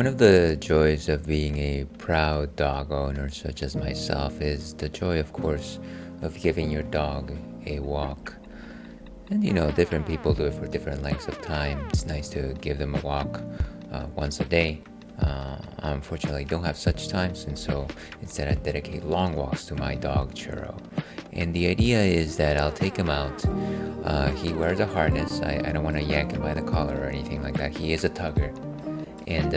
One of the joys of being a proud dog owner such as myself is the joy, of course, of giving your dog a walk. And different people do it for different lengths of time. It's nice to give them a walk once a day. Unfortunately, I don't have such times, and so instead I dedicate long walks to my dog Churro. And the idea is that I'll take him out. He wears a harness. I don't want to yank him by the collar or anything like that. He is a tugger. And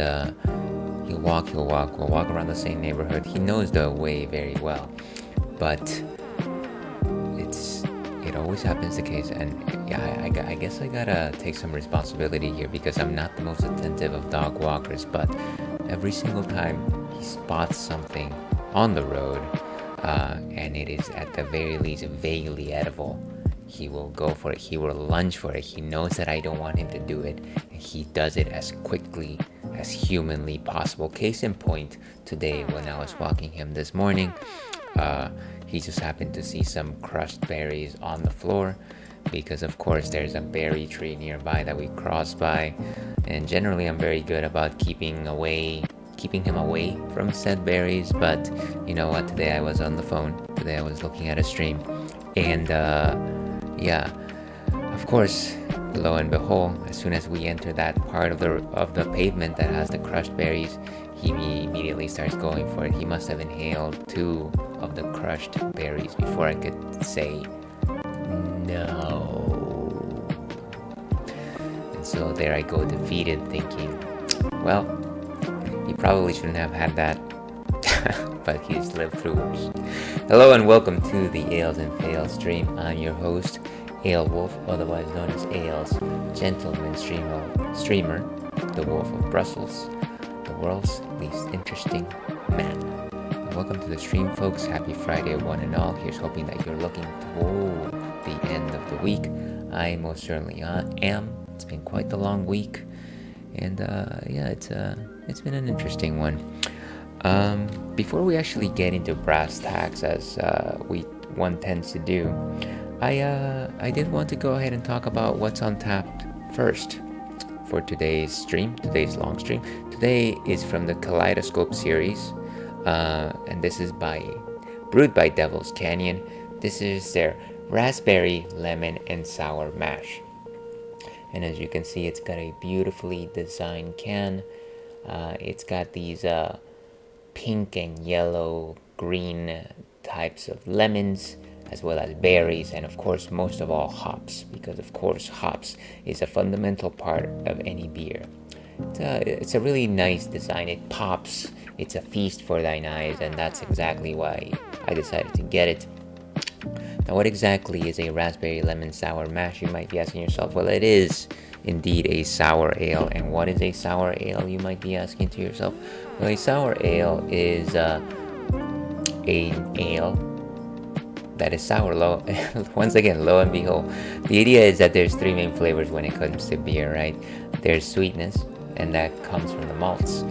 he'll walk. We'll walk around the same neighborhood. He knows the way very well. But it always happens the case, and yeah, I guess I gotta take some responsibility here because I'm not the most attentive of dog walkers, but every single time he spots something on the road, and it is at the very least vaguely edible, he will go for it. He will lunge for it. He knows that I don't want him to do it, and he does it as quickly as humanly possible. Case in point, today when I was walking him this morning, he just happened to see some crushed berries on the floor because of course there's a berry tree nearby that we crossed by, and generally I'm very good about keeping him away from said berries, but you know what, today I was on the phone. Today I was looking at a stream, and yeah, of course, lo and behold, as soon as we enter that part of the pavement that has the crushed berries, he immediately starts going for it. He must have inhaled 2 of the crushed berries before I could say no. And so there I go, defeated, thinking, well, he probably shouldn't have had that, but he's lived through worse. Hello and welcome to the Ales and Fails stream. I'm your host, Ale Wolf, otherwise known as Ale's gentleman streamer, the Wolf of Brussels, the world's least interesting man. Welcome to the stream, folks. Happy Friday, one and all. Here's hoping that you're looking toward the end of the week. I most certainly am. It's been quite the long week, and yeah, it's been an interesting one. Before we actually get into brass tacks, as one tends to do, I did want to go ahead and talk about what's on tap first for today's long stream. Today is from the Kaleidoscope series. And this is brewed by Devil's Canyon. This is their raspberry, lemon, and sour mash. And as you can see, it's got a beautifully designed can. It's got these pink and yellow, green types of lemons, as well as berries, and of course, most of all, hops, because of course, hops is a fundamental part of any beer. It's a really nice design. It pops. It's a feast for thine eyes, and that's exactly why I decided to get it. Now, what exactly is a raspberry lemon sour mash? You might be asking yourself. Well, it is indeed a sour ale. And what is a sour ale, you might be asking to yourself? Well, a sour ale is an ale that is sour. Once again, lo and behold, the idea is that there's 3 main flavors when it comes to beer, right? There's sweetness, and that comes from the malts.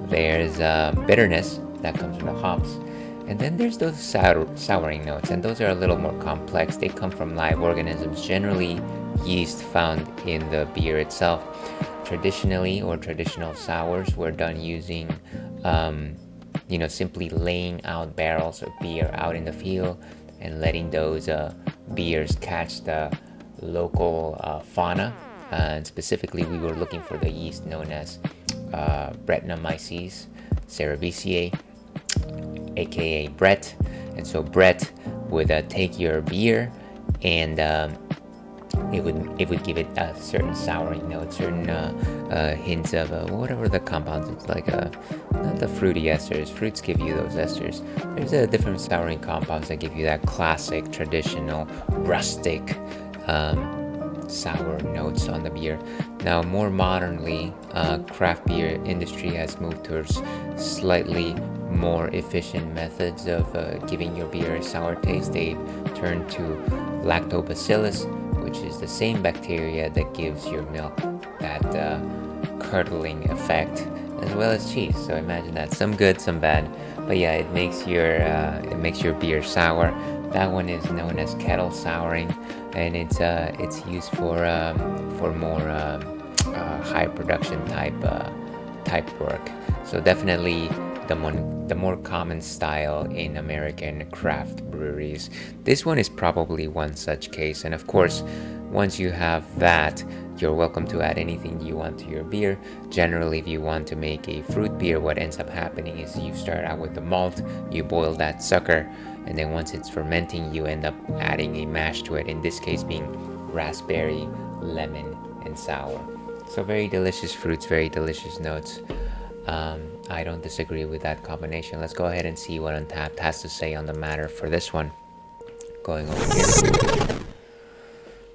There's bitterness, that comes from the hops. And then there's those souring notes, and those are a little more complex. They come from live organisms, generally yeast found in the beer itself. Traditional sours were done using, simply laying out barrels of beer out in the field and letting those beers catch the local fauna. And specifically, we were looking for the yeast known as Brettanomyces cerevisiae, aka Brett. And so Brett would take your beer, and it would give it a certain souring note, certain hints of whatever the compounds. It's like not the fruity esters. Fruits give you those esters. There's different souring compounds that give you that classic, traditional, rustic sour notes on the beer. Now, more modernly, craft beer industry has moved towards slightly more efficient methods of giving your beer a sour taste. They've turned to lactobacillus, which is the same bacteria that gives your milk that curdling effect, as well as cheese. So imagine that, some good, some bad. But yeah, it makes your beer sour. That one is known as kettle souring, and it's used for more high production type type work. So definitely the more common style in American craft breweries. This one is probably one such case, and of course, once you have that, you're welcome to add anything you want to your beer. Generally, if you want to make a fruit beer, what ends up happening is you start out with the malt, you boil that sucker, and then once it's fermenting, you end up adding a mash to it, in this case being raspberry, lemon, and sour. So very delicious fruits, very delicious notes. I don't disagree with that combination. Let's go ahead and see what Untapped has to say on the matter for this one. Going over here.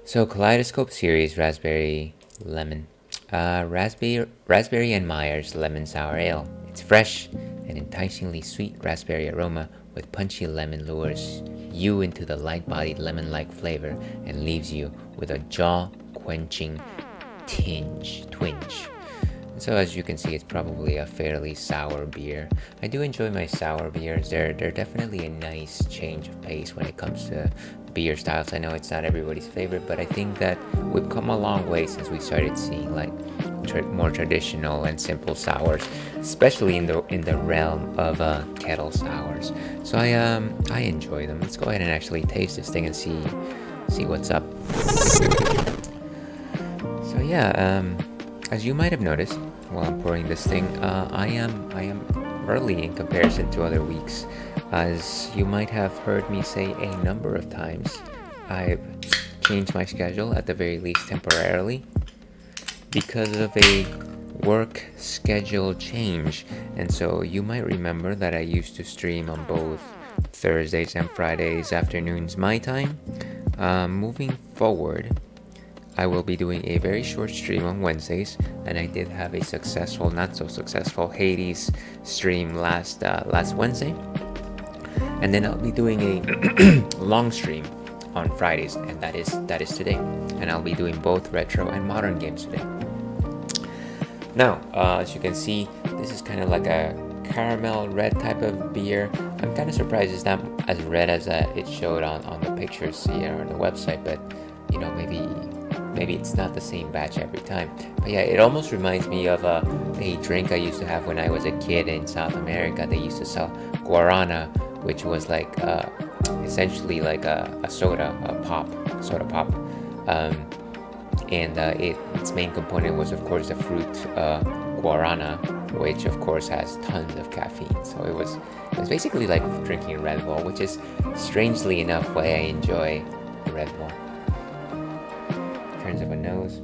So Kaleidoscope Series Raspberry Lemon. Raspberry and Myers Lemon Sour Ale. It's fresh and enticingly sweet raspberry aroma with punchy lemon lures you into the light-bodied lemon-like flavor and leaves you with a jaw-quenching twinge. So as you can see, it's probably a fairly sour beer. I do enjoy my sour beers. They're definitely a nice change of pace when it comes to beer styles. I know it's not everybody's favorite, but I think that we've come a long way since we started seeing like more traditional and simple sours, especially in the realm of kettle sours. So I enjoy them. Let's go ahead and actually taste this thing and see what's up. So yeah, as you might have noticed while I'm pouring this thing, I am early in comparison to other weeks. As you might have heard me say a number of times, I've changed my schedule, at the very least temporarily, because of a work schedule change. And so you might remember that I used to stream on both Thursdays and Fridays afternoons my time. Moving forward, I will be doing a very short stream on Wednesdays, and I did have a successful, not so successful, Hades stream last Wednesday. And then I'll be doing a long stream on Fridays, and that is today. And I'll be doing both retro and modern games today. Now, as you can see, this is kind of like a caramel red type of beer. I'm kind of surprised it's not as red as it showed on the pictures here on the website, but you know, maybe it's not the same batch every time. But yeah, it almost reminds me of a drink I used to have when I was a kid in South America. They used to sell guarana, which was like essentially like a soda pop. And its main component was, of course, the fruit guarana, which of course has tons of caffeine. So it was basically like drinking Red Bull, which is strangely enough why I enjoy Red Bull. In terms of a nose,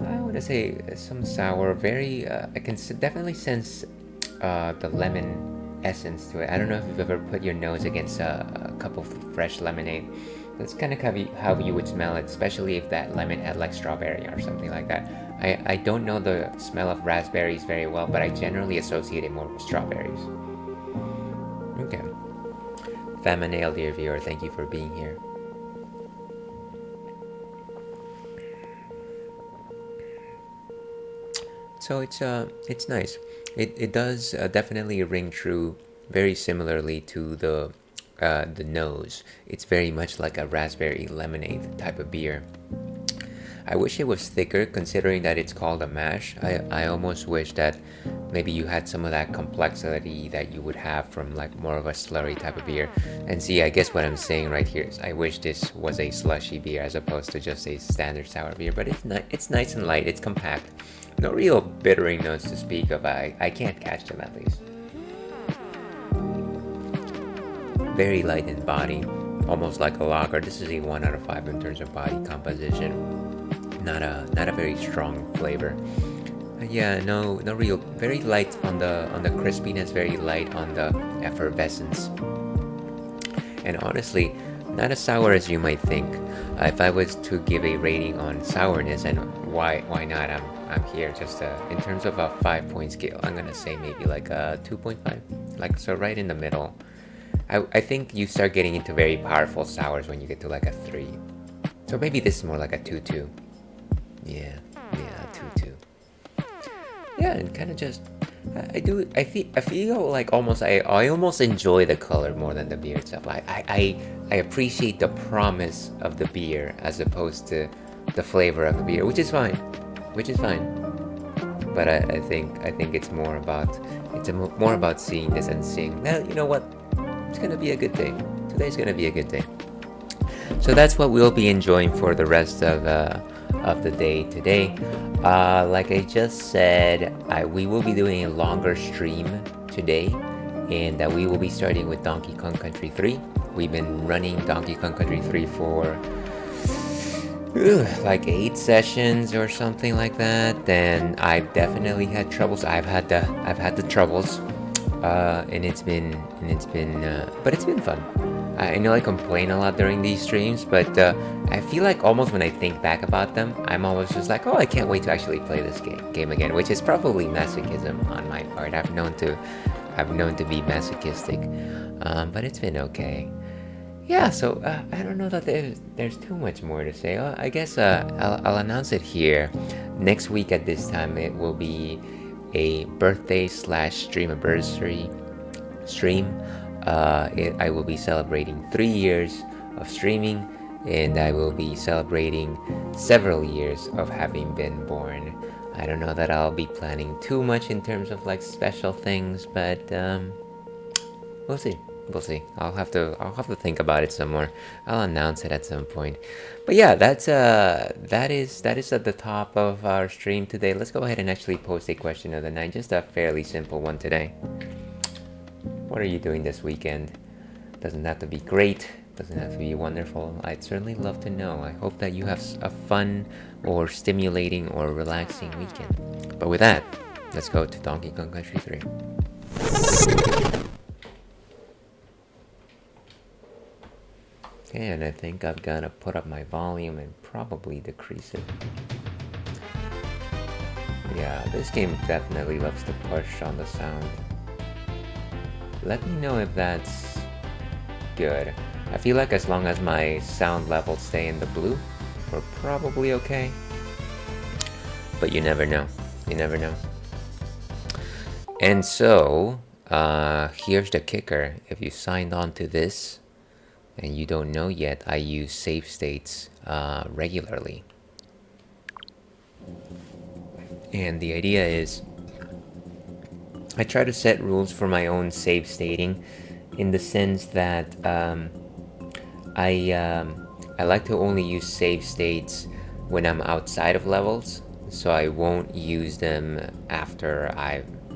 I want to say some sour, very I can definitely sense the lemon essence to it. I don't know if you've ever put your nose against a cup of fresh lemonade. That's kind of how you would smell it, especially if that lemon had like strawberry or something like that. I don't know the smell of raspberries very well, but I generally associate it more with strawberries. Okay. Famanale, dear viewer, thank you for being here. So it's nice. It does definitely ring true, very similarly to the nose. It's very much like a raspberry lemonade type of beer. I wish it was thicker, considering that it's called a mash. I almost wish that maybe you had some of that complexity that you would have from like more of a slurry type of beer. And see, I guess what I'm saying right here is I wish this was a slushy beer as opposed to just a standard sour beer. But it's nice and light, it's compact. No real bittering notes to speak of. I can't catch them, at least. Very light in body, almost like a lager. This is a 1 out of 5 in terms of body composition. Not a very strong flavor. Yeah, no real. Very light on the crispiness. Very light on the effervescence. And honestly, not as sour as you might think. If I was to give a rating on sourness, and why not? I'm here just in terms of a 5-point scale. I'm gonna say maybe like a 2.5. Like, so right in the middle. I think you start getting into very powerful sours when you get to like a 3. So maybe this is more like a 2.2. Yeah, 2.2. Yeah, and kind of just I feel like I almost enjoy the color more than the beer itself. I appreciate the promise of the beer as opposed to the flavor of the beer, which is fine. but I think it's more about more about seeing this and seeing, well, you know what, it's gonna be a good day. Today's gonna be a good day. So that's what we'll be enjoying for the rest of the day today. Like I just said, we will be doing a longer stream today, and we will be starting with Donkey Kong Country 3. We've been running Donkey Kong Country 3 for like 8 sessions or something like that. Then I've definitely had troubles. I've had the troubles, and it's been but it's been fun. I know I complain a lot during these streams, but I feel like almost when I think back about them, I'm always just like, oh, I can't wait to actually play this game again, which is probably masochism on my part. I've known to be masochistic, but it's been okay. Yeah, so I don't know that there's too much more to say. I guess I'll announce it here. Next week at this time, it will be a birthday / streamiversary stream. I will be celebrating 3 years of streaming, and I will be celebrating several years of having been born. I don't know that I'll be planning too much in terms of like special things, but we'll see. We'll see. I'll have to think about it some more. I'll announce it at some point. But yeah, that is at the top of our stream today. Let's go ahead and actually post a question of the night. Just a fairly simple one today. What are you doing this weekend? Doesn't have to be great, doesn't have to be wonderful. I'd certainly love to know. I hope that you have a fun or stimulating or relaxing weekend. But with that, let's go to Donkey Kong Country 3. Okay, and I think I'm gonna put up my volume and probably decrease it. Yeah, this game definitely loves to push on the sound. Let me know if that's good. I feel like as long as my sound levels stay in the blue, we're probably okay. But you never know. You never know. And so, here's the kicker. If you signed on to this, and you don't know yet, I use save states regularly. And the idea is, I try to set rules for my own save stating, in the sense that I like to only use save states when I'm outside of levels, so I won't use them after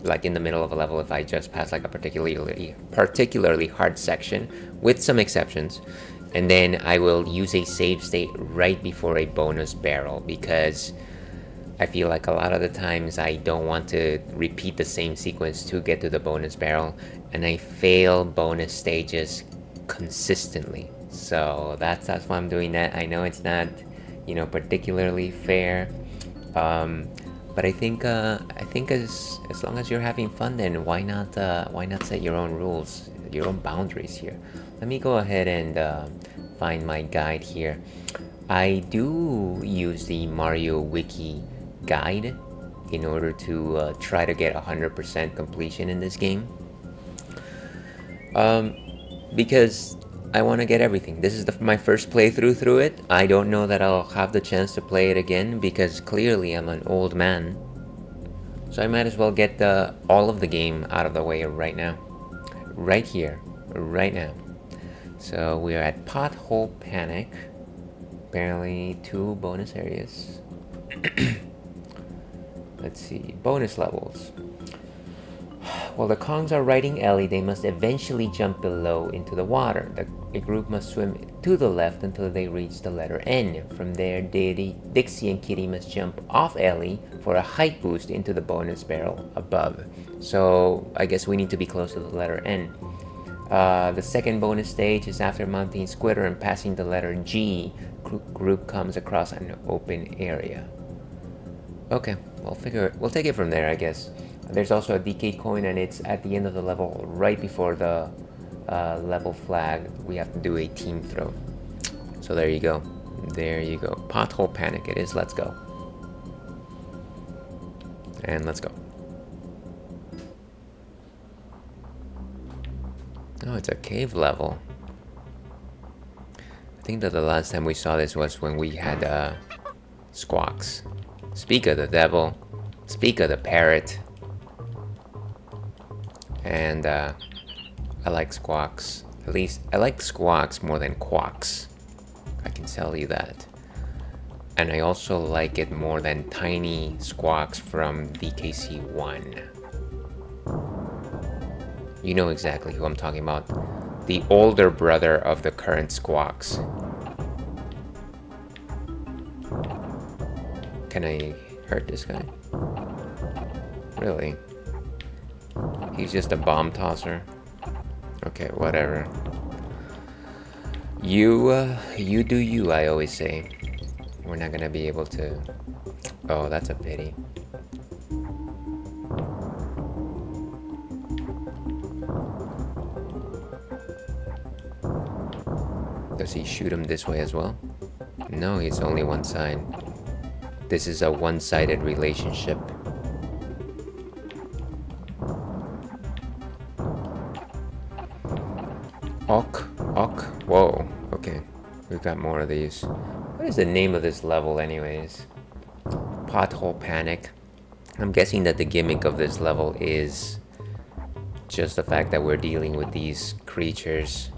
like in the middle of a level if I just pass like a particularly hard section, with some exceptions. And then I will use a save state right before a bonus barrel, because I feel like a lot of the times I don't want to repeat the same sequence to get to the bonus barrel, and I fail bonus stages consistently. So that's why I'm doing that. I know it's not, particularly fair, but I think as long as you're having fun, then why not set your own rules, your own boundaries here. Let me go ahead and find my guide here. I do use the Mario Wiki guide in order to try to get 100% completion in this game, because I want to get everything. This is my first playthrough through it. I don't know that I'll have the chance to play it again, because clearly I'm an old man, so I might as well get all of the game out of the way right now, right here, right now. So we are at Pothole Panic. Apparently 2 bonus areas. Let's see, bonus levels. While the Kongs are riding Ellie, they must eventually jump below into the water. A group must swim to the left until they reach the letter N. From there, Dixie and Kitty must jump off Ellie for a height boost into the bonus barrel above. So I guess we need to be close to the letter N. The second bonus stage is after mounting Squitter and passing the letter G. Group comes across an open area. Okay, we'll take it from there, I guess. There's also a DK coin, and it's at the end of the level, right before the level flag. We have to do a team throw. So there you go. There you go. Pothole Panic it is. Let's go. And let's go. Oh, it's a cave level. I think that the last time we saw this was when we had Squawks. Speak of the devil. Speak of the parrot. And I like squawks. At least I like squawks more than quacks. I can tell you that. And I also like it more than tiny squawks from DKC1. You know exactly who I'm talking about. The older brother of the current squawks. Can I hurt this guy? Really? He's just a bomb tosser? Okay, whatever. You do you, I always say. We're not gonna be able to... Oh, that's a pity. Does he shoot him this way as well? No, it's only one side. This is a one-sided relationship. Ok. Whoa, okay. We've got more of these. What is the name of this level anyways? Pothole Panic. I'm guessing that the gimmick of this level is just the fact that we're dealing with these creatures.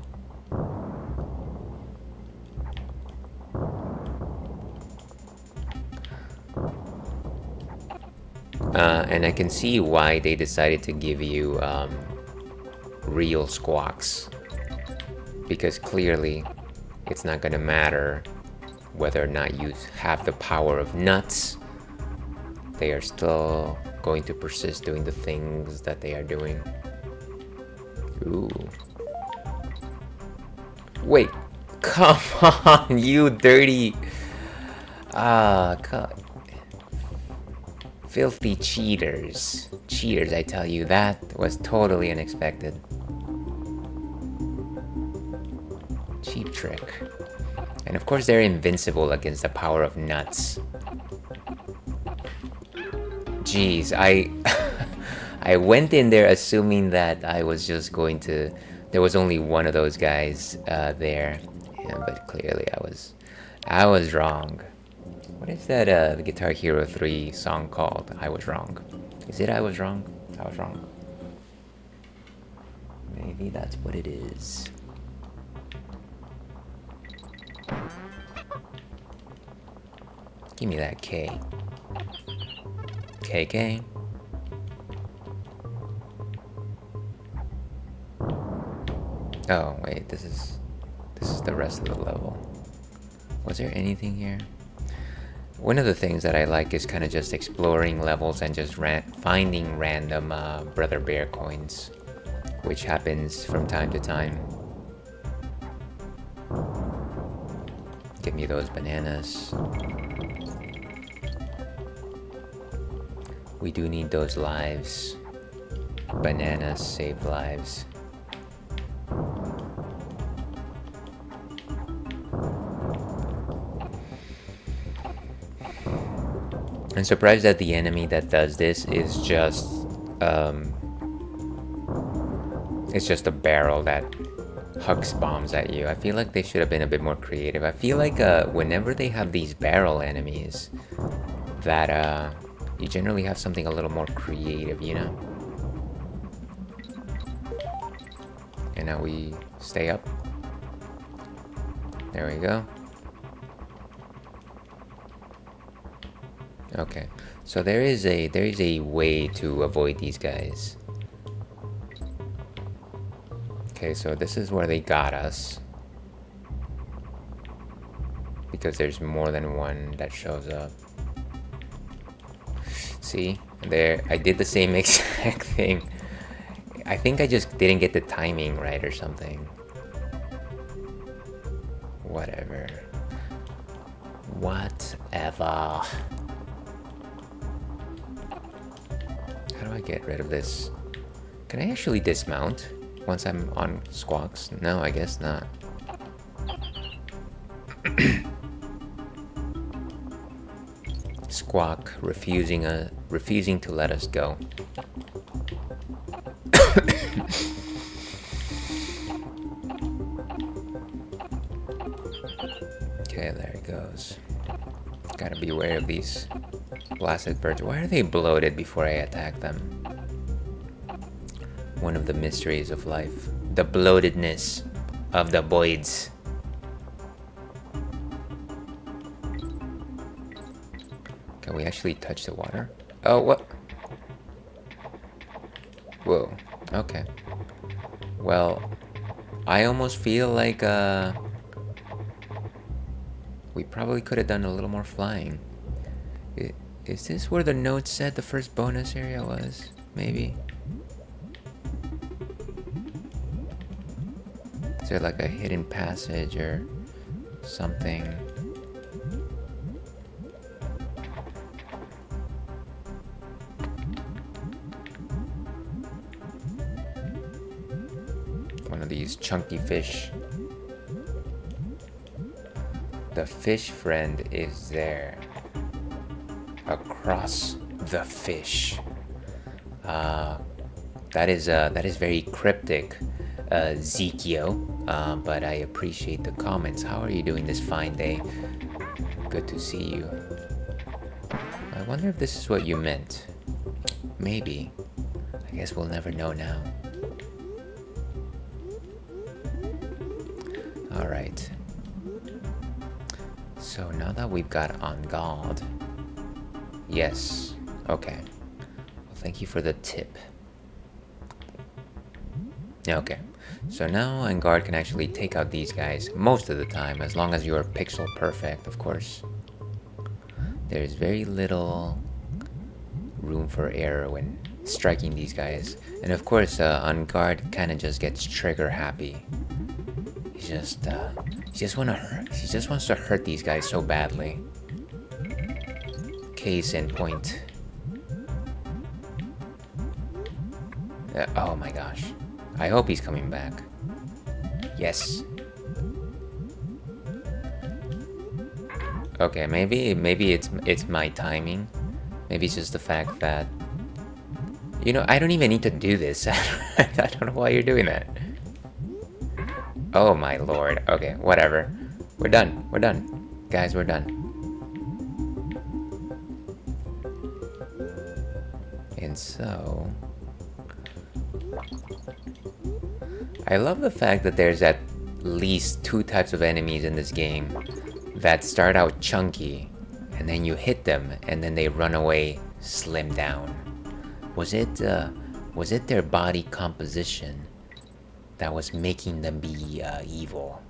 And I can see why they decided to give you real squawks. Because clearly, it's not gonna matter whether or not you have the power of nuts. They are still going to persist doing the things that they are doing. Ooh. Wait, come on, you dirty... God. Filthy cheaters. Cheaters, I tell you, that was totally unexpected. Cheap trick. And of course they're invincible against the power of nuts. Jeez, I went in there assuming that I was just going to... There was only one of those guys there. Yeah, but clearly I was wrong. What is that the Guitar Hero 3 song called? I Was Wrong. Is it I Was Wrong? I Was Wrong. Maybe that's what it is. Give me that K. KK. Oh wait, this is the rest of the level. Was there anything here? One of the things that I like is kind of just exploring levels and just finding random Brother Bear coins, which happens from time to time. Give me those bananas. We do need those lives. Bananas save lives. I'm surprised that the enemy that does this is just it's just a barrel that hucks bombs at you. I feel like they should have been a bit more creative. I feel like whenever they have these barrel enemies, that you generally have something a little more creative, you know? And now we stay up. There we go. Okay, so there is a way to avoid these guys. Okay, so this is where they got us. Because there's more than one that shows up. See? There, I did the same exact thing. I think I just didn't get the timing right or something. Whatever. Whatever. How do I get rid of this? Can I actually dismount once I'm on squawks? No, I guess not. Squawk refusing to let us go. Okay, there it goes. Gotta be aware of these Blasted birds. Why are they bloated before I attack them? One of the mysteries of life. The bloatedness of the Blaids. Can we actually touch the water? Oh, what? Whoa. Okay. Well, I almost feel like we probably could have done a little more flying. Is this where the note said the first bonus area was? Maybe? Is there like a hidden passage or something? One of these chunky fish. The fish friend is there. Across the fish. That is very cryptic, Zekio. But I appreciate the comments. How are you doing this fine day? Good to see you. I wonder if this is what you meant. Maybe. I guess we'll never know now. Alright. So now that we've got on guard. Yes. Okay. Well, thank you for the tip. Okay. So now on guard can actually take out these guys most of the time, as long as you're pixel perfect, of course. There's very little room for error when striking these guys. And of course, on guard kind of just gets trigger happy. He just wants to hurt these guys so badly. Case in point. Oh my gosh. I hope he's coming back. Yes. Okay, maybe it's my timing. Maybe it's just the fact that, you know, I don't even need to do this. I don't know why you're doing that. Oh my lord. Okay, whatever. We're done. We're done. Guys, we're done. And so I love the fact that there's at least 2 types of enemies in this game that start out chunky, and then you hit them, and then they run away slim down. Was it their body composition that was making them be evil?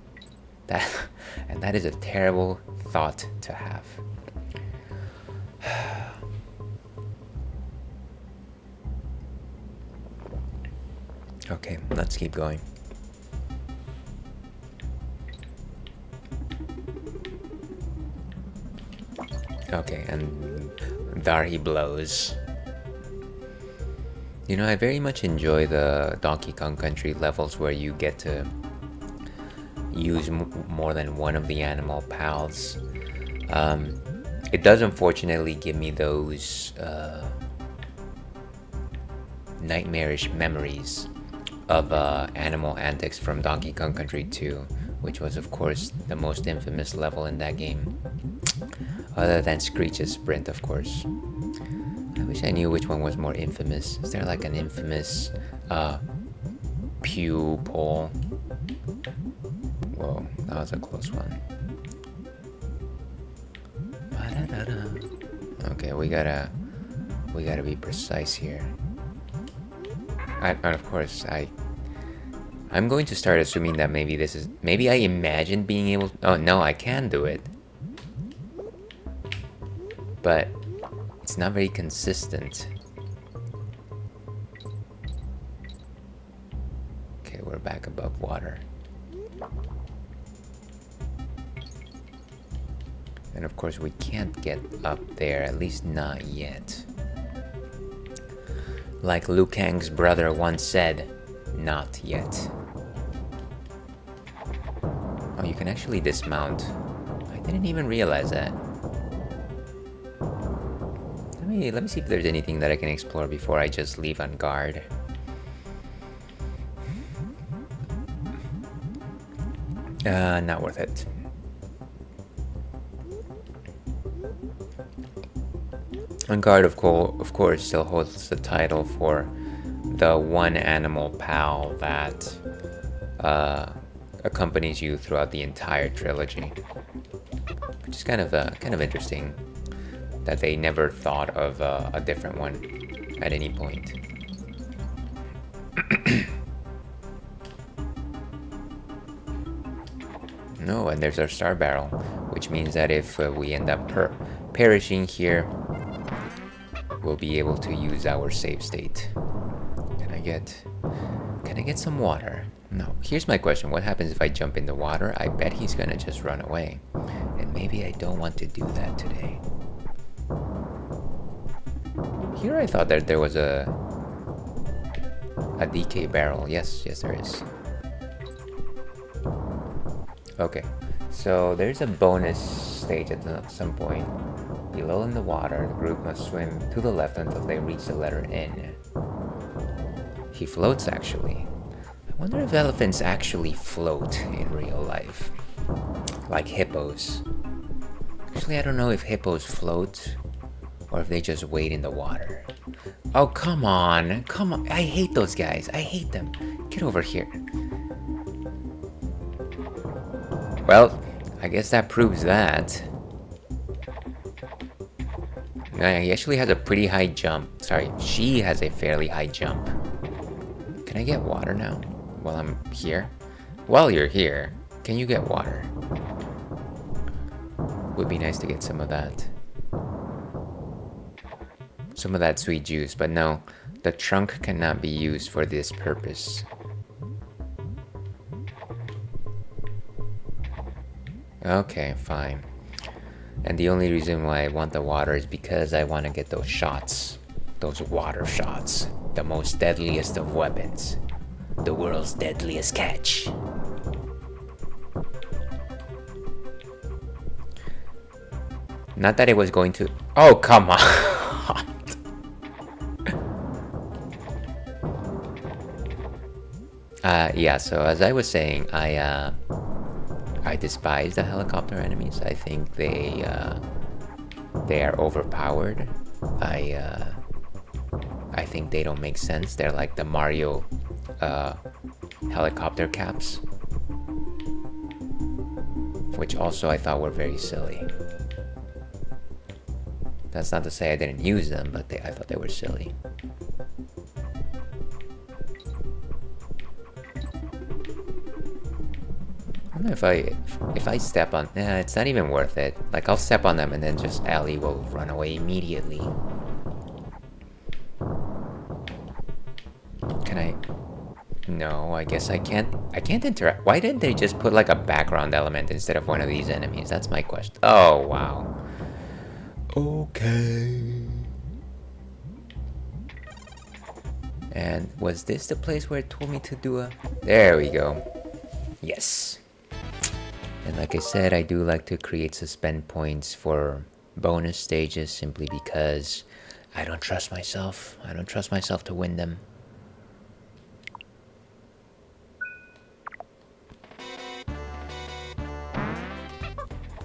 That is a terrible thought to have. Okay, let's keep going. Okay, and there he blows. You know, I very much enjoy the Donkey Kong Country levels where you get to use more than one of the animal pals. It does unfortunately give me those nightmarish memories of animal antics from Donkey Kong Country 2, which was of course the most infamous level in that game. Other than Screech's sprint, of course. I wish I knew which one was more infamous. Is there like an infamous pew pole? Whoa, that was a close one. Okay, we gotta be precise here. And of course, I'm going to start assuming that maybe I imagined being able. Oh no, I can do it, but it's not very consistent. Okay, we're back above water. And of course we can't get up there, at least not yet. Like Liu Kang's brother once said, not yet. Oh, you can actually dismount. I didn't even realize that. Let me see if there's anything that I can explore before I just leave on guard. Not worth it. And guard, of course, still holds the title for the one animal pal that accompanies you throughout the entire trilogy, which is kind of interesting that they never thought of a different one at any point. No, and there's our star barrel, which means that if we end up perishing here, we'll be able to use our save state. Can I get some water? No. Here's my question. What happens if I jump in the water? I bet he's gonna just run away. And maybe I don't want to do that today. Here I thought that there was a DK barrel. Yes, there is. Okay, so there's a bonus stage at some point. Below in the water, the group must swim to the left until they reach the letter N. He floats, actually. I wonder if elephants actually float in real life. Like hippos. Actually, I don't know if hippos float or if they just wade in the water. Oh, come on. Come on. I hate those guys. I hate them. Get over here. Well, I guess that proves that. He actually has a pretty high jump. Sorry, she has a fairly high jump. Can I get water now? While I'm here? While you're here, can you get water? Would be nice to get some of that. Some of that sweet juice, but no. The trunk cannot be used for this purpose. Okay, fine. And the only reason why I want the water is because I want to get those shots. Those water shots. The most deadliest of weapons. The world's deadliest catch. Not that it was going to... Oh, come on! Yeah, so as I was saying, I despise the helicopter enemies. I think they are overpowered. I think they don't make sense. They're like the Mario helicopter caps, which also I thought were very silly. That's not to say I didn't use them, but I thought they were silly. I don't know if I step on... Nah, it's not even worth it. Like, I'll step on them and then just Ellie will run away immediately. Can I... No, I guess I can't interact. Why didn't they just put like a background element instead of one of these enemies? That's my question. Oh, wow. Okay. And was this the place where it told me to do a... There we go. Yes. And like I said, I do like to create suspend points for bonus stages simply because I don't trust myself. I don't trust myself to win them.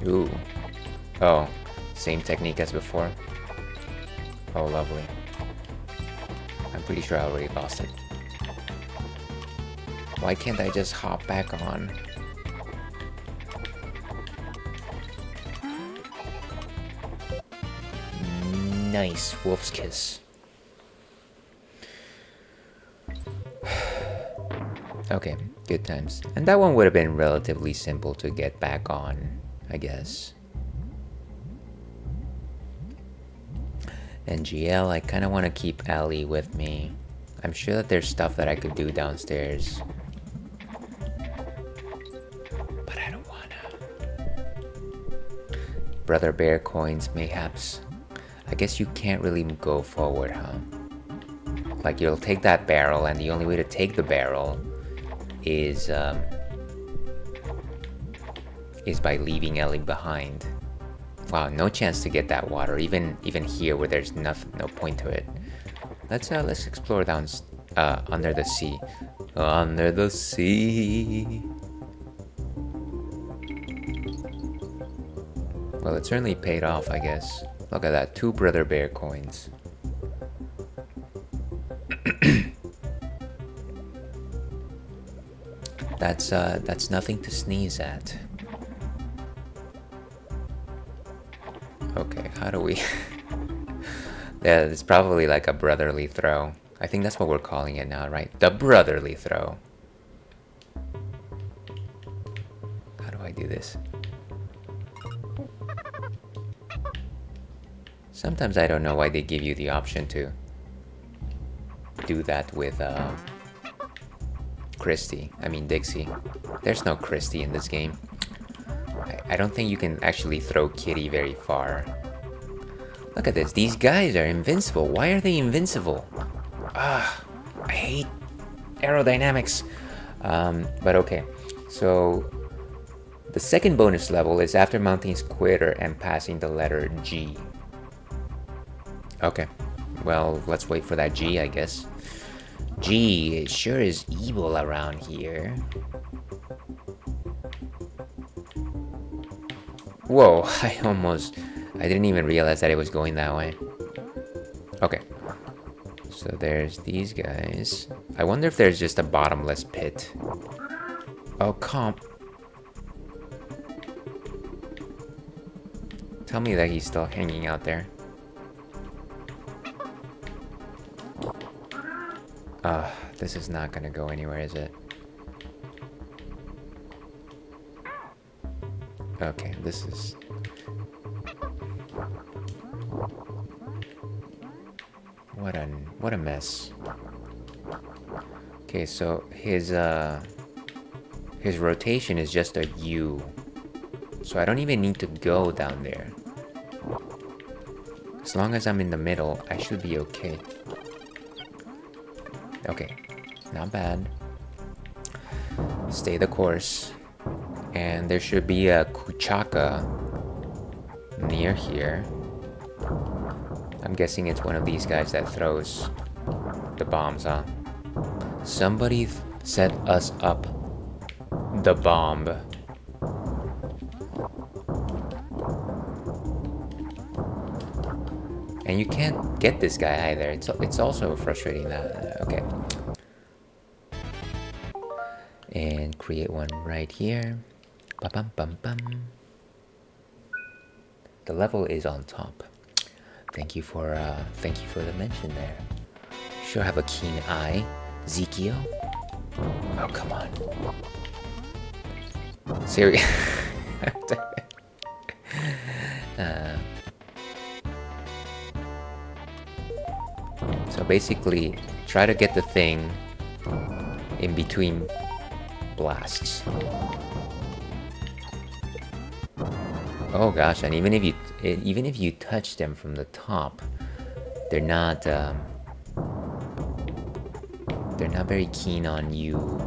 Ooh. Oh, same technique as before. Oh, lovely. I'm pretty sure I already lost it. Why can't I just hop back on? Nice, wolf's kiss. Okay, good times. And that one would have been relatively simple to get back on, I guess. And GL, I kind of want to keep Ellie with me. I'm sure that there's stuff that I could do downstairs. But I don't wanna. Brother Bear coins, mayhaps. I guess you can't really go forward, huh? Like, you'll take that barrel, and the only way to take the barrel is by leaving Ellie behind. Wow, no chance to get that water, even here where there's no point to it. Let's explore down under the sea. Under the sea. Well, it certainly paid off, I guess. Look at that, 2 Brother Bear coins. That's nothing to sneeze at. Okay, how do we... Yeah, it's probably like a brotherly throw. I think that's what we're calling it now, right? The brotherly throw. How do I do this? Sometimes I don't know why they give you the option to do that with Dixie. There's no Christy in this game. I don't think you can actually throw Kitty very far. Look at this, these guys are invincible. Why are they invincible? Ah, I hate aerodynamics. But okay, so the second bonus level is after mounting Squitter and passing the letter G. Okay, well, let's wait for that G, I guess. Gee, it sure is evil around here. Whoa, I didn't even realize that it was going that way. Okay, so there's these guys. I wonder if there's just a bottomless pit. Oh, tell me that he's still hanging out there. This is not gonna go anywhere, is it? Okay, this is... What a mess. Okay, so his rotation is just a U. So I don't even need to go down there. As long as I'm in the middle, I should be okay. Okay, not bad. Stay the course. And there should be a Kuchaka near here. I'm guessing it's one of these guys that throws the bombs, huh? Somebody set us up the bomb. And you can't get this guy either. It's also frustrating that... okay. And create one right here. Ba-bum-bum-bum. The level is on top. Thank you for the mention there. Sure have a keen eye, Zekio. Oh, come on. Seriously. So basically, try to get the thing in between blasts. Oh gosh, and even if you touch them from the top, they're not very keen on you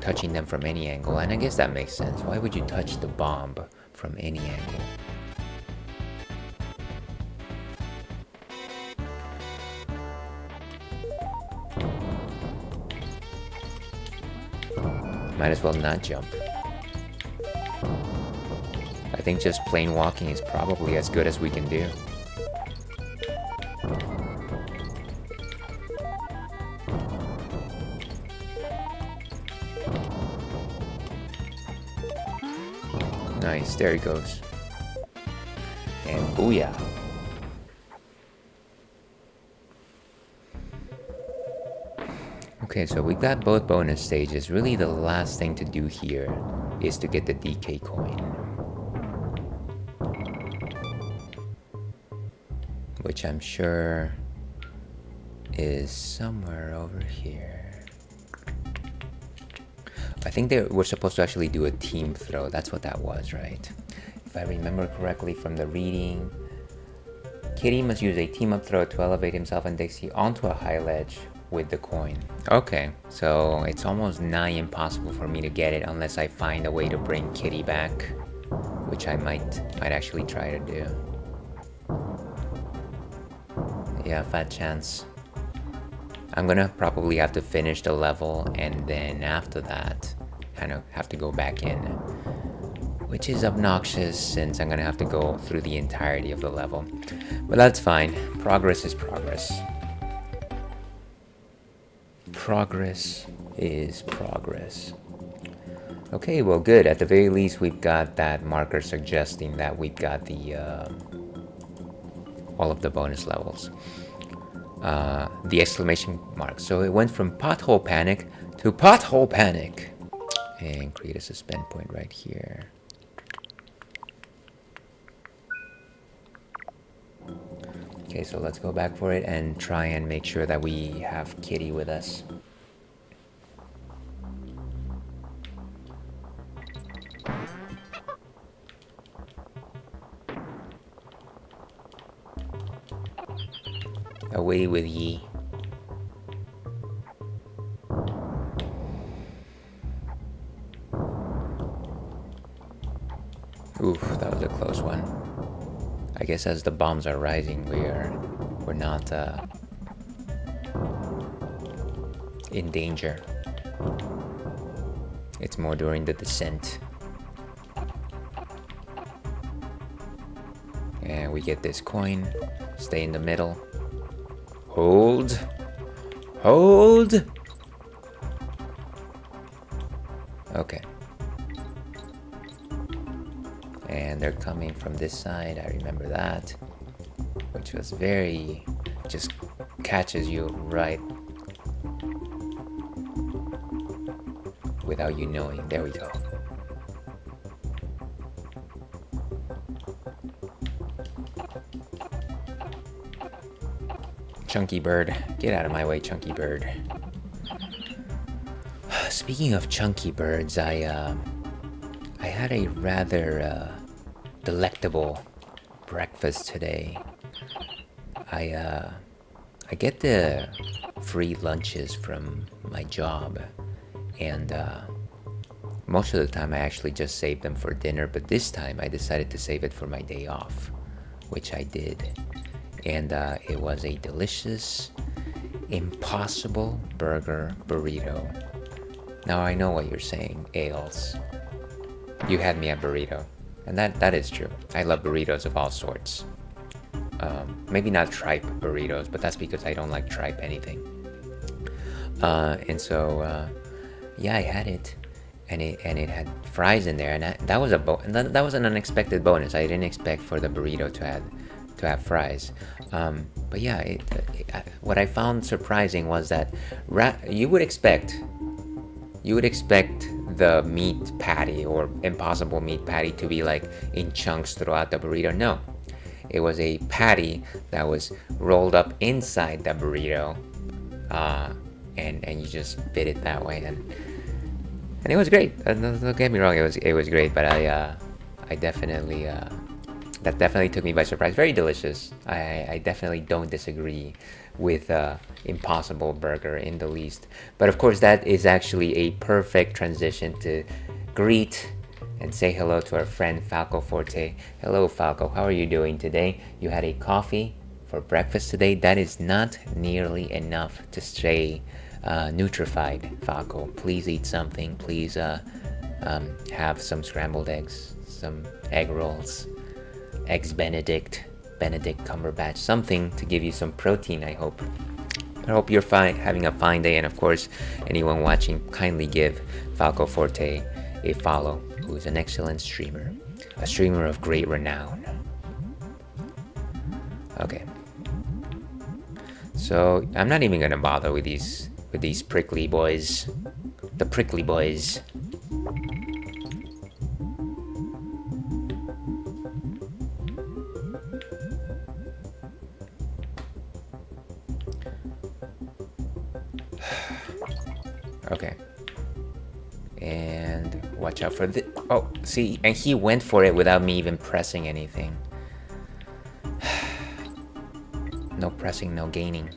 touching them from any angle, and I guess that makes sense. Why would you touch the bomb from any angle? Might as well not jump. I think just plain walking is probably as good as we can do. Nice, there he goes. And booyah. Okay, so we got both bonus stages. Really the last thing to do here is to get the DK coin. Which I'm sure is somewhere over here. I think we're supposed to actually do a team throw. That's what that was, right? If I remember correctly from the reading, Kitty must use a team-up throw to elevate himself and Dixie onto a high ledge with the coin. Okay, so it's almost nigh impossible for me to get it unless I find a way to bring Kitty back, which I might actually try to do. Yeah, fat chance. I'm gonna probably have to finish the level and then after that kind of have to go back in, which is obnoxious since I'm gonna have to go through the entirety of the level. But that's fine. Progress is progress. Progress is progress. Okay, well, good. At the very least, we've got that marker suggesting that we've got the all of the bonus levels. The exclamation mark. So it went from pothole panic to pothole panic. And create a suspend point right here. Okay, so let's go back for it and try and make sure that we have Kitty with us. Away with ye. Oof, that was a close one. I guess as the bombs are rising, we're not in danger. It's more during the descent. And we get this coin. Stay in the middle. Hold. Hold. Okay. And they're coming from this side. I remember that, which was very, just catches you right without you knowing. There we go. Chunky bird. Get out of my way, chunky bird. Speaking of chunky birds, I had a rather delectable breakfast today. I get the free lunches from my job, and most of the time I actually just save them for dinner, but this time I decided to save it for my day off, which I did. And it was a delicious Impossible Burger burrito. Now I know what you're saying, Ales. You had me at burrito. And that is true. I love burritos of all sorts. Maybe not tripe burritos, but that's because I don't like tripe anything. And so, yeah, I had it. And it had fries in there. And that was that was an unexpected bonus. I didn't expect for the burrito to have fries. But yeah, what I found surprising was that you would expect the meat patty or impossible meat patty to be like in chunks throughout the burrito. No, it was a patty that was rolled up inside the burrito, and you just bit it that way, and it was great. Don't get me wrong, it was great, but I definitely that definitely took me by surprise. Very delicious. I definitely don't disagree with Impossible Burger in the least. But of course, that is actually a perfect transition to greet and say hello to our friend Falco Forte. Hello, Falco. How are you doing today? You had a coffee for breakfast today? That is not nearly enough to stay nutrified, Falco. Please eat something. Please have some scrambled eggs, some egg rolls, eggs Benedict Cumberbatch, something to give you some protein, I hope. I hope you're having a fine day, and of course, anyone watching, kindly give Falco Forte a follow, who is an excellent streamer, a streamer of great renown. Okay. So, I'm not even gonna bother with these prickly boys. The prickly boys. Okay. And watch out for the... Oh, see, and he went for it without me even pressing anything. No pressing, no gaining.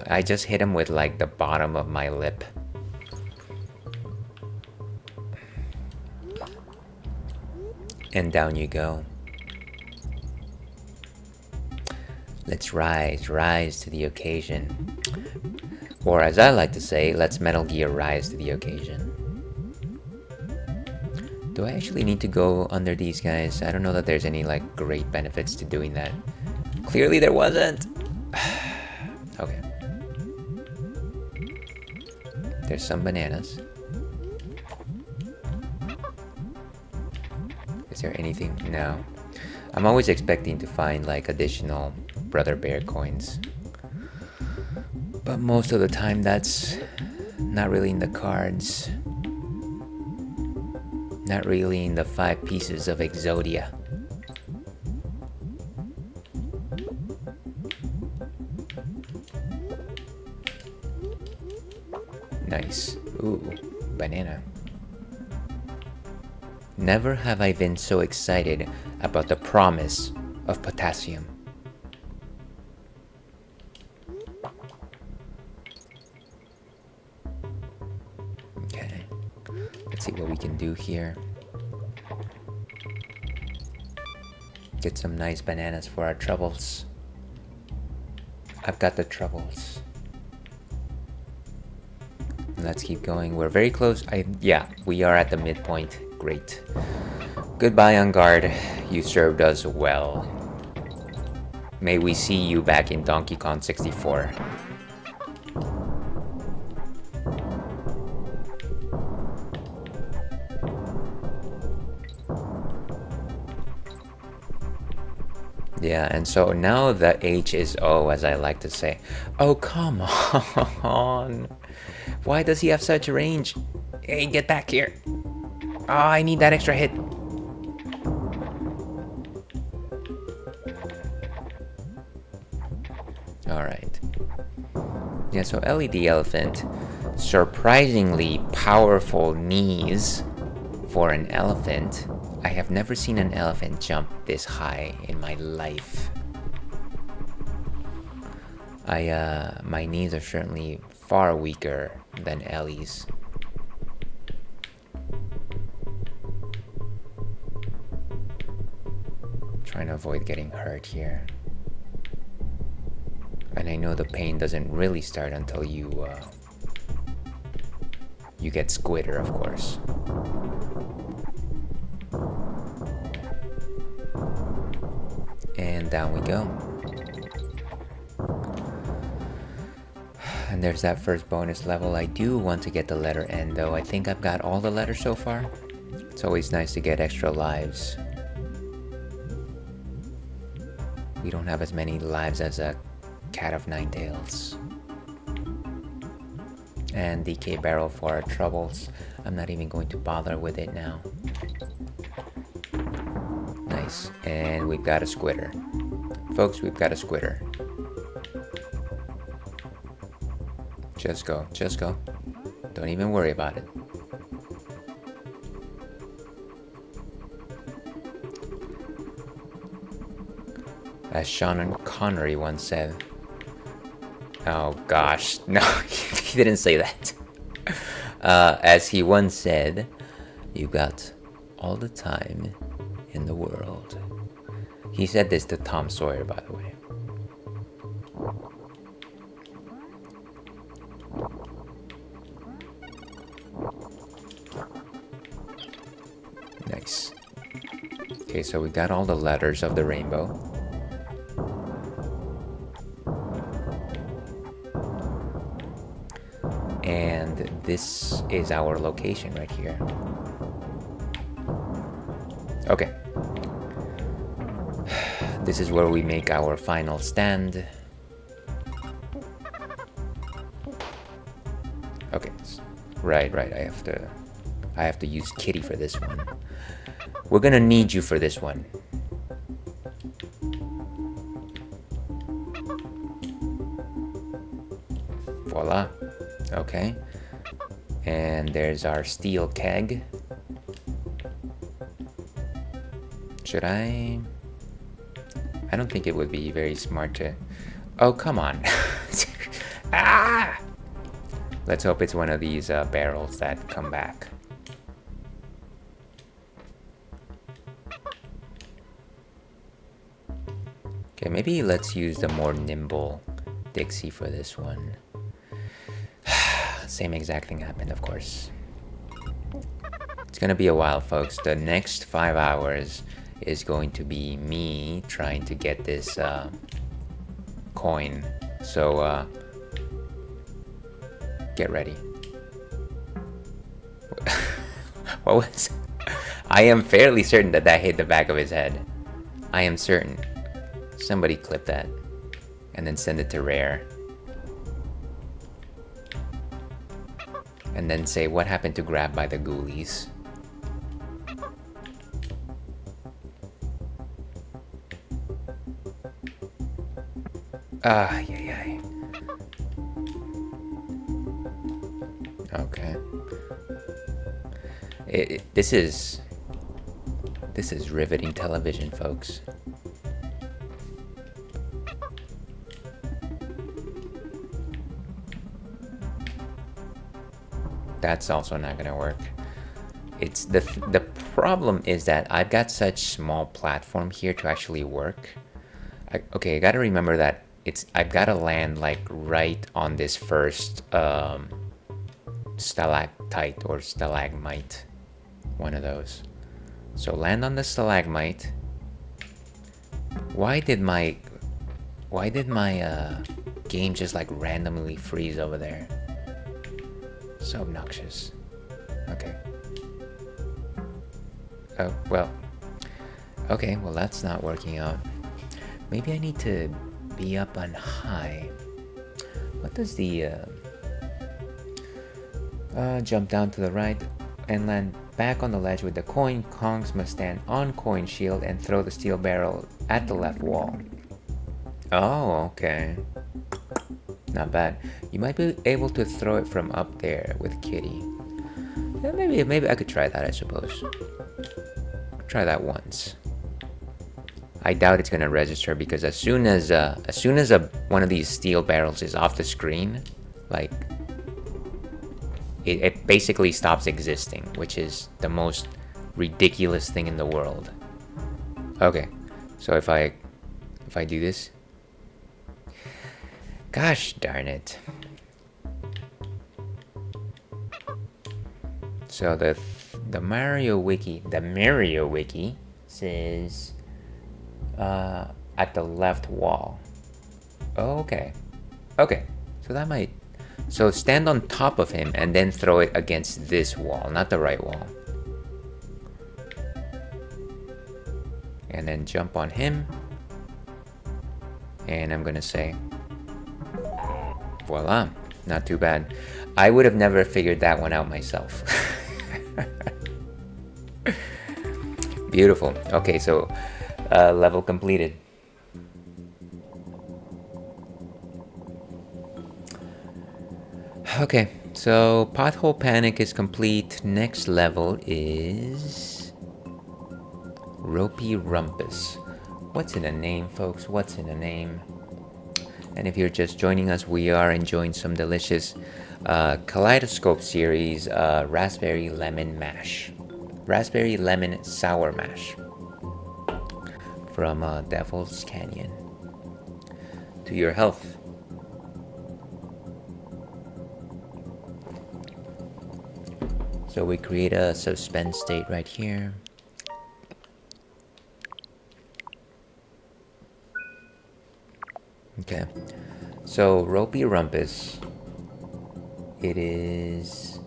I just hit him with like the bottom of my lip. And down you go. Let's rise to the occasion. Or as I like to say, let's Metal Gear rise to the occasion. Do I actually need to go under these guys? I don't know that there's any like great benefits to doing that. Clearly there wasn't. Okay. There's some bananas. Is there anything? No. I'm always expecting to find like additional Brother Bear coins. But most of the time that's not really in the cards. Not really in the 5 pieces of Exodia. Nice. Ooh, banana. Never have I been so excited about the promise of potassium. Okay. Let's see what we can do here. Get some nice bananas for our troubles. I've got the troubles. Let's keep going. We're very close. Yeah, we are at the midpoint. Great. Goodbye, on guard. You served us well. May we see you back in Donkey Kong 64. Yeah, and so now the H is O, as I like to say. Oh, come on. Why does he have such range? Hey, get back here. Oh, I need that extra hit. Alright. Yeah, so Ellie the elephant. Surprisingly powerful knees for an elephant. I have never seen an elephant jump this high in my life. My knees are certainly far weaker than Ellie's. Trying to avoid getting hurt here. And I know the pain doesn't really start until you get Squitter, of course. And down we go. And there's that first bonus level. I do want to get the letter N though. I think I've got all the letters so far. It's always nice to get extra lives. We don't have as many lives as a cat of 9 tails. And DK barrel for our troubles. I'm not even going to bother with it now. Nice. And we've got a Squitter. Folks, we've got a Squitter. Just go, just go. Don't even worry about it. As Sean Connery once said. Oh gosh, no, he didn't say that. As he once said, you got all the time in the world. He said this to Tom Sawyer, by the way. Nice. Okay, so we got all the letters of the rainbow. And this is our location right here. Okay. This is where we make our final stand. Okay. Right. I have to use Kitty for this one. We're gonna need you for this one. Voila. Okay. And there's our steel keg. Should I don't think it would be very smart to... Oh, come on. Ah! Let's hope it's one of these barrels that come back. Okay, maybe let's use the more nimble Dixie for this one. Same exact thing happened, of course. It's gonna be a while, folks. The next 5 hours is going to be me trying to get this coin. So get ready. What was? I am fairly certain that that hit the back of his head. I am certain. Somebody clip that and then send it to Rare. And then say what happened to Grab by the Ghoulies. Ah, yeah. Okay. This is riveting television, folks. That's also not gonna work. It's the problem is that I've got such small platform here to actually work. Okay, I gotta remember that I've gotta land like right on this first stalactite or stalagmite, one of those. So land on the stalagmite. Why did my game just like randomly freeze over there? So obnoxious. Okay. Oh, well. Okay, well that's not working out. Maybe I need to be up on high. What does the jump down to the right and land back on the ledge with the coin? Kongs must stand on coin shield and throw the steel barrel at the left wall. Oh, okay. Not bad. You might be able to throw it from up there with Kitty. Yeah, maybe I could try that, I suppose. Try that once. I doubt it's gonna register because as soon as one of these steel barrels is off the screen, like it basically stops existing, which is the most ridiculous thing in the world. Okay, so if I do this, gosh darn it. So the Mario Wiki says at the left wall. Okay. So that might. So stand on top of him and then throw it against this wall, not the right wall. And then jump on him. And I'm gonna say, voila, not too bad. I would have never figured that one out myself. Beautiful. Okay, so level completed. Okay, so Pothole Panic is complete. Next level is Ropey Rumpus. What's in a name, folks? What's in a name? And if you're just joining us, we are enjoying some delicious Kaleidoscope series Raspberry Lemon Mash. Raspberry Lemon Sour Mash from Devil's Canyon. To your health. So we create a suspense state right here. Okay, so Ropey Rumpus. It is.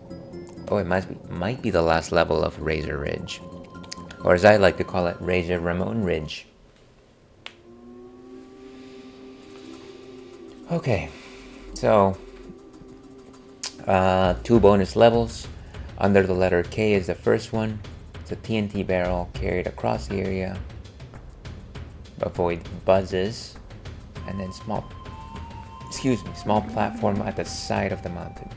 Oh, it might be the last level of Razor Ridge, or as I like to call it, Razor Ramon Ridge. Okay, so 2 bonus levels. Under the letter K is the first one. It's a TNT barrel carried across the area. Avoid buzzes. And then small platform at the side of the mountain.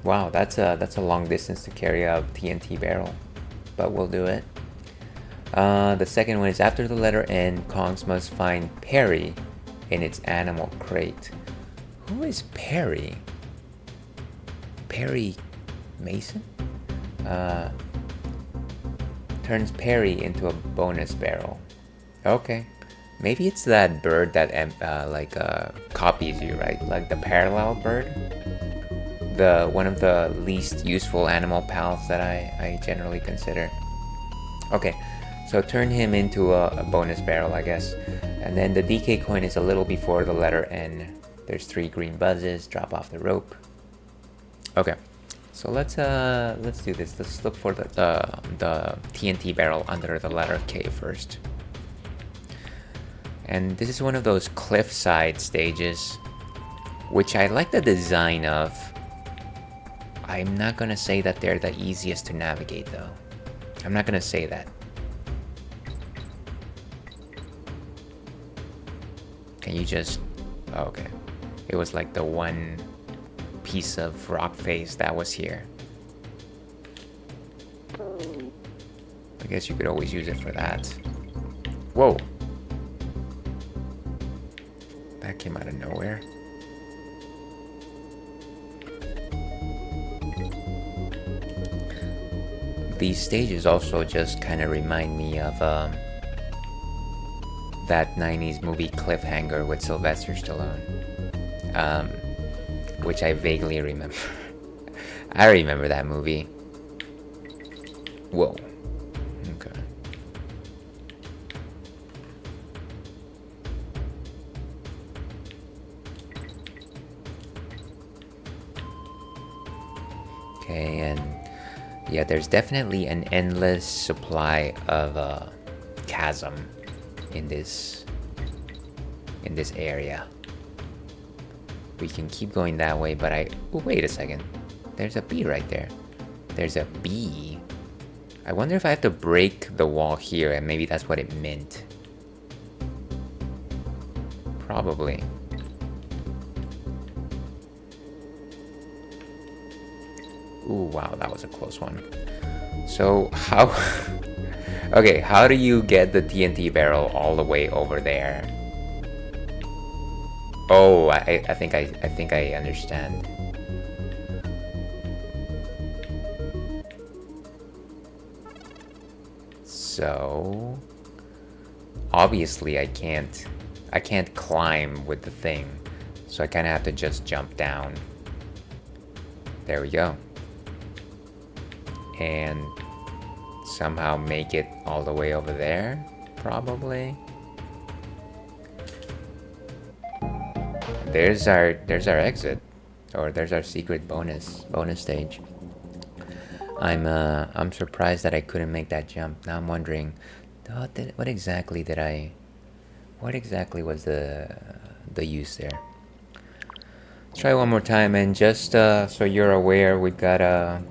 Wow, that's a long distance to carry a TNT barrel, but we'll do it. The second one is after the letter N, Kongs must find Perry in its animal crate. Who is Perry? Perry Mason? Turns Perry into a bonus barrel. Okay. Maybe it's that bird that copies you, right? Like the parallel bird. The one of the least useful animal pals that I generally consider. Okay, so turn him into a bonus barrel, I guess. And then the DK coin is a little before the letter N. There's 3 green buzzes. Drop off the rope. Okay, so let's do this. Let's look for the TNT barrel under the letter K first. And this is one of those cliffside stages, which I like the design of. I'm not gonna say that they're the easiest to navigate though. I'm not gonna say that. Can you just... oh, okay. It was like the one piece of rock face that was here. I guess you could always use it for that. Whoa! That came out of nowhere. These stages also just kind of remind me of that 90s movie Cliffhanger with Sylvester Stallone, which I vaguely remember. I remember that movie. Whoa. Okay. Okay, and yeah, there's definitely an endless supply of chasm in this area. We can keep going that way, but oh, wait a second. There's a bee right there. There's a bee. I wonder if I have to break the wall here, and maybe that's what it meant. Probably. Ooh, wow, that was a close one. So, how... okay, how do you get the TNT barrel all the way over there? Oh, I think I understand. So... obviously I can't climb with the thing. So I kind of have to just jump down. There we go. And somehow make it all the way over there, probably. There's our exit, or there's our secret bonus stage. I'm surprised that I couldn't make that jump. Now I'm wondering, what exactly was the use there? Try one more time, and just so you're aware, we've got an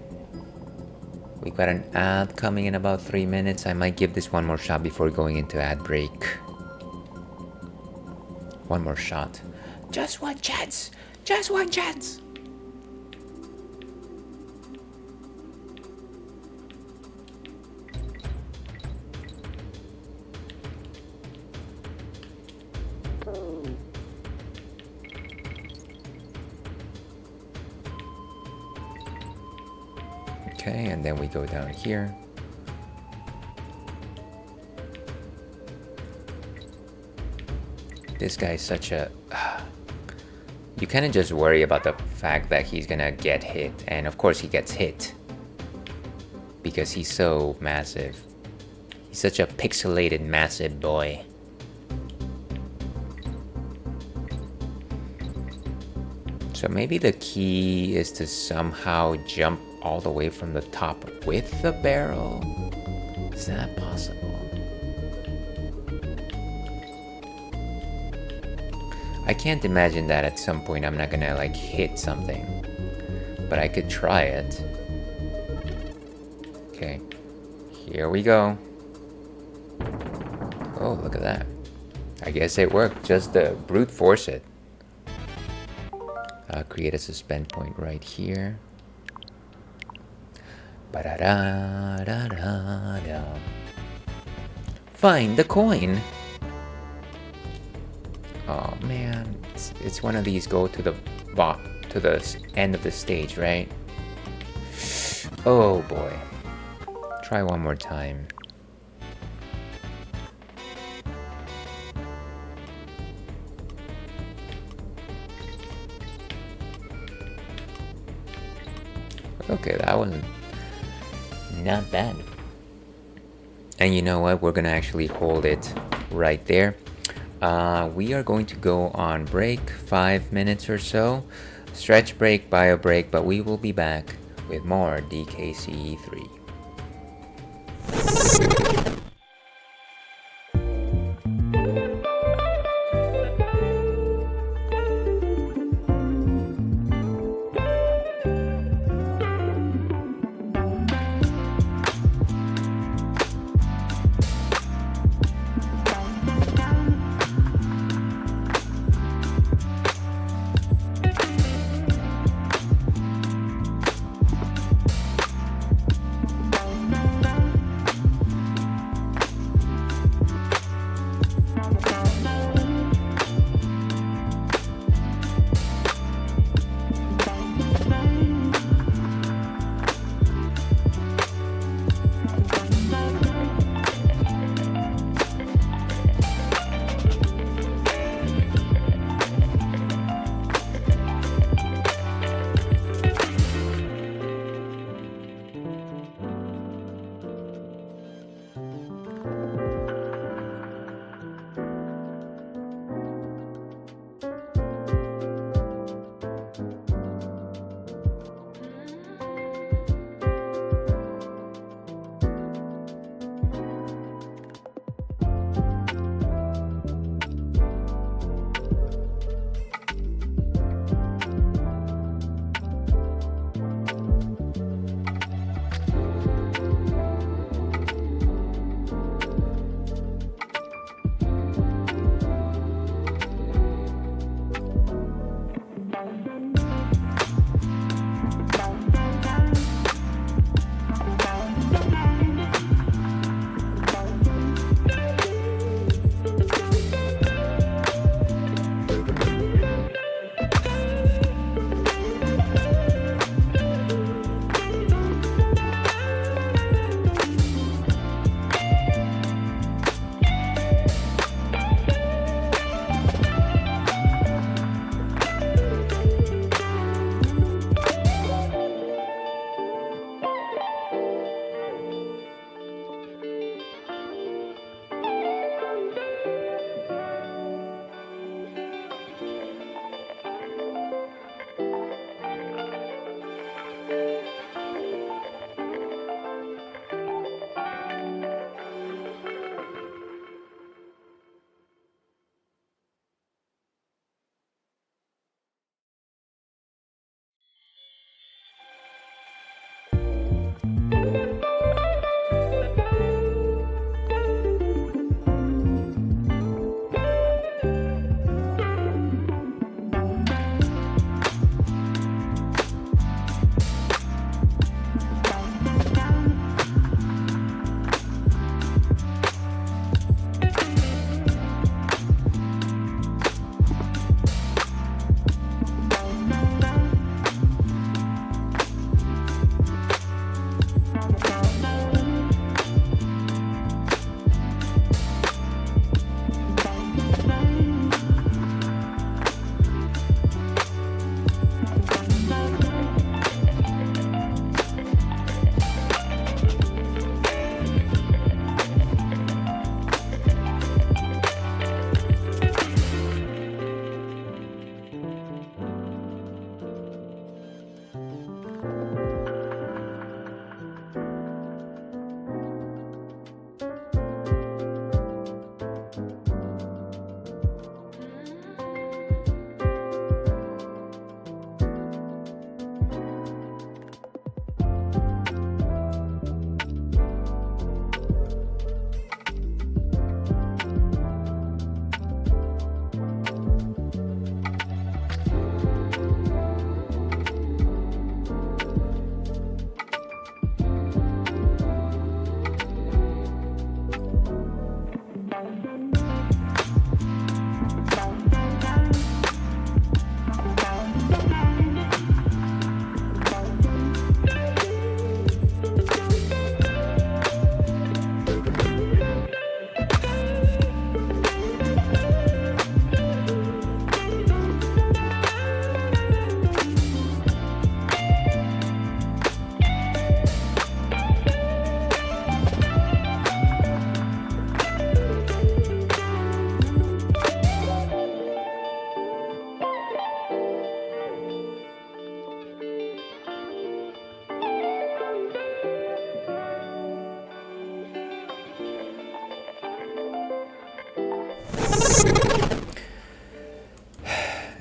ad coming in about 3 minutes. I might give this one more shot before going into ad break. One more shot. Just one chance! Just one chance! Okay, and then we go down here. This guy's such a... you kind of just worry about the fact that he's gonna get hit. And of course he gets hit. Because he's so massive. He's such a pixelated, massive boy. So maybe the key is to somehow jump all the way from the top with the barrel? Is that possible? I can't imagine that at some point I'm not gonna like hit something. But I could try it. Okay. Here we go. Oh, look at that. I guess it worked. Just brute force it. Create a suspend point right here. Ba-da-da-da-da-da. Find the coin. Oh man, it's one of these go to the end of the stage, right? Oh boy. Try one more time. Okay, that wasn't not bad. And you know what? We're gonna actually hold it right there. We are going to go on break, 5 minutes or so. Stretch break, bio break, but we will be back with more DKCE3.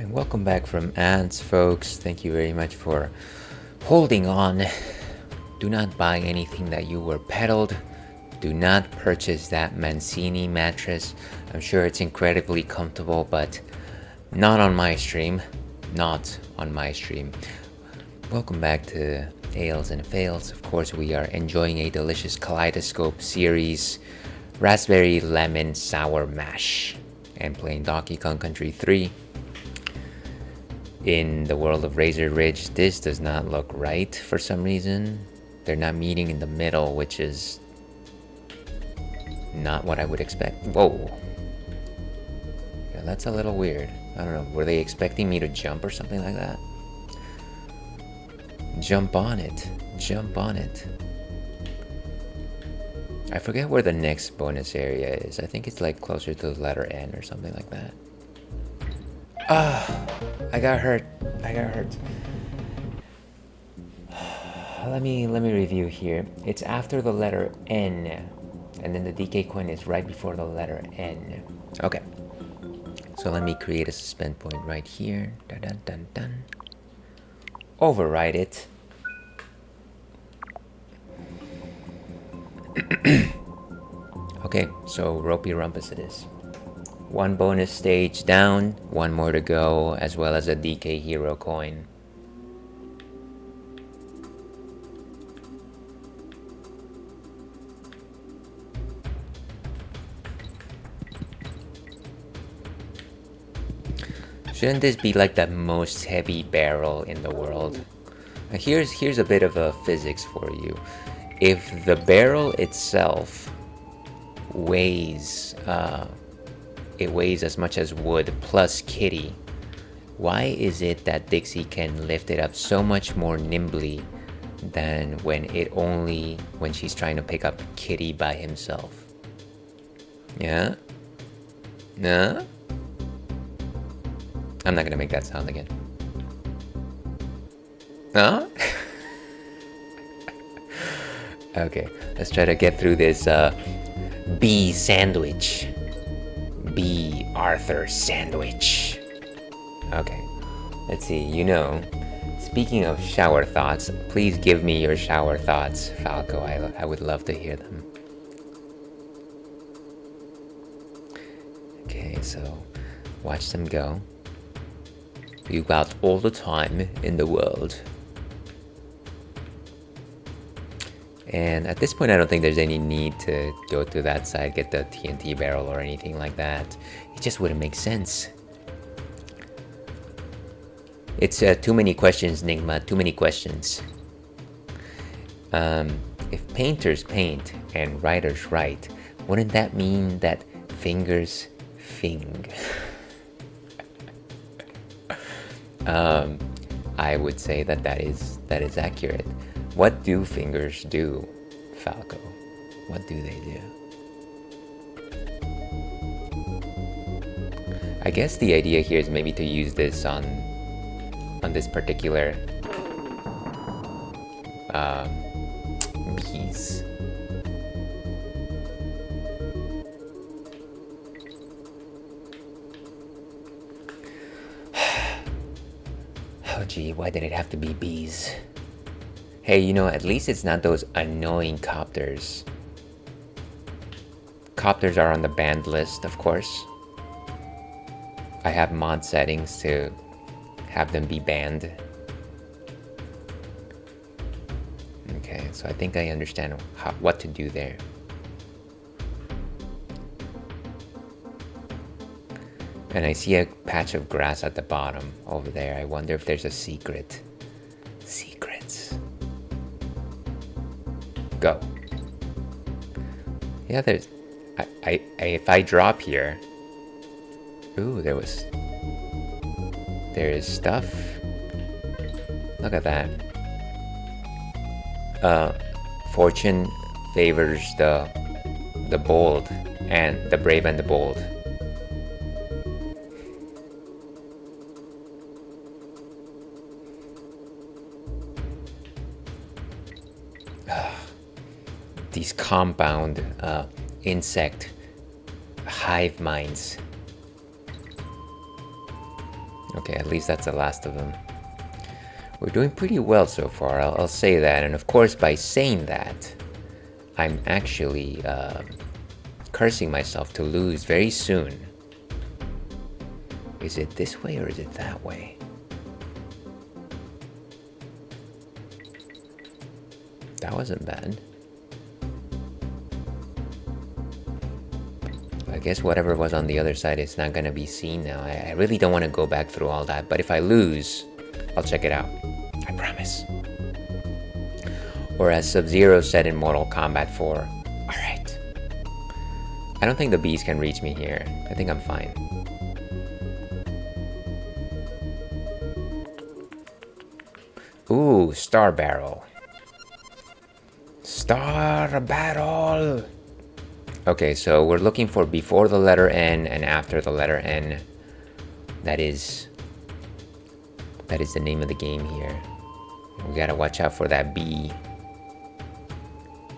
And welcome back from Ants, folks. Thank you very much for holding on. Do not buy anything that you were peddled. Do not purchase that Mancini mattress. I'm sure it's incredibly comfortable, but not on my stream. Not on my stream. Welcome back to Ales and Fails. Of course, we are enjoying a delicious Kaleidoscope series, Raspberry Lemon Sour Mash, and playing Donkey Kong Country 3. In the world of Razor Ridge, this does not look right for some reason. They're not meeting in the middle, which is not what I would expect. Whoa. Yeah, that's a little weird. I don't know. Were they expecting me to jump or something like that? Jump on it. Jump on it. I forget where the next bonus area is. I think it's like closer to the letter N or something like that. Ah, I got hurt. I got hurt. Let me review here. It's after the letter N, and then the DK coin is right before the letter N. Okay. So let me create a suspend point right here. Dun dun dun dun. Override it. Okay, so Ropey Rumpus it is. One bonus stage down, one more to go, as well as a DK hero coin. Shouldn't this be like the most heavy barrel in the world? Here's a bit of a physics for you. If the barrel itself weighs it weighs as much as wood plus kitty, why is it that Dixie can lift it up so much more nimbly than when she's trying to pick up kitty by himself? Yeah? No? I'm not gonna make that sound again. Huh? Okay, let's try to get through this B sandwich. B Arthur sandwich. Okay, let's see. Speaking of shower thoughts, please give me your shower thoughts, Falco. I would love to hear them. Okay, so watch them go. You got all the time in the world. And at this point, I don't think there's any need to go to that side, get the TNT barrel or anything like that. It just wouldn't make sense. It's too many questions, Nigma, too many questions. If painters paint and writers write, wouldn't that mean that fingers fing? I would say that is accurate. What do fingers do, Falco? What do they do? I guess the idea here is maybe to use this on this particular bees. Oh gee, why did it have to be bees? Hey, at least it's not those annoying copters. Copters are on the banned list, of course. I have mod settings to have them be banned. Okay, so I think I understand what to do there. And I see a patch of grass at the bottom over there. I wonder if there's a secret. Secrets. Go. Yeah, there's... if I drop here... Ooh, there is stuff. Look at that. Fortune favors the bold, and the brave and the bold. These compound insect hive minds. Okay, at least that's the last of them. We're doing pretty well so far, I'll say that. And of course, by saying that, I'm actually cursing myself to lose very soon. Is it this way or is it that way? That wasn't bad. I guess whatever was on the other side is not gonna be seen now. I really don't want to go back through all that, but if I lose, I'll check it out. I promise. Or as Sub-Zero said in Mortal Kombat 4, alright. I don't think the bees can reach me here. I think I'm fine. Ooh, Star Barrel. Star Barrel! Okay, so we're looking for before the letter N and after the letter N. That is the name of the game here. We gotta watch out for that B.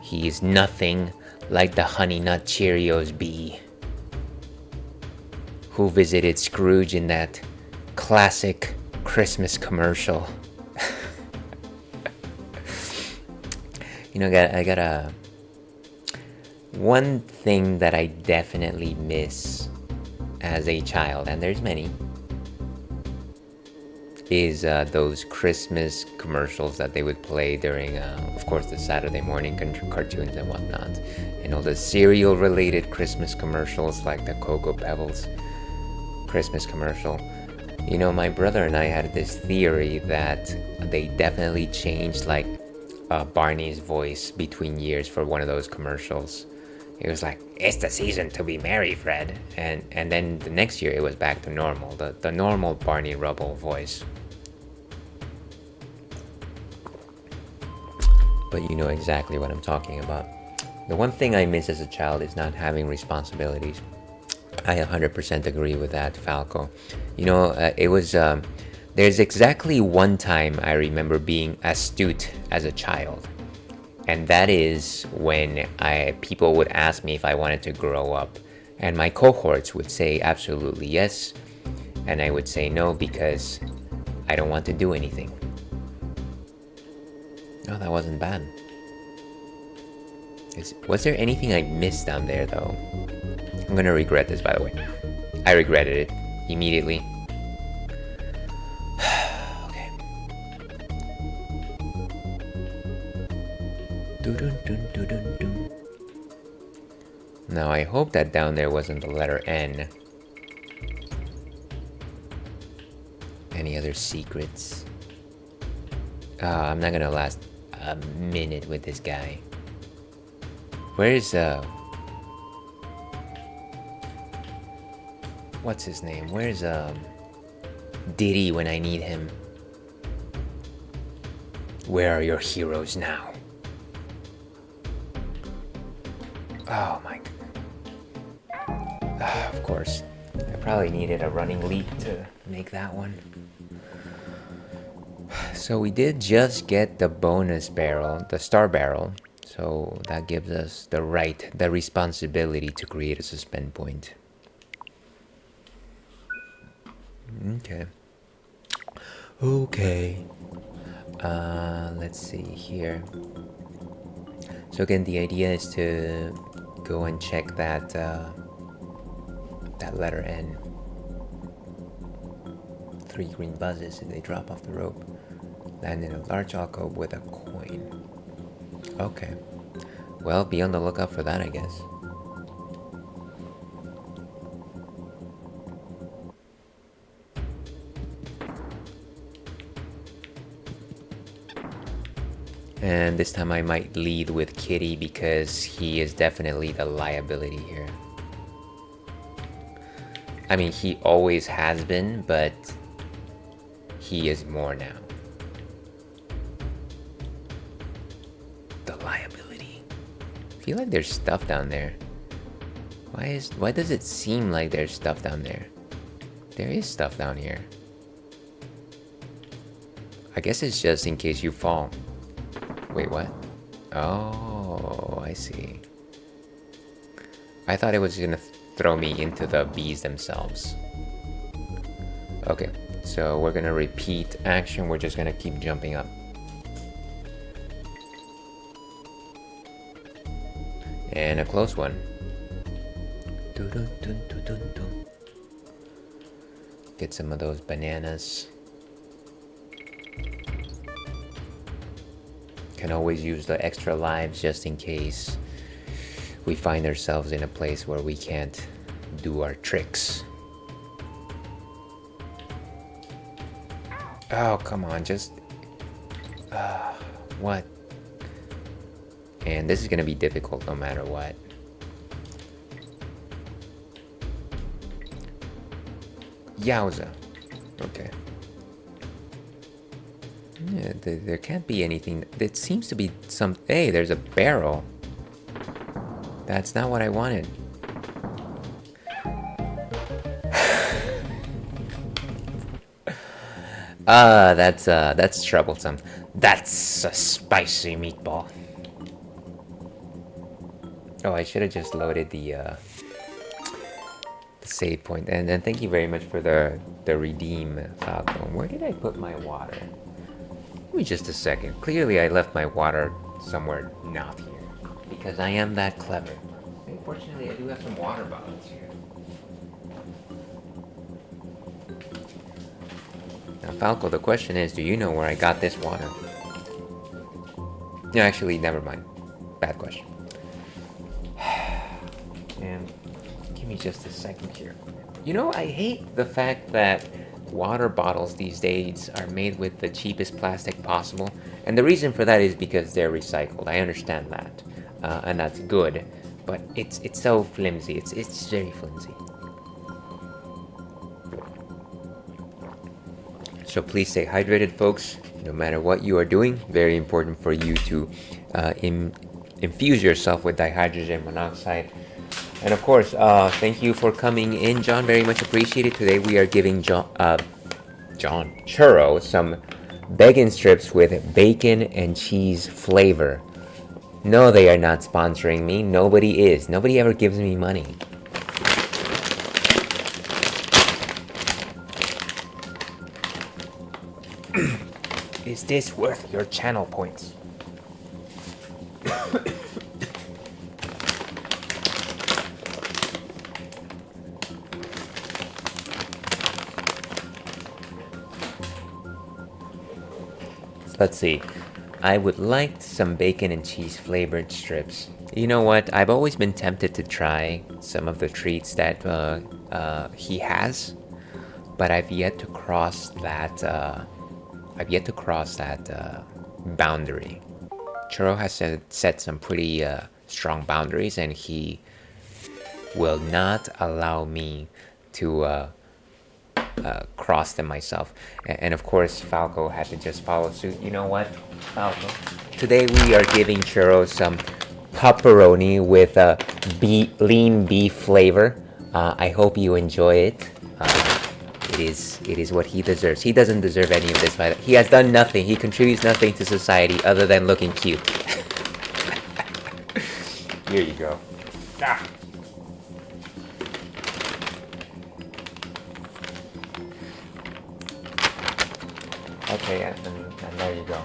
He is nothing like the Honey Nut Cheerios bee who visited Scrooge in that classic Christmas commercial. You know, I got a one thing that I definitely miss as a child, and there's many, is those Christmas commercials that they would play during, of course, the Saturday morning cartoons and whatnot. You know, the cereal-related Christmas commercials, like the Cocoa Pebbles Christmas commercial. You know, my brother and I had this theory that they definitely changed, like, Barney's voice between years for one of those commercials. It was like, it's the season to be merry, Fred. And then the next year it was back to normal, the normal Barney Rubble voice. But you know exactly what I'm talking about. The one thing I miss as a child is not having responsibilities. I 100% agree with that, Falco. You know, it was... there's exactly one time I remember being astute as a child. And that is when people would ask me if I wanted to grow up. And my cohorts would say absolutely yes. And I would say no because I don't want to do anything. Oh, that wasn't bad. Was there anything I missed down there though? I'm gonna regret this, by the way. I regretted it immediately. Now I hope that down there wasn't the letter N. Any other secrets? I'm not gonna last a minute with this guy. Where's what's his name? Where's Diddy when I need him? Where are your heroes now? Oh my god. Of course. I probably needed a running leap to make that one. So we did just get the bonus barrel, the star barrel. So that gives us the responsibility to create a suspend point. Okay. Okay. Let's see here. So again, the idea is to go and check that that letter N. 3 green buzzes if they drop off the rope. Land in a large alcove with a coin. Okay. Well, be on the lookout for that, I guess. And this time I might lead with Kitty because he is definitely the liability here. I mean, he always has been, but he is more now. The liability. I feel like there's stuff down there. Why does it seem like there's stuff down there? There is stuff down here. I guess it's just in case you fall. Wait, what? Oh, I see. I thought it was gonna throw me into the bees themselves. Okay, So we're gonna repeat action. We're just gonna keep jumping up. And a close one. Get some of those bananas. Can always use the extra lives just in case we find ourselves in a place where we can't do our tricks. Oh, come on, just... what? And this is gonna be difficult no matter what. Yowza. Okay. Yeah, there can't be anything. It seems to be some... Hey, there's a barrel. That's not what I wanted. That's troublesome. That's a spicy meatball. Oh, I should have just loaded the save point. And then thank you very much for the redeem, Falcon. Where did I put my water? Give me just a second. Clearly I left my water somewhere not here. Because I am that clever. Unfortunately, I do have some water bottles here. Now, Falco, the question is, do you know where I got this water? No, actually, never mind. Bad question. And give me just a second here. You know, I hate the fact that water bottles these days are made with the cheapest plastic possible. And the reason for that is because they're recycled. I understand that. And that's good. But it's so flimsy. It's very flimsy. So please stay hydrated, folks, no matter what you are doing. Very important for you to infuse yourself with dihydrogen monoxide. And of course, thank you for coming in, John. Very much appreciated. Today we are giving John Churro some bacon strips with bacon and cheese flavor. No, they are not sponsoring me. Nobody is. Nobody ever gives me money. Is this worth your channel points? Let's see. I would like some bacon and cheese flavored strips. You know what? I've always been tempted to try some of the treats that he has, but I've yet to cross that. Boundary. Churro has set some pretty strong boundaries, and he will not allow me to cross them myself. And of course, Falco had to just follow suit. You know what, Falco? Today we are giving Churro some pepperoni with lean beef flavor. I hope you enjoy it. It is what he deserves. He doesn't deserve any of this. He has done nothing. He contributes nothing to society other than looking cute. Here you go. Ah. Okay, and there you go.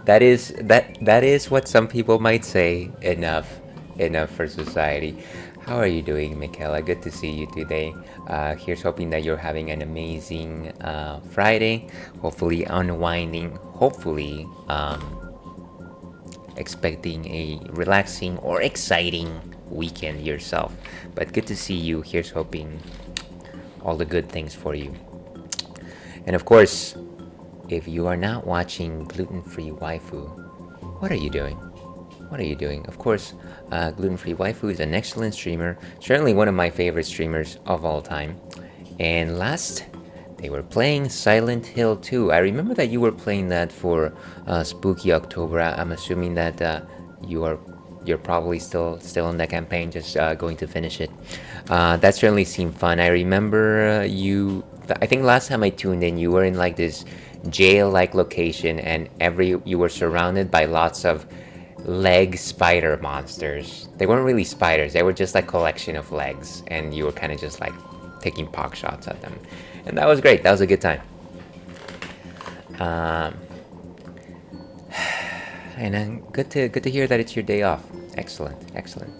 That is what some people might say enough for society. How are you doing, Michaela? Good to see you today. Here's hoping that you're having an amazing Friday. Hopefully unwinding. Hopefully expecting a relaxing or exciting weekend yourself. But good to see you. Here's hoping all the good things for you. And of course, if you are not watching Gluten-Free Waifu, what are you doing? What are you doing? Of course, Gluten-Free Waifu is an excellent streamer, certainly one of my favorite streamers of all time. And last, they were playing Silent Hill 2. I remember that you were playing that for Spooky October. I'm assuming that you're probably still in the campaign, just going to finish it. That certainly seemed fun. I remember I think last time I tuned in, you were in like this jail-like location, and you were surrounded by lots of leg spider monsters. They weren't really spiders, they were just like collection of legs, and you were kind of just like taking pock shots at them, and that was great. That was a good time. And good to hear that it's your day off. Excellent, excellent.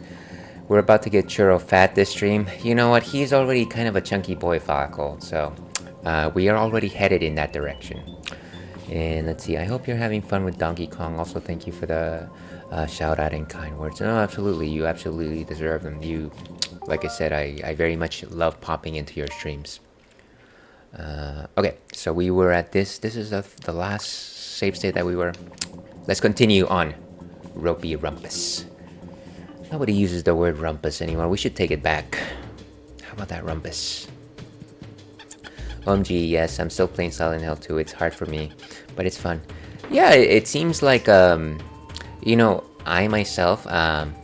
We're about to get Churro fat this stream. You know what? He's already kind of a chunky boy, Falco. So we are already headed in that direction. And let's see. I hope you're having fun with Donkey Kong. Also, thank you for the shout out and kind words. No, absolutely. You absolutely deserve them. You, like I said, I very much love popping into your streams. Okay, so we were at this. This is the last save state that we were. Let's continue on Ropey Rumpus. Nobody uses the word rumpus anymore. We should take it back. How about that rumpus? OMG, yes, I'm still playing Silent Hill 2. It's hard for me, but it's fun. Yeah, it seems like you know, I myself I'm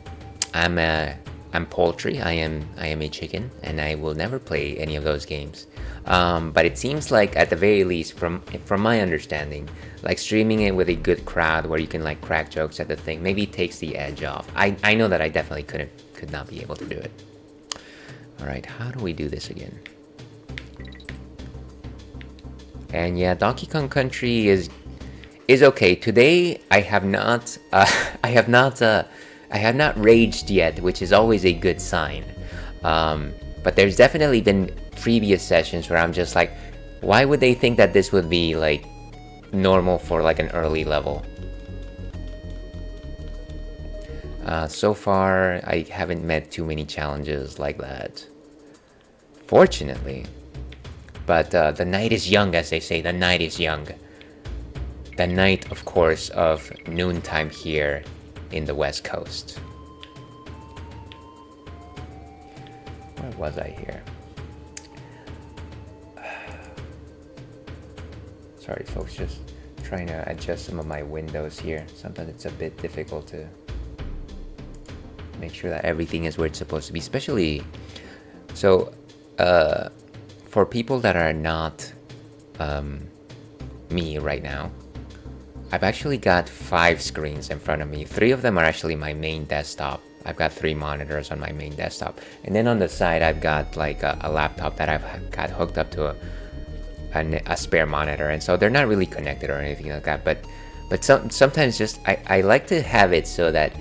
poultry. I am a chicken, and I will never play any of those games. But it seems like, at the very least, from my understanding, like streaming it with a good crowd where you can like crack jokes at the thing, maybe it takes the edge off. I know that I definitely could not be able to do it. All right, how do we do this again? And yeah, Donkey Kong Country is okay. Today I have not I have not raged yet, which is always a good sign. But there's definitely been previous sessions where I'm just like, why would they think that this would be like normal for like an early level? So far I haven't met too many challenges like that, fortunately. But the night is young, as they say. The night is young. The night, of course, of noontime here in the West Coast. Where was I here? Sorry, folks, just trying to adjust some of my windows here. Sometimes it's a bit difficult to make sure that everything is where it's supposed to be, especially so for people that are not me right now. I've actually got 5 screens in front of me. 3 of them are actually my main desktop. I've got 3 monitors on my main desktop, and then on the side I've got like a laptop that I've got hooked up to a spare monitor, and so they're not really connected or anything like that. But sometimes just I like to have it so that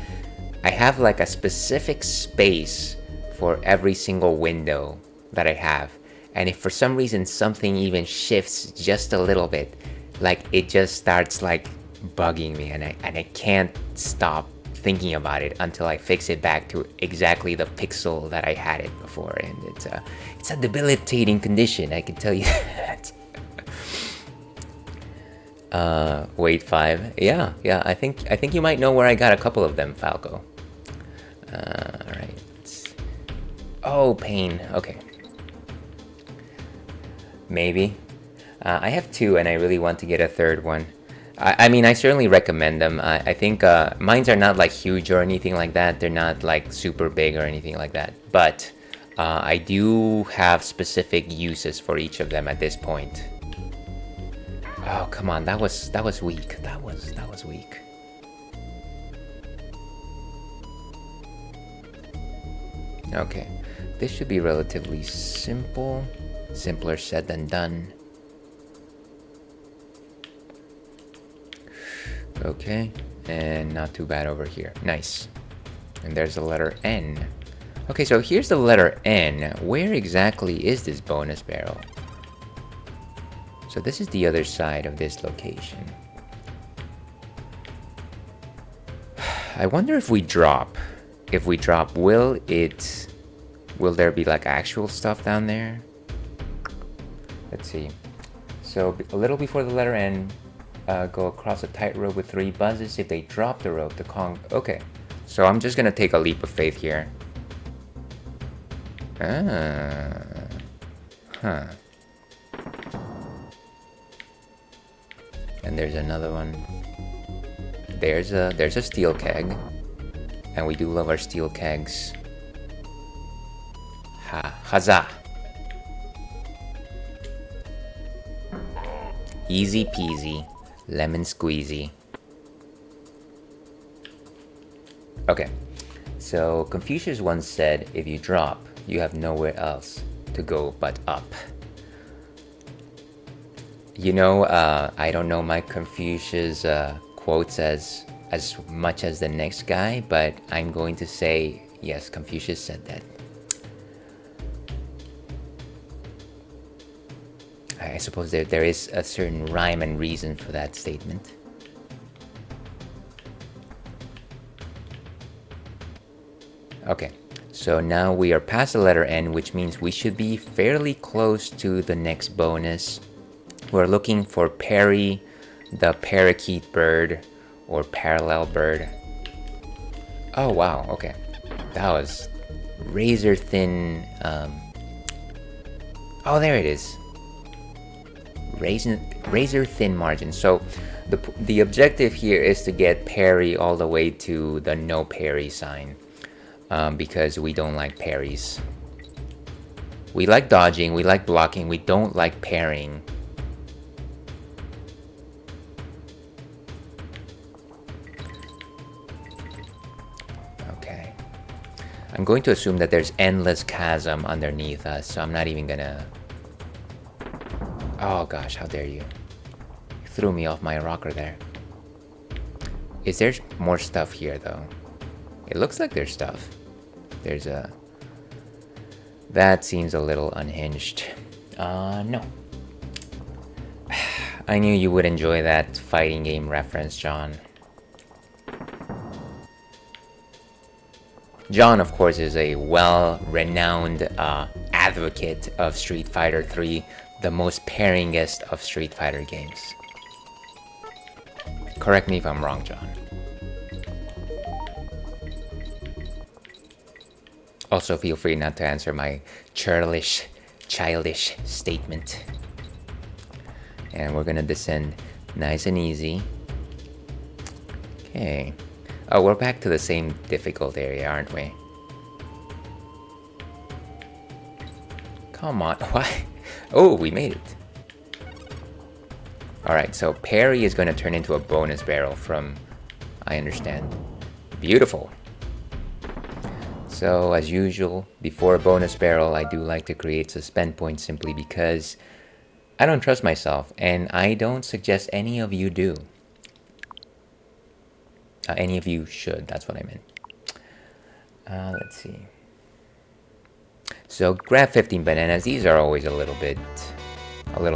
I have like a specific space for every single window that I have. And if for some reason something even shifts just a little bit, like it just starts like bugging me, and I can't stop thinking about it until I fix it back to exactly the pixel that I had it before. And it's a debilitating condition, I can tell you that. Wait, 5. Yeah, I think you might know where I got a couple of them, Falco. Alright. Oh, pain. Okay. Maybe. I have 2, and I really want to get a 3rd one. I mean, I certainly recommend them. I think mines are not like huge or anything like that. They're not like super big or anything like that. But I do have specific uses for each of them at this point. Oh, come on, that was weak. That was weak. Okay, this should be relatively simple. Simpler said than done. Okay, and not too bad over here. Nice. And there's the letter N. Okay, so here's the letter N. Where exactly is this bonus barrel? So this is the other side of this location. I wonder if we drop. If we drop, will there be like actual stuff down there? Let's see. So a little before the letter N, go across a tight rope with 3 buzzes. If they drop the rope, the Kong... Okay, so I'm just gonna take a leap of faith here. Huh. And there's another one. There's a steel keg, and we do love our steel kegs. Huzzah! Easy peasy, lemon squeezy. Okay, so Confucius once said, if you drop, you have nowhere else to go but up. You know, I don't know my Confucius quotes as much as the next guy, but I'm going to say, yes, Confucius said that. I suppose there is a certain rhyme and reason for that statement. Okay, so now we are past the letter N, which means we should be fairly close to the next bonus. We're looking for Parry, the parakeet bird, or parallel bird. Oh wow, okay. That was razor thin. Oh, there it is. Razor thin margin. So the objective here is to get parry all the way to the no parry sign, because we don't like parries. We like dodging, we like blocking, we don't like parrying. Okay. I'm going to assume that there's endless chasm underneath us, so I'm not even gonna... Oh gosh, how dare you. You threw me off my rocker there. Is there more stuff here though? It looks like there's stuff. There's a... That seems a little unhinged. No. I knew you would enjoy that fighting game reference, John. John, of course, is a well-renowned advocate of Street Fighter 3, the most parryingest of Street Fighter games. Correct me if I'm wrong, John. Also, feel free not to answer my childish statement. And we're gonna descend nice and easy. Okay. Oh, we're back to the same difficult area, aren't we? Come on, why? Oh, we made it. Alright, so parry is going to turn into a bonus barrel from... I understand. Beautiful. So, as usual, before a bonus barrel, I do like to create suspend points simply because I don't trust myself, and I don't suggest any of you do. Any of you should, that's what I meant. Let's see. So grab 15 bananas. These are always a little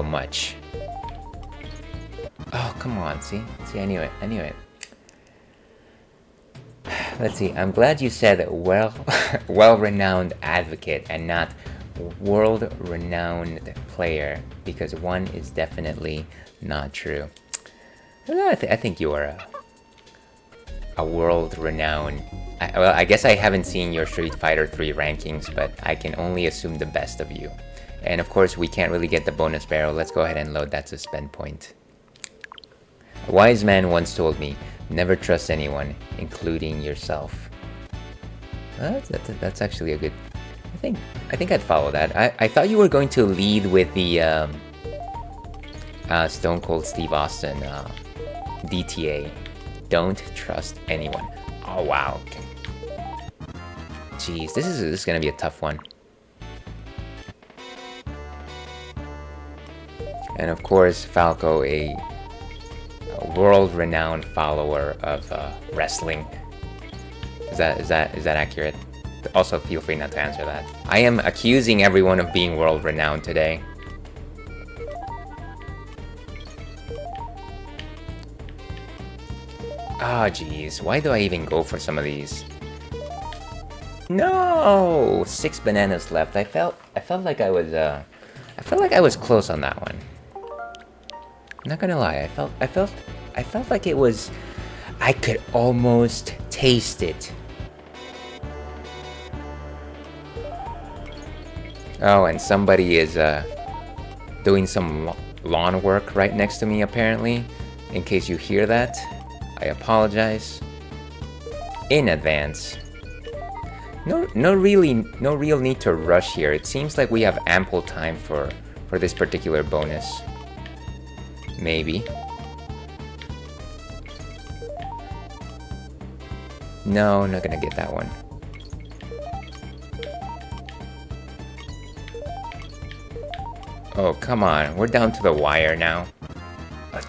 much. Oh, come on, see, I knew it. Let's see, I'm glad you said well-renowned advocate and not world-renowned player, because one is definitely not true. I think you are a world-renowned... Well, I guess I haven't seen your Street Fighter 3 rankings, but I can only assume the best of you. And of course, we can't really get the bonus barrel. Let's go ahead and load that suspend point. A wise man once told me, never trust anyone, including yourself. That's actually a good... I think I'd follow that. I thought you were going to lead with the Stone Cold Steve Austin DTA. Don't trust anyone. Oh wow. Okay. Jeez, this is gonna be a tough one. And of course, Falco, a world-renowned follower of wrestling. Is that accurate? Also, feel free not to answer that. I am accusing everyone of being world-renowned today. Ah, jeez. Why do I even go for some of these? No! 6 bananas left. I felt like I was close on that one. I'm not gonna lie. I felt like it was... I could almost taste it. Oh, and somebody is doing some lawn work right next to me, apparently. In case you hear that, I apologize in advance. No real need to rush here. It seems like we have ample time for this particular bonus. Maybe. No, not gonna get that one. Oh, come on. We're down to the wire now.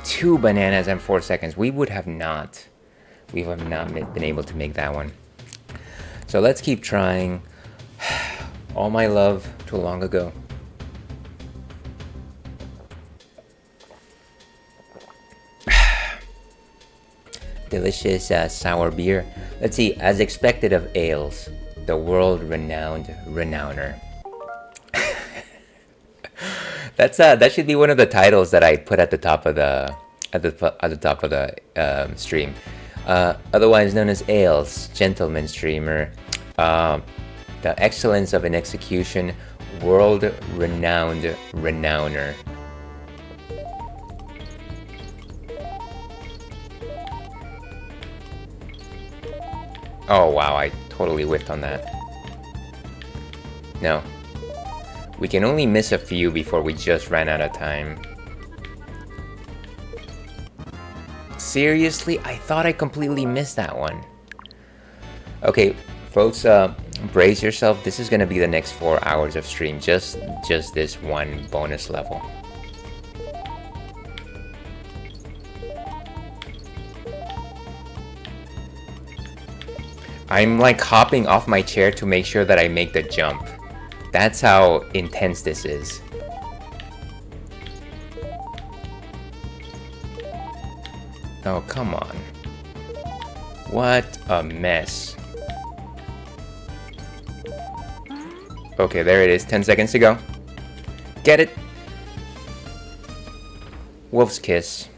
2 bananas and 4 seconds. We have not been able to make that one. So let's keep trying. All my love too long ago. Delicious sour beer. Let's see, as expected of ales, the world-renowned renowner. That should be one of the titles that I put at the top of the stream. Otherwise known as ales, gentleman streamer. The excellence of an execution, world-renowned renowner. Oh wow, I totally whiffed on that. No. We can only miss a few before we just ran out of time. Seriously? I thought I completely missed that one. Okay, folks, brace yourself. This is gonna be the next 4 hours of stream. Just this one bonus level. I'm like hopping off my chair to make sure that I make the jump. That's how intense this is. Oh, come on. What a mess. Okay, there it is. 10 seconds to go. Get it. Wolf's kiss.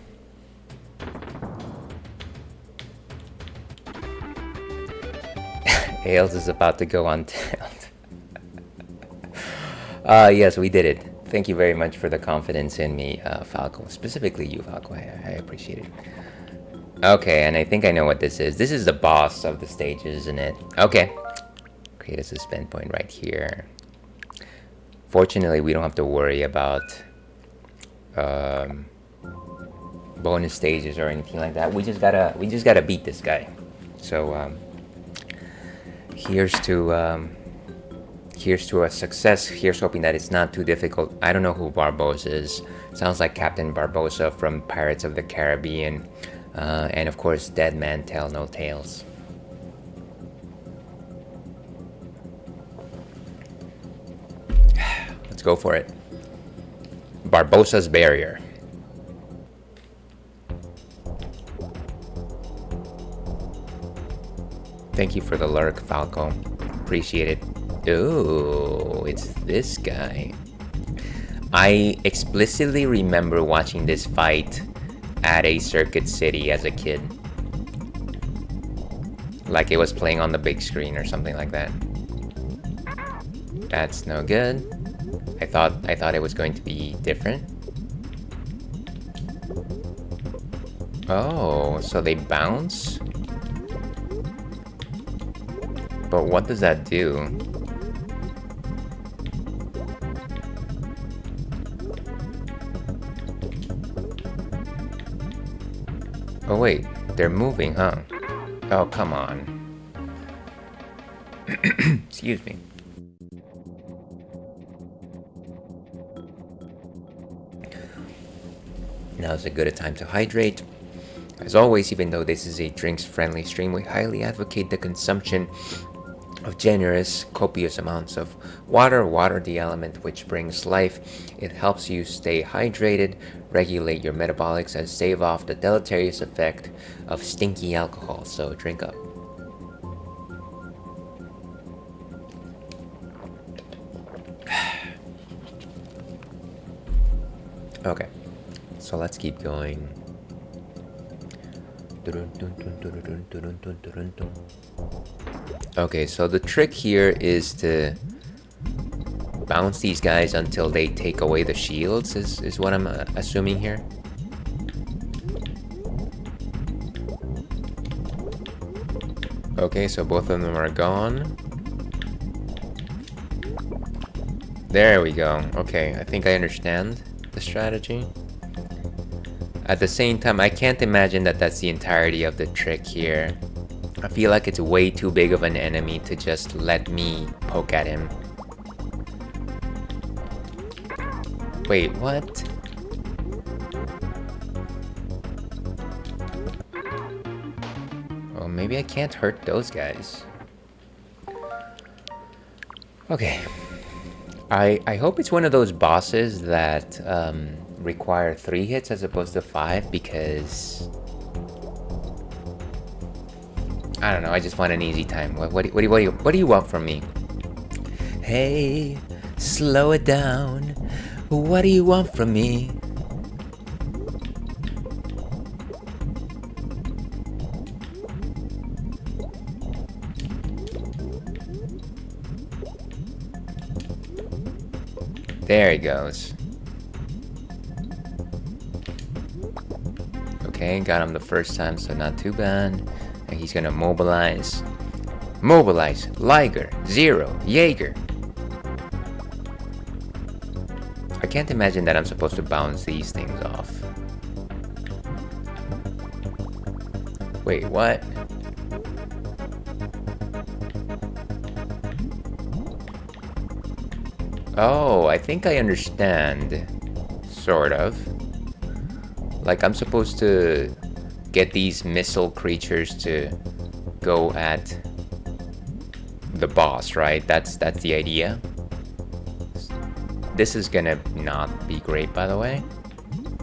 Ales is about to go untailed. Yes, we did it. Thank you very much for the confidence in me, Falco. Specifically you, Falco. I appreciate it. Okay, and I think I know what this is. This is the boss of the stage, isn't it? Okay. Create a suspend point right here. Fortunately, we don't have to worry about bonus stages or anything like that. We just gotta beat this guy. So here's to a success. Here's hoping that it's not too difficult. I don't know who Barbos is. Sounds like Captain Barbosa from Pirates of the Caribbean. And of course, Dead Man Tell No Tales. Let's go for it. Barbosa's Barrier. Thank you for the lurk, Falco. Appreciate it. Oh, it's this guy. I explicitly remember watching this fight at a Circuit City as a kid. Like it was playing on the big screen or something like that. That's no good. I thought it was going to be different. Oh, so they bounce? But what does that do? Oh wait, they're moving, huh? Oh, come on. Excuse me. Now's as good a time to hydrate. As always, even though this is a drinks-friendly stream, we highly advocate the consumption of generous, copious amounts of water. Water, the element which brings life. It helps you stay hydrated, regulate your metabolics, and stave off the deleterious effect of stinky alcohol. So drink up. Okay, so let's keep going. Okay, so the trick here is to bounce these guys until they take away the shields, is what I'm assuming here. Okay, so both of them are gone. There we go. Okay, I think I understand the strategy. At the same time, I can't imagine that that's the entirety of the trick here. I feel like it's way too big of an enemy to just let me poke at him. Wait, what? Oh, maybe I can't hurt those guys. Okay. I hope it's one of those bosses that require 3 hits as opposed to 5, because I don't know, I just want an easy time. What do you want from me? Hey, slow it down. What do you want from me? There he goes. Okay, got him the first time, so not too bad. And he's gonna mobilize. Mobilize. Liger. 0. Jaeger. I can't imagine that I'm supposed to bounce these things off. Wait, what? Oh, I think I understand. Sort of. Like, I'm supposed to get these missile creatures to go at the boss, right? That's the idea. This is gonna not be great, by the way.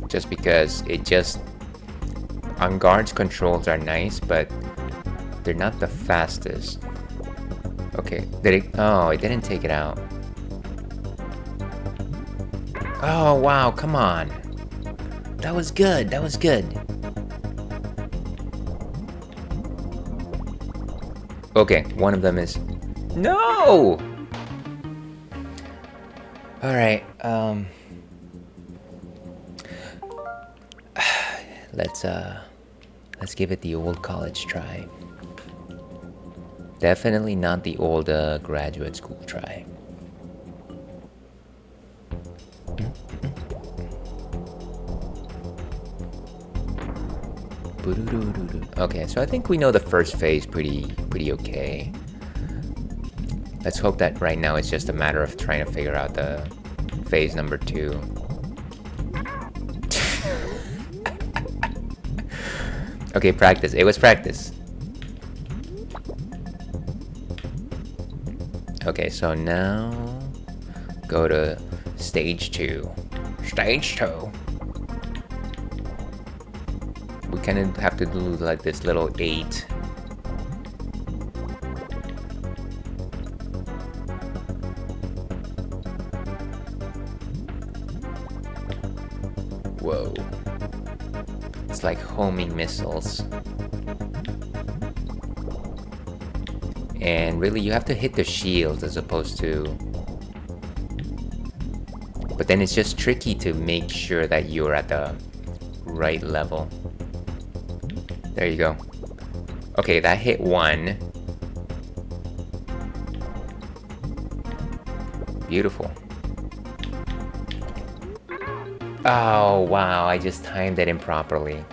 Just because it just... On guard's controls are nice, but they're not the fastest. Okay, did it... Oh, it didn't take it out. Oh, wow, come on. That was good, that was good. Okay, one of them is... No! Alright, let's give it the old college try. Definitely not the old graduate school try. Okay, so I think we know the first phase pretty okay. Let's hope that right now it's just a matter of trying to figure out the phase number 2. Okay, practice. It was practice. Okay, so now go to stage 2. Stage 2. We kind of have to do like this little 8. Whoa. It's like homing missiles. And really, you have to hit the shields as opposed to... But then it's just tricky to make sure that you're at the right level. There you go. Okay, that hit 1. Beautiful. Oh, wow, I just timed it improperly.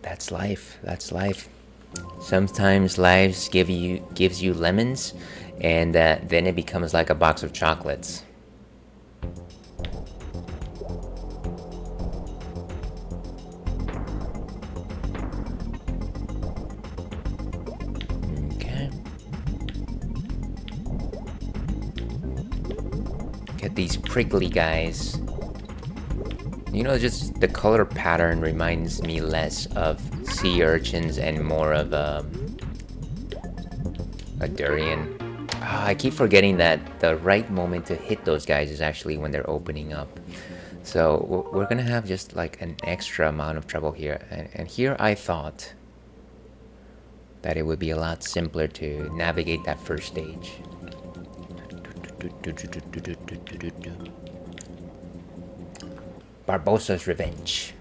That's life. That's life. Sometimes life gives you lemons, and then it becomes like a box of chocolates. Okay. Get these prickly guys. You know, just the color pattern reminds me less of sea urchins and more of a durian. Oh, I keep forgetting that the right moment to hit those guys is actually when they're opening up. So we're gonna have just like an extra amount of trouble here. And here I thought that it would be a lot simpler to navigate that first stage. Barbosa's Revenge.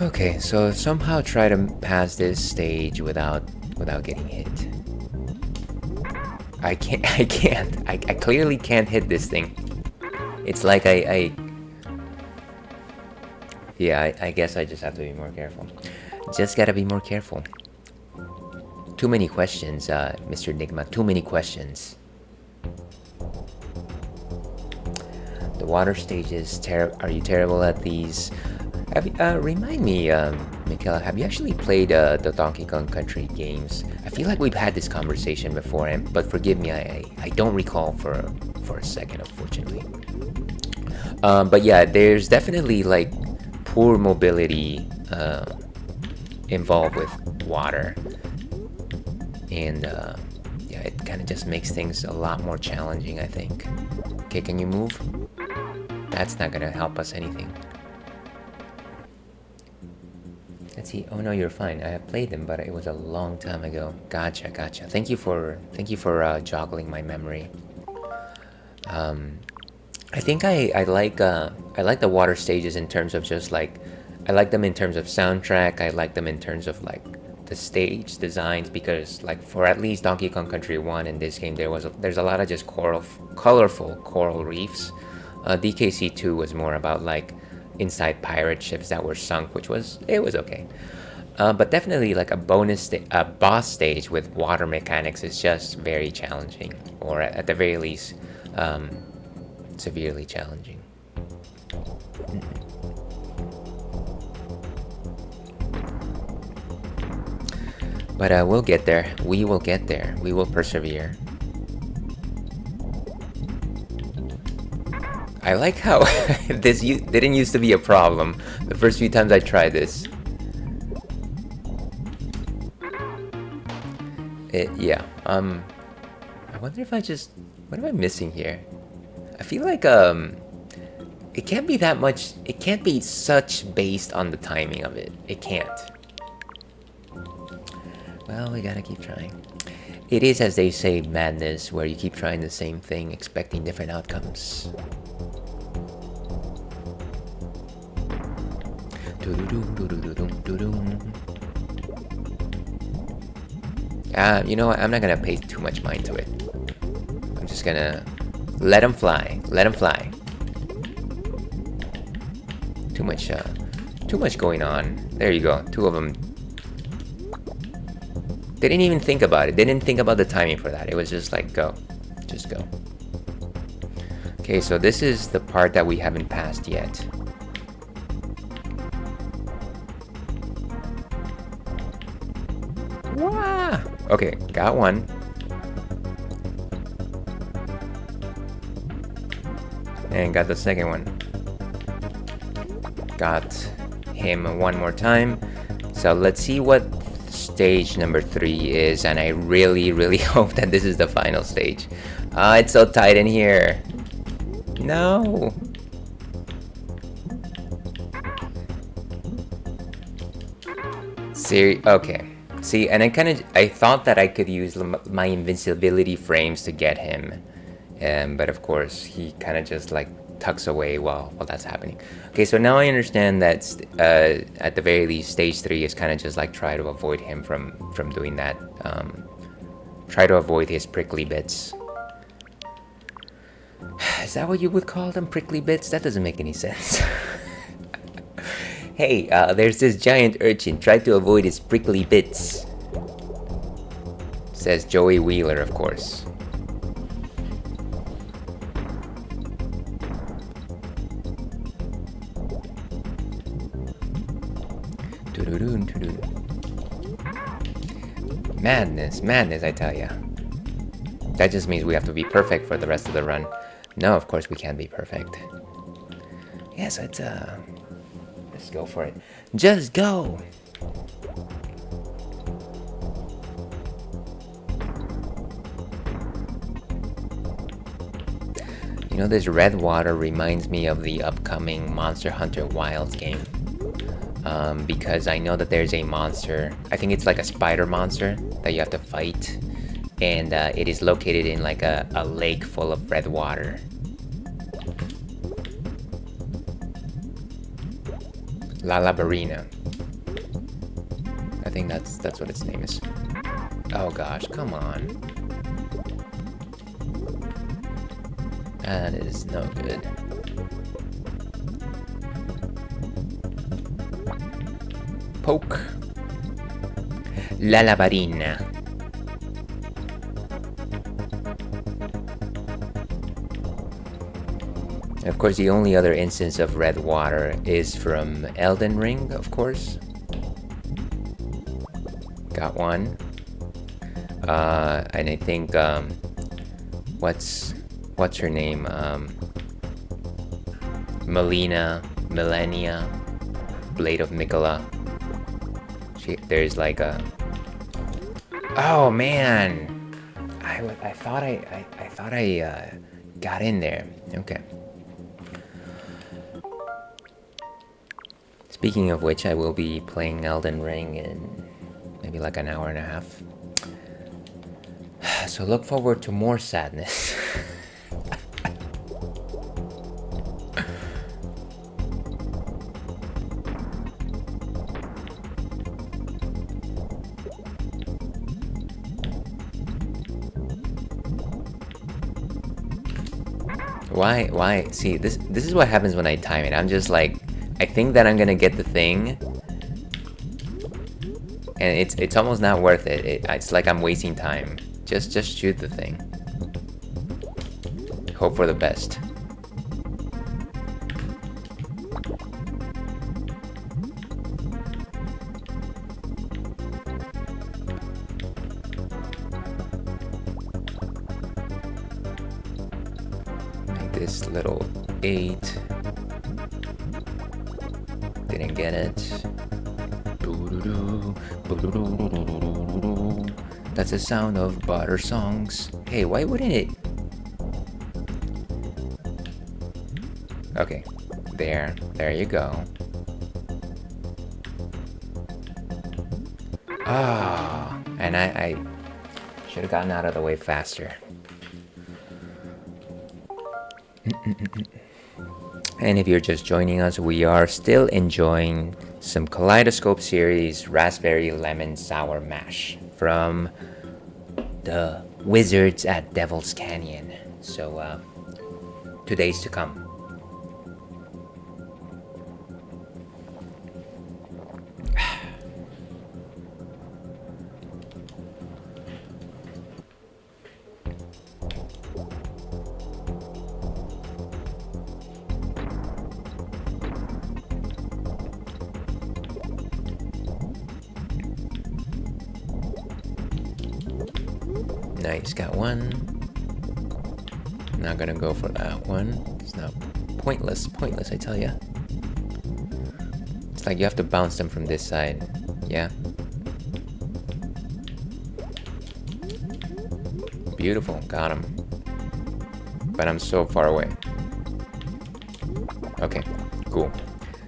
Okay, so somehow try to pass this stage without getting hit. I can't. I clearly can't hit this thing. It's like yeah, I guess I just have to be more careful. Just gotta be more careful. Too many questions, Mr. Enigma. Too many questions. The water stages, are you terrible at these? Remind me, Michaela, have you actually played the Donkey Kong Country games? I feel like we've had this conversation before, but forgive me, I don't recall for a second, unfortunately. But yeah, there's definitely like poor mobility involved with water, and yeah, it kind of just makes things a lot more challenging, I think. Okay, can you move? That's not gonna help us anything. Let's see. Oh no, you're fine. I have played them, but it was a long time ago. Gotcha. Thank you for joggling my memory. I think I like the water stages in terms of just like, I like them in terms of soundtrack. I like them in terms of like the stage designs, because like for at least Donkey Kong Country 1 in this game, there's a lot of just colorful coral reefs. DKC 2 was more about like inside pirate ships that were sunk, which was okay. But definitely like a boss stage with water mechanics is just very challenging, or at the very least, severely challenging. But we'll get there. We will get there. We will persevere. I like how this didn't used to be a problem the first few times I tried this. Yeah. I wonder if what am I missing here? I feel like it can't be that much. It can't be such based on the timing of it. It can't. Well, we gotta keep trying. It is, as they say, madness, where you keep trying the same thing, expecting different outcomes. You know what? I'm not gonna pay too much mind to it. I'm just gonna let them fly. Let them fly. Too much going on. There you go. Two of them. They didn't even think about it. They didn't think about the timing for that. It was just like, go. Just go. Okay, so this is the part that we haven't passed yet. Wah! Okay, got one. And got the second one. Got him one more time. So let's see what stage number 3 is, and I really hope that this is the final stage. It's so tight in here. No. Okay. See, and I thought that I could use my invincibility frames to get him, but of course he kind of just like tucks away while that's happening. Okay, so now I understand that at the very least, stage 3 is kind of just like try to avoid him from doing that. Try to avoid his prickly bits. Is that what you would call them, prickly bits? That doesn't make any sense. Hey, there's this giant urchin. Try to avoid his prickly bits. Says Joey Wheeler, of course. Madness, I tell ya. That just means we have to be perfect for the rest of the run. No, of course we can't be perfect. Yeah, so it's let's go for it. Just go! You know, this red water reminds me of the upcoming Monster Hunter Wilds game. Because I know that there's a monster, I think it's like a spider monster that you have to fight, and it is located in like a lake full of red water. La Labarina. I think that's what its name is. Oh gosh, come on. That is no good. Poke. La Labarina. Of course, the only other instance of red water is from Elden Ring, of course. Got one. And I think, what's her name? Melania, Blaidd of Mikola. There's like a... Oh man! I thought I got in there. Okay. Speaking of which, I will be playing Elden Ring in maybe like an hour and a half. So look forward to more sadness. Why? See, this is what happens when I time it. I'm just like, I think that I'm gonna get the thing, and it's almost not worth it. It's like I'm wasting time. Just shoot the thing. Hope for the best. Make this little 8. Didn't get it. That's the sound of butter songs. Hey, why wouldn't it? Okay, there you go. Ah, and I should have gotten out of the way faster. And if you're just joining us, we are still enjoying some Kaleidoscope series Raspberry Lemon Sour Mash from the wizards at Devil's Canyon. So 2 days to come. Nice, got one. Not gonna go for that one. It's not pointless, I tell ya. It's like you have to bounce them from this side. Yeah. Beautiful, got him. But I'm so far away. Okay, cool.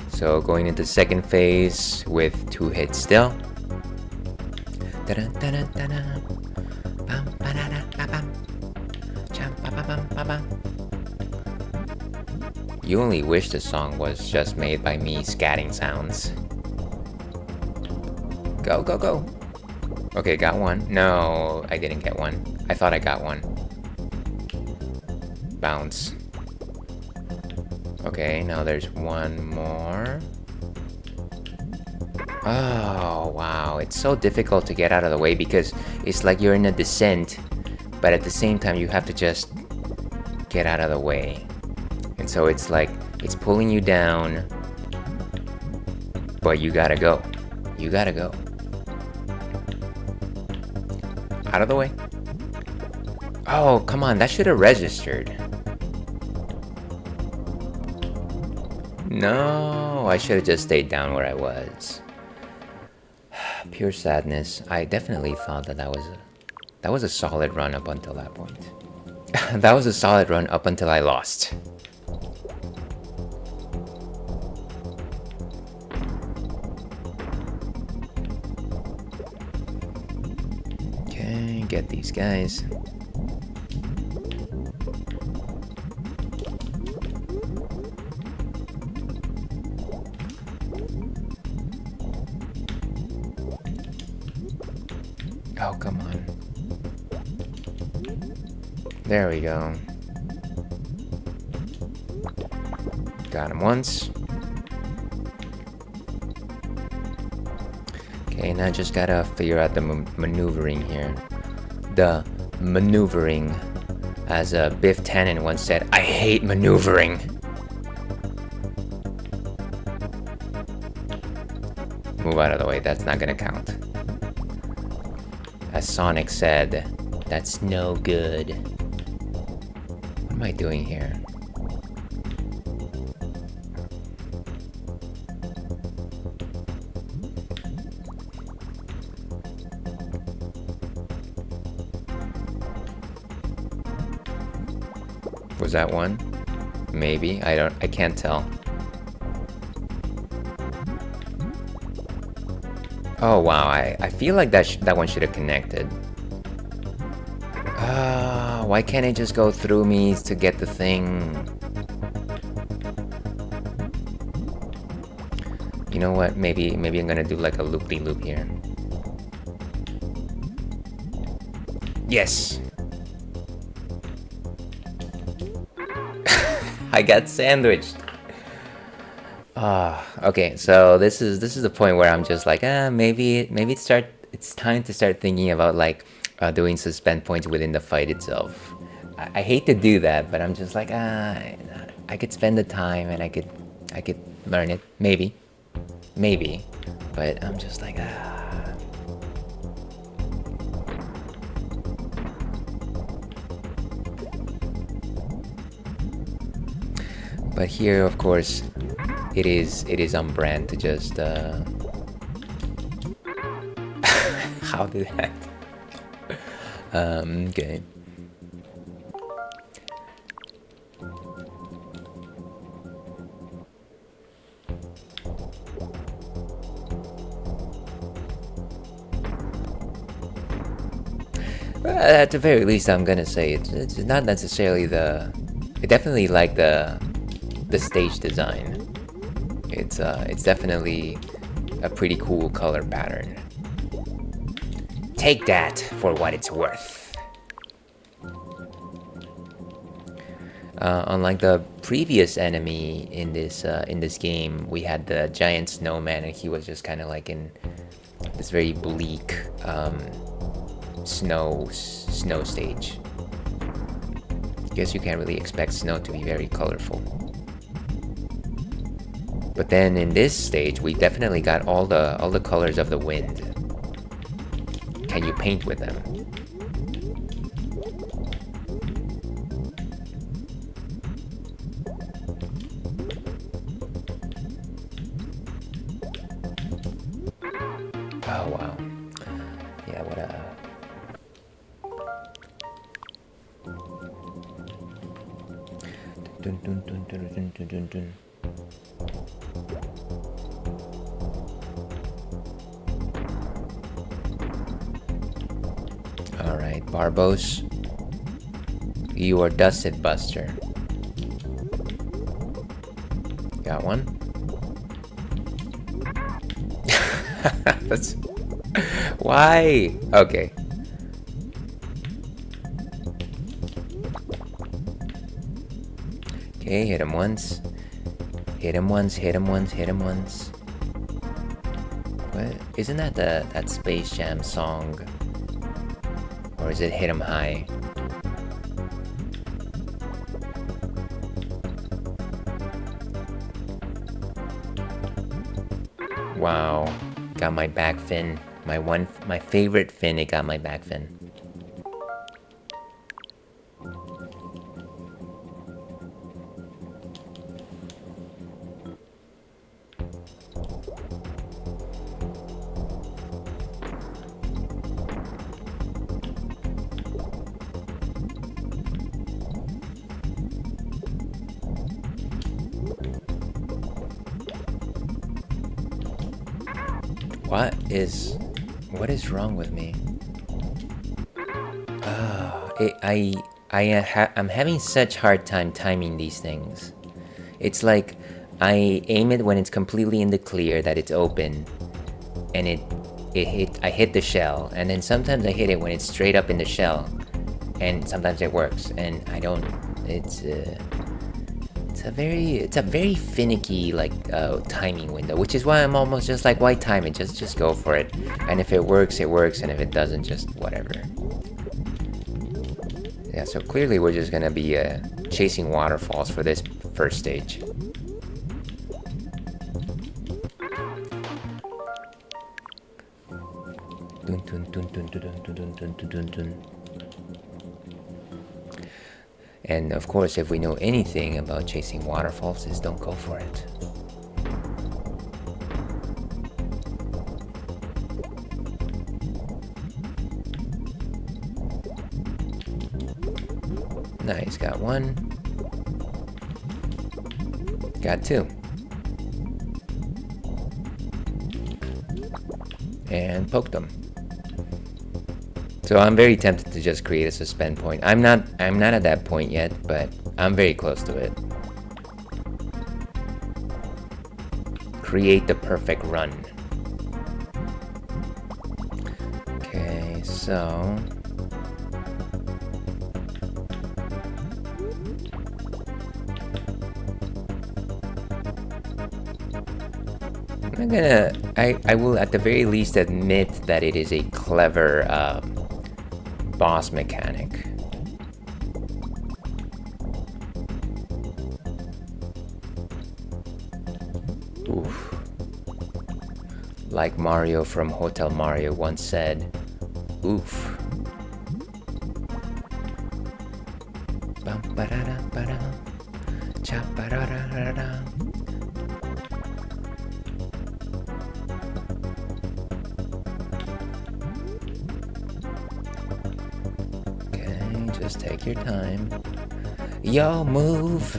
So going into second phase with 2 hits still. You only wish the song was just made by me scatting sounds. Go, go, go! Okay, got one. No, I didn't get one. I thought I got one. Bounce. Okay, now there's one more. Oh, wow. It's so difficult to get out of the way because it's like you're in a descent, but at the same time you have to just get out of the way. And so it's like, it's pulling you down, but you gotta go. You gotta go. Out of the way. Oh, come on, that should have registered. No, I should have just stayed down where I was. Pure sadness. I definitely thought that was a solid run up until that point. That was a solid run up until I lost. Okay, get these guys. Oh, come on. There we go. Got him once. Okay, now just gotta figure out the maneuvering here. The maneuvering. As Biff Tannen once said, I hate maneuvering. Move out of the way, that's not gonna count. As Sonic said, that's no good. What am I doing here? Was that one? Maybe. I can't tell. Oh wow, I feel like that one should have connected. Why can't it just go through me to get the thing? You know what? Maybe I'm gonna do like a loop-de-loop here. Yes! I got sandwiched. Okay, so this is the point where I'm just like, maybe it's time to start thinking about like doing suspend points within the fight itself. I hate to do that, but I'm just like, I could spend the time and I could learn it, maybe, but I'm just like, But here, of course, it is on brand to just how did that? Okay. Well, at the very least, I'm gonna say it's not necessarily I definitely like the stage design. It's definitely a pretty cool color pattern. Take that for what it's worth. Unlike the previous enemy in this game, we had the giant snowman, and he was just kind of like in this very bleak snow stage. Guess you can't really expect snow to be very colorful. But then in this stage, we definitely got all the colors of the wind. Can you paint with them? Oh wow. Yeah, what a... Dun dun dun dun dun dun dun dun. Alright, Barbos. You are Dusted Buster. Got one? That's... Why? Okay. Okay, hit him once. Hit him once, hit him once, hit him once. What? Isn't that that Space Jam song? Or is it Hit 'em High? Wow. Got my back fin. My favorite fin, it got my back fin. What is wrong with me? I'm having such hard time timing these things. It's like I aim it when it's completely in the clear, that it's open, and I hit the shell, and then sometimes I hit it when it's straight up in the shell, and sometimes it works, and I don't. It's It's a very finicky like timing window, which is why I'm almost just like, why time it? Just go for it. And if it works, it works, and if it doesn't, just whatever. Yeah, so clearly we're just gonna be chasing waterfalls for this first stage. Dun, dun, dun, dun, dun, dun, dun, dun, dun, dun, dun. And of course, if we know anything about chasing waterfalls, is don't go for it. Nice, got one. Got two. And poked them. So I'm very tempted to just create a suspend point. I'm not at that point yet, but I'm very close to it. Create the perfect run. Okay, so I will at the very least admit that it is a clever boss mechanic. Oof. Like Mario from Hotel Mario once said, oof. Bum ba da da ba da, cha ba da da da da. Just take your time. Yo, move!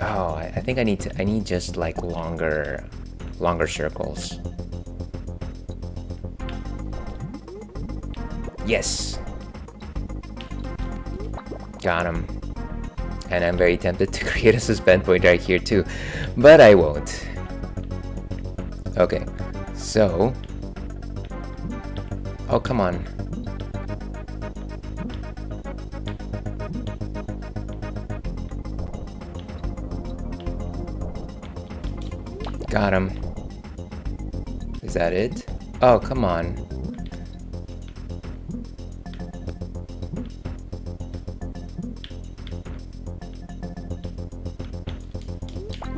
Oh, I think I need just like longer circles. Yes! Got him. And I'm very tempted to create a suspend point right here too, but I won't. Okay, so... Oh, come on. Got him. Is that it? Oh, come on.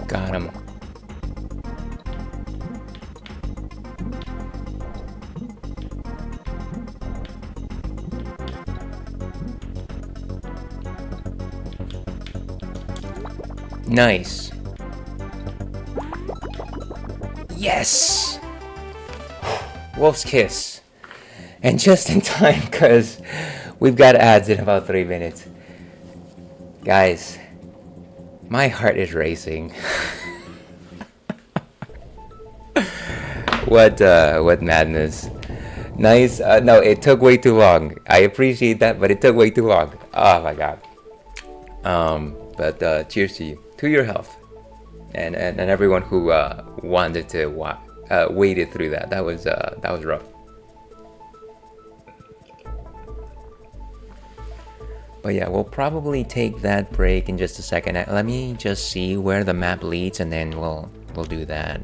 Got him. Nice. Yes! Wolf's Kiss. And just in time, because we've got ads in about 3 minutes. Guys, my heart is racing. What madness. Nice. No, it took way too long. I appreciate that, but it took way too long. Oh my god. But cheers to you. To your health. And everyone who wanted to waited through that. That was rough. But yeah, we'll probably take that break in just a second. Let me just see where the map leads, and then we'll do that.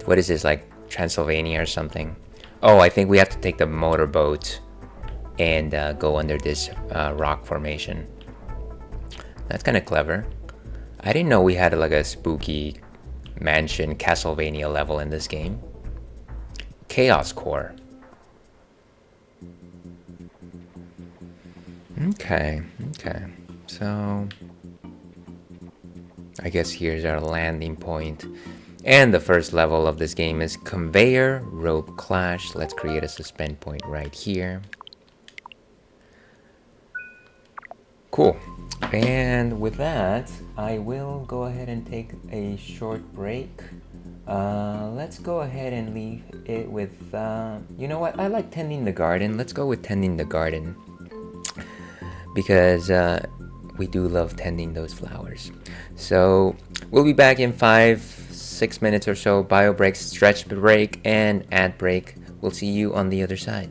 What is this, like Transylvania or something? Oh, I think we have to take the motorboat and go under this rock formation. That's kind of clever. I didn't know we had like a spooky mansion Castlevania level in this game. KAOS Kore. Okay. So I guess here's our landing point. And the first level of this game is Conveyor Rope Clash. Let's create a suspend point right here. Cool. And with that, I will go ahead and take a short break. Let's go ahead and leave it with, you know what? I like tending the garden. Let's go with tending the garden. Because we do love tending those flowers. So we'll be back in 5 6 minutes or so, bio break, stretch break, and ad break. We'll see you on the other side.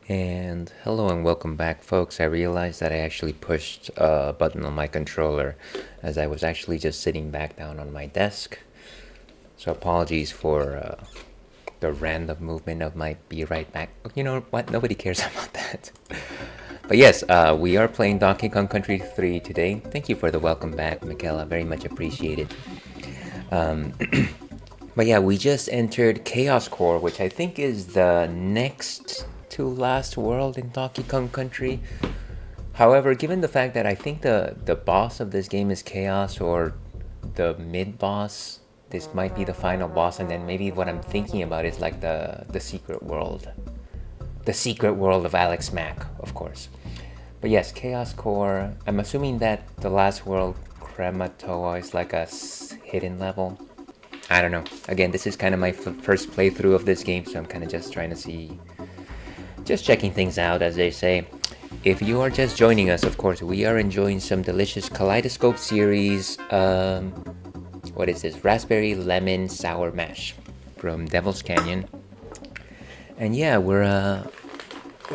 And hello and welcome back, folks. I realized that I actually pushed a button on my controller as I was actually just sitting back down on my desk. So apologies for the random movement of my be right back. You know what? Nobody cares about that. But yes, we are playing Donkey Kong Country 3 today. Thank you for the welcome back, Michaela. Very much appreciated. But yeah, we just entered KAOS Kore, which I think is the next to last world in Donkey Kong Country. However, given the fact that I think the boss of this game is Chaos, or the mid-boss, this might be the final boss, and then maybe what I'm thinking about is like the secret world. The secret world of Alex Mack, of course. But yes, KAOS Kore, I'm assuming that the last world, Krematoa, is like a hidden level. I don't know. Again, this is kind of my first playthrough of this game, so I'm kind of just trying to see, just checking things out, as they say. If you are just joining us, of course, we are enjoying some delicious Kaleidoscope series. What is this? Raspberry Lemon Sour Mash from Devil's Canyon. And yeah, we're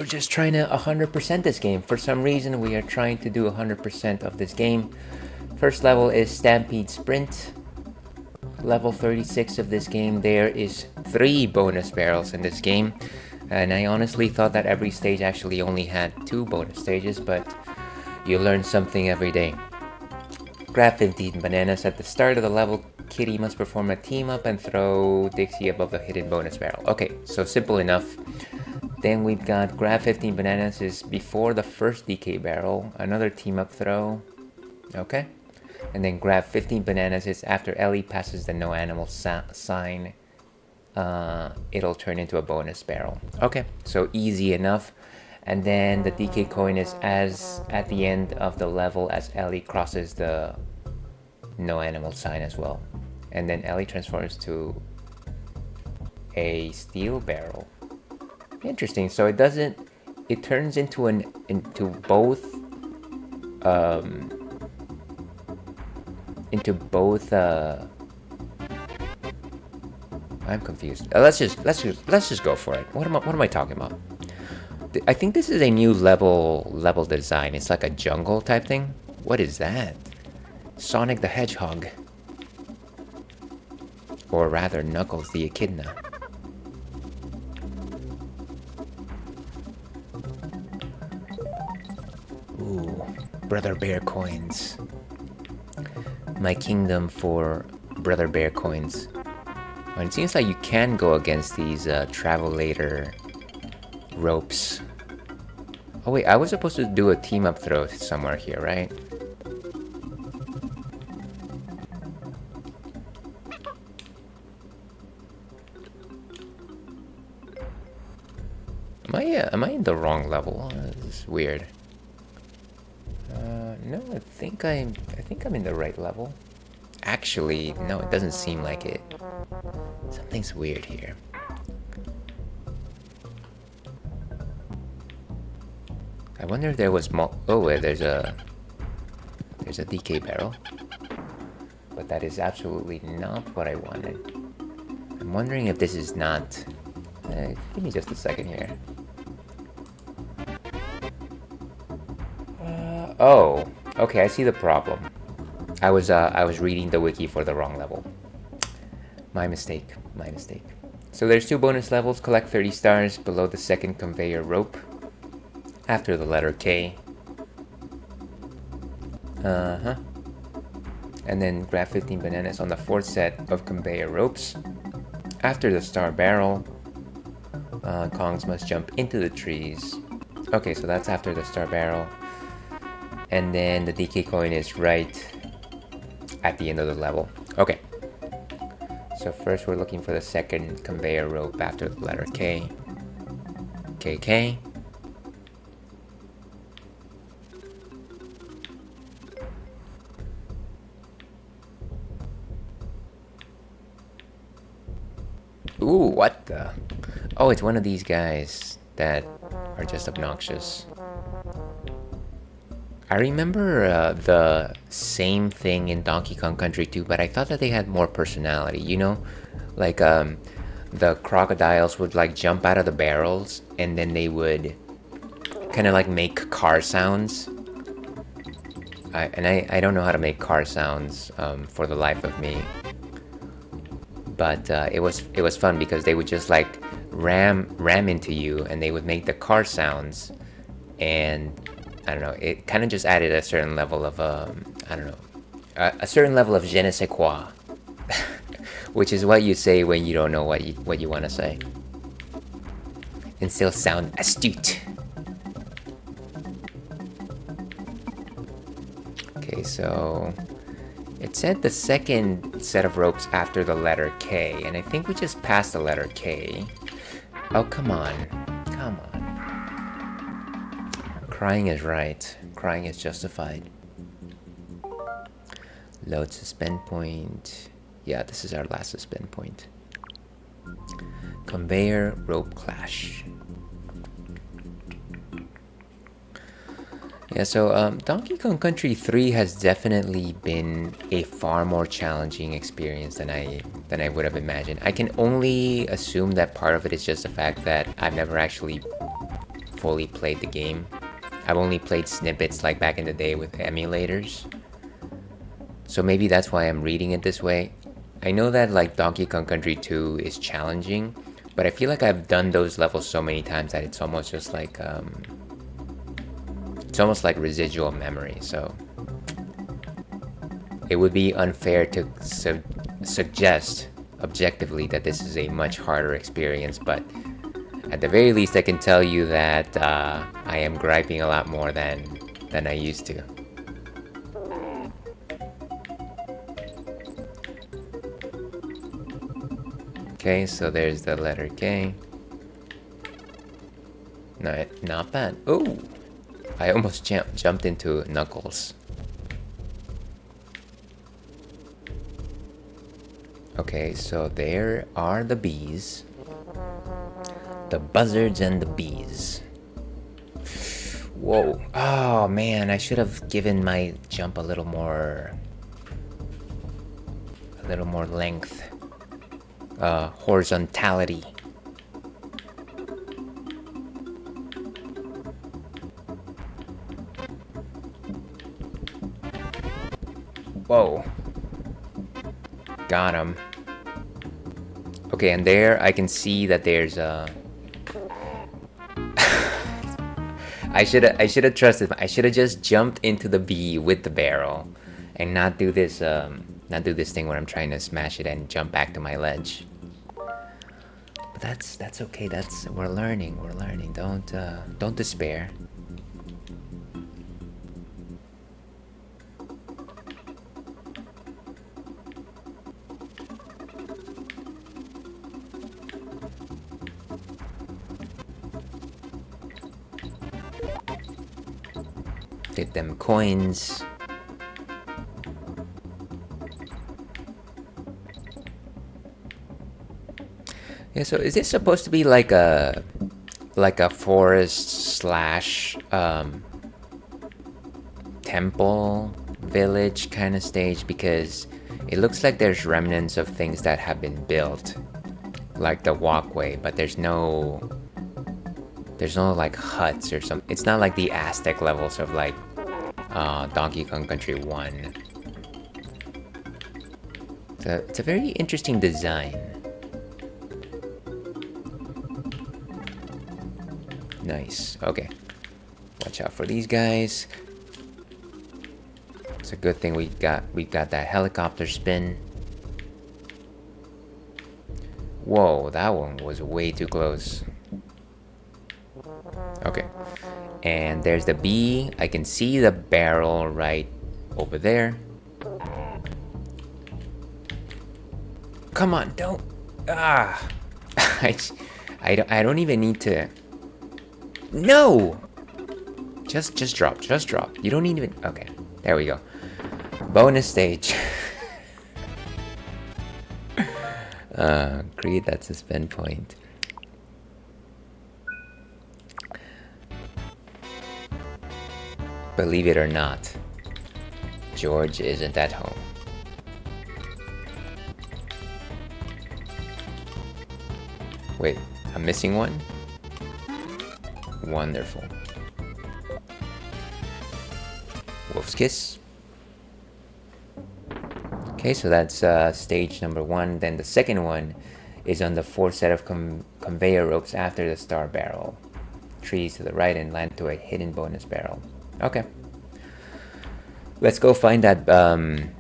just trying to 100% this game. For some reason, we are trying to do 100% of this game. First level is Stampede Sprint. Level 36 of this game, there is 3 bonus barrels in this game. And I honestly thought that every stage actually only had 2 bonus stages, but you learn something every day. Grab 15 bananas at the start of the level. Kitty must perform a team up and throw Dixie above the hidden bonus barrel. Okay, so simple enough. Then we've got grab 15 bananas is before the first DK barrel. Another team up throw. Okay. And then grab 15 bananas is after Ellie passes the no animal sign. It'll turn into a bonus barrel. Okay, so easy enough. And then the DK coin is as at the end of the level as Ellie crosses the no animal sign as well. And then Ellie transforms to a steel barrel. Interesting. So it turns into both I'm confused. Let's just go for it. What am I talking about? I think this is a new level design. It's like a jungle type thing. What is that? Sonic the Hedgehog. Or rather, Knuckles the Echidna. Ooh, Brother Bear coins. My kingdom for Brother Bear coins. And it seems like you can go against these travel later ropes. Oh wait, I was supposed to do a team up throw somewhere here, right? Am I in the wrong level? This is weird. No, I think I'm in the right level. Actually, no, it doesn't seem like it. Something's weird here. I wonder if there was oh, wait, there's a DK barrel. But that is absolutely not what I wanted. I'm wondering if this is not... give me just a second here. Oh, okay, I see the problem. I was reading the wiki for the wrong level. My mistake. So there's 2 bonus levels. Collect 30 stars below the second conveyor rope. After the letter K. And then grab 15 bananas on the 4th set of conveyor ropes. After the star barrel. Kongs must jump into the trees. Okay, so that's after the star barrel. And then the DK coin is right at the end of the level. Okay. So first we're looking for the second conveyor rope after the letter K. KK. Ooh, what the? Oh, it's one of these guys that are just obnoxious. I remember the same thing in Donkey Kong Country 2, but I thought that they had more personality, you know? Like, the crocodiles would like jump out of the barrels, and then they would kind of like make car sounds. I don't know how to make car sounds for the life of me. But it was fun because they would just like ram into you, and they would make the car sounds, and I don't know, it kind of just added a certain level of I don't know, a certain level of je ne sais quoi, which is what you say when you don't know what you want to say, and still sound astute. Okay, so it said the second set of ropes after the letter K, and I think we just passed the letter K. Oh, come on. Come on. Crying is right. Crying is justified. Load suspend point. Yeah, this is our last suspend point. Conveyor rope clash. Yeah, so Donkey Kong Country 3 has definitely been a far more challenging experience than I would have imagined. I can only assume that part of it is just the fact that I've never actually fully played the game. I've only played snippets like back in the day with emulators. So maybe that's why I'm reading it this way. I know that like Donkey Kong Country 2 is challenging, but I feel like I've done those levels so many times that it's almost just like it's almost like residual memory, so it would be unfair to suggest objectively that this is a much harder experience, but at the very least I can tell you that I am griping a lot more than I used to. Okay, so there's the letter K. No, not bad. Oh! I almost jumped into Knuckles. Okay, so there are the bees. The buzzards and the bees. Whoa. Oh man, I should have given my jump a little more length. Horizontality. Whoa. Got him. Okay, and there I can see that there's a... I should have trusted. I should have just jumped into the bee with the barrel and not do this thing where I'm trying to smash it and jump back to my ledge. But that's okay. We're learning. Don't despair. Get them coins. Yeah, so is this supposed to be like a forest slash temple village kind of stage? Because it looks like there's remnants of things that have been built, like the walkway, but there's no like huts or something. It's not like the Aztec levels of like Donkey Kong Country 1. It's a very interesting design. Nice. Okay. Watch out for these guys. It's a good thing we got that helicopter spin. Whoa, that one was way too close. Okay. And there's the bee. I can see the barrel right over there. Come on, don't. Ah. I don't even need to. No. Just drop. You don't even. Okay. There we go. Bonus stage. Create that suspend point. Believe it or not, George isn't at home. Wait, I'm missing one? Wonderful. Wolf's Kiss. Okay, so that's stage number 1. Then the second one is on the 4th set of conveyor ropes after the star barrel. Trees to the right and land to a hidden bonus barrel. Okay. Let's go find that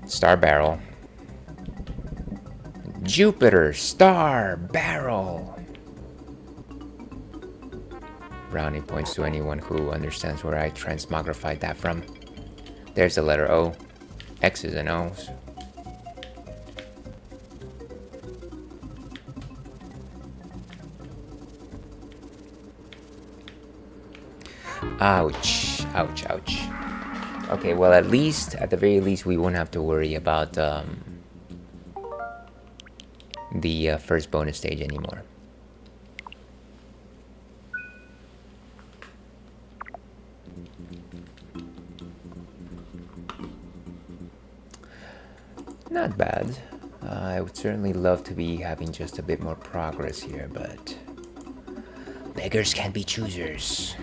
star barrel. Jupiter Star Barrel! Brownie points to anyone who understands where I transmogrified that from. There's the letter O. X's and O's. Ouch. Ouch, ouch. Okay, well at the very least, we won't have to worry about the first bonus stage anymore. Not bad. I would certainly love to be having just a bit more progress here, but beggars can't be choosers.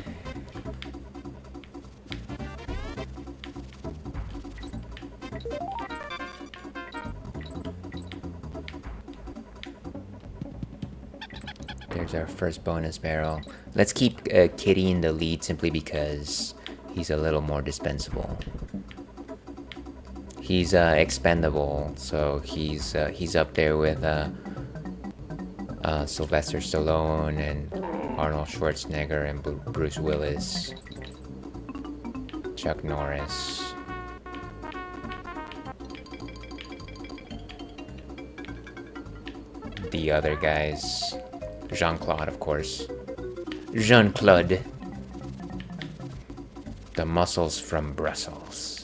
There's our first bonus barrel. Let's keep Kitty in the lead simply because he's a little more dispensable. He's expendable, so he's up there with Sylvester Stallone and Arnold Schwarzenegger and Bruce Willis, Chuck Norris. The other guys, Jean-Claude, of course. Jean-Claude. The muscles from Brussels.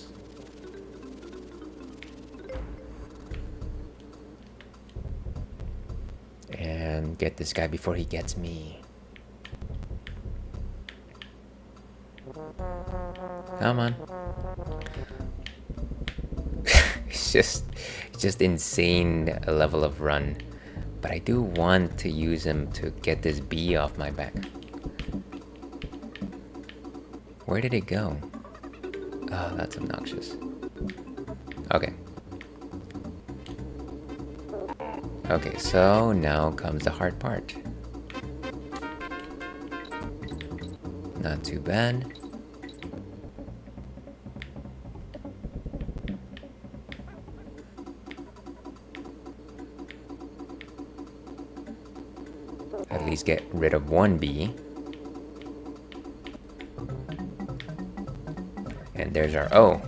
And get this guy before he gets me. Come on. It's just insane level of run. But I do want to use him to get this bee off my back. Where did it go? Oh, that's obnoxious. Okay. Okay, so now comes the hard part. Not too bad. At least get rid of one bee. And there's our O.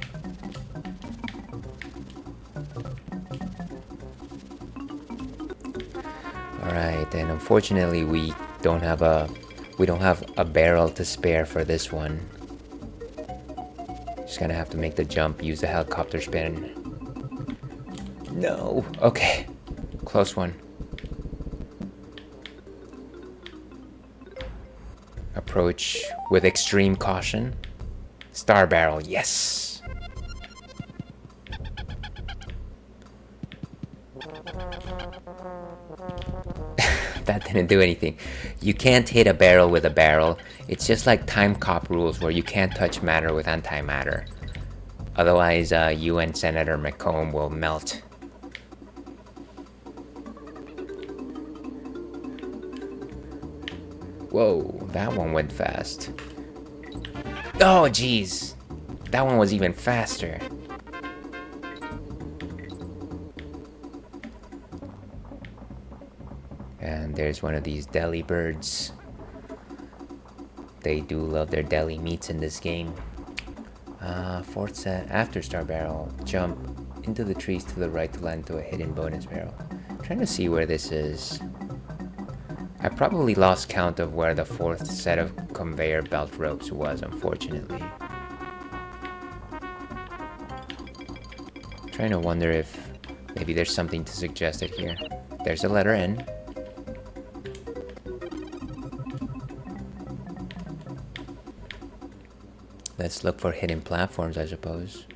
Alright, and unfortunately we don't have a barrel to spare for this one. Just gonna have to make the jump, use the helicopter spin. No! Okay. Close one. Approach with extreme caution. Star barrel, yes! That didn't do anything. You can't hit a barrel with a barrel. It's just like time cop rules where you can't touch matter with antimatter. Otherwise, UN Senator McComb will melt. Whoa, that one went fast. Oh, jeez. That one was even faster. And there's one of these deli birds. They do love their deli meats in this game. 4th set, after star barrel, jump into the trees to the right to land to a hidden bonus barrel. Trying to see where this is. I probably lost count of where the 4th set of conveyor belt ropes was, unfortunately. Trying to wonder if maybe there's something to suggest it here. There's the letter N. Let's look for hidden platforms, I suppose.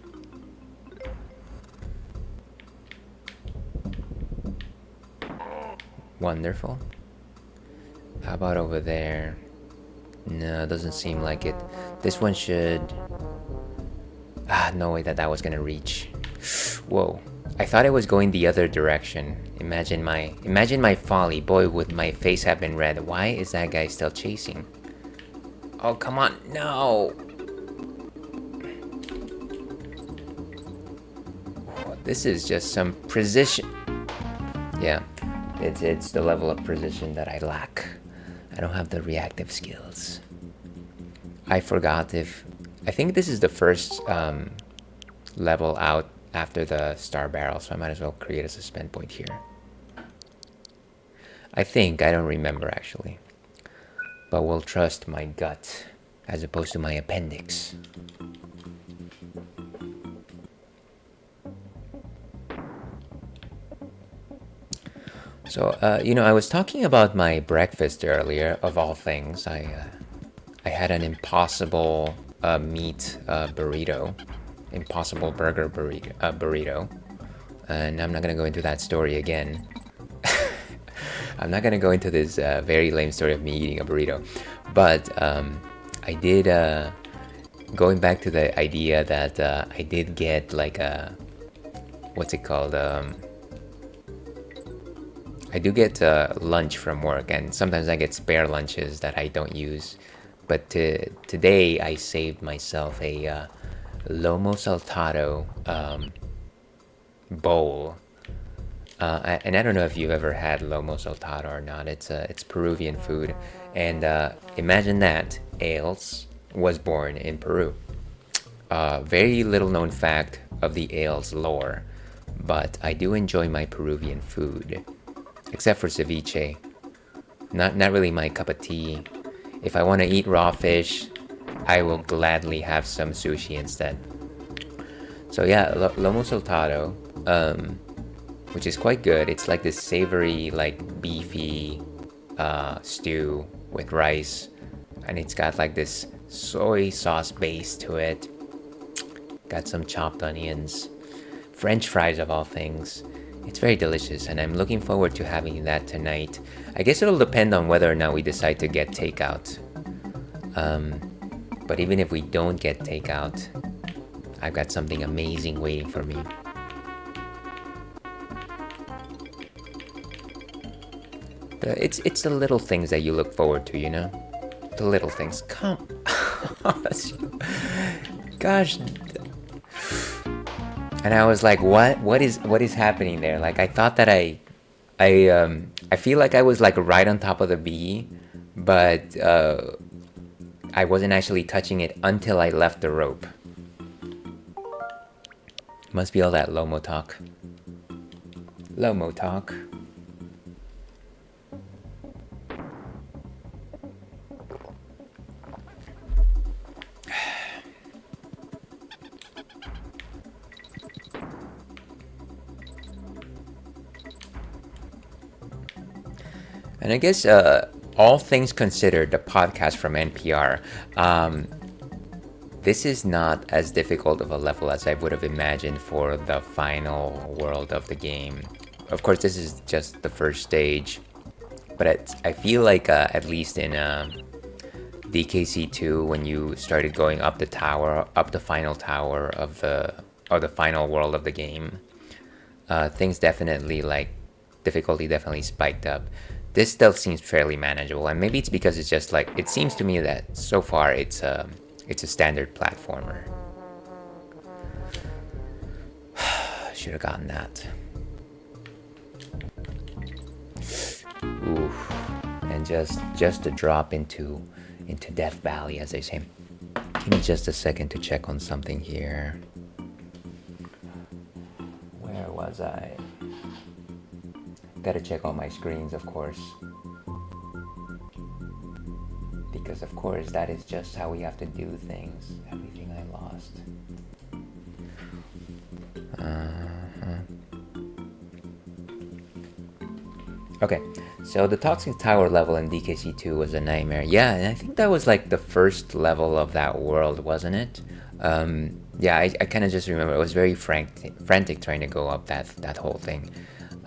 Wonderful. How about over there? No, doesn't seem like it. This one should... no way that was gonna reach. Whoa. I thought it was going the other direction. Imagine my folly. Boy, would my face have been red. Why is that guy still chasing? Oh, come on. No. This is just some precision. Yeah, it's the level of precision that I lack. I don't have the reactive skills. I forgot if... I think this is the first level out after the star barrel, so I might as well create a suspend point here. I think, I don't remember actually. But we'll trust my gut as opposed to my appendix. So, I was talking about my breakfast earlier, of all things. I had an impossible meat burrito. Impossible burger burrito. And I'm not going to go into that story again. I'm not going to go into this very lame story of me eating a burrito. But I did, going back to the idea that I did get like a, what's it called? I do get lunch from work, and sometimes I get spare lunches that I don't use. But today I saved myself a lomo saltado bowl. And I don't know if you've ever had lomo saltado or not. It's Peruvian food. And imagine that, ales was born in Peru. Very little known fact of the ales lore. But I do enjoy my Peruvian food. Except for ceviche. Not really my cup of tea. If I want to eat raw fish, I will gladly have some sushi instead. So yeah, lomo saltado, which is quite good. It's like this savory, like beefy stew with rice, and it's got like this soy sauce base to it. Got some chopped onions, French fries of all things. It's very delicious, and I'm looking forward to having that tonight. I guess it'll depend on whether or not we decide to get takeout. But even if we don't get takeout, I've got something amazing waiting for me. It's the little things that you look forward to, you know? The little things. Come. Gosh. And I was like, what is happening there? Like, I thought that I feel like I was like right on top of the bee, but I wasn't actually touching it until I left the rope. Must be all that Lomo talk. Lomo talk. And I guess, all things considered, the podcast from NPR, this is not as difficult of a level as I would have imagined for the final world of the game. Of course, this is just the first stage, but I feel like at least in DKC2, when you started going up the tower, up the final tower of the final world of the game, things definitely, like, difficulty definitely spiked up. This still seems fairly manageable, and maybe it's because it's just like, it seems to me that so far it's a standard platformer. Should have gotten that. Oof. And just a drop into Death Valley, as they say. Give me just a second to check on something here. Where was I? Gotta check all my screens, of course. Because, of course, that is just how we have to do things. Everything I lost. Okay, so the Toxic Tower level in DKC2 was a nightmare. Yeah, and I think that was like the first level of that world, wasn't it? Yeah, I kind of just remember it was very frantic trying to go up that whole thing.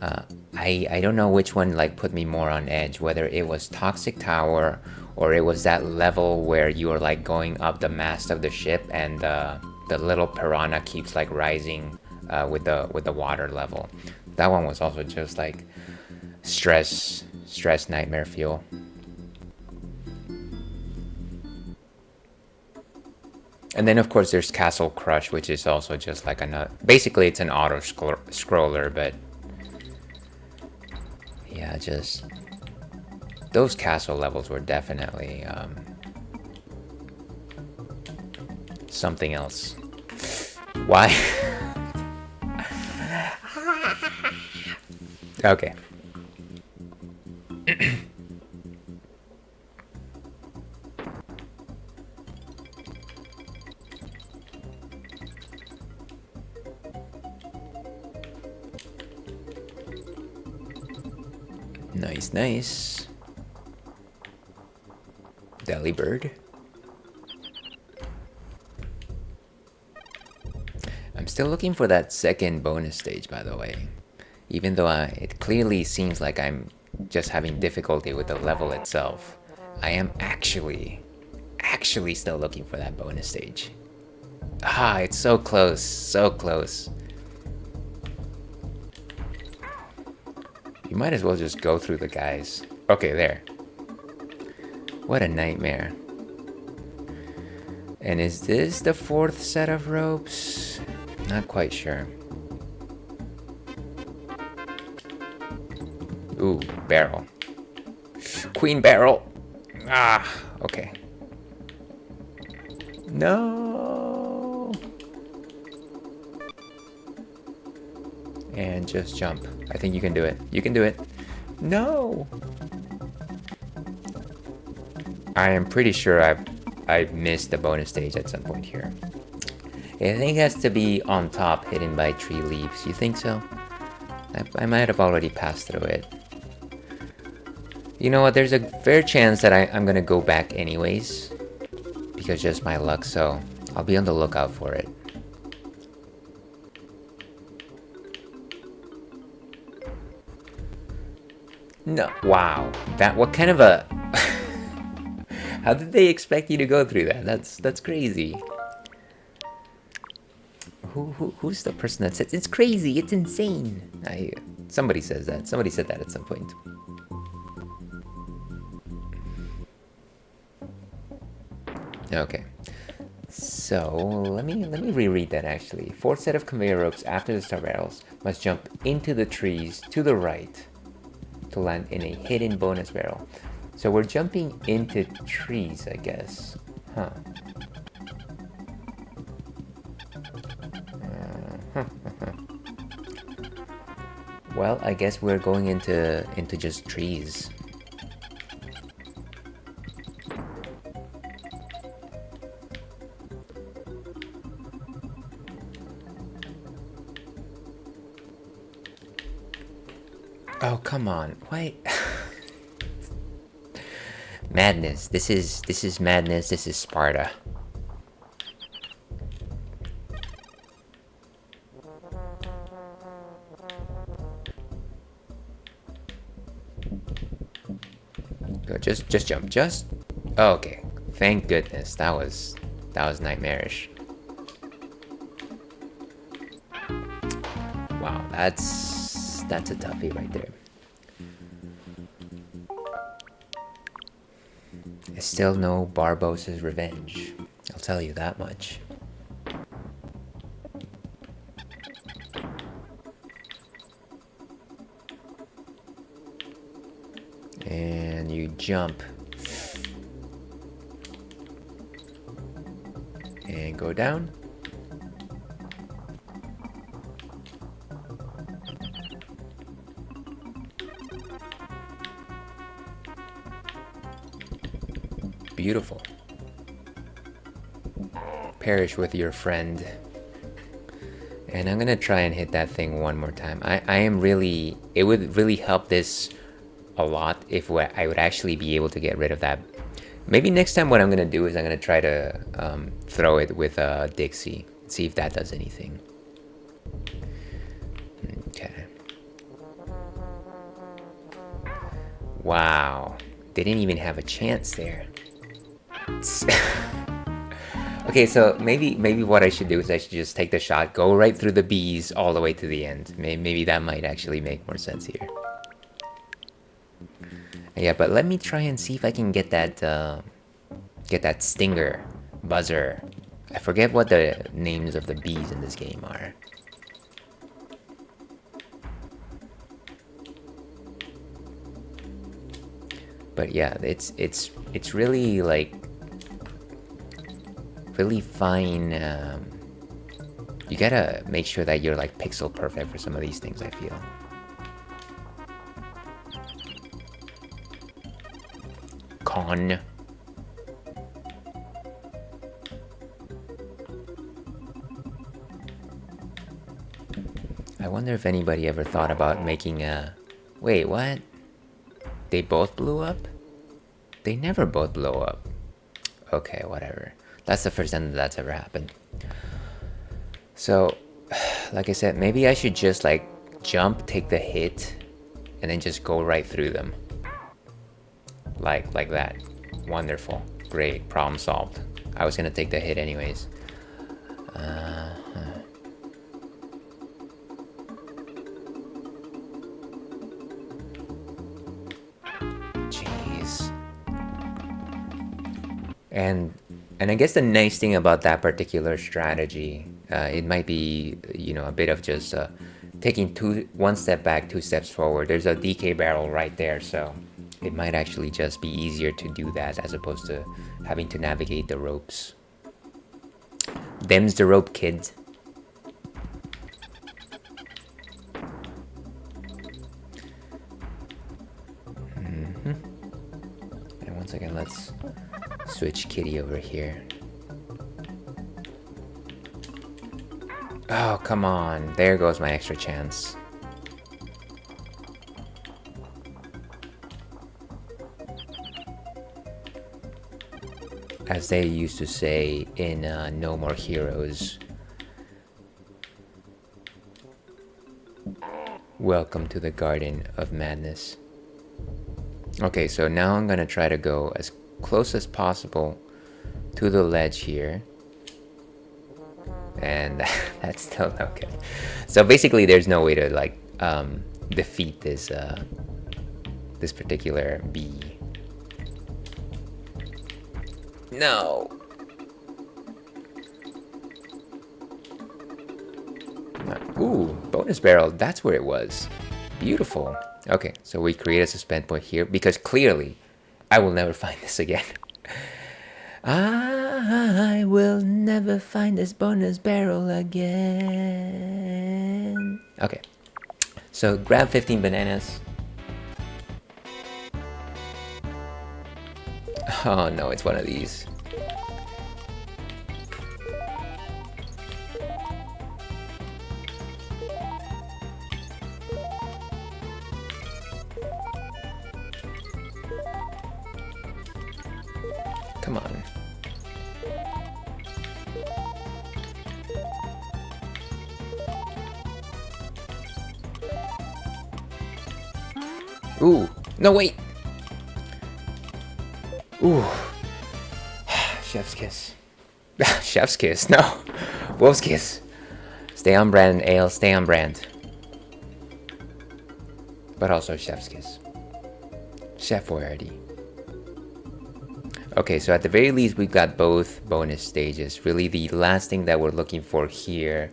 I don't know which one like put me more on edge, whether it was Toxic Tower or it was that level where you are like going up the mast of the ship and the little piranha keeps like rising with the water level. That one was also just like stress nightmare fuel. And then of course there's Castle Crush, which is also just like another, basically it's an auto scroller, but yeah, just those castle levels were definitely something else. Why? Okay. Nice, nice. Delibird. I'm still looking for that second bonus stage, by the way. Even though it clearly seems like I'm just having difficulty with the level itself, I am actually still looking for that bonus stage. Ah, it's so close, so close. You might as well just go through the guys. Okay, there. What a nightmare. And is this the fourth set of ropes? Not quite sure. Ooh, barrel. Queen barrel. Ah, okay. No. And just jump. I think you can do it. You can do it. No. I am pretty sure I've missed the bonus stage at some point here. I think it has to be on top, hidden by tree leaves. You think so? I might have already passed through it. You know what? There's a fair chance that I'm gonna go back anyways, because just my luck. So I'll be on the lookout for it. No. Wow. That, what kind of a... How did they expect you to go through that? That's crazy. Who's the person that says it's crazy, it's insane? Somebody says that. Somebody said that at some point. Okay. So let me reread that actually. Fourth set of conveyor ropes after the star barrels must jump into the trees to the right to land in a hidden bonus barrel. So we're jumping into trees, I guess. Huh. Well, I guess we're going into just trees. Oh, come on. Why? Madness. This is madness. This is Sparta. Go, just jump. Just oh, okay. Thank goodness. That was nightmarish. Wow, that's a toughie right there. I still know Barbos' revenge. I'll tell you that much. And you jump. And go down. Beautiful. Perish with your friend. And I'm gonna try and hit that thing one more time. I am really... It would really help this a lot if I would actually be able to get rid of that. Maybe next time what I'm gonna do is I'm gonna try to throw it with Dixie. See if that does anything. Okay. Wow. They didn't even have a chance there. Okay, so maybe what I should do is I should just take the shot, go right through the bees all the way to the end. Maybe that might actually make more sense here. Yeah, but let me try and see if I can get that stinger, buzzer. I forget what the names of the bees in this game are. But yeah, it's really like really fine. You gotta make sure that you're like pixel perfect for some of these things, I feel. Con. I wonder if anybody ever thought about making a... Wait, what? They both blew up? They never both blow up. Okay, whatever. That's the first time that's ever happened. So, like I said, maybe I should just like jump, take the hit, and then just go right through them. Like that. Wonderful. Great. Problem solved. I was gonna take the hit anyways. Jeez. And I guess the nice thing about that particular strategy, it might be, you know, a bit of just taking one step back, 2 steps forward. There's a DK barrel right there, so it might actually just be easier to do that as opposed to having to navigate the ropes. Them's the rope, kids. And once again, let's switch Kitty over here. Oh, come on. There goes my extra chance. As they used to say in No More Heroes, welcome to the Garden of Madness. Okay, so now I'm gonna try to go as close as possible to the ledge here. And that's still no good. So basically there's no way to like defeat this this particular bee. No. Ooh, bonus barrel, that's where it was. Beautiful. Okay, so we create a suspend point here because clearly I will never find this again. I will never find this bonus barrel again. Okay, so grab 15 bananas. Oh no, it's one of these. Come on. Ooh, no wait. Ooh. Chef's kiss. Chef's kiss, no. Wolf's kiss. Stay on brand, Ale, stay on brand. But also chef's kiss. Chef royalty. Okay, so at the very least we've got both bonus stages. Really the last thing that we're looking for here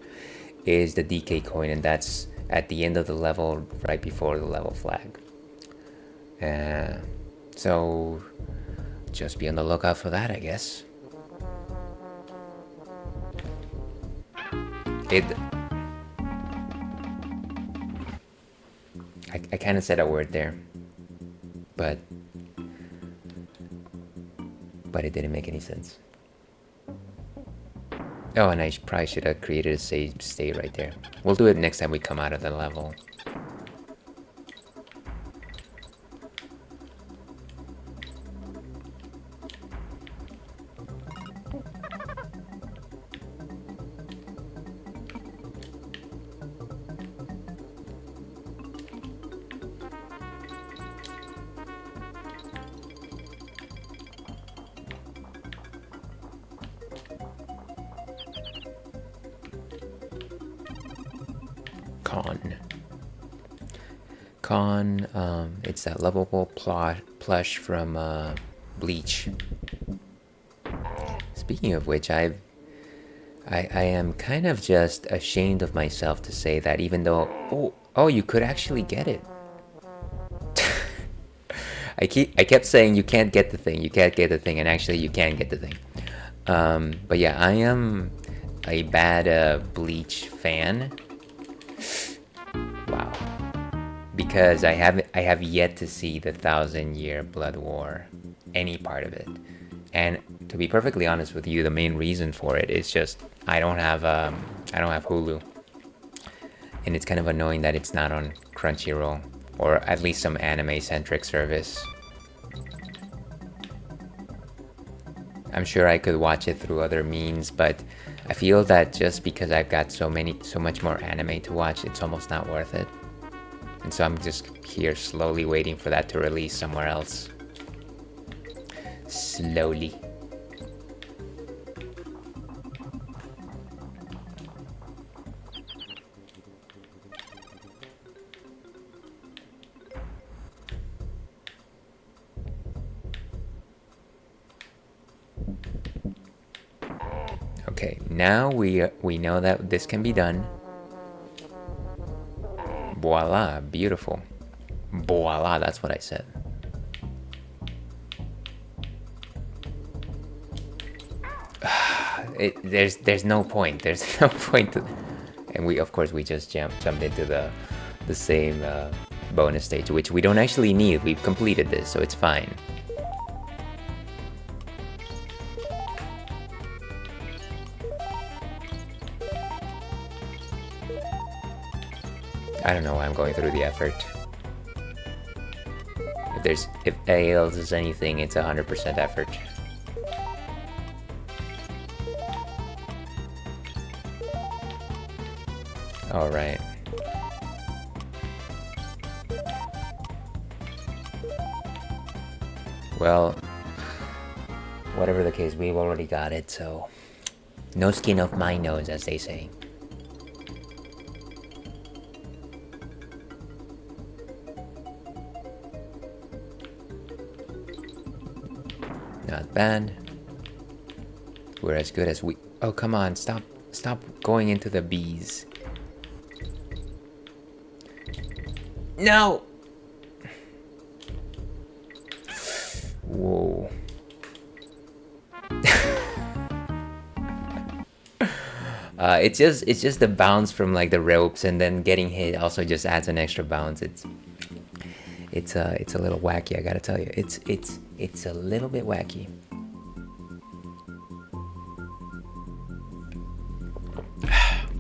is the DK coin, and that's at the end of the level right before the level flag. So just be on the lookout for that, I guess. I kind of said a word there, but it didn't make any sense. Oh, and I probably should have created a save state right there. We'll do it next time we come out of the level. Con. Con, it's that lovable plush from Bleach. Speaking of which, I am kind of just ashamed of myself to say that, even though you could actually get it. I kept saying you can't get the thing, and actually you can get the thing. But yeah, I am a bad Bleach fan. Wow. Because I have yet to see the 1,000-Year Blood War, any part of it. And to be perfectly honest with you, the main reason for it is just I don't have Hulu. And it's kind of annoying that it's not on Crunchyroll, or at least some anime-centric service. I'm sure I could watch it through other means, but I feel that just because I've got so much more anime to watch, it's almost not worth it. And so I'm just here slowly waiting for that to release somewhere else. Slowly. Okay, now we know that this can be done. Voila, beautiful. Voila, that's what I said. There's no point. There's no point to, and we just jumped into the same bonus stage, which we don't actually need. We've completed this, so it's fine. I don't know why I'm going through the effort. If ALs is anything, it's 100% effort. All right. Well, whatever the case, we've already got it, so no skin off my nose, as they say. Not bad. We're as good as we... Oh, come on, stop going into the bees. No! Whoa. It's just the bounce from like the ropes, and then getting hit also just adds an extra bounce. It's a little wacky, I gotta tell you. It's a little bit wacky.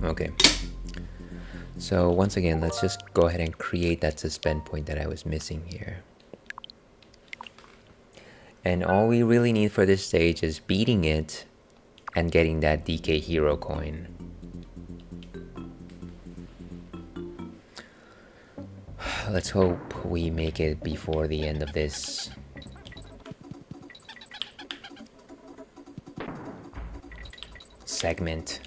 Okay. So once again, let's just go ahead and create that suspend point that I was missing here. And all we really need for this stage is beating it and getting that DK hero coin. Let's hope we make it before the end of this. Segment.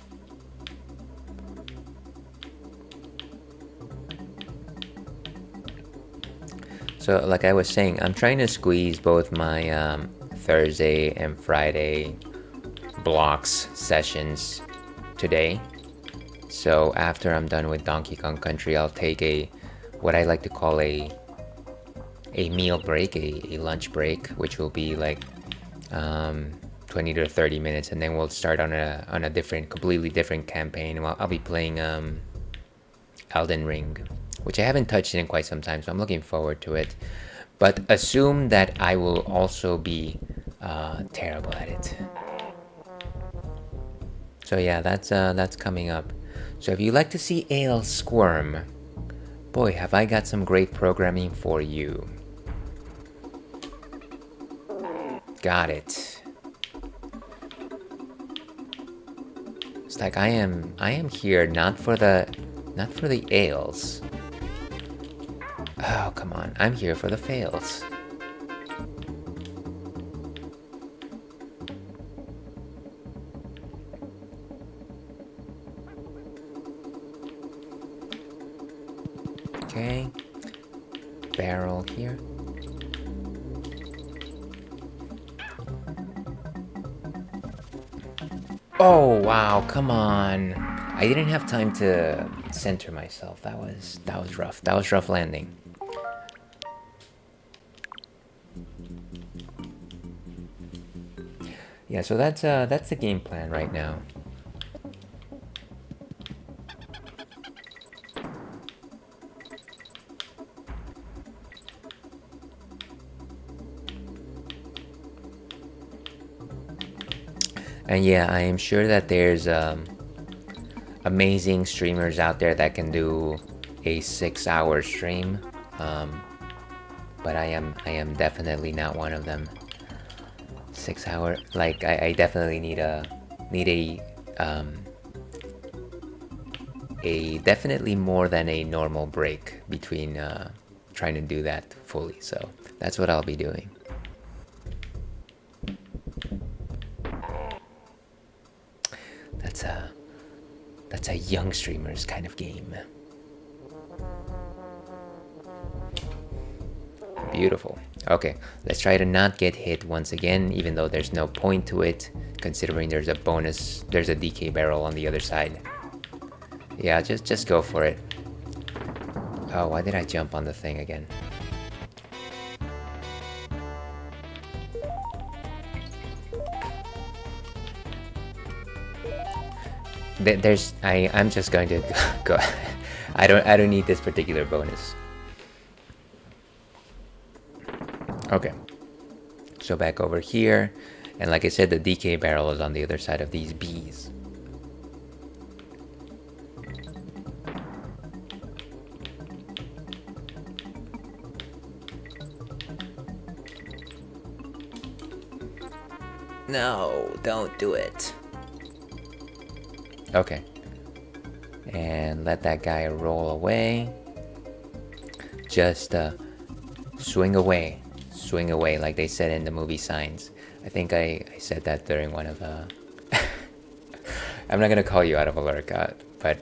So like I was saying, I'm trying to squeeze both my Thursday and Friday blocks sessions today. So after I'm done with Donkey Kong Country, I'll take what I like to call a meal break, a lunch break, which will be like 20 to 30 minutes, and then we'll start on a completely different campaign. Well, I'll be playing Elden Ring, which I haven't touched in quite some time, so I'm looking forward to it. But assume that I will also be terrible at it. So yeah, that's coming up. So if you like to see Ale squirm, boy, have I got some great programming for you. Got it. It's like I am here not for the ales. Oh, come on. I'm here for the fails. Okay. Barrel here. Oh wow, come on. I didn't have time to center myself. That was rough. That was rough landing. Yeah, so that's the game plan right now. And yeah, I am sure that there's amazing streamers out there that can do a 6-hour stream, but I am definitely not one of them. 6 hour, like I definitely need a definitely more than a normal break between trying to do that fully. So that's what I'll be doing. That's a young streamers kind of game. Beautiful. Okay, let's try to not get hit once again, even though there's no point to it, considering there's a bonus, there's a DK barrel on the other side. Yeah, just go for it. Oh, why did I jump on the thing again? I'm just going to go. I don't need this particular bonus. Okay, so back over here, and like I said, the DK barrel is on the other side of these bees. No, don't do it. Okay, and let that guy roll away. Just swing away, like they said in the movie Signs. I think I said that during one of I'm not gonna call you out of a lurk, but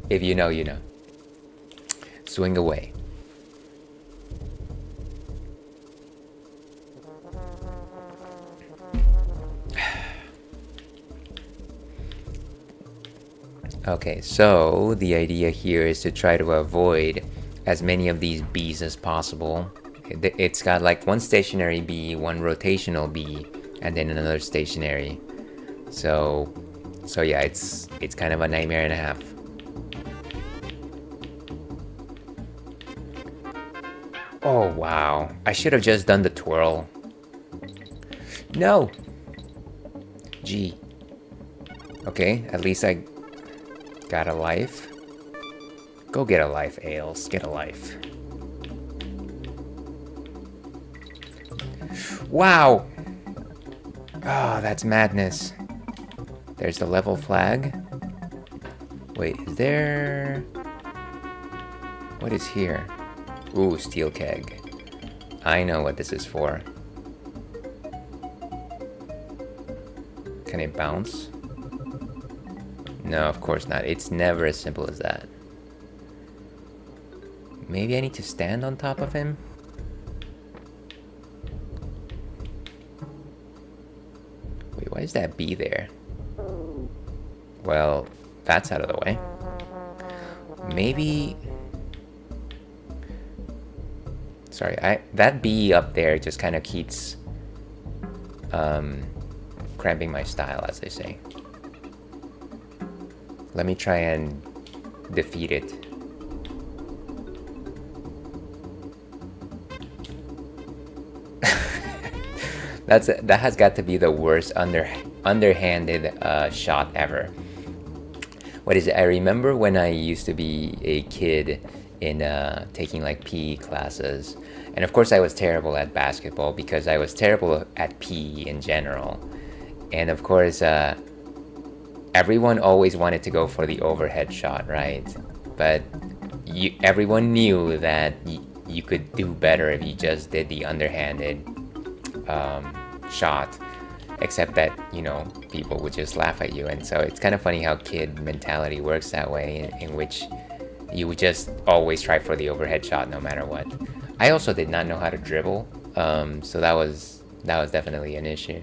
if you know, you know. Swing away. Okay, so the idea here is to try to avoid as many of these bees as possible. It's got like one stationary bee, one rotational bee, and then another stationary. So yeah, it's kind of a nightmare and a half. Oh wow, I should have just done the twirl. No! Gee. Okay, at least I got a life. Go get a life, Ails. Get a life. Wow! Oh, that's madness. There's the level flag. Wait, is there... What is here? Ooh, steel keg. I know what this is for. Can it bounce? No, of course not. It's never as simple as that. Maybe I need to stand on top of him? Wait, why is that bee there? Well, that's out of the way. Maybe... Sorry, that bee up there just kind of keeps cramping my style, as they say. Let me try and defeat it. That has got to be the worst underhanded shot ever. What is it? I remember when I used to be a kid in taking like PE classes, and of course I was terrible at basketball because I was terrible at PE in general, and of course everyone always wanted to go for the overhead shot, right? But everyone knew that you could do better if you just did the underhanded shot, except that, you know, people would just laugh at you. And so it's kind of funny how kid mentality works that way, in which You would just always try for the overhead shot no matter what. I also did not know how to dribble, so that was definitely an issue.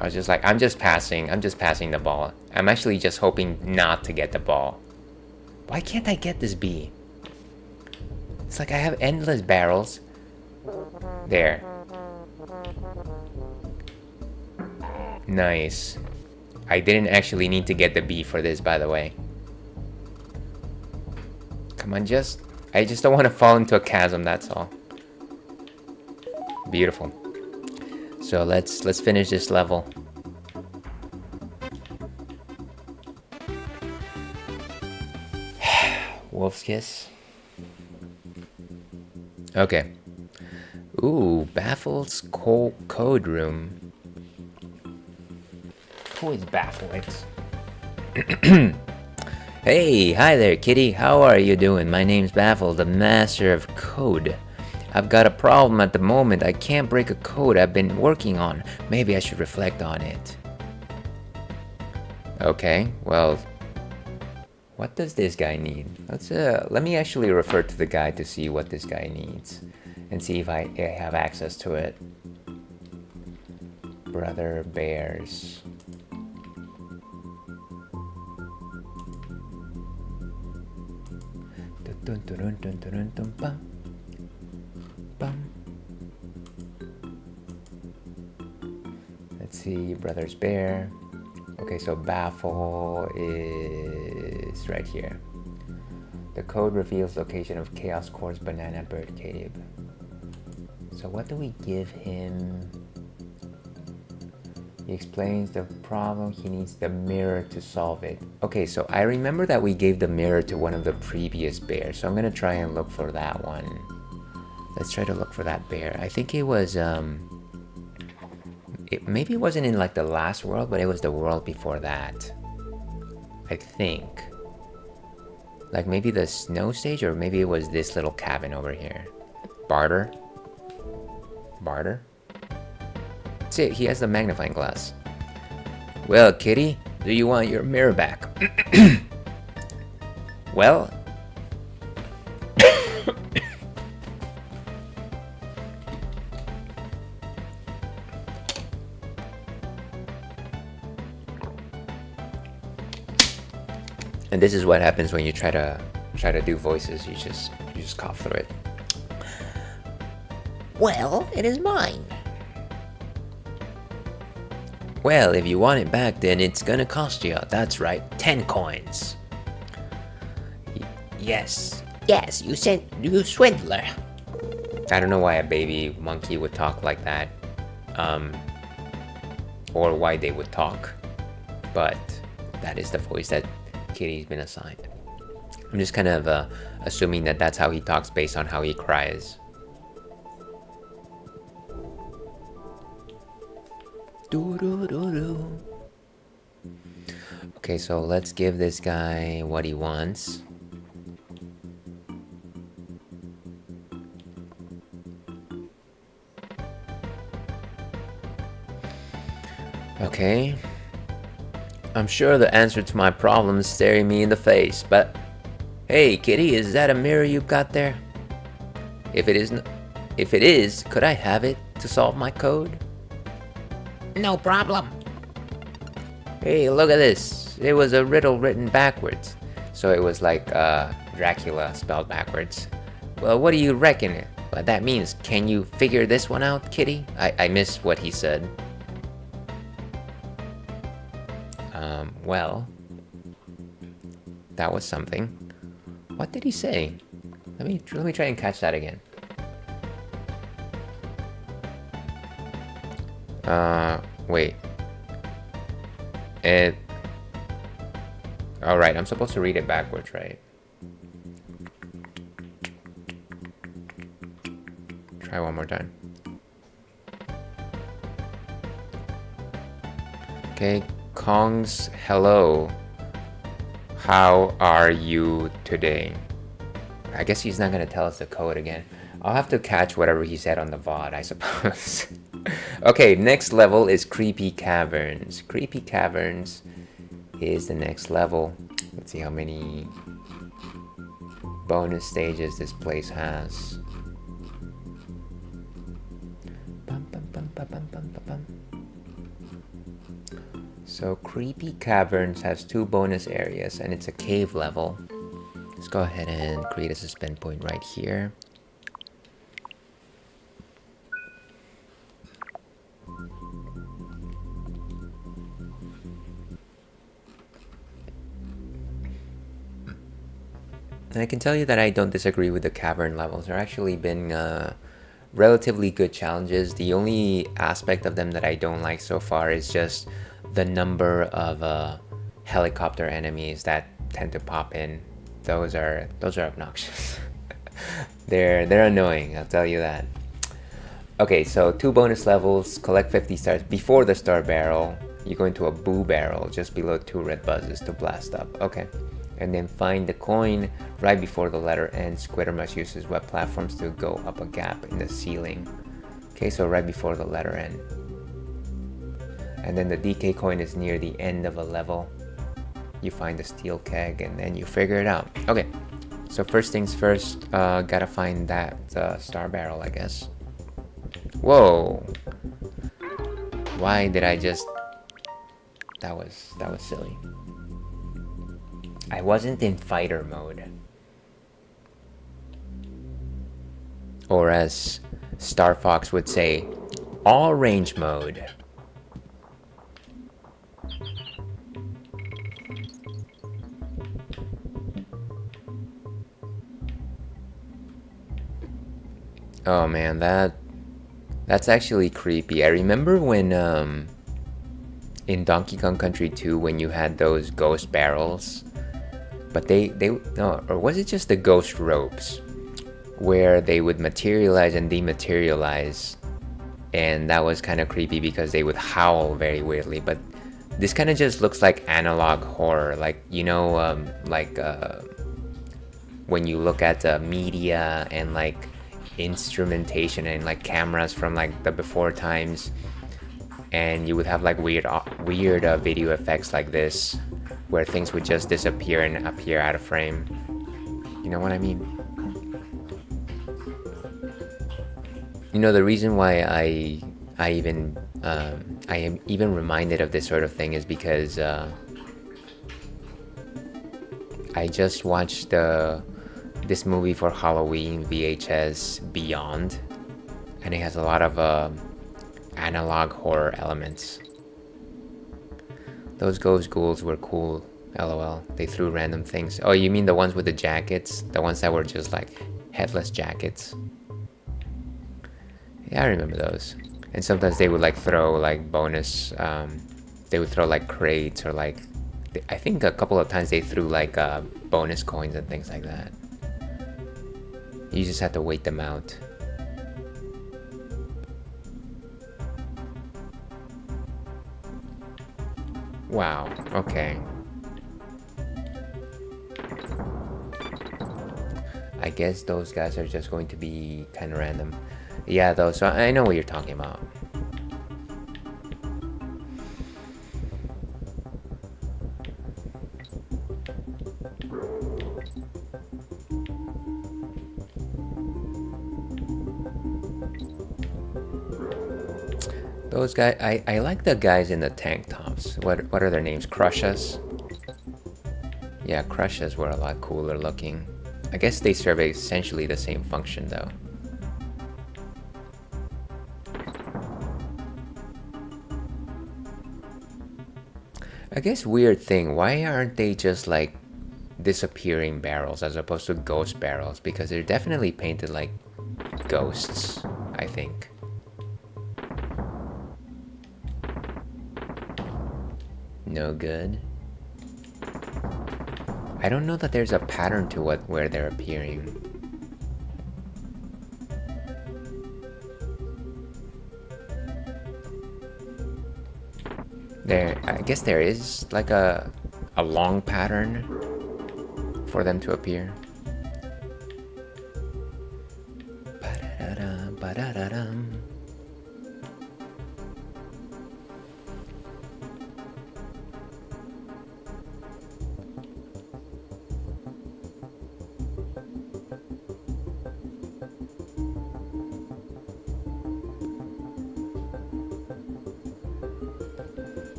I was just like, I'm just passing the ball. I'm actually just hoping not to get the ball. Why can't I get this bee? It's like I have endless barrels. There. Nice. I didn't actually need to get the bee for this, by the way. Come on, I just don't want to fall into a chasm, that's all. Beautiful. So let's finish this level. Wolf's Kiss. Okay. Ooh, Baffled's code room. Who is Baffled? Hey, hi there, kitty. How are you doing? My name's Baffled, the master of code. I've got a problem at the moment. I can't break a code I've been working on. Maybe I should reflect on it. Okay, well, what does this guy need? Let me actually refer to the guide to see what this guy needs and see if I have access to it. Brother Bears. Dun, dun, dun, dun, dun, dun, dun, bum. Bum. Let's see, Brother's Bear. Okay, so Baffle is right here. The code reveals location of KAOS Kore's banana bird cave. So what do we give him? He explains the problem. He needs the mirror to solve it. Okay, so I remember that we gave the mirror to one of the previous bears, so I'm gonna try and look for that one. Let's try to look for that bear. I think it was maybe it wasn't in like the last world, but it was the world before that. I think. Like maybe the snow stage, or maybe it was this little cabin over here. Barter? Barter? See, he has the magnifying glass. Well, kitty, do you want your mirror back? Well... And this is what happens when you try to do voices. You just cough through it. Well, it is mine. Well, if you want it back, then it's gonna cost you. That's right, 10 coins. Yes. Yes, you swindler. I don't know why a baby monkey would talk like that, or why they would talk, but that is the voice that Kitty's been assigned. I'm just kind of assuming that that's how he talks based on how he cries. Okay, so let's give this guy what he wants. Okay. I'm sure the answer to my problem is staring me in the face, but... Hey, kitty, is that a mirror you've got there? If it is, could I have it to solve my code? No problem. Hey, look at this. It was a riddle written backwards. So it was like Dracula spelled backwards. Well, what do you reckon? What that means? Can you figure this one out, kitty? I missed what he said. Well, that was something. What did he say? Let me try and catch that again. Wait. Alright, I'm supposed to read it backwards, right? Try one more time. Okay, Kong's hello. How are you today? I guess he's not gonna tell us the code again. I'll have to catch whatever he said on the VOD, I suppose. Okay, next level is Creepy Caverns. Creepy Caverns is the next level. Let's see how many bonus stages this place has. So Creepy Caverns has 2 bonus areas and it's a cave level. Let's go ahead and create a suspend point right here. And I can tell you that I don't disagree with the cavern levels. They're actually been relatively good challenges. The only aspect of them that I don't like so far is just the number of helicopter enemies that tend to pop in. Those are obnoxious. they're annoying, I'll tell you that. Okay, so 2 bonus levels, collect 50 stars before the star barrel. You go into a boo barrel just below 2 red buzzes to blast up. Okay. And then find the coin right before the letter N. Squitter must use his web platforms to go up a gap in the ceiling. Okay, so right before the letter N. And then the DK coin is near the end of a level. You find the steel keg and then you figure it out. Okay, so first things first, gotta find that star barrel, I guess. Whoa! Why did I just... That was silly. I wasn't in fighter mode. Or as Star Fox would say, all range mode. Oh man, that's actually creepy. I remember when in Donkey Kong Country 2 when you had those ghost barrels, but they no, or was it just the ghost ropes where they would materialize and dematerialize, and that was kind of creepy because they would howl very weirdly. But this kind of just looks like analog horror, like, you know, when you look at media and like instrumentation and like cameras from like the before times, and you would have like weird video effects like this where things would just disappear and appear out of frame. You know what I mean? You know, the reason why I am even reminded of this sort of thing is because I just watched this movie for Halloween VHS, Beyond, and it has a lot of analog horror elements. Those ghost ghouls were cool, lol. They threw random things. Oh, you mean the ones with the jackets? The ones that were just like headless jackets? Yeah, I remember those. And sometimes they would like throw like bonus, they would throw like crates, or like, I think a couple of times they threw like bonus coins and things like that. You just have to wait them out. Wow, okay. I guess those guys are just going to be kind of random. Yeah, though, so I know what you're talking about. Those guys, I like the guys in the tank tops. What are their names? Crushes? Yeah, Crushes were a lot cooler looking. I guess they serve essentially the same function though. I guess weird thing, why aren't they just like disappearing barrels as opposed to ghost barrels? Because they're definitely painted like ghosts, I think. No good. I don't know that there's a pattern to where they're appearing. There, I guess there is like a long pattern for them to appear. Ba-da-da-dum, ba-da-da-dum.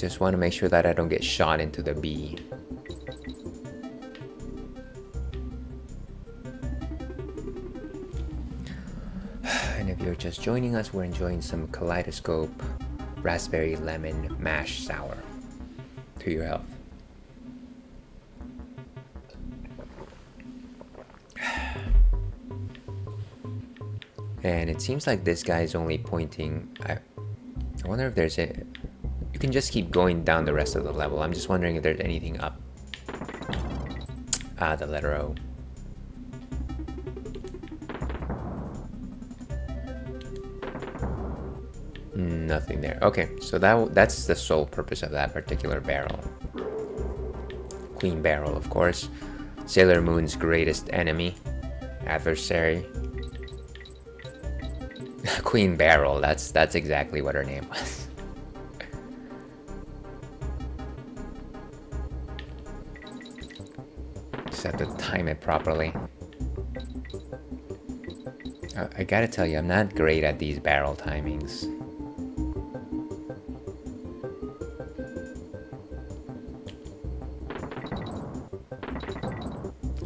Just want to make sure that I don't get shot into the bee. And if you're just joining us, we're enjoying some kaleidoscope raspberry lemon mash sour to your health. And it seems like this guy is only pointing. I wonder if there's a. You can just keep going down the rest of the level. I'm just wondering if there's anything up. Ah, the letter O. Nothing there. Okay, so that's the sole purpose of that particular barrel. Queen Barrel, of course. Sailor Moon's greatest enemy, adversary. Queen Barrel, that's exactly what her name was. Just have to time it properly. I gotta tell you, I'm not great at these barrel timings.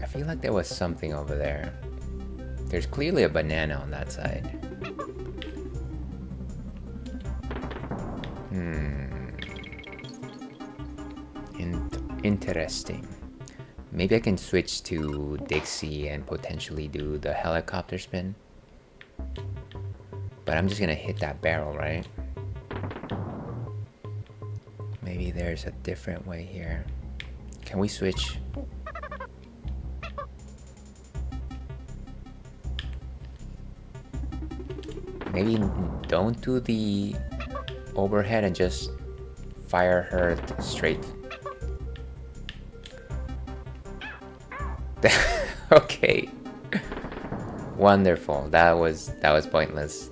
I feel like there was something over there. There's clearly a banana on that side. Interesting. Maybe I can switch to Dixie and potentially do the helicopter spin. But I'm just gonna hit that barrel, right? Maybe there's a different way here. Can we switch? Maybe don't do the overhead and just fire her straight. Okay. Wonderful. That was pointless.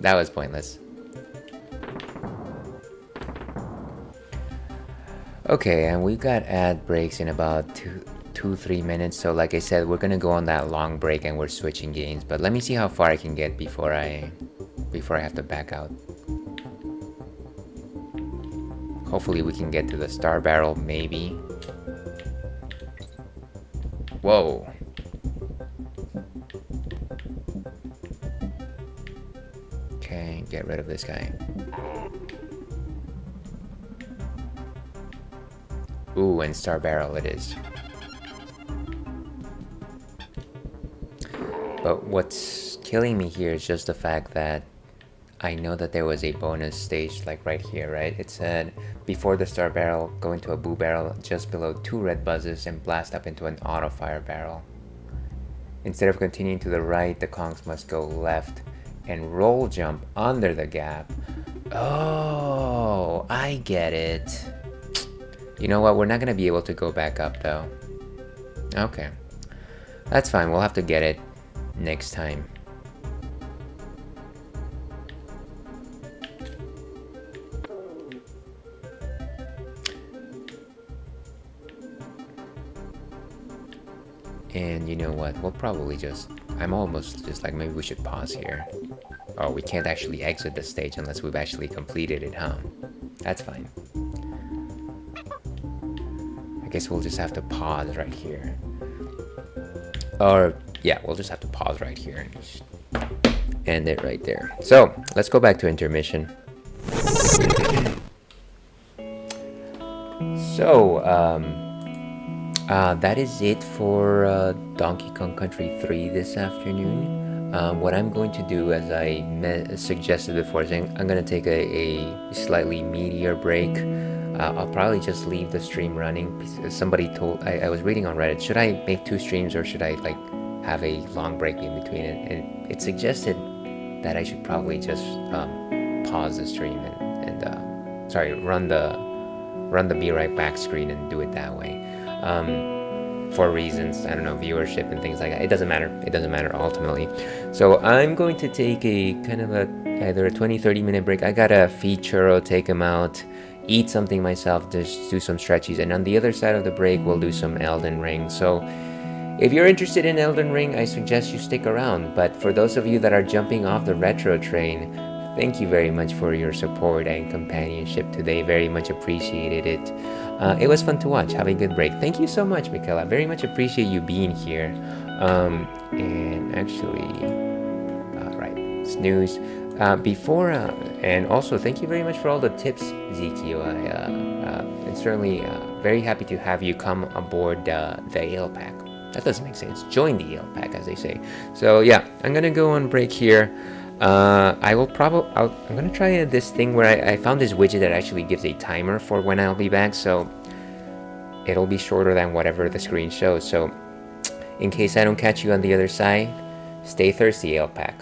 That was pointless. Okay, and we got ad breaks in about 2-3 minutes. So like I said, we're gonna go on that long break and we're switching games. But let me see how far I can get before I have to back out. Hopefully we can get to the star barrel, maybe. Whoa. Okay, get rid of this guy. Ooh, and star barrel it is. But what's killing me here is just the fact that I know that there was a bonus stage like right here, right? It said, before the star barrel, go into a boo barrel just below 2 red buzzes and blast up into an auto fire barrel. Instead of continuing to the right, the conks must go left and roll jump under the gap. Oh, I get it. You know what? We're not gonna be able to go back up though. Okay. That's fine. We'll have to get it next time. And you know what? We'll probably just... I'm almost just like, maybe we should pause here. Oh, we can't actually exit the stage unless we've actually completed it, huh? That's fine. I guess we'll just have to pause right here. Or, yeah, we'll just have to pause right here and just end it right there. So, let's go back to intermission. So, that is it for Donkey Kong Country 3 this afternoon. What I'm going to do, as I suggested before, is I'm going to take a slightly meatier break. I'll probably just leave the stream running. Somebody told... I was reading on Reddit, should I make 2 streams or should I like have a long break in between it? And it suggested that I should probably just pause the stream and sorry, run the be right back screen and do it that way. For reasons, I don't know, viewership and things like that. It doesn't matter. It doesn't matter ultimately. So I'm going to take a kind of either a 20-30 minute break. I gotta feed Churro, take him out, eat something myself, just do some stretchies. And on the other side of the break, we'll do some Elden Ring. So if you're interested in Elden Ring, I suggest you stick around. But for those of you that are jumping off the retro train, Thank you very much for your support and companionship today. Very much appreciated it. It was fun to watch. Have a good break. Thank you so much, Michaela. Very much appreciate you being here. And actually, right, snooze. And also thank you very much for all the tips, Zekio. I'm certainly very happy to have you come aboard the Ale Pack. That doesn't make sense. Join the Ale Pack, as they say. So yeah, I'm gonna go on break here. I'm gonna try this thing where I found this widget that actually gives a timer for when I'll be back, so it'll be shorter than whatever the screen shows. So in case I don't catch you on the other side, stay thirsty, Ale Pack.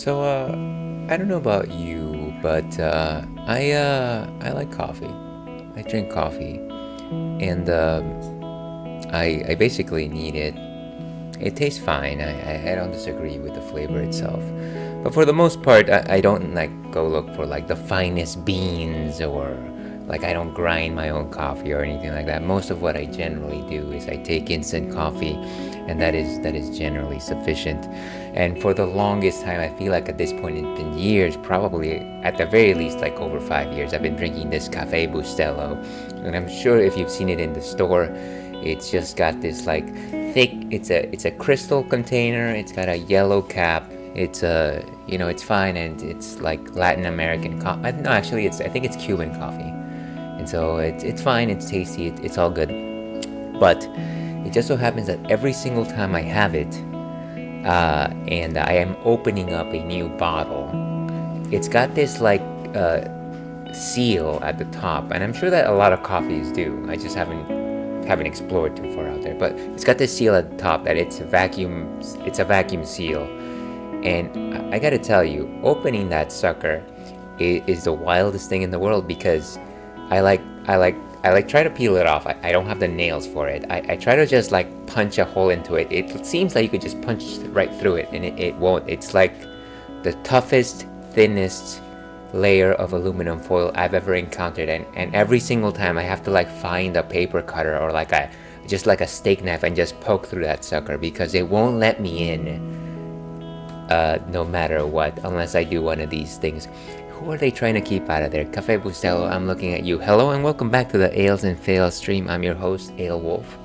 So, I don't know about you, but I like coffee. I drink coffee, and I basically need it. It tastes fine. I don't disagree with the flavor itself, but for the most part, I don't like go look for like the finest beans, or like I don't grind my own coffee or anything like that. Most of what I generally do is I take instant coffee, and that is generally sufficient. And for the longest time, I feel like at this point it's been years, probably at the very least like over 5 years, I've been drinking this Cafe Bustelo, and I'm sure if you've seen it in the store, it's just got this like thick. It's a crystal container. It's got a yellow cap. It's it's fine, and it's like Latin American coffee. No, actually, I think it's Cuban coffee, and so it's fine. It's tasty. It's all good. But it just so happens that every single time I have it, and I am opening up a new bottle, it's got this like seal at the top, and I'm sure that a lot of coffees do. I just haven't explored too far out there, but it's got this seal at the top that it's a vacuum seal. And I gotta tell you, opening that sucker is the wildest thing in the world, because I try to peel it off. I don't have the nails for it. I try to just like punch a hole into it. It seems like you could just punch right through it, and it won't. It's like the toughest, thinnest layer of aluminum foil I've ever encountered, and every single time I have to like find a paper cutter or like a steak knife and just poke through that sucker, because it won't let me in, no matter what, unless I do one of these things. Who are they trying to keep out of there? Cafe Bustelo, I'm looking at you. Hello and welcome back to the Ales and Fails stream. I'm your host, Ale Wolf,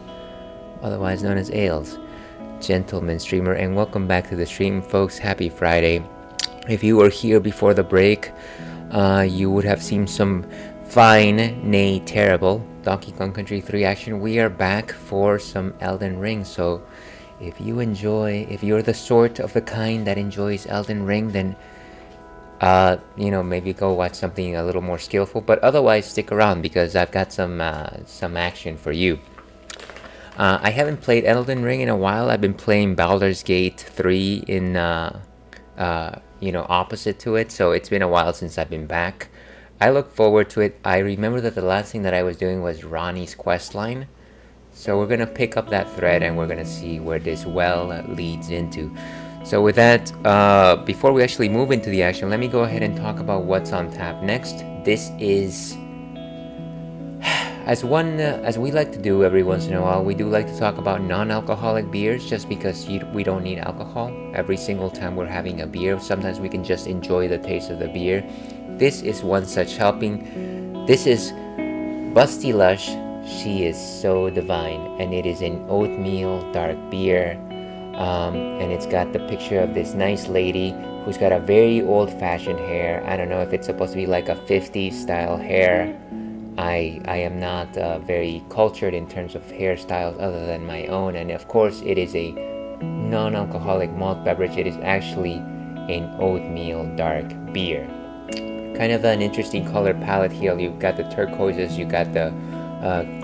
otherwise known as Ales, gentleman streamer, and welcome back to the stream, folks. Happy Friday. If you were here before the break, you would have seen some fine, nay terrible, Donkey Kong Country 3 action. We are back for some Elden Ring, so if you're the sort of the kind that enjoys Elden Ring, then maybe go watch something a little more skillful, but otherwise stick around, because I've got some action for you. I haven't played Elden Ring in a while. I've been playing Baldur's Gate 3 in opposite to it, so it's been a while since I've been back. I look forward to it. I remember that the last thing that I was doing was Ronnie's questline, so we're gonna pick up that thread and we're gonna see where this leads into. So with that, before we actually move into the action, let me go ahead and talk about what's on tap next. This is, as we like to do every once in a while, we do like to talk about non-alcoholic beers, just because we don't need alcohol every single time we're having a beer. Sometimes we can just enjoy the taste of the beer. This is one such helping. This is Busty Lush. She is so divine, and it is an oatmeal dark beer. And it's got the picture of this nice lady who's got a very old-fashioned hair. I don't know if it's supposed to be like a 50s style hair. I am not very cultured in terms of hairstyles other than my own, and of course it is a non-alcoholic malt beverage. It is actually an oatmeal dark beer. Kind of an interesting color palette here. You've got the turquoises, you got the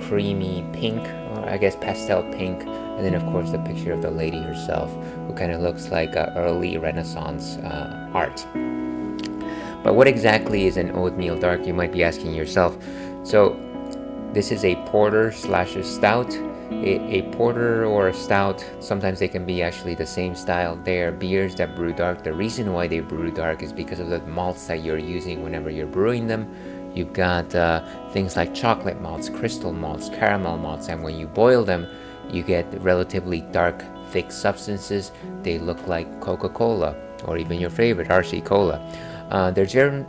creamy pink, or I guess pastel pink, and then of course the picture of the lady herself, who kind of looks like early Renaissance art. But what exactly is an oatmeal dark, you might be asking yourself. So this is a porter slash a stout. A porter or a stout, sometimes they can be actually the same style. They are beers that brew dark. The reason why they brew dark is because of the malts that you're using whenever you're brewing them. You've got things like chocolate malts, crystal malts, caramel malts, and when you boil them, you get relatively dark, thick substances. They look like Coca-Cola, or even your favorite RC Cola. They're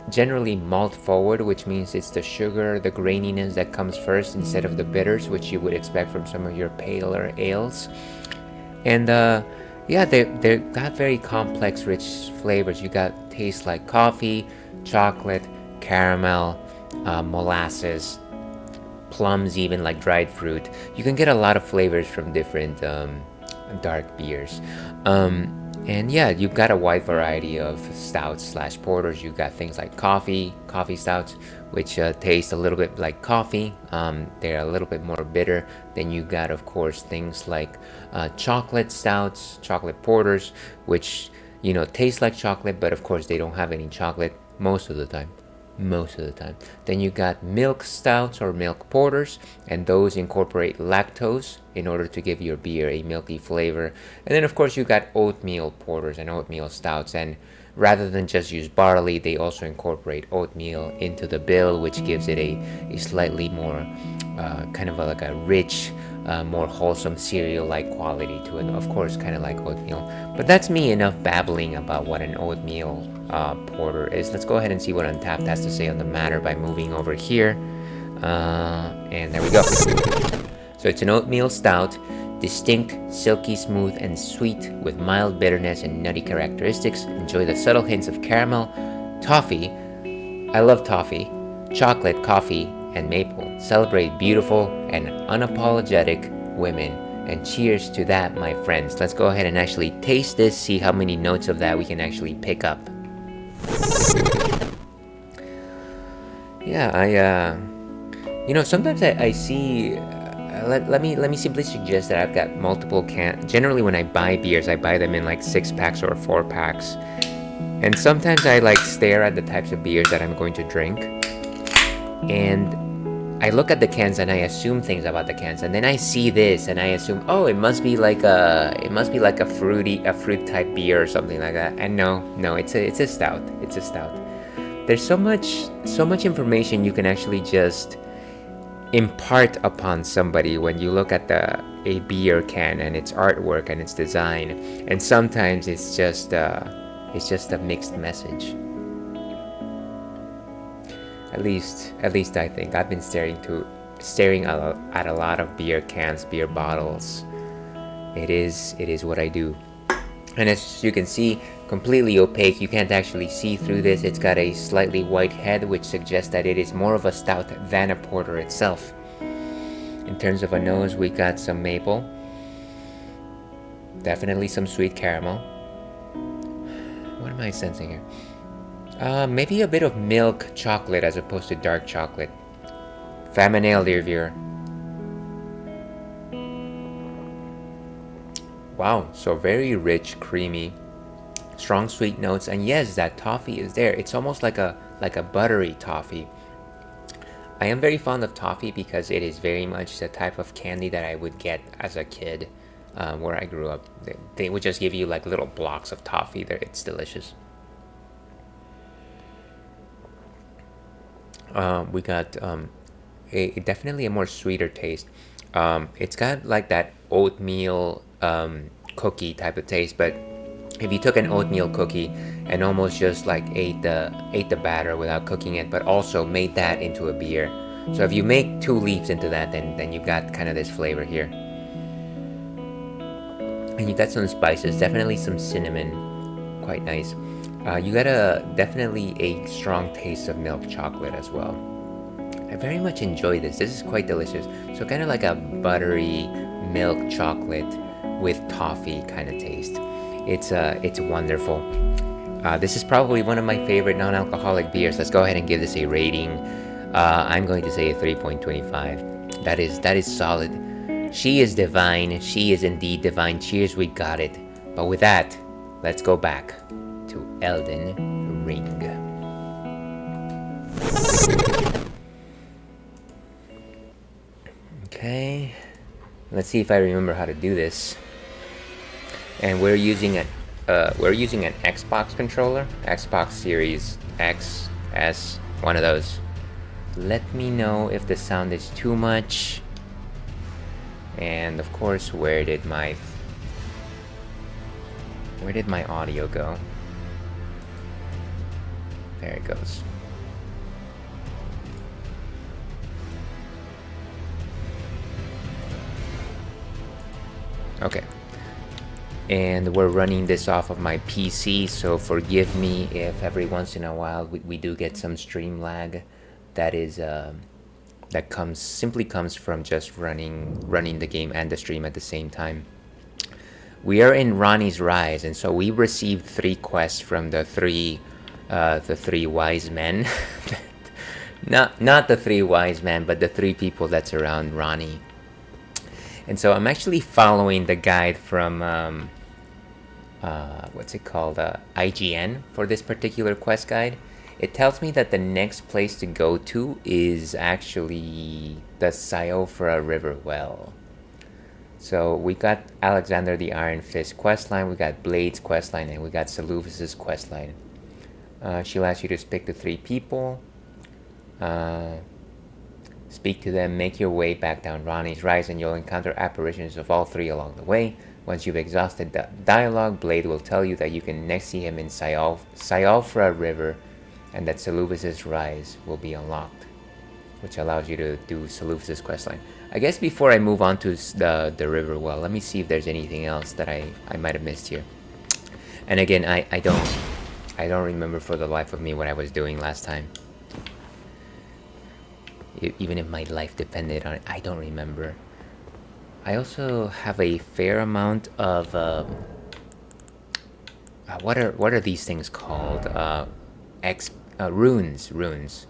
generally malt forward, which means it's the sugar, the graininess that comes first instead of the bitters, which you would expect from some of your paler ales. And they got very complex, rich flavors. You got tastes like coffee, chocolate, caramel, molasses, plums, even like dried fruit. You can get a lot of flavors from different dark beers. And yeah, you've got a wide variety of stouts slash porters. You've got things like coffee stouts, which taste a little bit like coffee. They're a little bit more bitter. Then you got, of course, things like chocolate stouts, chocolate porters, which you know, taste like chocolate, but of course they don't have any chocolate most of the time. Then you got milk stouts or milk porters, and those incorporate lactose in order to give your beer a milky flavor. And then of course you got oatmeal porters and oatmeal stouts, and rather than just use barley, they also incorporate oatmeal into the bill, which gives it a slightly more kind of like a rich, more wholesome cereal-like quality to it. Of course, kind of like oatmeal. But that's me enough babbling about what an oatmeal porter is. Let's go ahead and see what Untapped has to say on the matter by moving over here. And there we go. So it's an oatmeal stout, distinct, silky smooth, and sweet with mild bitterness and nutty characteristics. Enjoy the subtle hints of caramel, toffee. I love toffee, chocolate, coffee, and maple. Celebrate beautiful and unapologetic women. And cheers to that, my friends. Let's go ahead and actually taste this, see how many notes of that we can actually pick up. Yeah, you know, sometimes I see, let me simply suggest that I've got multiple cans. Generally when I buy beers, I buy them in like 6-packs or 4-packs. And sometimes I like stare at the types of beers that I'm going to drink. And I look at the cans and I assume things about the cans, and then I see this and I assume, oh, it must be like a fruit type beer or something like that. And no, it's a stout. It's a stout. There's so much information you can actually just impart upon somebody when you look at a beer can and its artwork and its design, and sometimes it's just a mixed message. At least I think. I've been staring at a lot of beer cans, beer bottles. It is what I do. And as you can see, completely opaque. You can't actually see through this. It's got a slightly white head, which suggests that it is more of a stout than a porter itself. In terms of a nose, we got some maple. Definitely some sweet caramel. What am I sensing here? Maybe a bit of milk chocolate as opposed to dark chocolate. Faminale, dear viewer. Wow, so very rich, creamy, strong sweet notes, and yes, that toffee is there. It's almost like a buttery toffee. I am very fond of toffee because it is very much the type of candy that I would get as a kid where I grew up. They would just give you like little blocks of toffee there. It's delicious. We got definitely a more sweeter taste. It's got like that oatmeal cookie type of taste, but if you took an oatmeal cookie and almost just like ate the batter without cooking it, but also made that into a beer. So if you make 2 leaps into that, then you got kind of this flavor here. And you got some spices, definitely some cinnamon, quite nice. You got definitely a strong taste of milk chocolate as well. I very much enjoy this. This is quite delicious. So kind of like a buttery milk chocolate with toffee kind of taste. It's wonderful. This is probably one of my favorite non-alcoholic beers. Let's go ahead and give this a rating. I'm going to say a 3.25. That is solid. She is divine. She is indeed divine. Cheers, we got it. But with that, let's go back to Elden Ring. Okay, let's see if I remember how to do this. And we're using an Xbox controller, Xbox Series X, S, one of those. Let me know if the sound is too much. And of course, where did my audio go? There it goes. Okay. And we're running this off of my PC, so forgive me if every once in a while we do get some stream lag. That is that simply comes from just running the game and the stream at the same time. We are in Ronnie's Rise, and so we received 3 quests from the three wise men. not the 3 wise men, but the 3 people that surround Ronnie. And so I'm actually following the guide from what's it called, IGN for this particular quest guide, it tells me that the next place to go to is actually the Siofra River Well. So we got Alexander the Iron Fist questline, we got Blaidd's questline, and we got Seleucus's questline. She'll ask you to speak to 3 people. Speak to them, make your way back down Ronnie's Rise, and you'll encounter apparitions of all 3 along the way. Once you've exhausted the dialogue, Blaidd will tell you that you can next see him in Siofra River, and that Seleucus's Rise will be unlocked, which allows you to do Seleucus's questline. I guess before I move on to the river well, let me see if there's anything else that I might have missed here. And again, I don't remember for the life of me what I was doing last time. Even if my life depended on it, I don't remember. I also have a fair amount of what are these things called? Runes.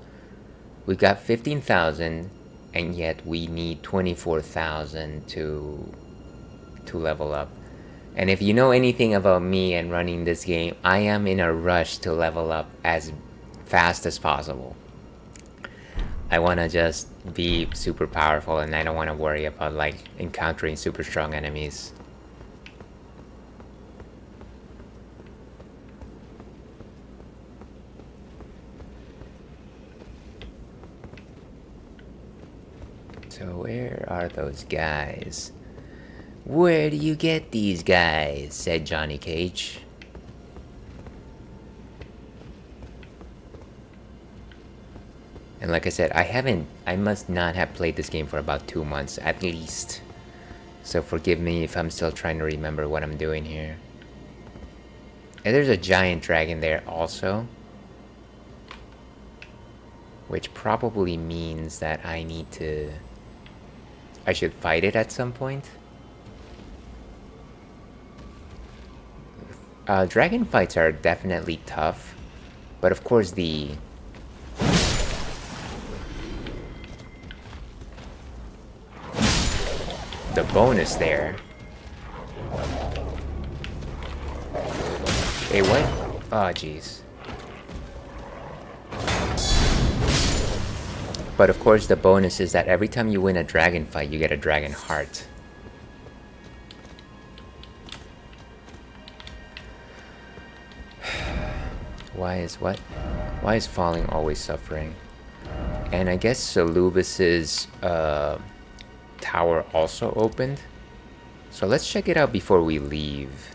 We got 15,000, and yet we need 24,000 to level up. And if you know anything about me and running this game, I am in a rush to level up as fast as possible. I want to just be super powerful, and I don't want to worry about like encountering super strong enemies. So where are those guys? Where do you get these guys? Said Johnny Cage. And like I said, I must not have played this game for about 2 months at least. So forgive me if I'm still trying to remember what I'm doing here. And there's a giant dragon there also, which probably means that I should fight it at some point. Dragon fights are definitely tough, but of course the bonus there. Hey, what? Oh, jeez. But of course the bonus is that every time you win a dragon fight, you get a dragon heart. Why is falling always suffering? And I guess Seleucus's tower also opened. So let's check it out before we leave.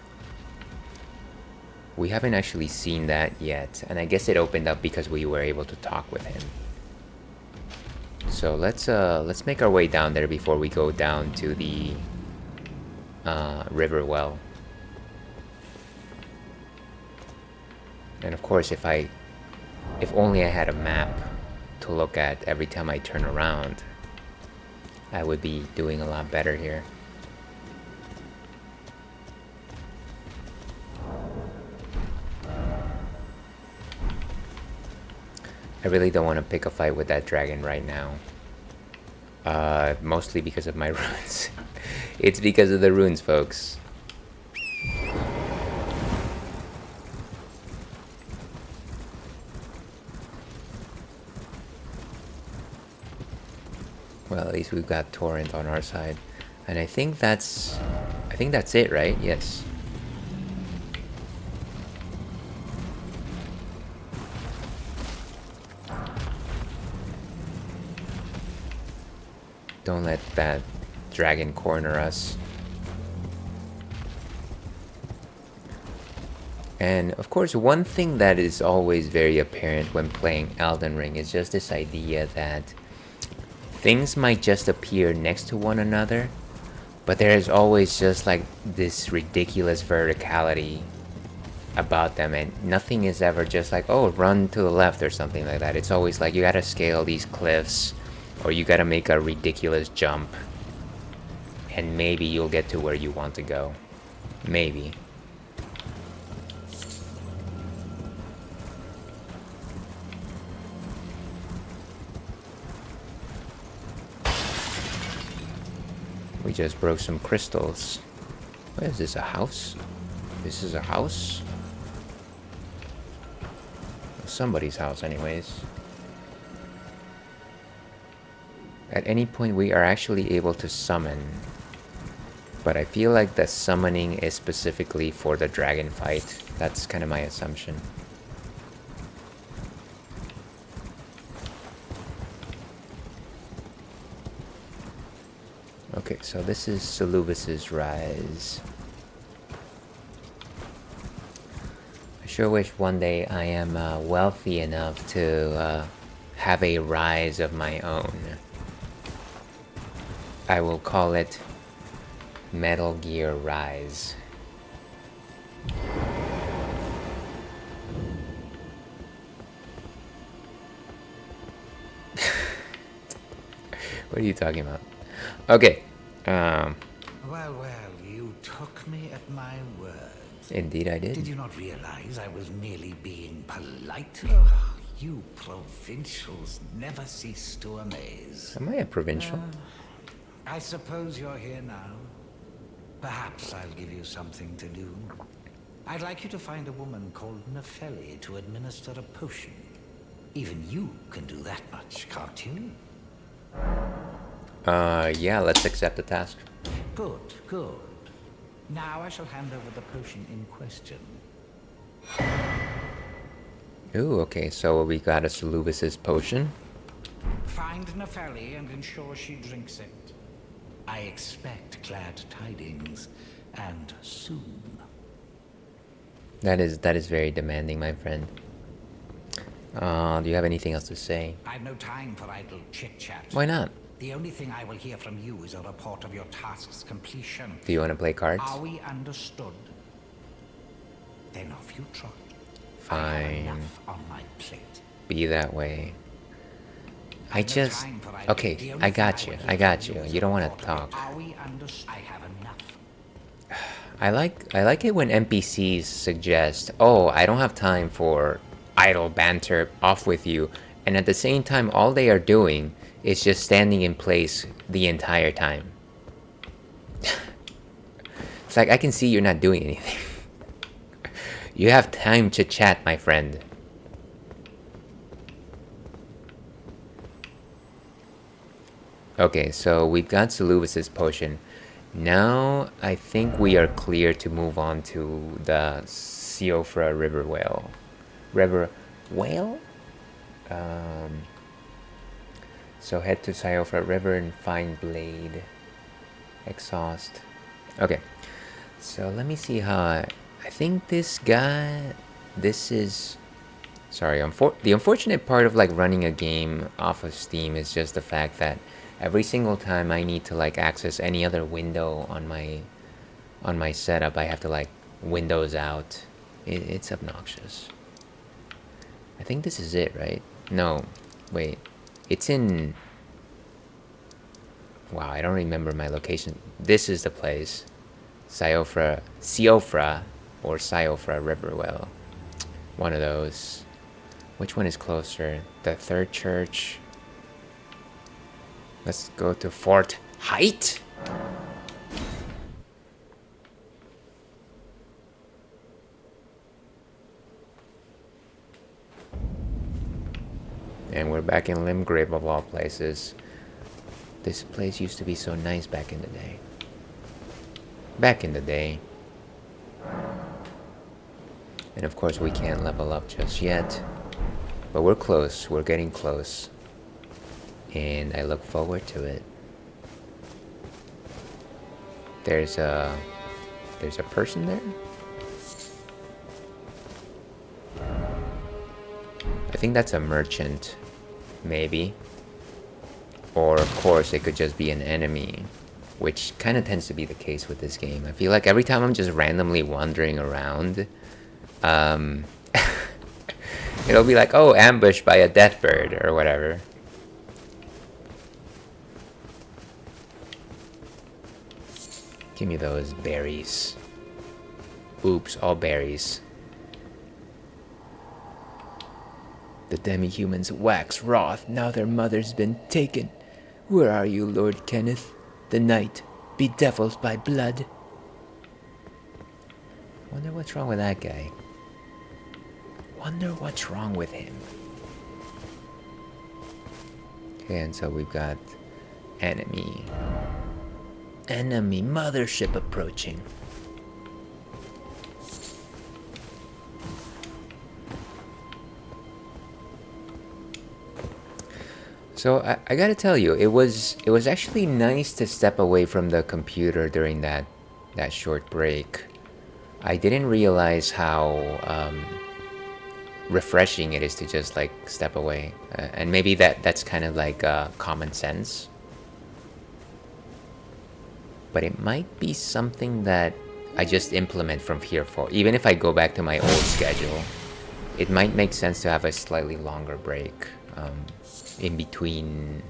We haven't actually seen that yet, and I guess it opened up because we were able to talk with him. So let's make our way down there before we go down to the river well. And of course, if only I had a map to look at every time I turn around, I would be doing a lot better here. I really don't want to pick a fight with that dragon right now. Mostly because of my runes. It's because of the runes, folks. Well, at least we've got Torrent on our side. And I think that's it, right? Yes. Don't let that dragon corner us. And of course, one thing that is always very apparent when playing Elden Ring is just this idea that things might just appear next to one another, but there is always just like this ridiculous verticality about them, and nothing is ever just like, oh, run to the left or something like that. It's always like you gotta scale these cliffs, or you gotta make a ridiculous jump, and maybe you'll get to where you want to go. Maybe. We just broke some crystals. What is this, a house? This is a house? Somebody's house, anyways. At any point, we are actually able to summon. But I feel like the summoning is specifically for the dragon fight. That's kind of my assumption. Okay, so this is Selubis's rise. I sure wish one day I am wealthy enough to have a rise of my own. I will call it Metal Gear Rise. What are you talking about? Okay. Well, you took me at my word. Indeed I did. Did you not realize I was merely being polite? Oh, you provincials never cease to amaze. Am I a provincial? I suppose you're here now. Perhaps I'll give you something to do. I'd like you to find a woman called Nefeli to administer a potion. Even you can do that much, can't you? Yeah, let's accept the task. Good, good. Now I shall hand over the potion in question. Ooh, okay, so we got a Selubis's potion. Find Nefeli and ensure she drinks it. I expect glad tidings, and soon. That is very demanding, my friend. Do you have anything else to say? I've no time for idle chit-chat. Why not? The only thing I will hear from you is a report of your task's completion. Do you want to play cards? Are we understood? Then off you trot. I Fine. have enough on my plate. Be that way. I I've no just... time for idle- Okay, The only I thing got will you. hear I got from you. is You a don't want report to of your- talk. Are we understood? I have enough. I like it when NPCs suggest, "Oh, I don't have time for idle banter, off with you," and at the same time, all they are doing is just standing in place the entire time. It's like, I can see you're not doing anything. You have time to chat, my friend. Okay, so we've got Selubis's potion. Now, I think we are clear to move on to the Siofra River Whale. River Whale? So head to Siofra River and find Blaidd. Exhaust. Okay. So let me see how I think this guy... This is... Sorry, the unfortunate part of like running a game off of Steam is just the fact that every single time I need to like access any other window on my setup, I have to like Windows out. It's obnoxious. I think this is it, right? No, wait. It's in... Wow, I don't remember my location. This is the place. Siofra or Siofra River Well. One of those. Which one is closer? The third church. Let's go to Fort Height. And we're back in Limgrave of all places. This place used to be so nice back in the day. Back in the day. And of course we can't level up just yet. But we're close. We're getting close. And I look forward to it. There's a person there? I think that's a merchant. Maybe. Or of course it could just be an enemy. Which kind of tends to be the case with this game. I feel like every time I'm just randomly wandering around, it'll be like, oh, ambushed by a death bird or whatever. Give me those berries. Oops, all berries. The demi-humans wax wroth, now their mother's been taken. Where are you, Lord Kenneth? The night, bedeviled by blood. Wonder what's wrong with that guy. Wonder what's wrong with him. Okay, and so we've got enemy mothership approaching. So I gotta tell you, it was actually nice to step away from the computer during that short break. I didn't realize how refreshing it is to just like step away, and maybe that's kind of like common sense. But it might be something that I just implement from here forward. Even if I go back to my old schedule, it might make sense to have a slightly longer break. In between,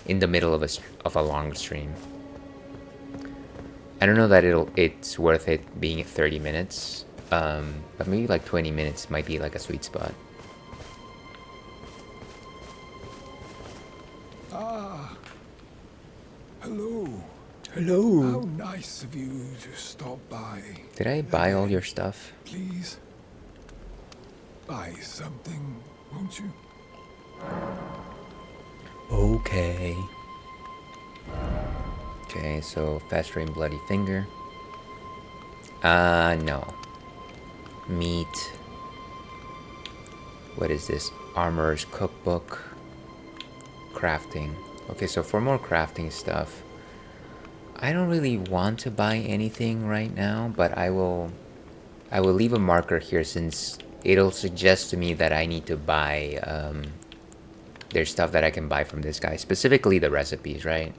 in the middle of a long stream. I don't know that it's worth it being 30 minutes, but maybe like 20 minutes might be like a sweet spot. Ah, hello. Hello. How nice of you to stop by. Did I buy all your stuff? Please, buy something, won't you? Okay. Okay, so fast-rain bloody finger. No. Meat. What is this? Armorer's cookbook. Crafting. Okay, so for more crafting stuff, I don't really want to buy anything right now, but I will leave a marker here since it'll suggest to me that I need to buy there's stuff that I can buy from this guy, specifically the recipes, right?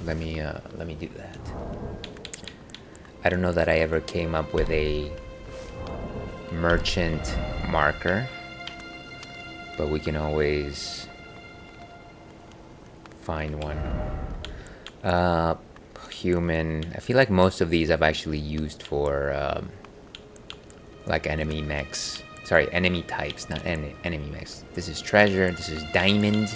Let me do that. I don't know that I ever came up with a merchant marker, but we can always find one. Human. I feel like most of these I've actually used for like enemy mechs. Sorry, enemy types, not enemy mechs. This is treasure. This is diamond.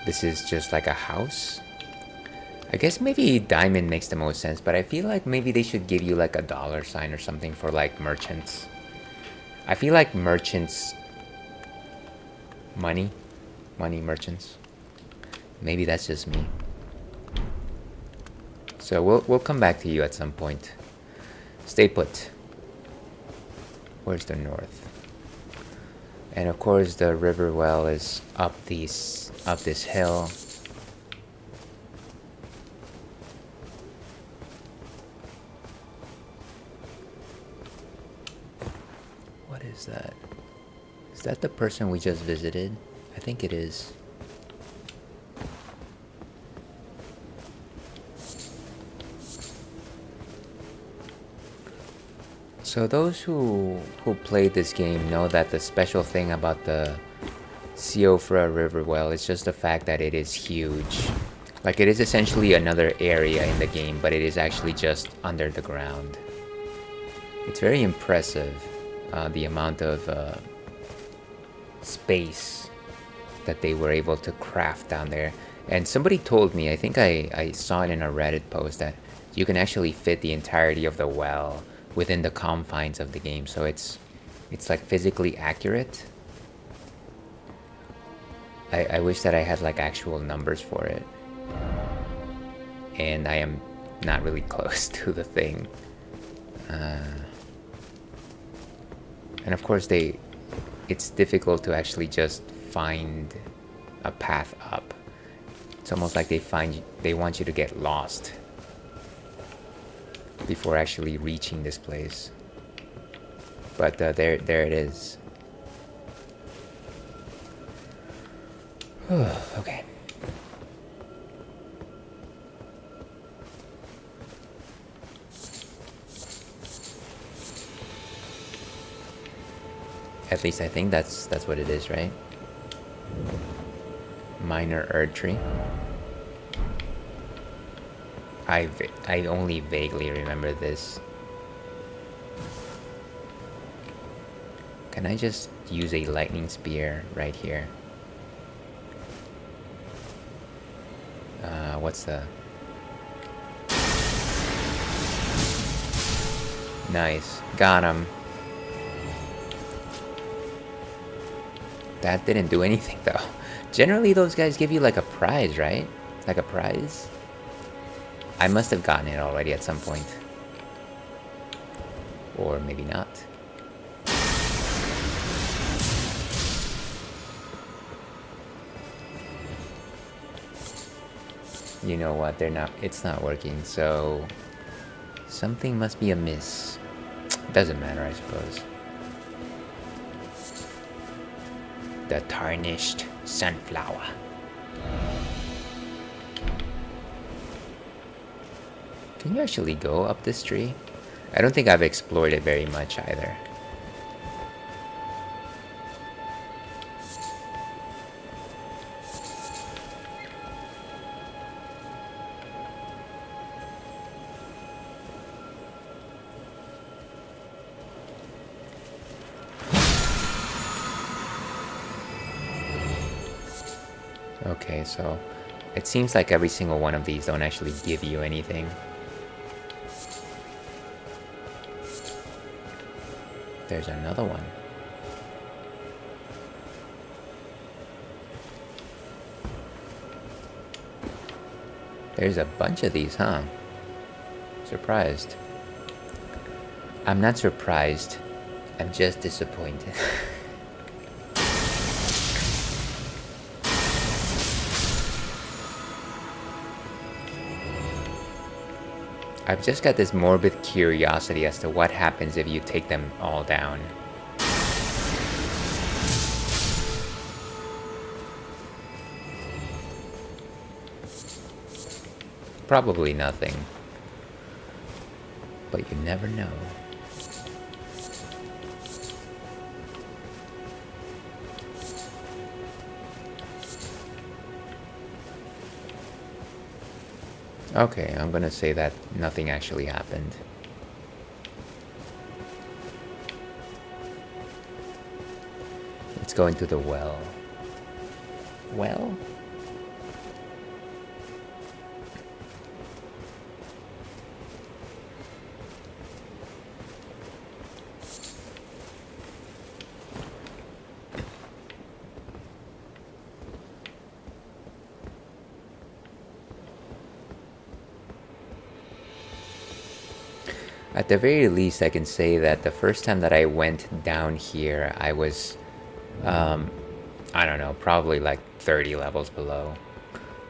This is just like a house. I guess maybe diamond makes the most sense, but I feel like maybe they should give you like a $sign or something for like merchants. I feel like merchants, money merchants. Maybe that's just me. So we'll come back to you at some point. Stay put. Where's the north? And of course the river well is up this hill. What is that? Is that the person we just visited? I think it is. So those who played this game know that the special thing about the Siofra river well is just the fact that it is huge. Like, it is essentially another area in the game, but it is actually just under the ground. It's very impressive, the amount of space that they were able to craft down there. And somebody told me, I think I saw it in a Reddit post, that you can actually fit the entirety of the well within the confines of the game, so it's like physically accurate. I wish that I had like actual numbers for it, and I am not really close to the thing. And of course it's difficult to actually just find a path up. It's almost like they want you to get lost before actually reaching this place. But there it is. Okay. At least I think that's what it is, right? Minor Erdtree. I only vaguely remember this. Can I just use a lightning spear right here? What's the... Nice. Got him. That didn't do anything though. Generally those guys give you like a prize, right? Like a prize? I must have gotten it already at some point. Or maybe not. You know what, it's not working, so something must be amiss. Doesn't matter, I suppose. The tarnished sunflower. Can you actually go up this tree? I don't think I've explored it very much either. Okay, so it seems like every single one of these don't actually give you anything. There's another one. There's a bunch of these, huh? Surprised. I'm not surprised. I'm just disappointed. I've just got this morbid curiosity as to what happens if you take them all down. Probably nothing. But you never know. Okay, I'm gonna say that nothing actually happened. Let's go into the well. Well? At the very least, I can say that the first time that I went down here, I was, I don't know, probably like 30 levels below.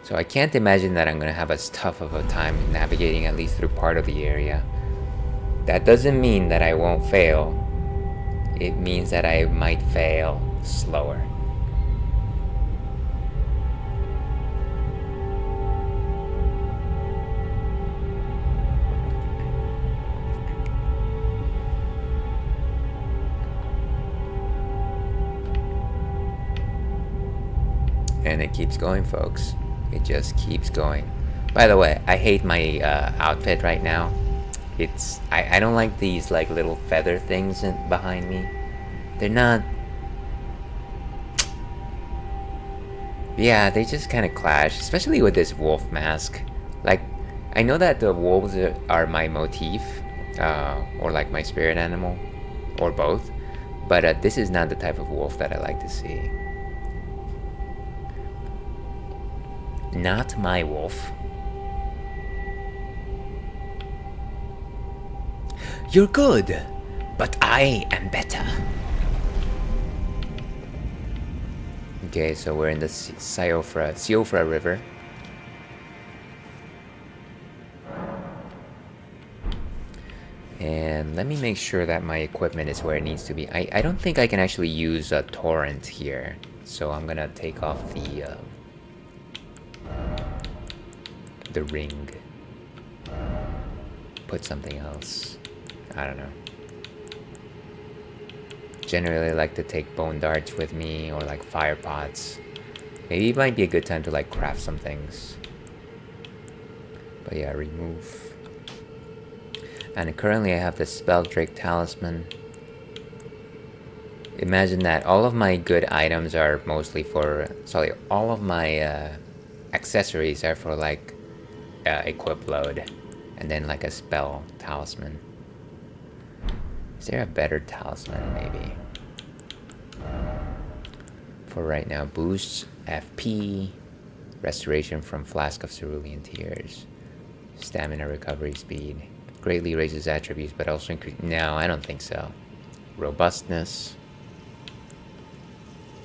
So I can't imagine that I'm going to have as tough of a time navigating at least through part of the area. That doesn't mean that I won't fail. It means that I might fail slower. And it keeps going, folks. It just keeps going. By the way, I hate my outfit right now. I don't like these like little feather things behind me. They're not... Yeah, they just kind of clash, especially with this wolf mask. Like, I know that the wolves are my motif, or like my spirit animal, or both. But this is not the type of wolf that I like to see. Not my wolf. You're good, but I am better. Okay, so we're in the Siofra River. And let me make sure that my equipment is where it needs to be. I don't think I can actually use a torrent here. So I'm gonna take off the ring. Put something else. I don't know. Generally I like to take bone darts with me, or like fire pots. Maybe it might be a good time to like craft some things. But yeah, remove. And currently I have the Spelldrake Talisman. Imagine that all of my good items are mostly for... Sorry, all of my accessories are for like equip load, and then like a spell talisman. Is there a better talisman maybe? For right now, boosts FP, restoration from Flask of Cerulean Tears, stamina recovery speed, greatly raises attributes but also increase. No, I don't think so. Robustness,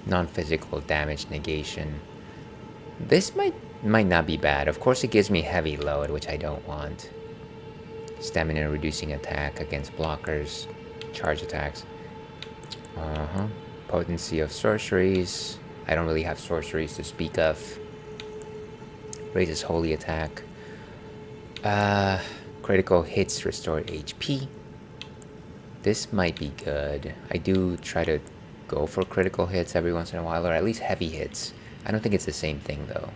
non-physical damage negation. This might not be bad. Of course it gives me heavy load, which I don't want. Stamina reducing attack against blockers, charge attacks. Potency of sorceries. I don't really have sorceries to speak of. Raises holy attack. Critical hits restore HP. This might be good. I do try to go for critical hits every once in a while, or at least heavy hits. I don't think it's the same thing though.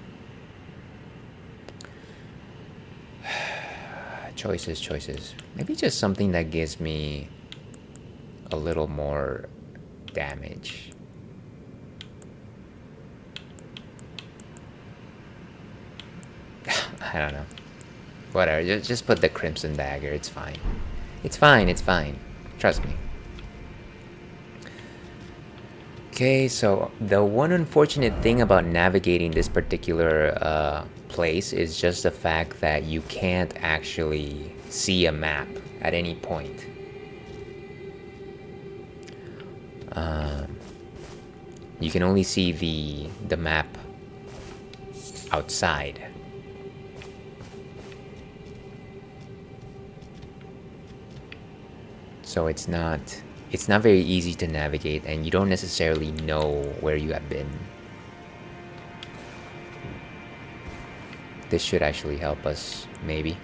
Choices. Maybe just something that gives me a little more damage. I don't know. Whatever, just put the Crimson Dagger, it's fine. It's fine. Trust me. Okay, so the one unfortunate thing about navigating this particular place is just the fact that you can't actually see a map at any point. You can only see the map outside. So it's not very easy to navigate, and you don't necessarily know where you have been. This should actually help us, maybe.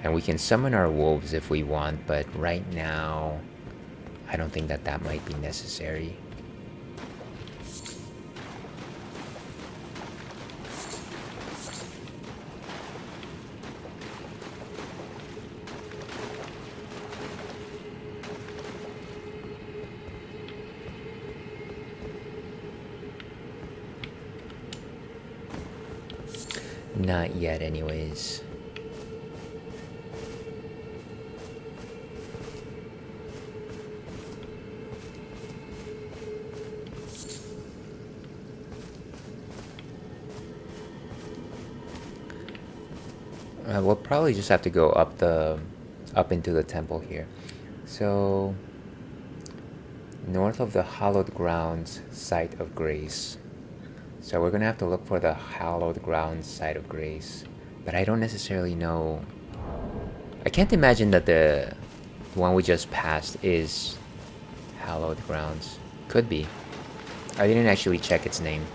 And we can summon our wolves if we want, but right now I don't think that might be necessary. Not yet, anyways. We'll probably just have to go up into the temple here. So, north of the hallowed grounds, site of grace. So we're gonna have to look for the hallowed grounds, site of grace. But I don't necessarily know. I can't imagine that the one we just passed is hallowed grounds. Could be. I didn't actually check its name.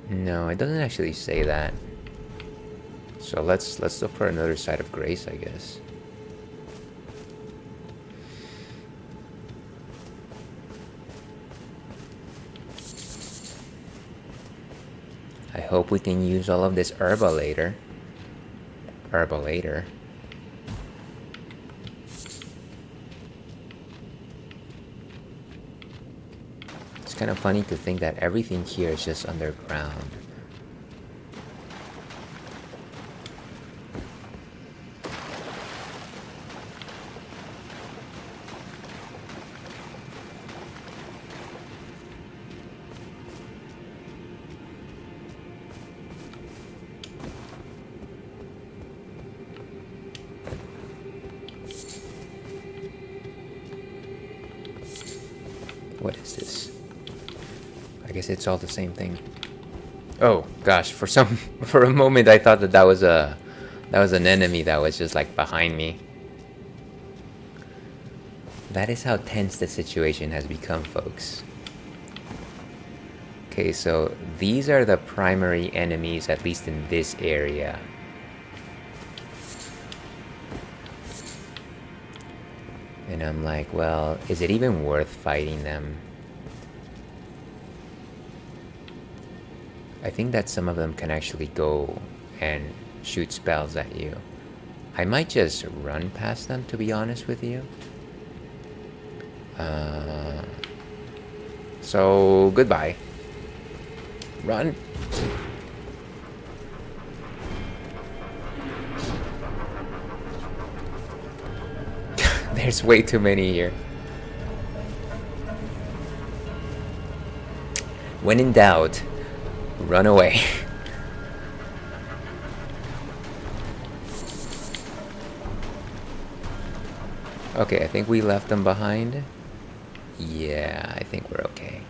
No, it doesn't actually say that. So let's look for another site of grace, I guess. I hope we can use all of this herba later. It's kind of funny to think that everything here is just underground. What is this? I guess it's all the same thing. Oh gosh, for a moment I thought that was an enemy that was just like behind me. That is how tense the situation has become, folks. Okay, so these are the primary enemies, at least in this area. And I'm like, well, is it even worth fighting them? I think that some of them can actually go and shoot spells at you. I might just run past them, to be honest with you. So, goodbye. Run. There's way too many here. When in doubt, run away. Okay, I think we left them behind. Yeah, I think we're okay.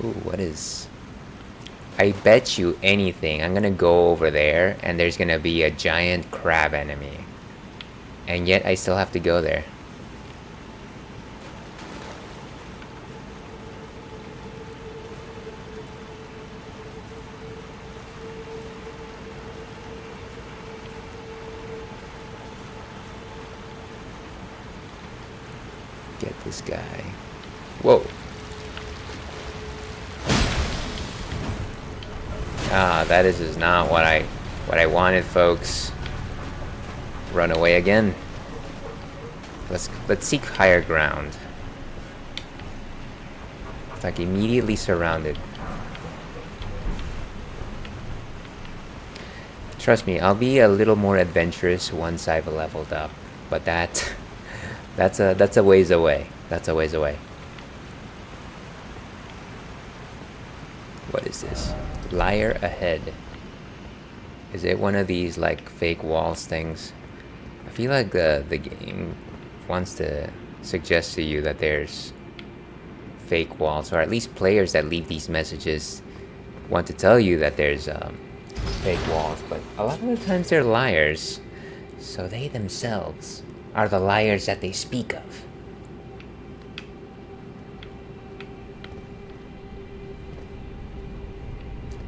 Ooh, what is... I bet you anything, I'm gonna go over there and there's gonna be a giant crab enemy. And yet I still have to go there. Get this guy. Whoa. Ah, that is not what I wanted, folks. Run away again. Let's seek higher ground. It's like immediately surrounded. Trust me, I'll be a little more adventurous once I've leveled up, but that's a ways away. That's a ways away. What is this? Liar ahead. Is it one of these like fake walls things? I feel like the game wants to suggest to you that there's fake walls, or at least players that leave these messages want to tell you that there's fake walls, but a lot of the times they're liars. So they themselves are the liars that they speak of.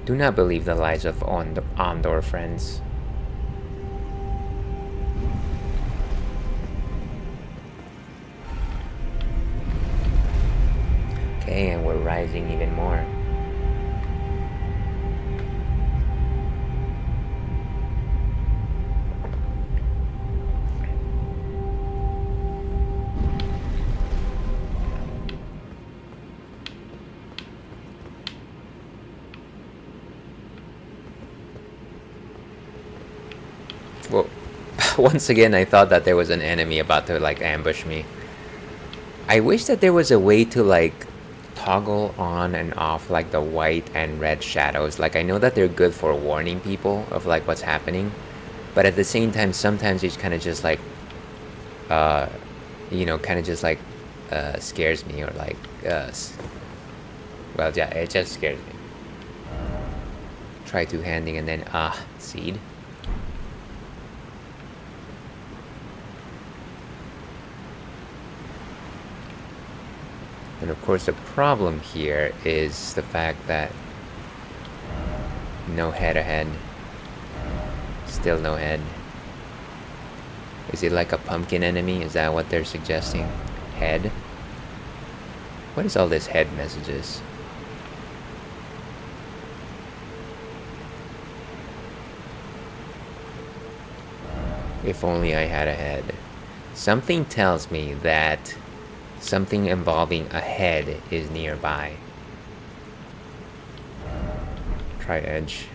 Do not believe the lies of Ondor, friends. Okay, and we're rising even more. Well, once again, I thought that there was an enemy about to like ambush me. I wish that there was a way to like toggle on and off like the white and red shadows. Like, I know that they're good for warning people of like what's happening, but at the same time, sometimes it's kind of just like, you know, kind of just like scares me, or like, well, yeah, it just scares me. Try two-handing and then seed. And of course the problem here is the fact that no head ahead. Still no head. Is it like a pumpkin enemy? Is that what they're suggesting? Head? What is all this head messages? If only I had a head. Something tells me that something involving a head is nearby. Try edge.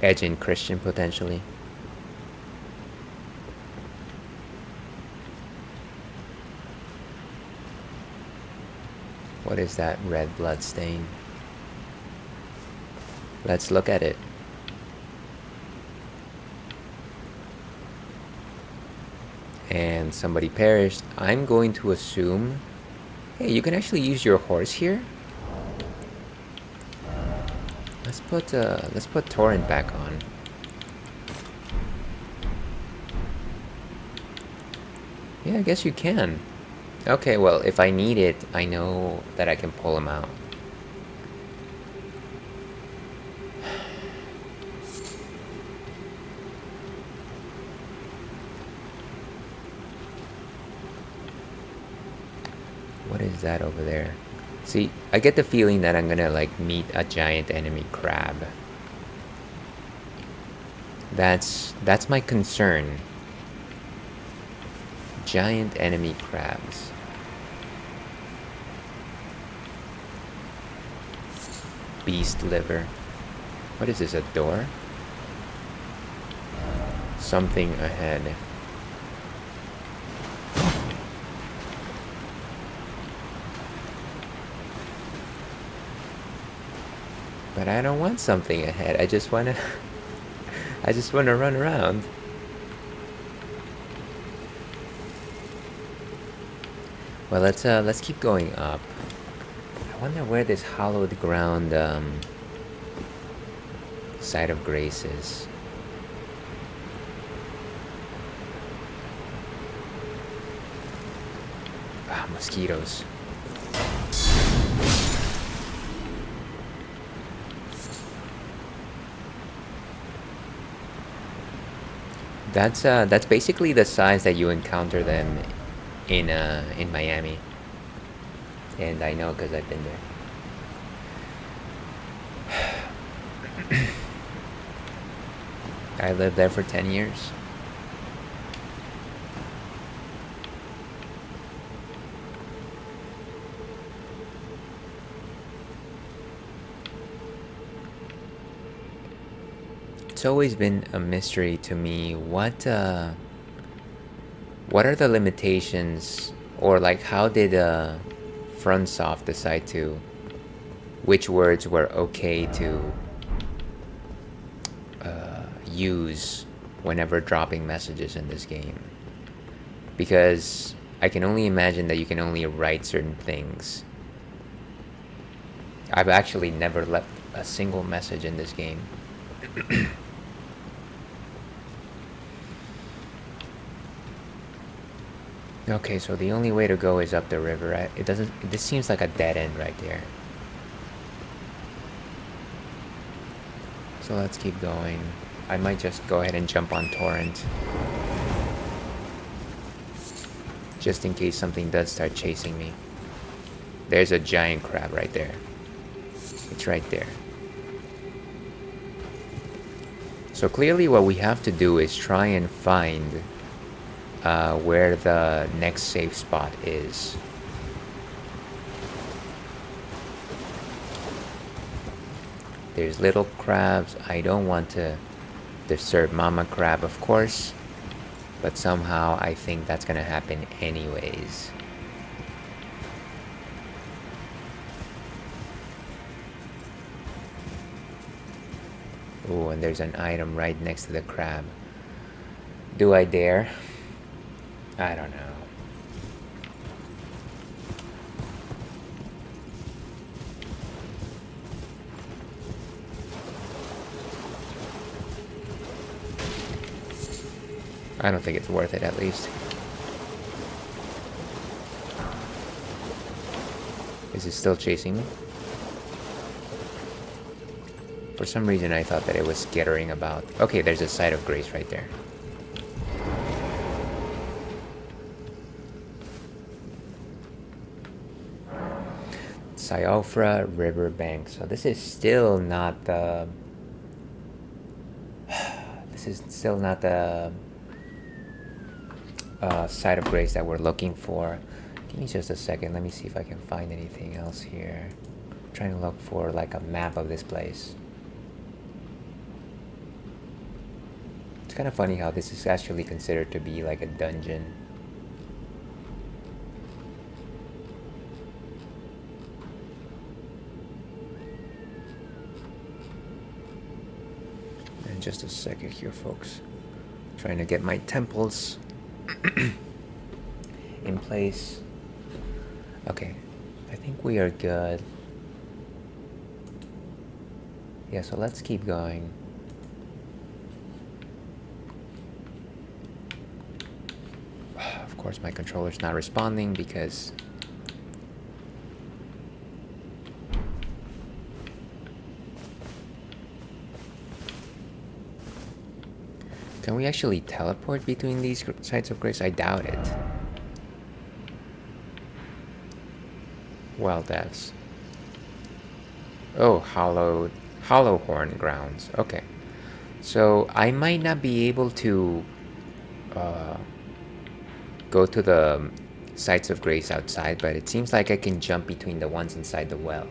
Edge and Christian, potentially. What is that red blood stain? Let's look at it. And somebody perished. I'm going to assume... Hey, you can actually use your horse here? Let's put Torrent back on. Yeah, I guess you can. Okay, well, if I need it, I know that I can pull him out. What is that over there? See, I get the feeling that I'm gonna like meet a giant enemy crab. That's my concern. Giant enemy crabs. Beast liver. What is this, a door? Something ahead. But I don't want something ahead. I just wanna run around. Well, let's keep going up. I wonder where this hallowed ground site of grace is. Ah, mosquitoes. That's basically the size that you encounter them in Miami, and I know because I've been there. I lived there for 10 years. It's always been a mystery to me what are the limitations, or like how did FromSoft decide to which words were okay to use whenever dropping messages in this game, because I can only imagine that you can only write certain things. I've actually never left a single message in this game. Okay, so the only way to go is up the river. This seems like a dead end right there. So let's keep going. I might just go ahead and jump on torrent, just in case something does start chasing me. There's a giant crab right there. It's right there. So clearly what we have to do is try and find where the next safe spot is. There's little crabs. I don't want to disturb Mama Crab, of course, but somehow I think that's gonna happen anyways. Oh, and there's an item right next to the crab. Do I dare? I don't know. I don't think it's worth it, at least. Is it still chasing me? For some reason I thought that it was skittering about. Okay, there's a site of grace right there. Siofra riverbank. So this is still not the site of grace that we're looking for. Give me just a second. Let me see if I can find anything else here. I'm trying to look for like a map of this place. It's kind of funny how this is actually considered to be like a dungeon. And just a second here, folks. Trying to get my temples in place. Okay, I think we are good. Yeah, so let's keep going. Of course, my controller's not responding because can we actually teleport between these sites of grace? I doubt it. Well, that's... Oh, hollow horn grounds. Okay. So I might not be able to go to the sites of grace outside, but it seems like I can jump between the ones inside the well.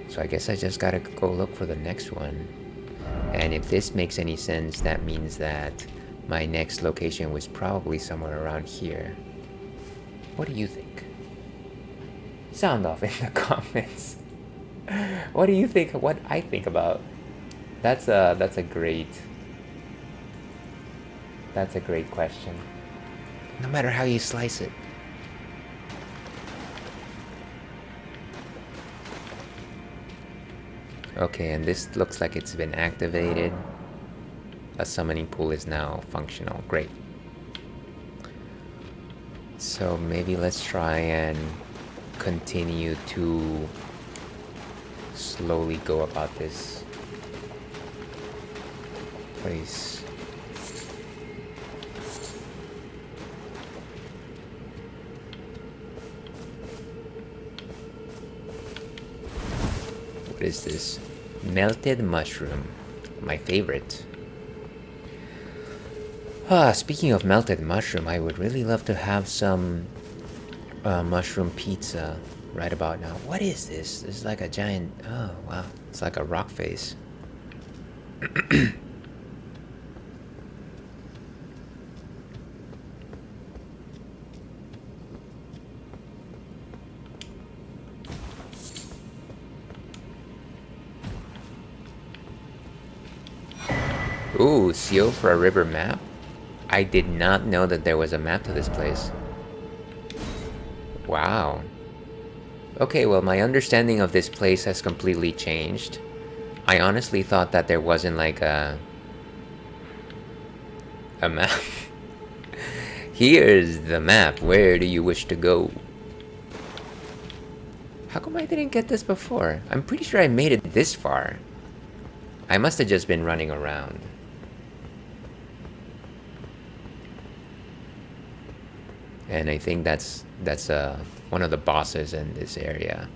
So I guess I just gotta go look for the next one. And if this makes any sense, that means that my next location was probably somewhere around here. What do you think? Sound off in the comments. What do you think? What I think about? That's a great question. No matter how you slice it. Okay, and this looks like it's been activated. A summoning pool is now functional. Great. So maybe let's try and continue to slowly go about this place. What is this? Melted mushroom. My favorite. Speaking of melted mushroom, I would really love to have some mushroom pizza right about now. What is this? This is like a giant... Oh, wow. It's like a rock face. Ooh, Siofra River map? I did not know that there was a map to this place. Wow. Okay, well, my understanding of this place has completely changed. I honestly thought that there wasn't like a map. Here's the map. Where do you wish to go? How come I didn't get this before? I'm pretty sure I made it this far. I must have just been running around. And I think that's one of the bosses in this area.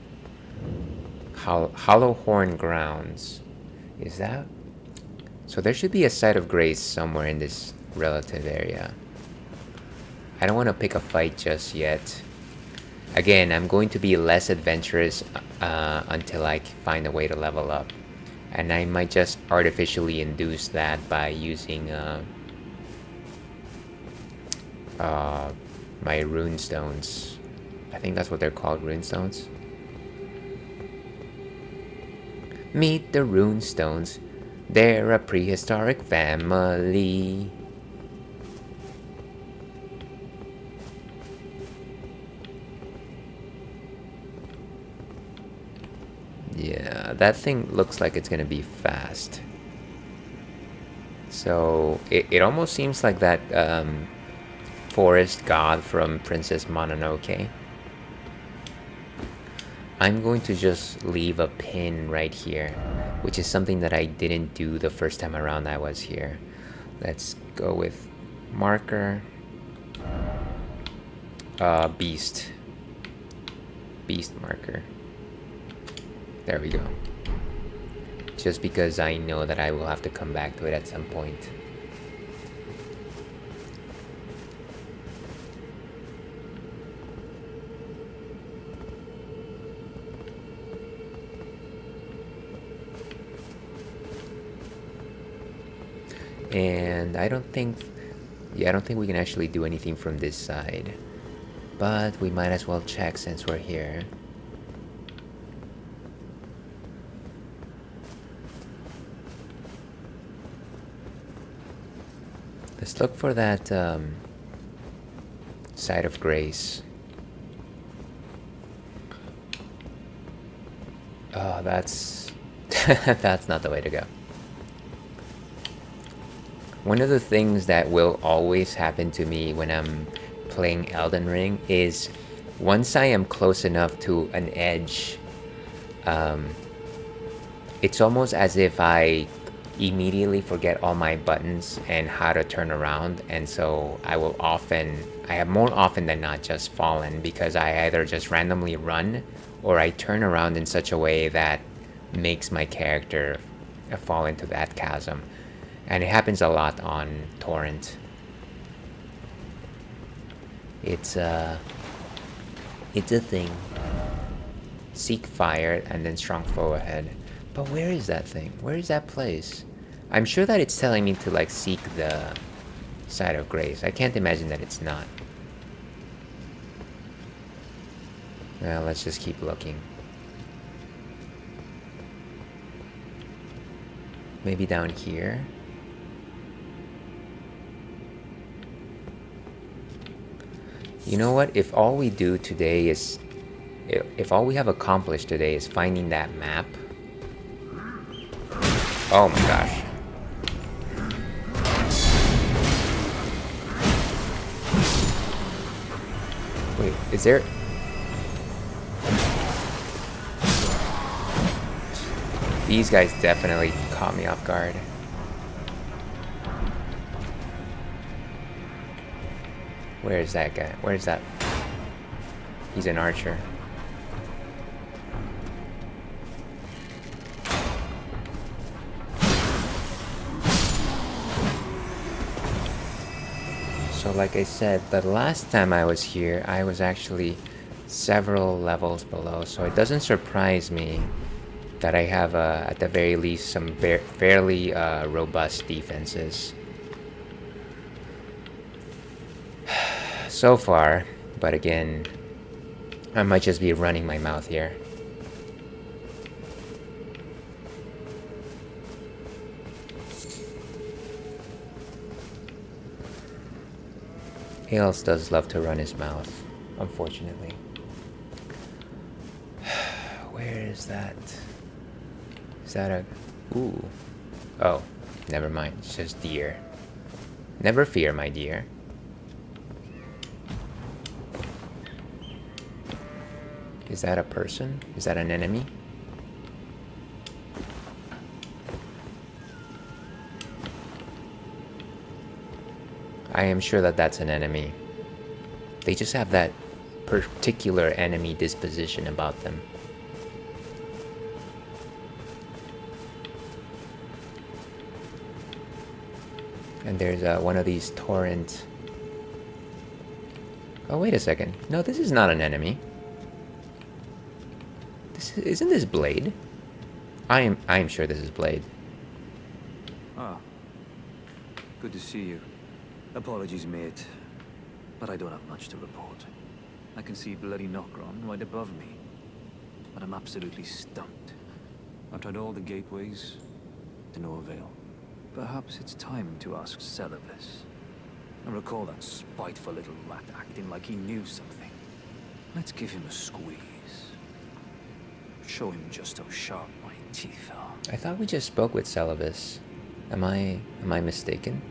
Hollow Horn Grounds. Is that? So there should be a site of grace somewhere in this relative area. I don't want to pick a fight just yet. Again, I'm going to be less adventurous until I find a way to level up. And I might just artificially induce that by using my rune stones. I think that's what they're called, rune stones. Meet the rune stones. They're a prehistoric family. Yeah, that thing looks like it's gonna be fast. So it almost seems like that forest god from Princess Mononoke. I'm going to just leave a pin right here, which is something that I didn't do the first time around I was here. Let's go with marker. Beast marker. There we go. Just because I know that I will have to come back to it at some point. And I don't think we can actually do anything from this side. But we might as well check since we're here. Let's look for that site of grace. Oh, that's that's not the way to go. One of the things that will always happen to me when I'm playing Elden Ring is once I am close enough to an edge, it's almost as if I immediately forget all my buttons and how to turn around, and so I have more often than not just fallen because I either just randomly run or I turn around in such a way that makes my character fall into that chasm. And it happens a lot on Torrent. It's a thing. Seek fire and then strong foe ahead. But where is that thing? Where is that place? I'm sure that it's telling me to like seek the side of grace. I can't imagine that it's not. Well, let's just keep looking. Maybe down here? You know what? If all we do today is... If all we have accomplished today is finding that map... Oh my gosh. Wait, is there... These guys definitely caught me off guard. Where is that guy? Where is that? He's an archer. So like I said, the last time I was here, I was actually several levels below, so it doesn't surprise me that I have, at the very least, some fairly robust defenses. So far, but again, I might just be running my mouth here. Hales does love to run his mouth, unfortunately. Where is that? Is that a... Ooh. Oh, never mind. It's just deer. Never fear, my dear. Is that a person? Is that an enemy? I am sure that that's an enemy. They just have that particular enemy disposition about them. And there's one of these torrent... Oh, wait a second. No, this is not an enemy. Isn't this Blaidd? I am sure this is Blaidd. Ah. Good to see you. Apologies, mate. But I don't have much to report. I can see bloody Nokron right above me. But I'm absolutely stumped. I've tried all the gateways, to no avail. Perhaps it's time to ask Celibus. I recall that spiteful little rat acting like he knew something. Let's give him a squeeze. Show him just how sharp my teeth are. I thought we just spoke with Celibus. Am I mistaken?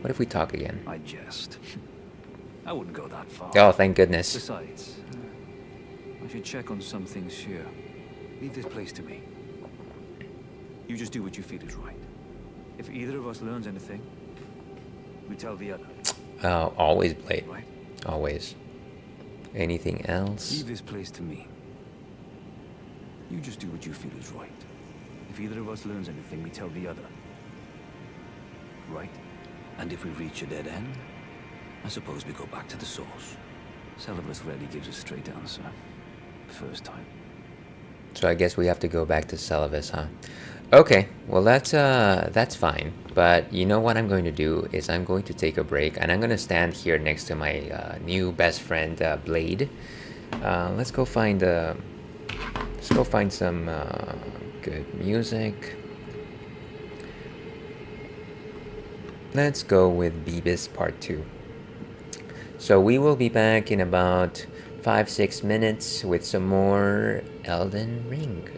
What if we talk again? I jest. I wouldn't go that far. Oh, thank goodness. Besides, I should check on some things here. Leave this place to me. You just do what you feel is right. If either of us learns anything, we tell the other. Always Blaidd. Right? Always. Anything else? Leave this place to me. You just do what you feel is right. If either of us learns anything, we tell the other. Right? And if we reach a dead end, I suppose we go back to the source. Celibus rarely gives a straight answer. First time. So I guess we have to go back to Celibus, huh? Okay, well that's fine. But you know what I'm going to do is I'm going to take a break and I'm going to stand here next to my new best friend Blaidd. Let's go find some good music. Let's go with Beavis Part 2. So we will be back in about 5-6 minutes with some more Elden Ring.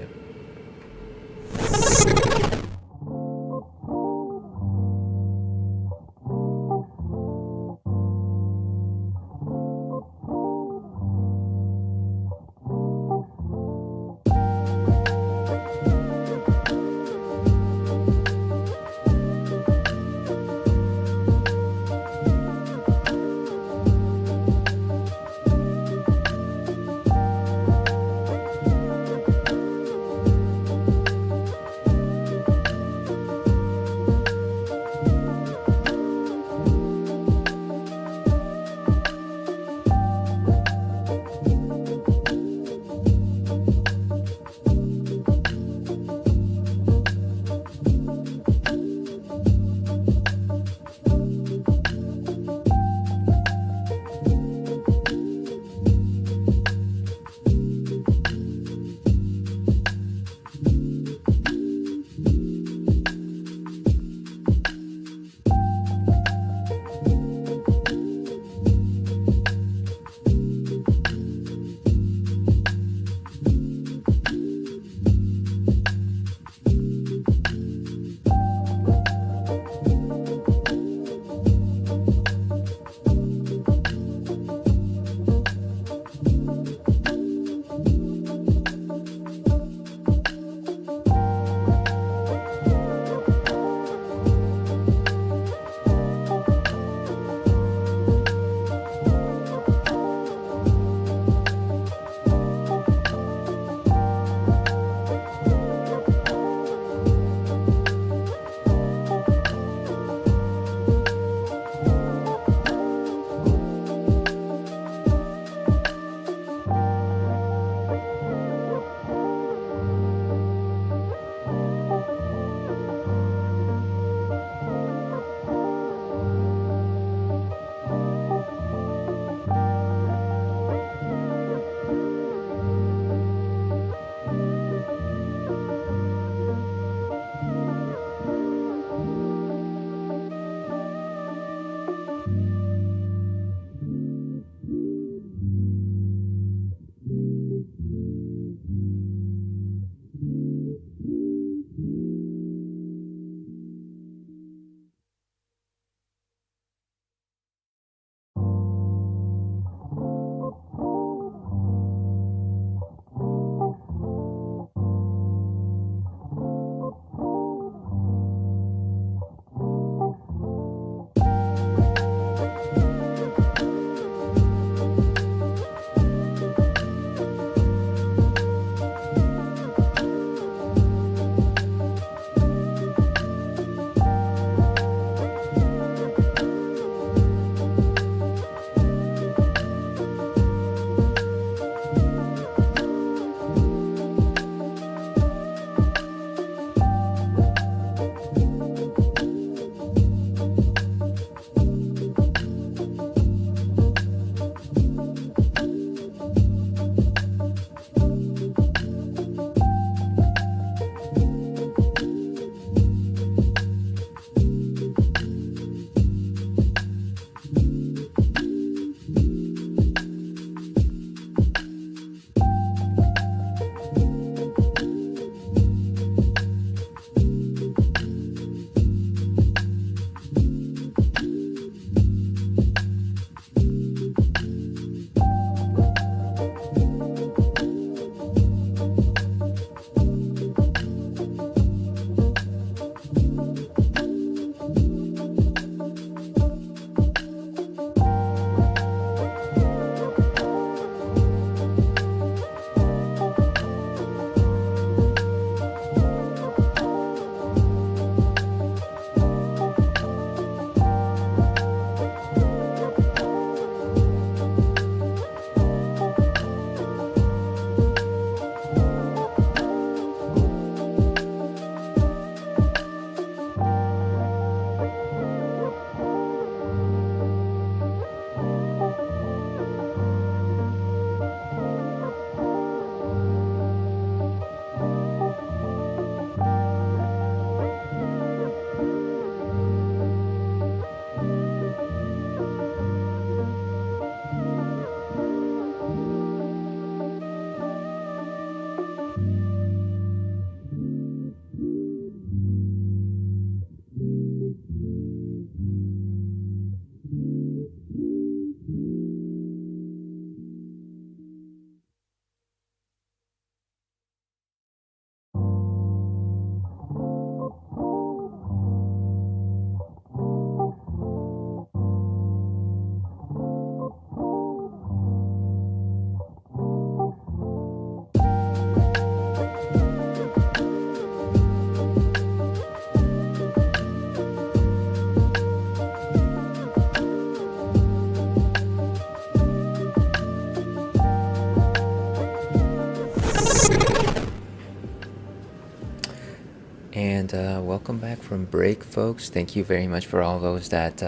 And welcome back from break, folks. Thank you very much for all those that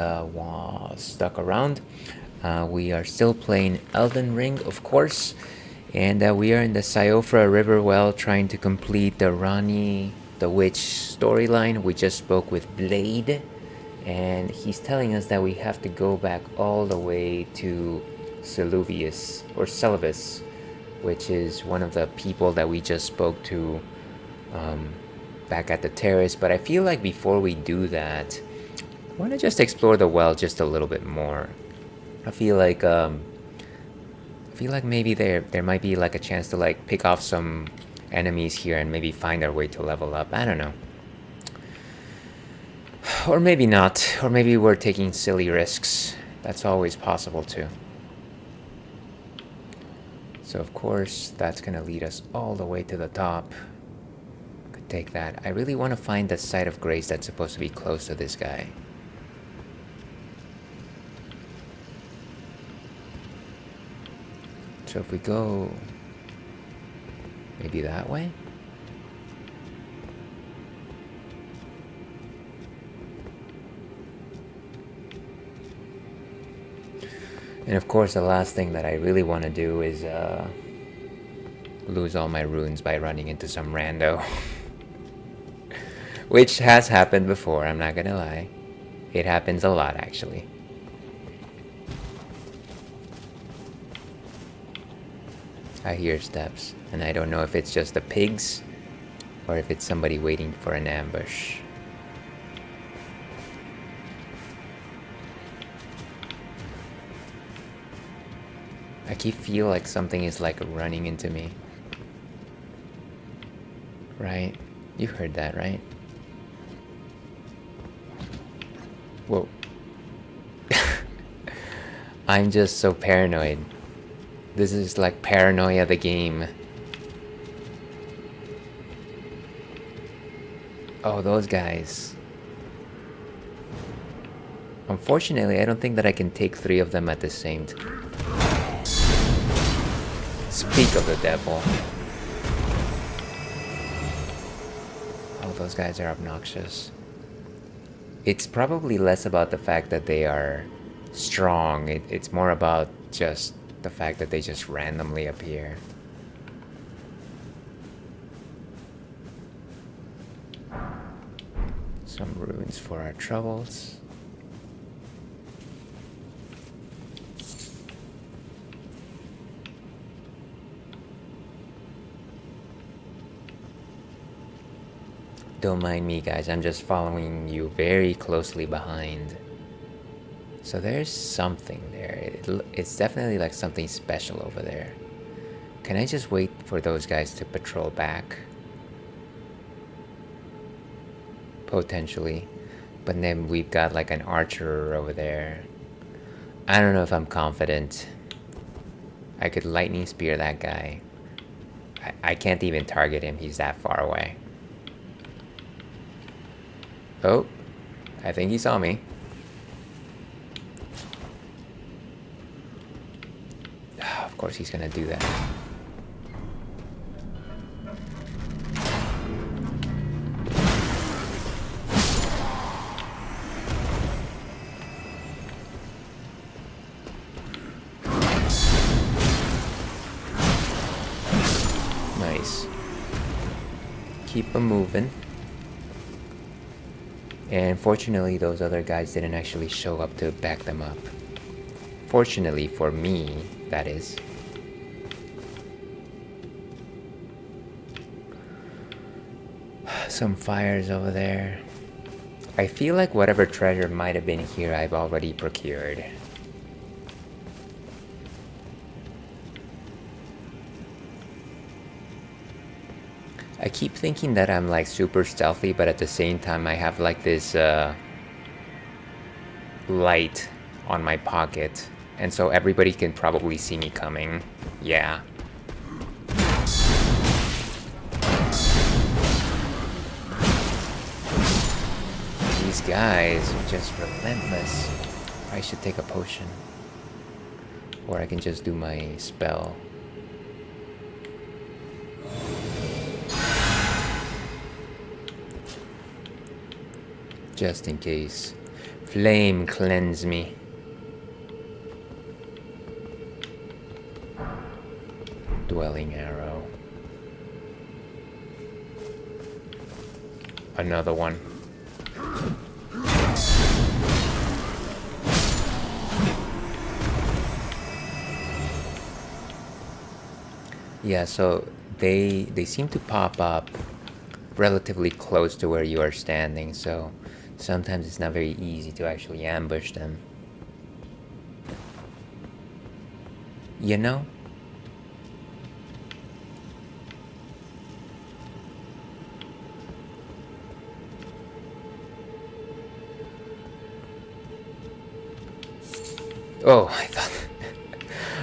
stuck around. We are still playing Elden Ring, of course, and we are in the Siofra River Well trying to complete the Rani the Witch storyline. We just spoke with Blaidd, and he's telling us that we have to go back all the way to Celubis, which is one of the people that we just spoke to back at the terrace. But I feel like before we do that, I want to just explore the well just a little bit more. I feel like maybe there might be like a chance to like pick off some enemies here and maybe find our way to level up. I don't know. Or maybe not. Or maybe we're taking silly risks. That's always possible too. So of course that's gonna lead us all the way to the top. Could take that. I really want to find the site of grace that's supposed to be close to this guy. So if we go maybe that way? And of course the last thing that I really want to do is lose all my runes by running into some rando. Which has happened before, I'm not gonna lie. It happens a lot actually. I hear steps, and I don't know if it's just the pigs or if it's somebody waiting for an ambush. I keep feel like something is like running into me. Right? You heard that, right? Whoa. I'm just so paranoid. This is like paranoia the game. Oh, those guys. Unfortunately, I don't think that I can take 3 of them at the same time. Speak of the devil. Oh, those guys are obnoxious. It's probably less about the fact that they are strong. It's more about just the fact that they just randomly appear. Some runes for our troubles. Don't mind me, guys. I'm just following you very closely behind. So there's something there. It's definitely like something special over there. Can I just wait for those guys to patrol back? Potentially. But then we've got like an archer over there. I don't know if I'm confident. I could lightning spear that guy. I can't even target him. He's that far away. Oh, I think he saw me. Of course he's gonna do that. Nice. Keep them moving. And fortunately, those other guys didn't actually show up to back them up. Fortunately for me, that is. Some fires over there. I feel like whatever treasure might have been here, I've already procured. I keep thinking that I'm like super stealthy, but at the same time I have like this light on my pocket, and so everybody can probably see me coming. Yeah. These guys are just relentless. I should take a potion. Or I can just do my spell. Just in case. Flame cleanse me. Dwelling arrow. Another one. Yeah, so they seem to pop up relatively close to where you are standing, so sometimes it's not very easy to actually ambush them. You know? Oh,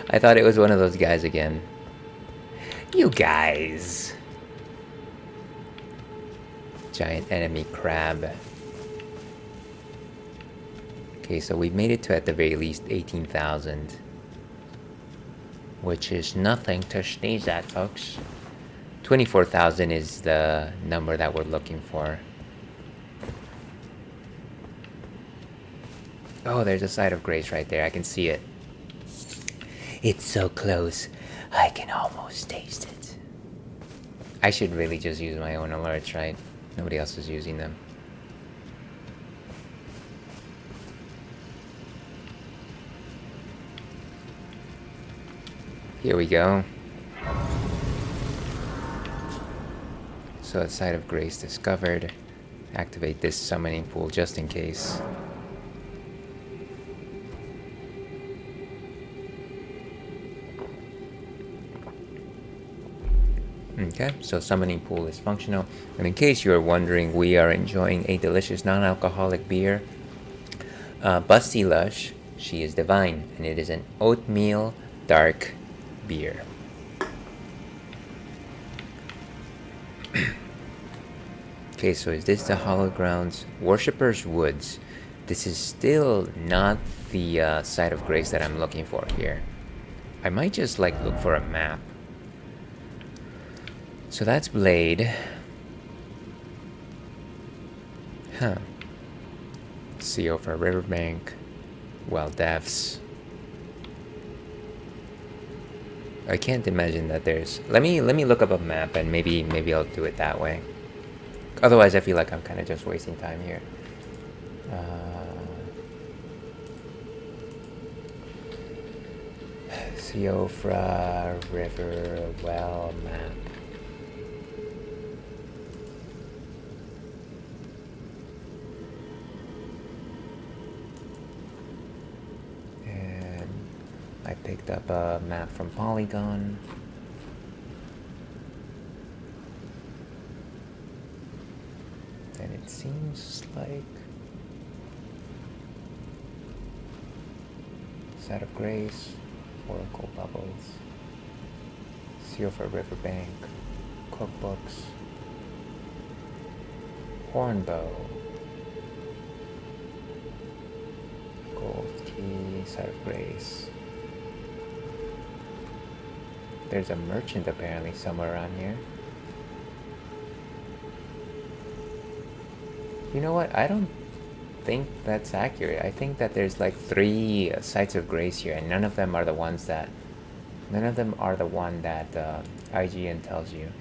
I thought it was one of those guys again. You guys. Giant enemy crab. Okay, so we've made it to at the very least 18,000. Which is nothing to sneeze at, folks. 24,000 is the number that we're looking for. Oh, there's a site of grace right there. I can see it. It's so close. I can almost taste it. I should really just use my own alerts, right? Nobody else is using them. Here we go. So a site of grace discovered. Activate this summoning pool just in case. Okay, so summoning pool is functional. And in case you are wondering, we are enjoying a delicious non-alcoholic beer. Busty Lush, she is divine, and it is an oatmeal dark beer. Okay, so is this the Hollow Grounds? Worshipper's Woods. This is still not the site of grace that I'm looking for here. I might just like look for a map. So that's Blaidd. Huh. Siofra Riverbank. Wild Deaths. I can't imagine that there's... Let me look up a map and maybe I'll do it that way. Otherwise I feel like I'm kind of just wasting time here. Siofra River Well map. I picked up a map from Polygon. And it seems like Set of Grace, Oracle Bubbles, Siofra Riverbank, Cookbooks, Hornbow, Gold Key, Set of Grace. There's a merchant apparently somewhere around here. You know what? I don't think that's accurate. I think that there's like 3 sites of grace here, and none of them are the one that IGN tells you.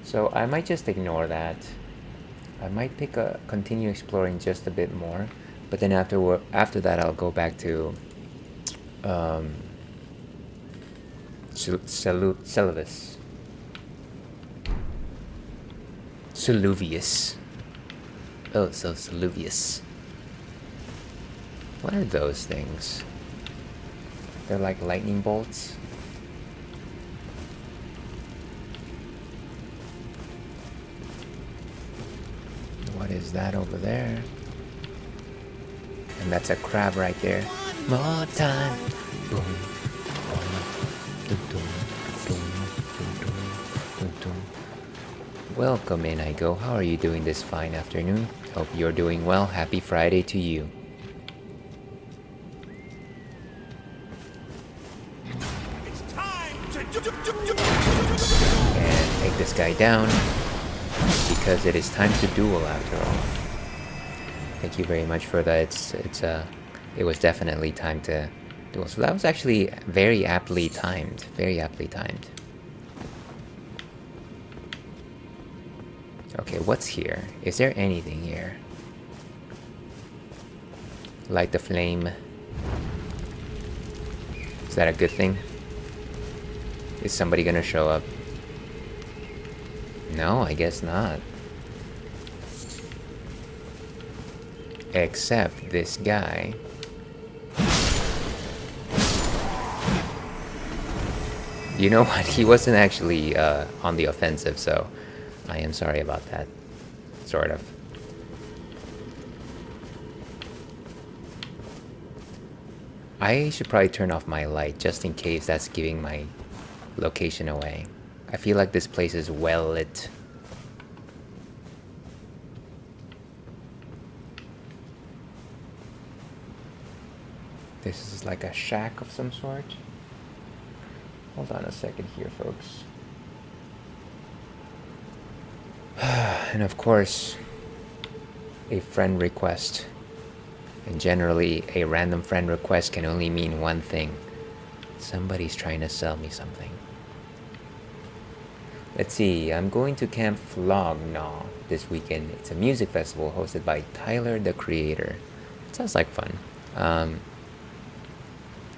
So I might just ignore that. I might continue exploring just a bit more, but then after that I'll go back to Saluvius. Oh, so Saluvius. What are those things? They're like lightning bolts. What is that over there? And that's a crab right there. More time. Boom. Welcome in, Igo. How are you doing this fine afternoon? Hope you're doing well. Happy Friday to you. It's time to And take this guy down, because it is time to duel after all. Thank you very much for that. It was definitely time to do it. So that was actually very aptly timed. Very aptly timed. Okay, what's here? Is there anything here? Light the flame. Is that a good thing? Is somebody gonna show up? No, I guess not. Except this guy. You know what? He wasn't actually on the offensive, so I am sorry about that. Sort of. I should probably turn off my light just in case that's giving my location away. I feel like this place is well lit. This is like a shack of some sort. Hold on a second here, folks. And of course, a friend request. And generally, a random friend request can only mean one thing. Somebody's trying to sell me something. Let's see, I'm going to Camp Flognaw this weekend. It's a music festival hosted by Tyler, the Creator. It sounds like fun.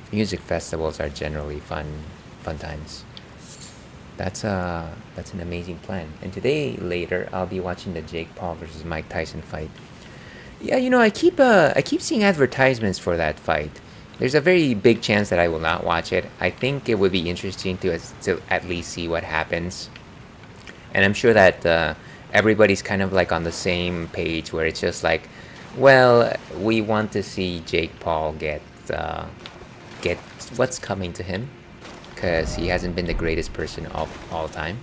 Music festivals are generally fun times. That's an amazing plan. And today, later, I'll be watching the Jake Paul versus Mike Tyson fight. Yeah, you know, I keep seeing advertisements for that fight. There's a very big chance that I will not watch it. I think it would be interesting to at least see what happens. And I'm sure that everybody's kind of like on the same page where it's just like, well, we want to see Jake Paul get what's coming to him, because he hasn't been the greatest person of all time.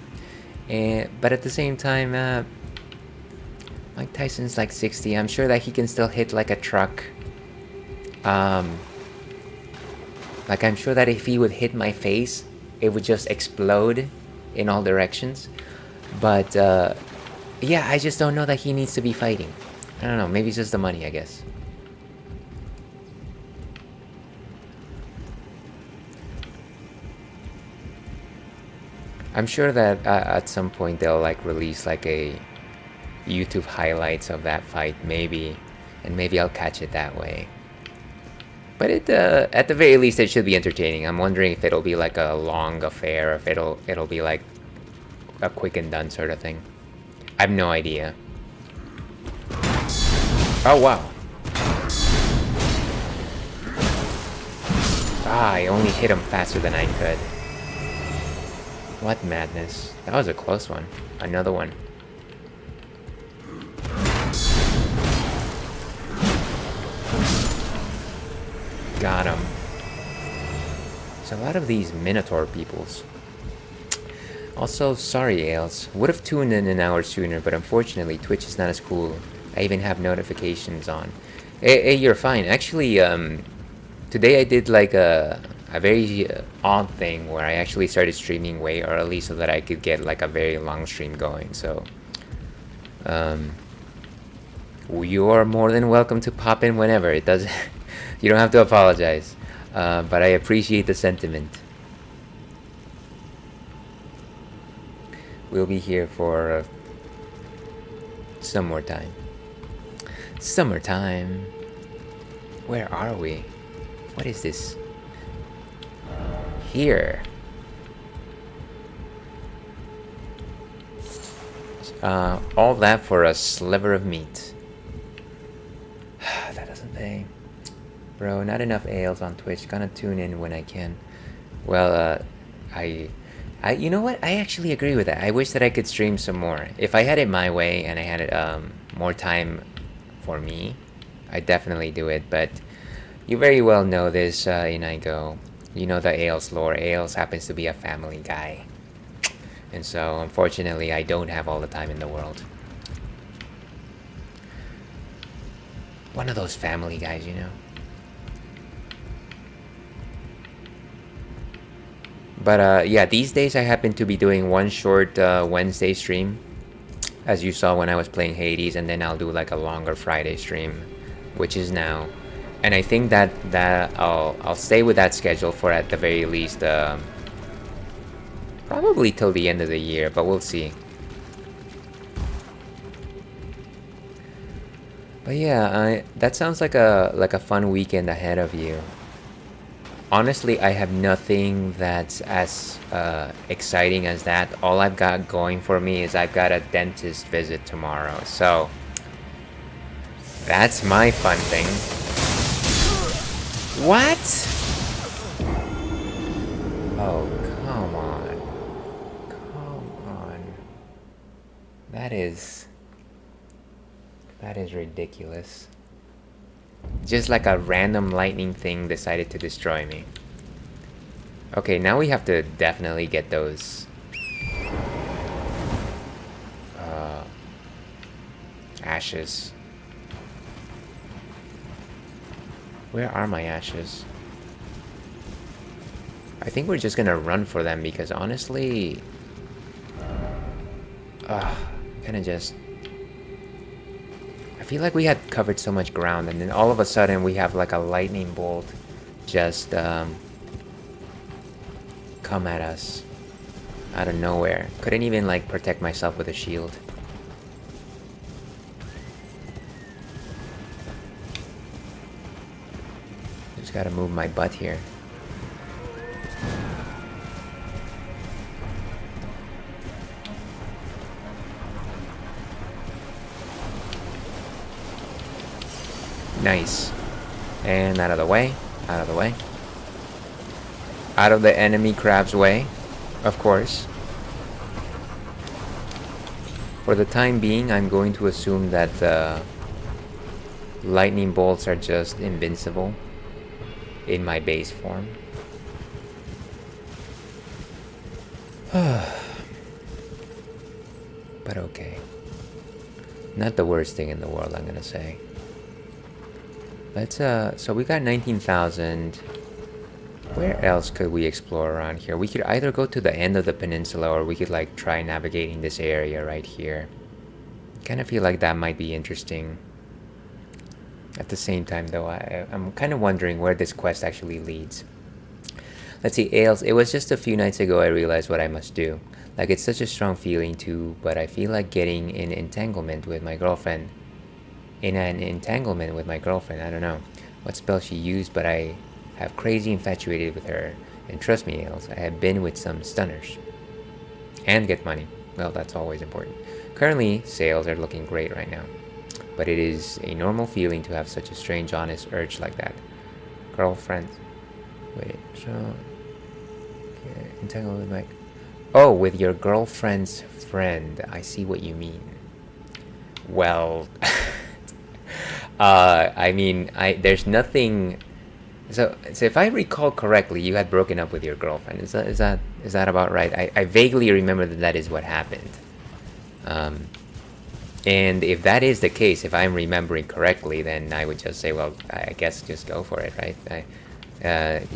But at the same time, Mike Tyson's like 60. I'm sure that he can still hit like a truck. Like I'm sure that if he would hit my face, it would just explode in all directions. But yeah, I just don't know that he needs to be fighting. I don't know, maybe it's just the money, I guess. I'm sure that at some point they'll like release like a YouTube highlights of that fight, maybe, and maybe I'll catch it that way. But it at the very least it should be entertaining. I'm wondering if it'll be like a long affair, or if it'll be like a quick and done sort of thing. I have no idea. Oh wow. Ah, I only hit him faster than I could. What madness. That was a close one. Another one. Got him. There's a lot of these Minotaur peoples. Also, sorry Ails. Would have tuned in an hour sooner, but unfortunately Twitch is not as cool. I even have notifications on. Hey, you're fine. Actually, today I did like a very odd thing where I actually started streaming way early so that I could get like a very long stream going. So, you are more than welcome to pop in whenever. It doesn't. You don't have to apologize. But I appreciate the sentiment. We'll be here for some more time. Summertime. Where are we? What is this? Here. All that for a sliver of meat. That doesn't pay. Bro, not enough ales on Twitch. Gonna tune in when I can. Well, you know what? I actually agree with that. I wish that I could stream some more. If I had it my way and I had it, more time for me, I'd definitely do it. But you very well know this, Inigo. You know the Ales lore. Ales happens to be a family guy. And so, unfortunately, I don't have all the time in the world. One of those family guys, you know? But yeah, these days I happen to be doing one short Wednesday stream. as you saw when I was playing Hades, and then I'll do like a longer Friday stream, which is now. And I think that I'll stay with that schedule for at the very least probably till the end of the year, but we'll see. But yeah, that sounds like a fun weekend ahead of you. Honestly, I have nothing that's as exciting as that. All I've got going for me is I've got a dentist visit tomorrow, so that's my fun thing. What? Oh, come on. Come on. That is ridiculous. Just like a random lightning thing decided to destroy me. Okay, now we have to definitely get those ashes. Where are my ashes? I think we're just gonna run for them because honestly, kind of just. I feel like we had covered so much ground, and then all of a sudden we have like a lightning bolt just come at us out of nowhere. Couldn't even like protect myself with a shield. Just gotta move my butt here. Nice. And out of the way. Out of the way. Out of the enemy crab's way, of course. For the time being, I'm going to assume that the lightning bolts are just invincible in my base form. But okay. Not the worst thing in the world, I'm gonna say. Let's so we got 19,000. Where else could we explore around here? We could either go to the end of the peninsula, or we could like try navigating this area right here. Kind of feel like that might be interesting. At the same time though, I'm kind of wondering where this quest actually leads. Let's see, Ailes, it was just a few nights ago I realized what I must do. Like, it's such a strong feeling too, but I feel like getting in an entanglement with my girlfriend. I don't know what spell she used, but I have crazy infatuated with her. And trust me, Ailes, I have been with some stunners. And get money. Well, that's always important. Currently, sales are looking great right now. But it is a normal feeling to have such a strange, honest urge like that. Girlfriend. Wait, so... Okay, entangled with my... Oh, with your girlfriend's friend. I see what you mean. Well... I mean, there's nothing. So if I recall correctly, you had broken up with your girlfriend. Is that about right? I vaguely remember that is what happened. And if that is the case, if I'm remembering correctly, then I would just say, well, I guess just go for it, right?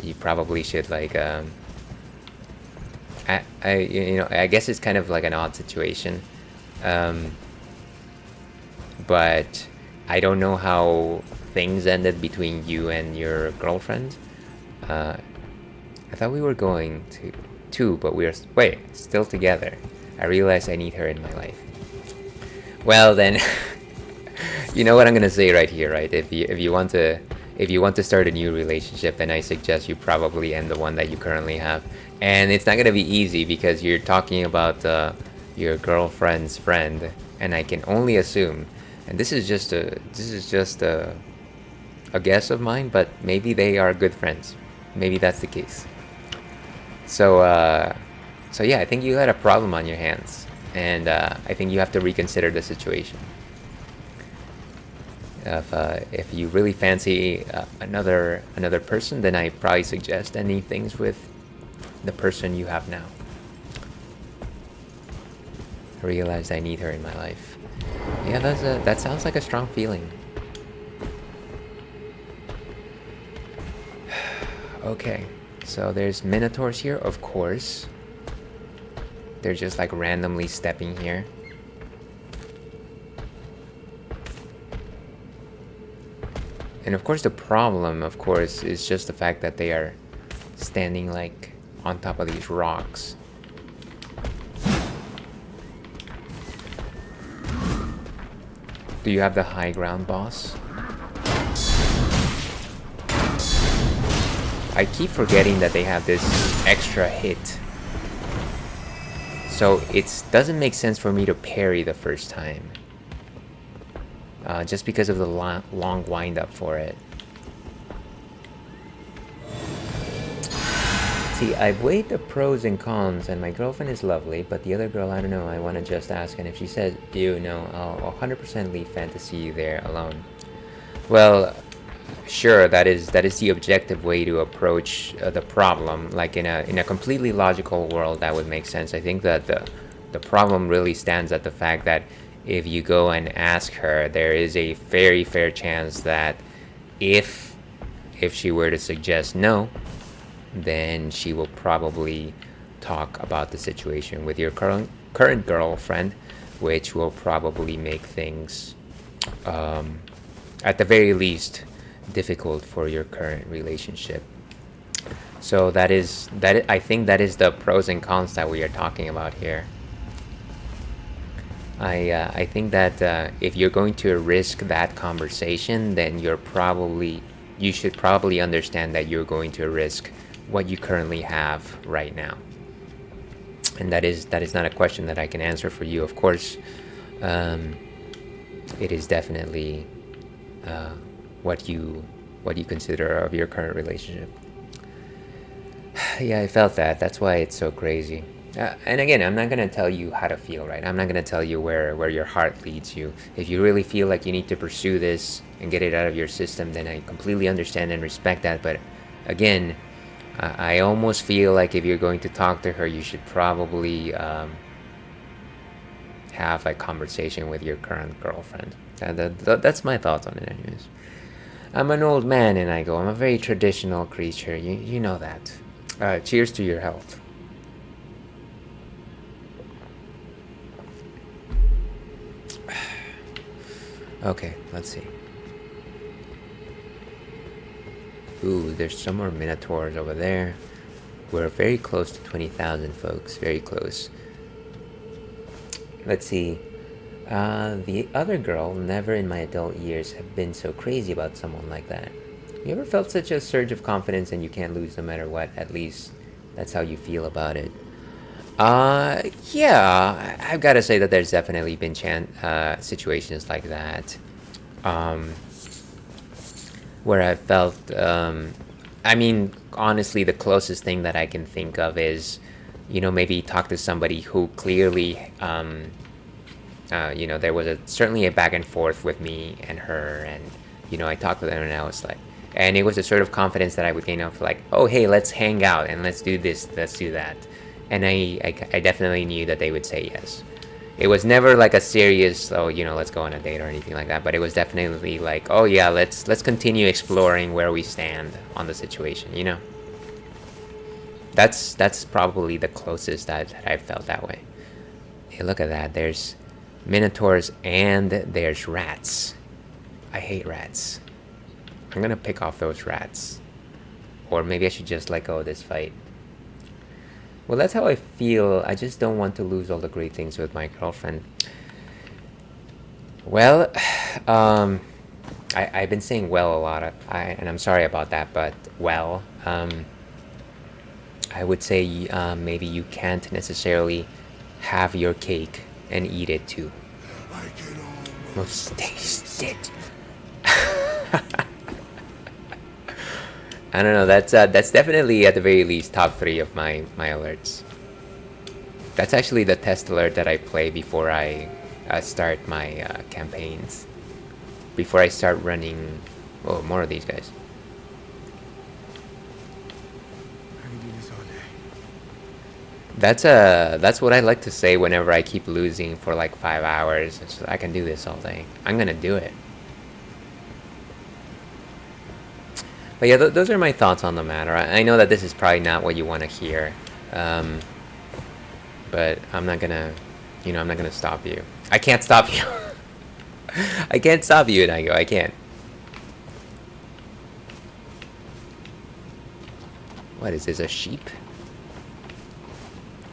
You probably should like. I guess it's kind of like an odd situation, but. I don't know how things ended between you and your girlfriend. I thought we were going to, but we're still together. I realize I need her in my life. Well then, you know what I'm gonna say right here, right? If you want to start a new relationship, then I suggest you probably end the one that you currently have. And it's not gonna be easy because you're talking about your girlfriend's friend, and I can only assume. And this is just a guess of mine, but maybe they are good friends. Maybe that's the case. So yeah, I think you had a problem on your hands, and I think you have to reconsider the situation. If you really fancy another person, then I probably suggest ending things with the person you have now. I realized I need her in my life. Yeah, that sounds like a strong feeling. Okay, so there's minotaurs here, of course. They're just like randomly stepping here. And of course the problem, of course, is just the fact that they are standing like on top of these rocks. Do you have the high ground, boss? I keep forgetting that they have this extra hit. So it doesn't make sense for me to parry the first time. Just because of the long wind up for it. See, I've weighed the pros and cons, and my girlfriend is lovely, but the other girl, I don't know, I want to just ask, and if she says, ew, no, I'll 100% leave fantasy there alone. Well, sure, that is the objective way to approach the problem. Like in a completely logical world, that would make sense. I think that the problem really stands at the fact that if you go and ask her, there is a very fair chance that if she were to suggest no, then she will probably talk about the situation with your current girlfriend, which will probably make things, at the very least, difficult for your current relationship. So I think that is the pros and cons that we are talking about here. I think that if you're going to risk that conversation, then you should probably understand that you're going to risk what you currently have right now. And that is not a question that I can answer for you. Of course, it is definitely what you consider of your current relationship. Yeah, I felt that. That's why it's so crazy. And again, I'm not gonna tell you how to feel, right? I'm not gonna tell you where your heart leads you. If you really feel like you need to pursue this and get it out of your system, then I completely understand and respect that. But again, I almost feel like if you're going to talk to her, you should probably have a conversation with your current girlfriend. That's my thoughts on it anyways. I'm an old man, and I'm a very traditional creature. You know that. Cheers to your health. Okay, let's see. Ooh, there's some more minotaurs over there. We're very close to 20,000, folks. Very close. Let's see. The other girl, never in my adult years have been so crazy about someone like that. You ever felt such a surge of confidence and you can't lose no matter what? At least that's how you feel about it. Yeah, I've got to say that there's definitely been situations like that. Where I felt, I mean, honestly, the closest thing that I can think of is, maybe talk to somebody who clearly, there was certainly a back and forth with me and her, and, I talked to them and I was like, and it was a sort of confidence that I would gain of like, oh, hey, let's hang out and let's do this, let's do that. And I definitely knew that they would say yes. It was never like a serious, let's go on a date or anything like that. But it was definitely like, oh yeah, let's continue exploring where we stand on the situation. That's probably the closest that I've felt that way. Hey, look at that. There's minotaurs and there's rats. I hate rats. I'm gonna pick off those rats, or maybe I should just let go of this fight. Well, that's how I feel. I just don't want to lose all the great things with my girlfriend. Well, I've been saying well a lot, and I'm sorry about that, but well, I would say maybe you can't necessarily have your cake and eat it too. Most taste it. I don't know. That's definitely at the very least top 3 of my alerts. That's actually the test alert that I play before I start my campaigns. Before I start running. Oh, more of these guys. That's what I like to say whenever I keep losing for like 5 hours. It's, I can do this all day. I'm gonna do it. But yeah, those are my thoughts on the matter. I know that this is probably not what you want to hear, but I'm not gonna, I'm not gonna stop you. I can't stop you. I can't stop you, Naigo. I can't. What is this, a sheep?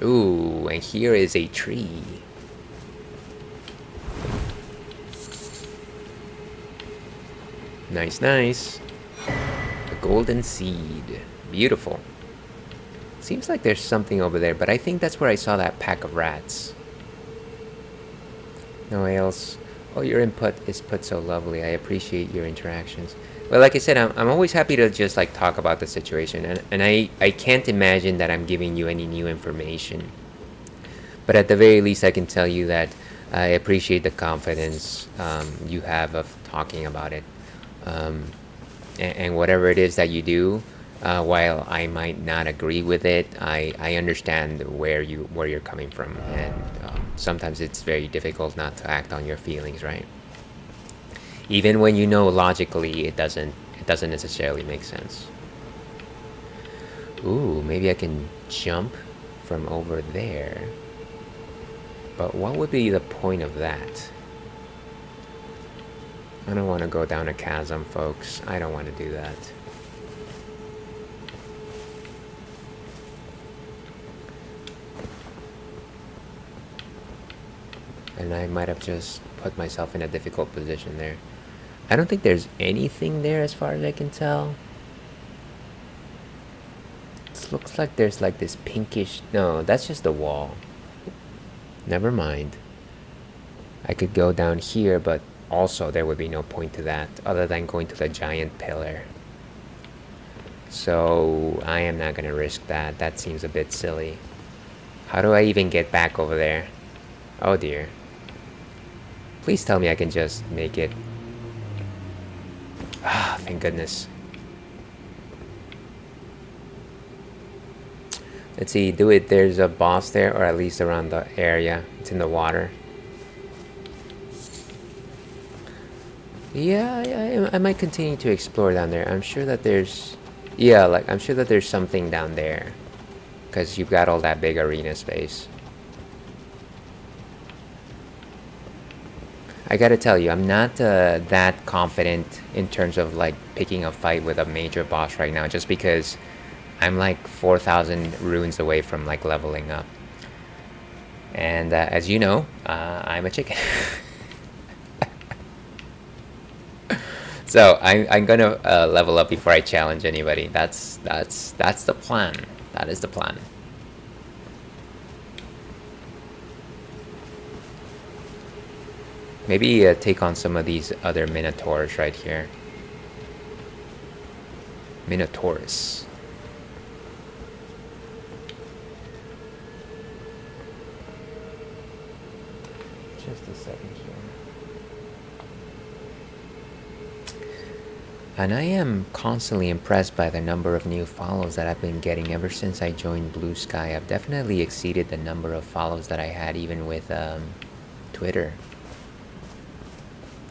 Ooh, and here is a tree. Nice, nice. A golden seed. Beautiful. Seems like there's something over there, but I think that's where I saw that pack of rats. No else. Oh, your input is put so lovely. I appreciate your interactions. Well, like I said, I'm always happy to just like talk about the situation, and I can't imagine that I'm giving you any new information. But at the very least, I can tell you that I appreciate the confidence you have of talking about it. And whatever it is that you do, while I might not agree with it, I understand where you're coming from, and sometimes it's very difficult not to act on your feelings, right? Even when you know logically it doesn't necessarily make sense. Ooh, maybe I can jump from over there. But what would be the point of that? I don't want to go down a chasm, folks. I don't want to do that. And I might have just put myself in a difficult position there. I don't think there's anything there as far as I can tell. It looks like there's like this pinkish... No, that's just the wall. Never mind. I could go down here, but also there would be no point to that other than going to the giant pillar. So I am not going to risk that. That seems a bit silly. How do I even get back over there? Oh dear. Please tell me I can just make it. Ah, thank goodness. Let's see, do it. There's a boss there, or at least around the area. It's in the water. Yeah, I might continue to explore down there. I'm sure that there's... Yeah, like, I'm sure that there's something down there. Because you've got all that big arena space. I gotta tell you, I'm not that confident in terms of like picking a fight with a major boss right now, just because I'm like 4,000 runes away from like leveling up. And as you know, I'm a chicken. So I'm gonna level up before I challenge anybody. That's the plan. That is the plan. Maybe take on some of these other minotaurs right here. Minotaurus. Just a second here. And I am constantly impressed by the number of new follows that I've been getting ever since I joined Blue Sky. I've definitely exceeded the number of follows that I had even with Twitter.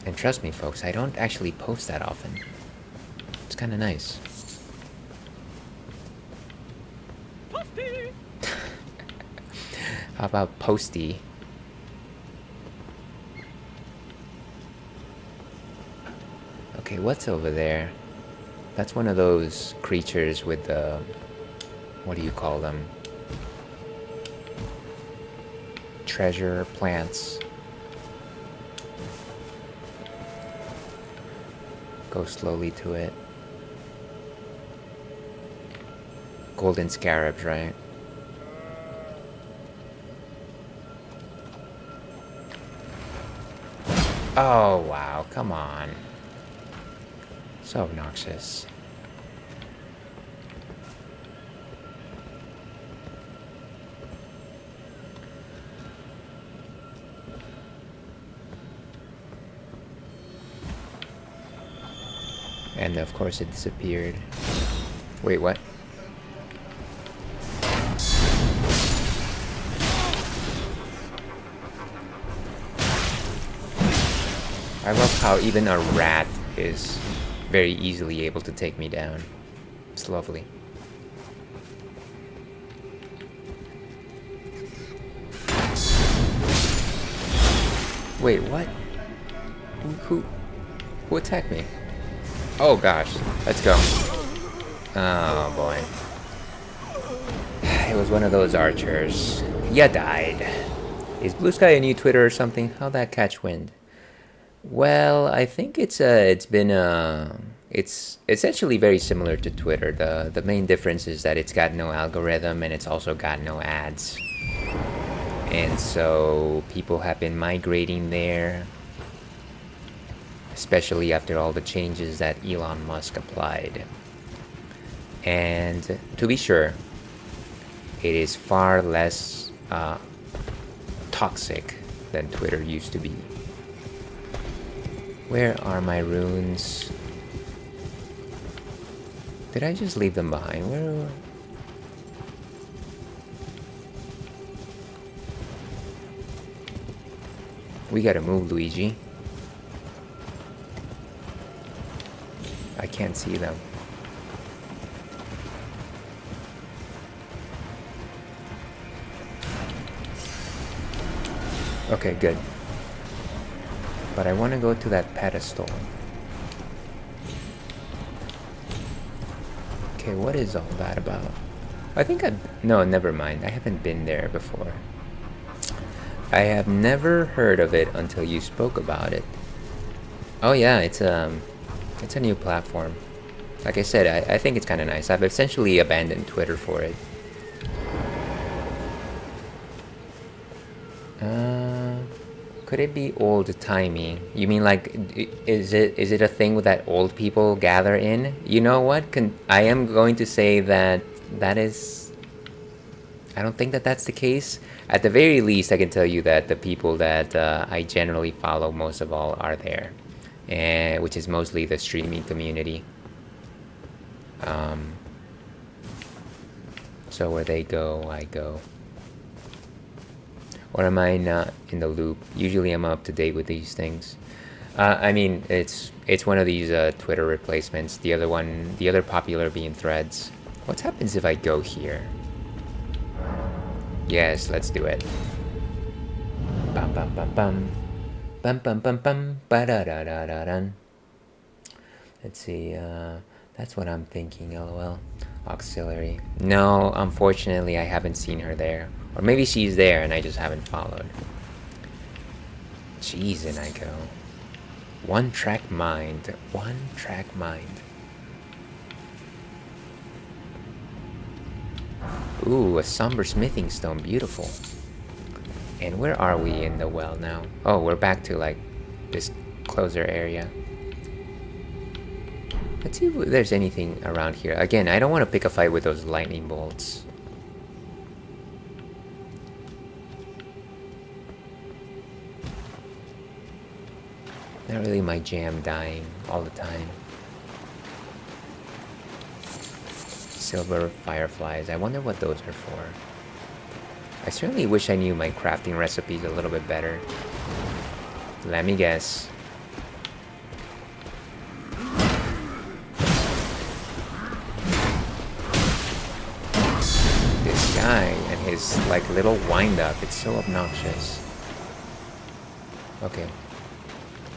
And trust me, folks, I don't actually post that often. It's kind of nice. Posty! How about Posty? Okay, what's over there? That's one of those creatures with the... What do you call them? Treasure plants. Go slowly to it. Golden scarabs, right? Oh, wow, come on. So obnoxious. And of course it disappeared. Wait, what? I love how even a rat is very easily able to take me down. It's lovely. Wait, what? Who attacked me? Oh gosh, let's go. Oh boy. It was one of those archers. Ya died. Is Blue Sky a new Twitter or something? How'd that catch wind? Well, I think it's essentially very similar to Twitter. The main difference is that it's got no algorithm and it's also got no ads. And so people have been migrating there, especially after all the changes that Elon Musk applied. And to be sure, it is far less toxic than Twitter used to be. Where are my runes? Did I just leave them behind? Where? We gotta move, Luigi. I can't see them. Okay, good. But I want to go to that pedestal. Okay, what is all that about? I think no, never mind. I haven't been there before. I have never heard of it until you spoke about it. Oh yeah, it's a new platform. Like I said, I think it's kind of nice. I've essentially abandoned Twitter for it. Could it be old-timey? You mean like, is it a thing that old people gather in? You know what? I am going to say that is... I don't think that that's the case. At the very least, I can tell you that the people that I generally follow most of all are there. Which is mostly the streaming community. So where they go, I go. Or am I not in the loop? Usually I'm up to date with these things. I mean, it's one of these Twitter replacements. The other popular being Threads. What happens if I go here? Yes, let's do it. Bum bum bum bum. Bum bum bum bum. Ba da da da da dun. Let's see. That's what I'm thinking. LOL. Auxiliary. No, unfortunately, I haven't seen her there. Or maybe she's there and I just haven't followed. Jeez, and I go. One track mind. One track mind. Ooh, a somber smithing stone. Beautiful. And where are we in the well now? Oh, we're back to like this closer area. Let's see if there's anything around here. Again, I don't want to pick a fight with those lightning bolts. Not really my jam, dying all the time. Silver fireflies. I wonder what those are for. I certainly wish I knew my crafting recipes a little bit better. Let me guess. This guy and his like little wind-up. It's so obnoxious. Okay.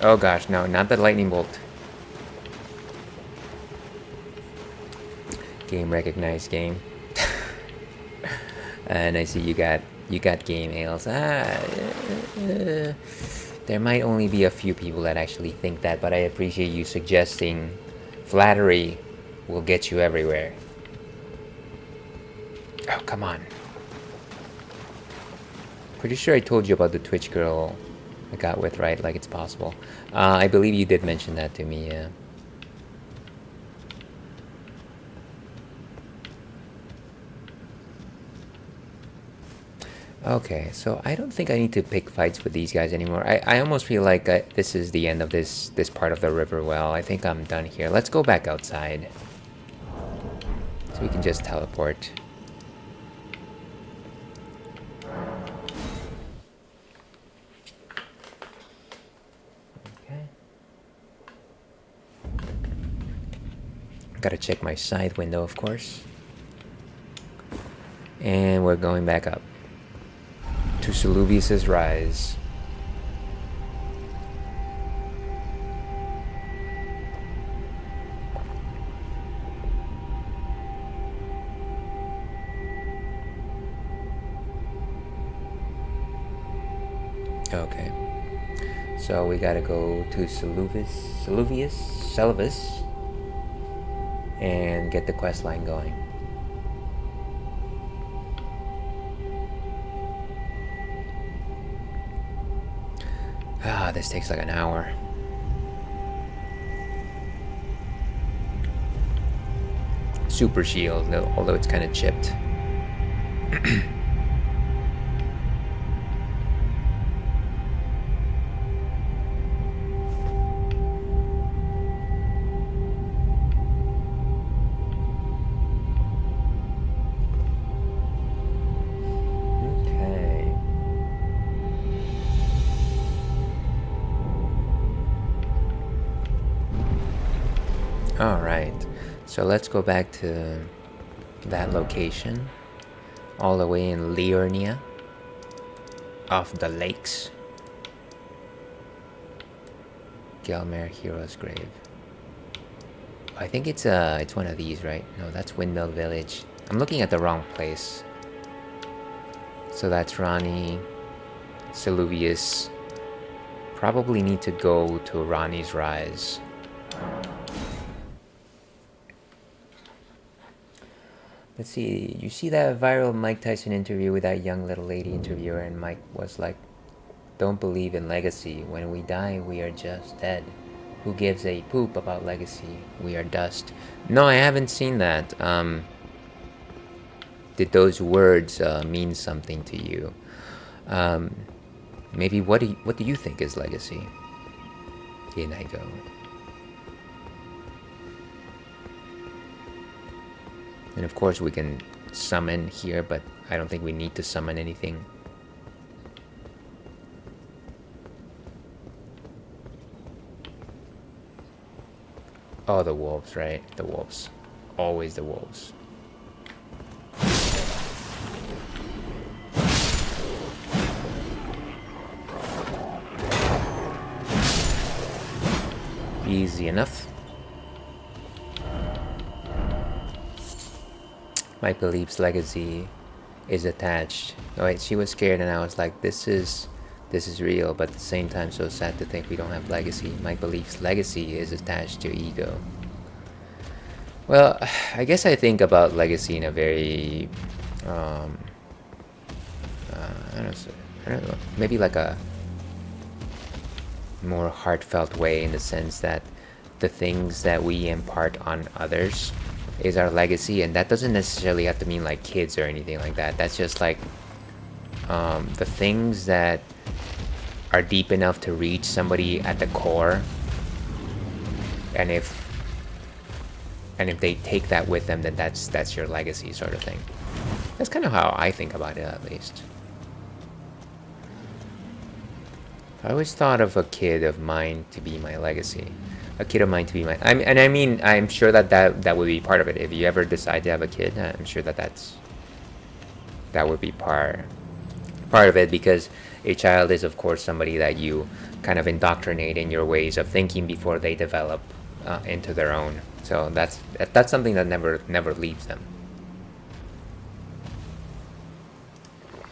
Oh gosh, no, not the lightning bolt. Game recognized, game. And I see you got game ales. There might only be a few people that actually think that, but I appreciate you suggesting flattery will get you everywhere. Oh, come on. Pretty sure I told you about the Twitch girl I got with, right? Like it's possible. I believe you did mention that to me, yeah. Okay, so I don't think I need to pick fights with these guys anymore. I almost feel like this is the end of this part of the river well. I think I'm done here. Let's go back outside. So we can just teleport. Okay. Gotta check my side window, of course. And we're going back up. To Saluvius's rise. Okay. So we gotta go to Seluvius, and get the quest line going. Ah, this takes like an hour. Super shield, although it's kind of chipped. Okay. All right. So let's go back to that location, all the way in Liurnia, off the lakes. Gelmer Hero's Grave. I think it's one of these, right? No, that's Windmill Village. I'm looking at the wrong place. So that's Rani, Seluvius. Probably need to go to Rani's Rise. Let's see, you see that viral Mike Tyson interview with that young little lady interviewer, and Mike was like, "Don't believe in legacy. When we die, we are just dead. Who gives a poop about legacy? We are dust." No, I haven't seen that. Did those words mean something to you? Maybe what do you think is legacy? In I go. And of course we can summon here, but I don't think we need to summon anything. Oh, the wolves, right? The wolves. Always the wolves. Easy enough. Mike believes legacy is attached. Oh wait, she was scared and I was like, this is real, but at the same time so sad to think we don't have legacy. Mike believes legacy is attached to ego. Well, I guess I think about legacy in a very I don't know, maybe like a more heartfelt way, in the sense that the things that we impart on others is our legacy, and that doesn't necessarily have to mean like kids or anything like that. That's just like the things that are deep enough to reach somebody at the core, and if they take that with them, then that's your legacy, sort of thing. That's kind of how I think about it, at least. I always thought of a kid of mine to be my legacy. A kid of mine to be my... I'm sure that would be part of it. If you ever decide to have a kid, I'm sure that would be part of it, because a child is, of course, somebody that you kind of indoctrinate in your ways of thinking before they develop into their own. So that's something that never leaves them.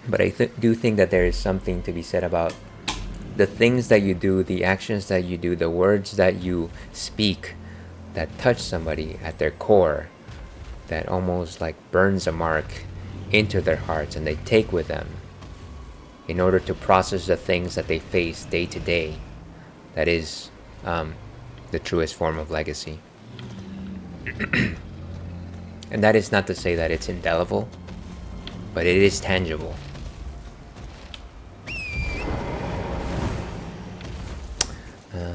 But I do think that there is something to be said about the things that you do, the actions that you do, the words that you speak that touch somebody at their core, that almost like burns a mark into their hearts, and they take with them in order to process the things that they face day to day. That is the truest form of legacy. And that is not to say that it's indelible, but it is tangible.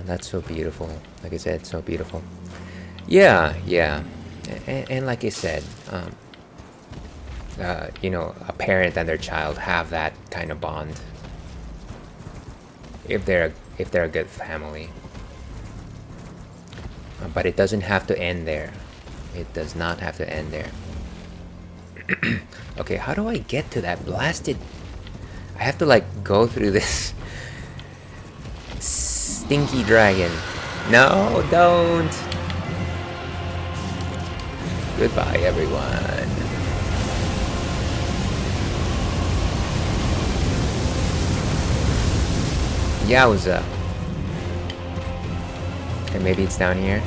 That's so beautiful. Like I said, so beautiful. Yeah. And like I said, you know, a parent and their child have that kind of bond if they're a good family. But it doesn't have to end there. It does not have to end there. Okay, how do I get to that blasted... I have to like go through this stinky dragon. No, don't. Goodbye, everyone. Yowza. Okay, maybe it's down here.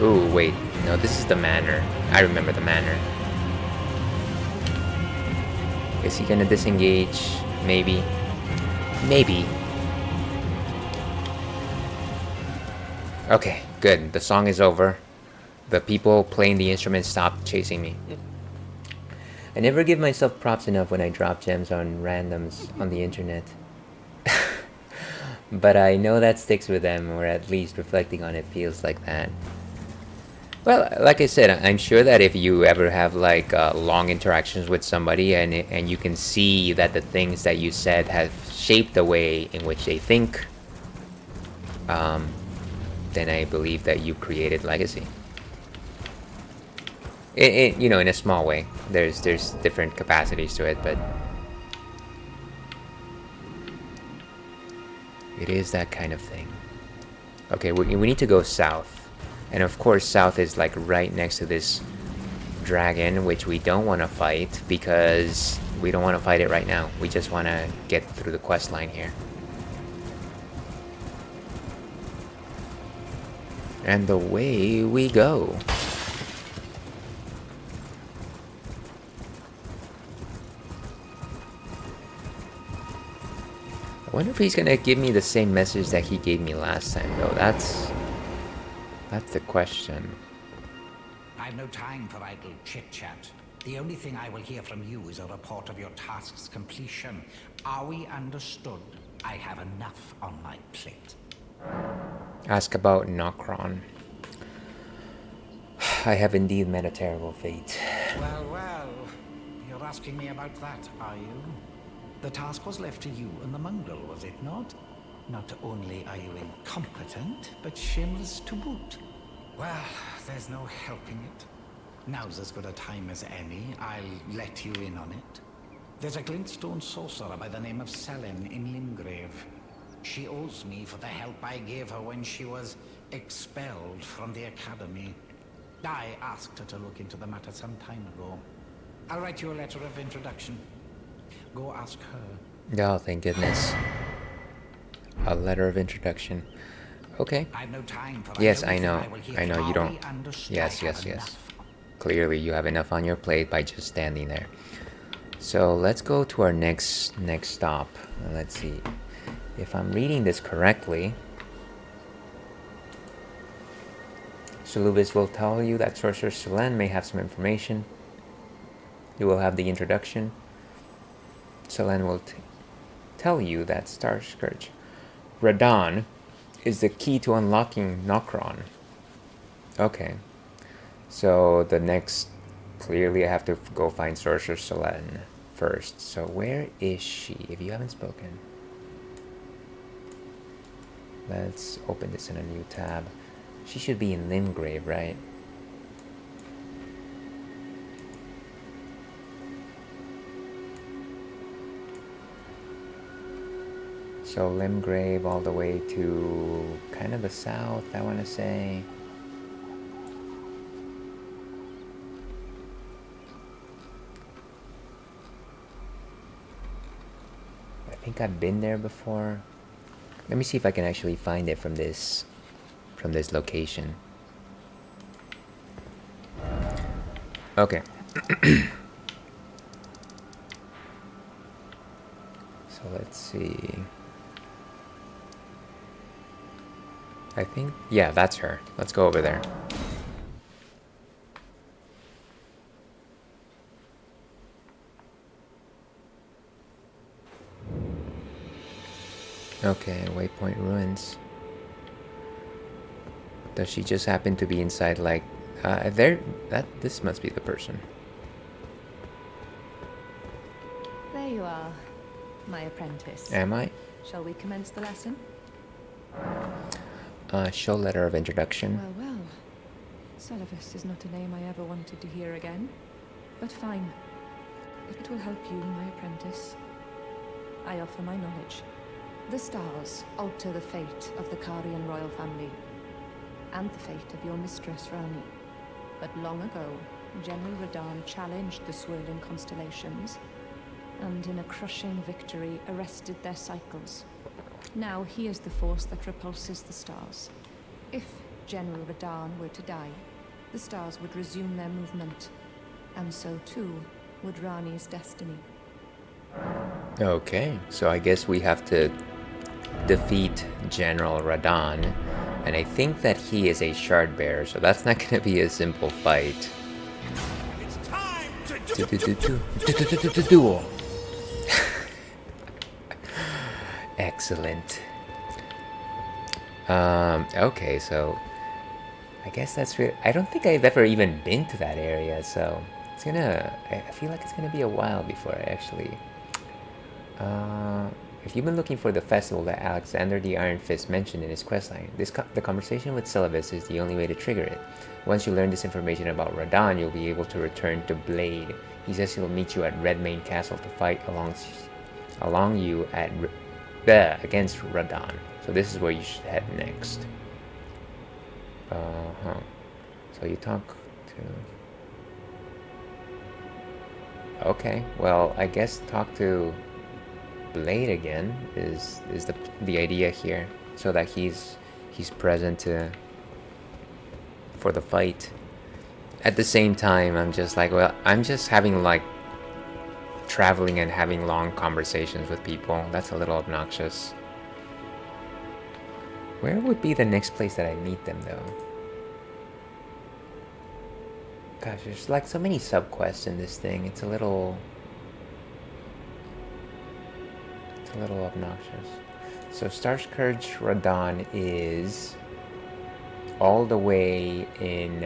Ooh, wait. No, this is the manor. I remember the manor. Is he gonna disengage? Maybe. Maybe. Okay, good. The song is over. The people playing the instrument stopped chasing me. I never give myself props enough when I drop gems on randoms on the internet. But I know that sticks with them, or at least reflecting on it feels like that. Well, like I said, I'm sure that if you ever have like long interactions with somebody and you can see that the things that you said have shaped the way in which they think, then I believe that you created legacy. You know, in a small way. There's different capacities to it, but it is that kind of thing. Okay, we need to go south. And of course, south is like right next to this dragon, which we don't want to fight because we don't want to fight it right now. We just want to get through the quest line here. And away we go. I wonder if he's gonna give me the same message that he gave me last time, though. That's the question. I've no time for idle chit-chat. The only thing I will hear from you is a report of your task's completion. Are we understood? I have enough on my plate. Ask about Nokron. I have indeed met a terrible fate. Well, well. You're asking me about that, are you? The task was left to you and the mongrel, was it not? Not only are you incompetent, but shameless to boot. Well, there's no helping it. Now's as good a time as any. I'll let you in on it. There's a glintstone sorcerer by the name of Selene in Limgrave. She owes me for the help I gave her when she was expelled from the academy. I asked her to look into the matter some time ago. I'll write you a letter of introduction. Go ask her. Oh, thank goodness. A letter of introduction. Okay. I've no time for yes, I know. I know you don't. Yes. Clearly, you have enough on your plate by just standing there. So let's go to our next stop. Let's see if I'm reading this correctly. Suluvis will tell you that Sorcerer Selene may have some information. You will have the introduction. Selene will tell you that Starchild Radahn is the key to unlocking Nokron. Okay. So the next... Clearly I have to go find Sorcerer Selene first. So where is she, if you haven't spoken? Let's open this in a new tab. She should be in Limgrave, right? So Limgrave all the way to kind of the south, I want to say. I think I've been there before. Let me see if I can actually find it from this location. Okay. So let's see. I think, yeah, that's her. Let's go over there. Okay, Waypoint Ruins. Does she just happen to be inside, like, this must be the person. There you are, my apprentice. Am I? Shall we commence the lesson? Show letter of introduction. Well, well. Suluvis is not a name I ever wanted to hear again. But fine. If it will help you, my apprentice, I offer my knowledge. The stars alter the fate of the Karian royal family, and the fate of your mistress, Rani. But long ago, General Radahn challenged the swirling constellations, and in a crushing victory arrested their cycles. Now he is the force that repulses the stars. If General Radahn were to die, the stars would resume their movement, and so too would Rani's destiny. Okay, so I guess we have to defeat General Radahn, and I think that he is a shard bearer, so that's not going to be a simple fight. It's time to duel. Excellent. Okay, so I guess that's real. I don't think I've ever even been to that area, so it's gonna. I feel like it's gonna be a while before I actually. If you've been looking for the festival that Alexander the Iron Fist mentioned in his questline, the conversation with Siofra is the only way to trigger it. Once you learn this information about Radahn, you'll be able to return to Blaidd. He says he'll meet you at Redmane Castle to fight along you at against Radahn. So this is where you should head next. So you talk to. Okay, well I guess talk to Blaidd again is the idea here, so that he's present for the fight. At the same time, I'm just like, well, I'm just having like traveling and having long conversations with people. That's a little obnoxious. Where would be the next place that I meet them though? Gosh, there's like so many sub-quests in this thing. It's a little obnoxious. So Starchild Radahn is all the way in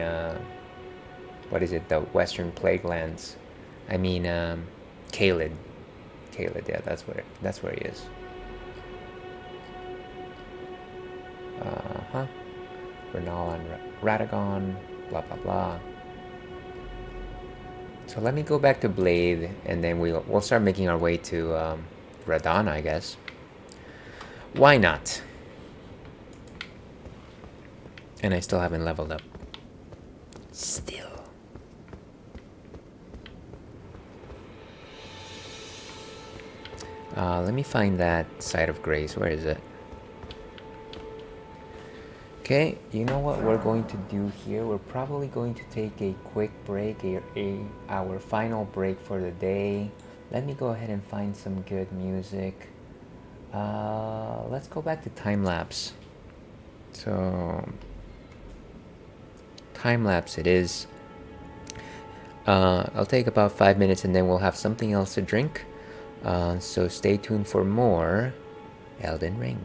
what is it, the Western Plaguelands. I mean Aleden. Aleden, yeah, that's where he is. Ramon and Radahn, blah blah blah. So let me go back to Blaidd, and then we'll start making our way to Radahn, I guess. Why not? And I still haven't leveled up. Still. Let me find that site of grace. Where is it? Okay, you know what we're going to do here? We're probably going to take a quick break, our final break for the day. Let me go ahead and find some good music. Let's go back to time-lapse. So, time-lapse it is. I'll take about 5 minutes and then we'll have something else to drink. So stay tuned for more Elden Ring.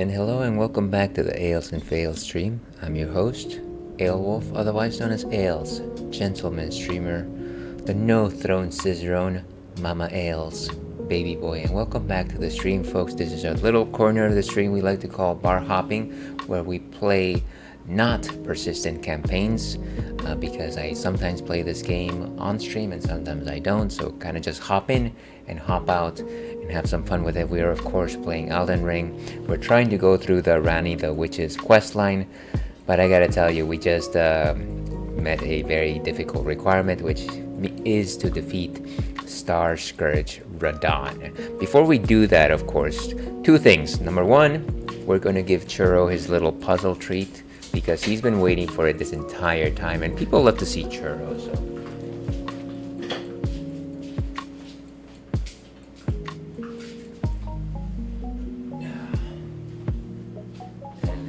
And hello and welcome back to the Ales and Fails stream. I'm your host, Aelwolf, otherwise known as Ales, gentleman streamer, the no throne cicerone, Mama Ales, baby boy. And welcome back to the stream, folks. This is a little corner of the stream we like to call bar hopping, where we play not persistent campaigns, because I sometimes play this game on stream and sometimes I don't, so kind of just hop in and hop out and have some fun with it. We are of course playing Elden Ring. We're trying to go through the Ranni the Witch's questline, but I gotta tell you, we just met a very difficult requirement, which is to defeat Starchild Radahn. Before we do that, of course, two things. Number one, we're gonna give Churro his little puzzle treat, because he's been waiting for it this entire time, and people love to see Churro, so.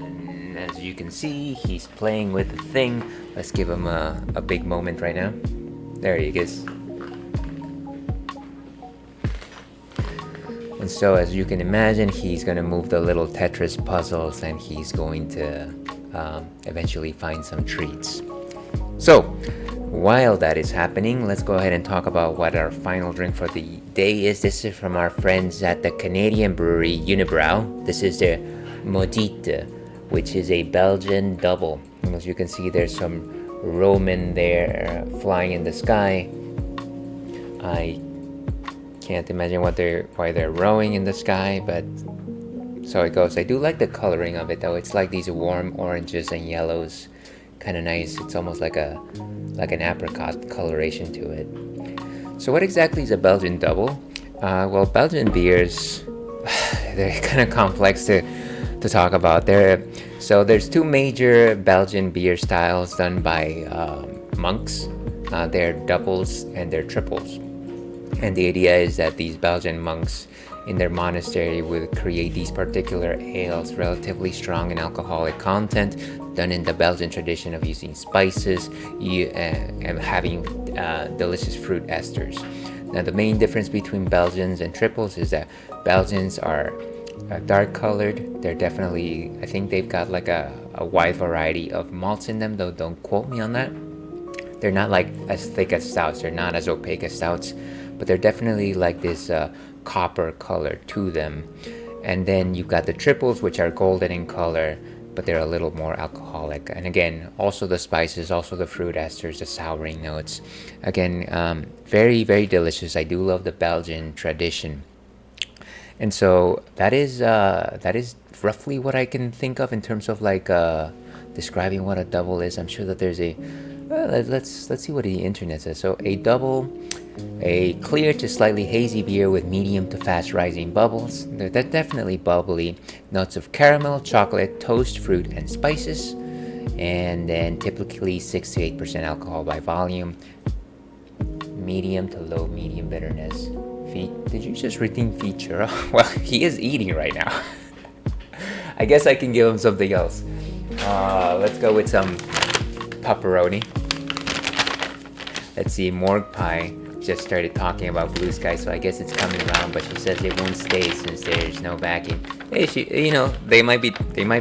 And as you can see, he's playing with the thing. Let's give him a big moment right now. There he is. And so, as you can imagine, he's gonna move the little Tetris puzzles, and he's going to eventually find some treats. So, while that is happening, let's go ahead and talk about what our final drink for the day is. This is from our friends at the Canadian brewery Unibrow. This is the Maudite, which is a Belgian double. And as you can see, there's some Roman there flying in the sky. I can't imagine why they're rowing in the sky, but so it goes. I do like the coloring of it though. It's like these warm oranges and yellows, kind of nice. It's almost like an apricot coloration to it. So what exactly is a Belgian double? Well, Belgian beers, they're kind of complex to talk about. So there's two major Belgian beer styles done by monks. They're doubles and they're triples. And the idea is that these Belgian monks in their monastery would create these particular ales, relatively strong in alcoholic content, done in the Belgian tradition of using spices and having delicious fruit esters. Now, the main difference between Belgians and triples is that Belgians are dark colored. They're definitely, I think they've got like a wide variety of malts in them, though don't quote me on that. They're not like as thick as stouts, they're not as opaque as stouts, but they're definitely like this copper color to them. And then you've got the triples, which are golden in color, but they're a little more alcoholic. And again, also the spices, also the fruit esters, the souring notes. Again, very, very delicious. I do love the Belgian tradition. And so that is roughly what I can think of in terms of like describing what a double is. I'm sure that there's let's see what the internet says. So a double, a clear to slightly hazy beer with medium to fast rising bubbles. They're definitely bubbly. Notes of caramel, chocolate, toast, fruit, and spices. And then typically 6 to 8% alcohol by volume. Medium to low medium bitterness. Did you just redeem feature? Well, he is eating right now. I guess I can give him something else. Let's go with some pepperoni. Let's see, Morg Pie just started talking about Blue Sky, so I guess it's coming around, but she says it won't stay since there's no backing. Hey, they might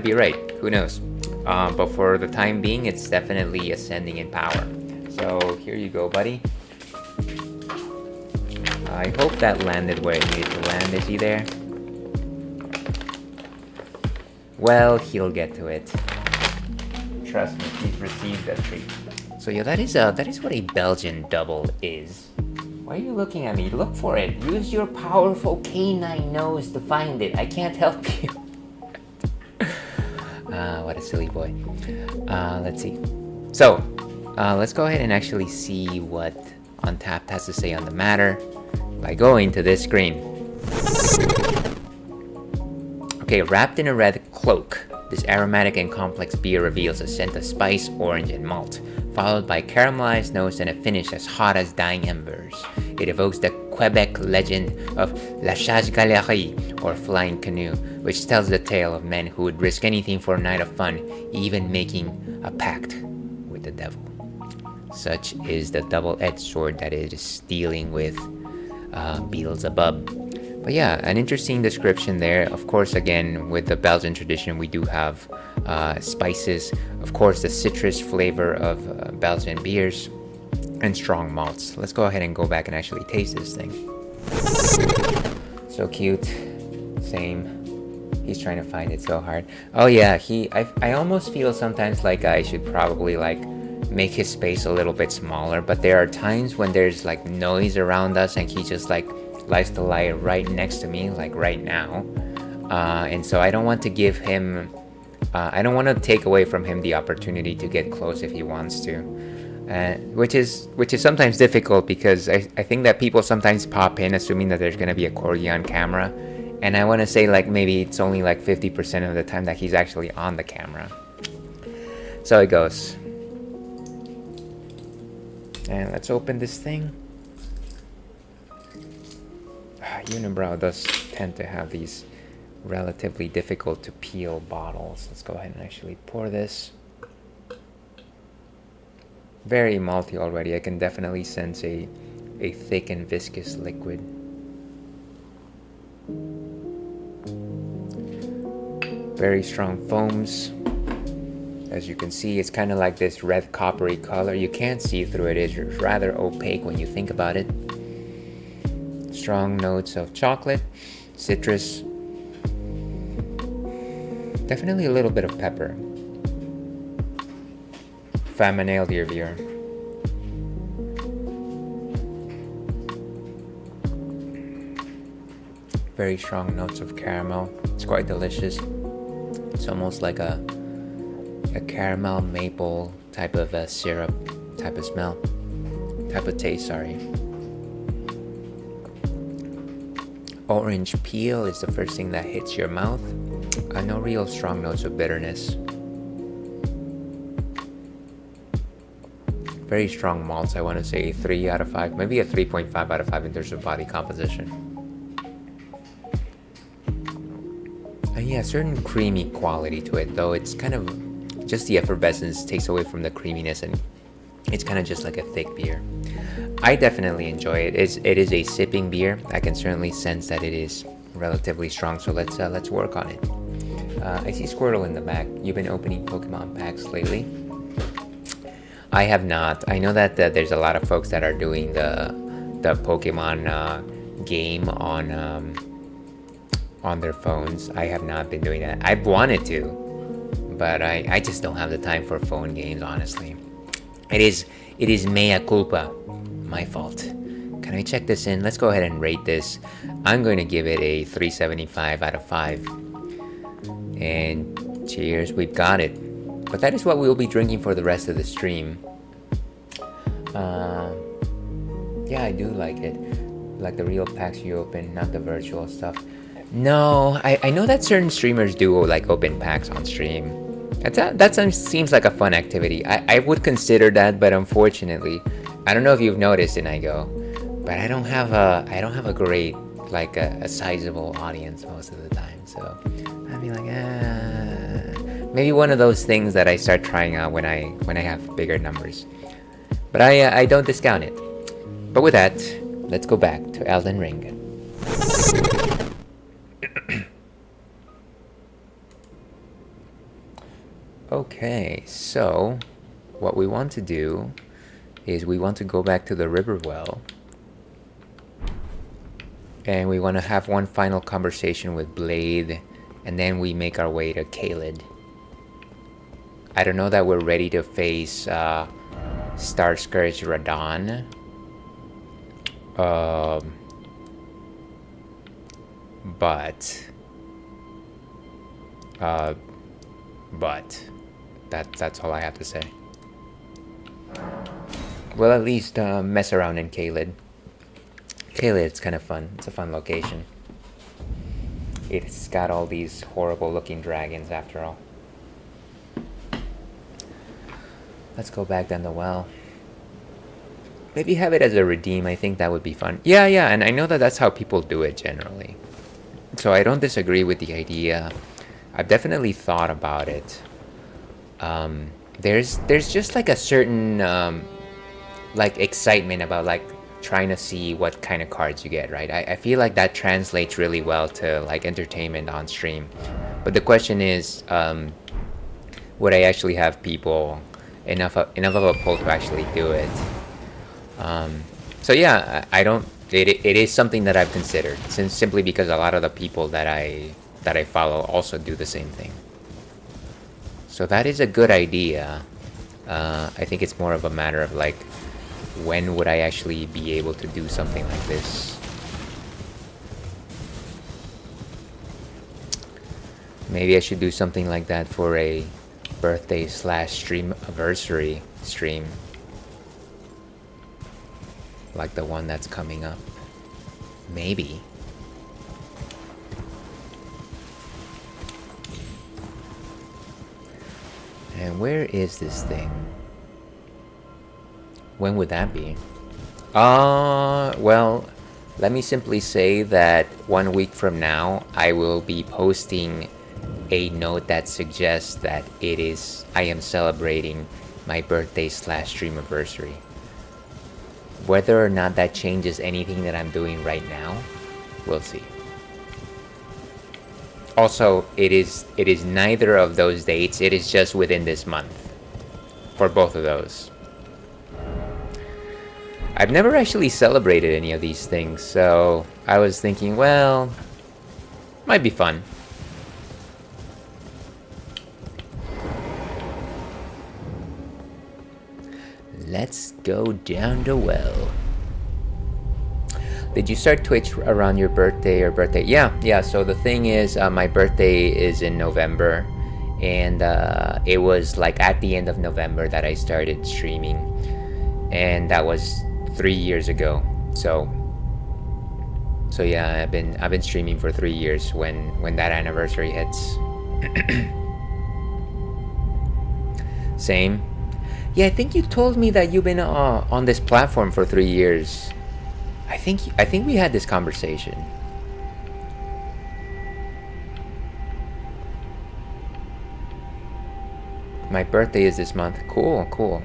be right. Who knows? But for the time being, it's definitely ascending in power. So here you go, buddy. I hope that landed where it needed to land. Is he there? Well, he'll get to it. Trust me, he's received a treat. So yeah, that is what a Belgian double is. Why are you looking at me? Look for it. Use your powerful canine nose to find it. I can't help you. What a silly boy. Let's see. So, let's go ahead and actually see what Untapped has to say on the matter by going to this screen. Okay, wrapped in a red cloak, this aromatic and complex beer reveals a scent of spice, orange, and malt, followed by caramelized notes and a finish as hot as dying embers. It evokes the Quebec legend of La Chasse-Galerie, or Flying Canoe, which tells the tale of men who would risk anything for a night of fun, even making a pact with the devil. Such is the double-edged sword that it is dealing with Beelzebub. But yeah, an interesting description there. Of course, again, with the Belgian tradition, we do have spices. Of course, the citrus flavor of Belgian beers and strong malts. Let's go ahead and go back and actually taste this thing. So cute. Same. He's trying to find it so hard. Oh yeah, I almost feel sometimes like I should probably like make his space a little bit smaller, but there are times when there's like noise around us and he just like likes to lie right next to me, like right now. And so I don't want to give him, I don't want to take away from him the opportunity to get close if he wants to. Which is sometimes difficult because I think that people sometimes pop in assuming that there's going to be a corgi on camera. And I want to say like maybe it's only like 50% of the time that he's actually on the camera. So it goes. And let's open this thing. Unibrow does tend to have these relatively difficult to peel bottles. Let's go ahead and actually pour this. Very malty already. I can definitely sense a thick and viscous liquid. Very strong foams. As you can see, it's kind of like this red coppery color. You can't see through it. It's rather opaque when you think about it. Strong notes of chocolate, citrus, definitely a little bit of pepper. Faminale beer. Very strong notes of caramel. It's quite delicious. It's almost like a caramel maple type of a syrup type of smell, type of taste, sorry. Orange peel is the first thing that hits your mouth. No real strong notes of bitterness. Very strong malts. I want to say 3 out of 5, maybe a 3.5 out of 5 in terms of body composition. And yeah, certain creamy quality to it, though it's kind of just the effervescence takes away from the creaminess and it's kind of just like a thick beer. I definitely enjoy it. It is a sipping beer. I can certainly sense that it is relatively strong, so let's work on it. I see Squirtle in the back. You've been opening Pokemon packs lately? I have not. I know that there's a lot of folks that are doing the Pokemon game on their phones. I have not been doing that. I've wanted to, but I just don't have the time for phone games, honestly. It is mea culpa, my fault. Can I check this in? Let's go ahead and rate this. I'm going to give it a 3.75 out of 5. And cheers, we've got it. But that is what we'll be drinking for the rest of the stream. Yeah, I do like it. Like the real packs you open, not the virtual stuff. No, I know that certain streamers do like open packs on stream. That seems like a fun activity. I would consider that, but unfortunately, I don't know if you've noticed, Inigo, but I don't have a great like a sizable audience most of the time. So I'd be like, maybe one of those things that I start trying out when I have bigger numbers. But I don't discount it. But with that, let's go back to Elden Ring. Okay, so what we want to do is we want to go back to the river well. And we want to have one final conversation with Blaidd, and then we make our way to Aleden. I don't know that we're ready to face Starchild Radahn. But that's all I have to say. We'll at least mess around in Aleden. Aled's kind of fun. It's a fun location. It's got all these horrible looking dragons after all. Let's go back down the well. Maybe have it as a redeem. I think that would be fun. Yeah, and I know that that's how people do it generally. So I don't disagree with the idea. I've definitely thought about it. There's just like a certain like excitement about like trying to see what kind of cards you get, right? I feel like that translates really well to like entertainment on stream. But the question is, would I actually have people enough of a pull to actually do it? So yeah, I don't. It is something that I've considered, simply because a lot of the people that I follow also do the same thing. So that is a good idea. I think it's more of a matter of like, when would I actually be able to do something like this? Maybe I should do something like that for a birthday / stream anniversary stream, like the one that's coming up. Maybe. And where is this thing? When would that be? Well, let me simply say that 1 week from now, I will be posting a note that suggests that I am celebrating my birthday / stream anniversary. Whether or not that changes anything that I'm doing right now, we'll see. Also, it is neither of those dates. It is just within this month for both of those. I've never actually celebrated any of these things, so I was thinking, well, might be fun. Let's go down the well. Did you start Twitch around your birthday or birthday? Yeah. So the thing is, my birthday is in November, and it was like at the end of November that I started streaming, and that was 3 years ago. So yeah, I've been streaming for 3 years when that anniversary hits. Same. Yeah, I think you told me that you've been on this platform for 3 years. I think we had this conversation. My birthday is this month. Cool.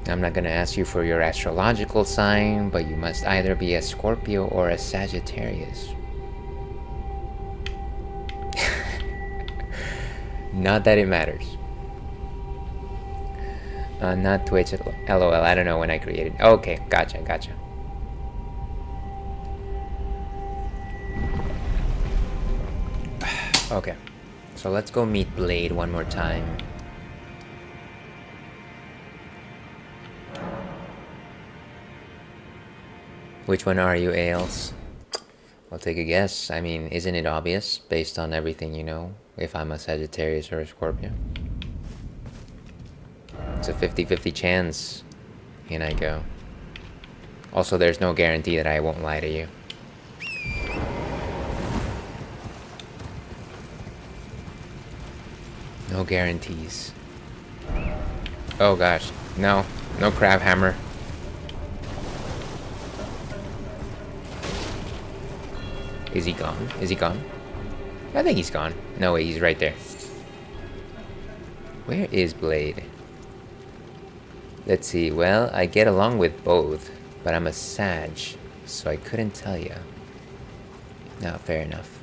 I'm not gonna ask you for your astrological sign, but you must either be a Scorpio or a Sagittarius. Not that it matters. Not Twitch, LOL, I don't know when I created. Okay, gotcha. Okay, so let's go meet Blaidd one more time. Which one are you, Ales? I'll take a guess. I mean, isn't it obvious, based on everything you know, if I'm a Sagittarius or a Scorpio? It's a 50-50 chance. In I go. Also, there's no guarantee that I won't lie to you. No guarantees. Oh gosh, no crab hammer. Is he gone? I think he's gone. No way, he's right there. Where is Blaidd? Let's see, well, I get along with both, but I'm a Sag, so I couldn't tell you. No, fair enough.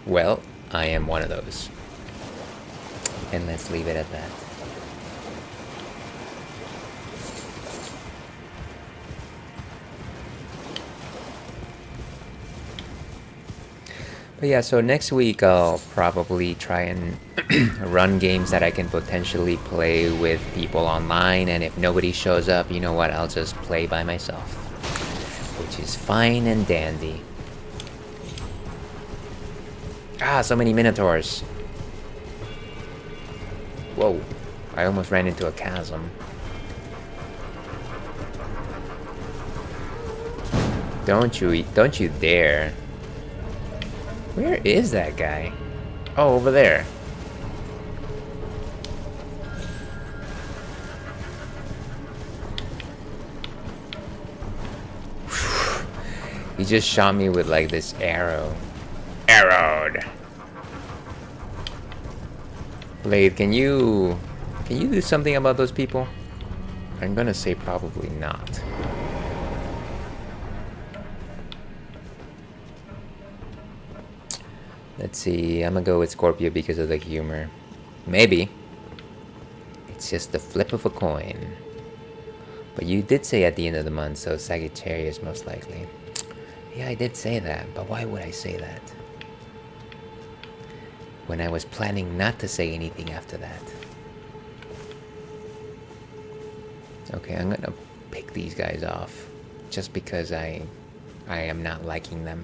Well, I am one of those. And let's leave it at that. But yeah, so next week I'll probably try and run games that I can potentially play with people online, and if nobody shows up, you know what, I'll just play by myself, which is fine and dandy. Ah, so many minotaurs. Whoa, I almost ran into a chasm. Don't you dare. Where is that guy? Oh, over there. He just shot me with like this arrow. Arrowed. Blaidd, can you do something about those people? I'm gonna say probably not. Let's see, I'm gonna go with Scorpio because of the humor. Maybe. It's just the flip of a coin. But you did say at the end of the month, so Sagittarius most likely. Yeah, I did say that, but why would I say that? When I was planning not to say anything after that. Okay, I'm gonna pick these guys off. Just because I am not liking them.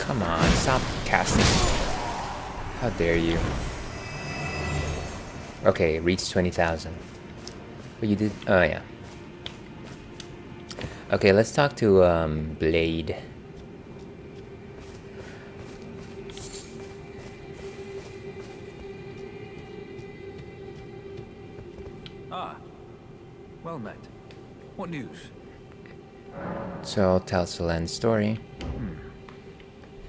Come on, stop casting. How dare you? Okay, reach 20,000. But you did. Oh, yeah. Okay, let's talk to Blaidd. Ah, well met. What news? So, tell Solen's story.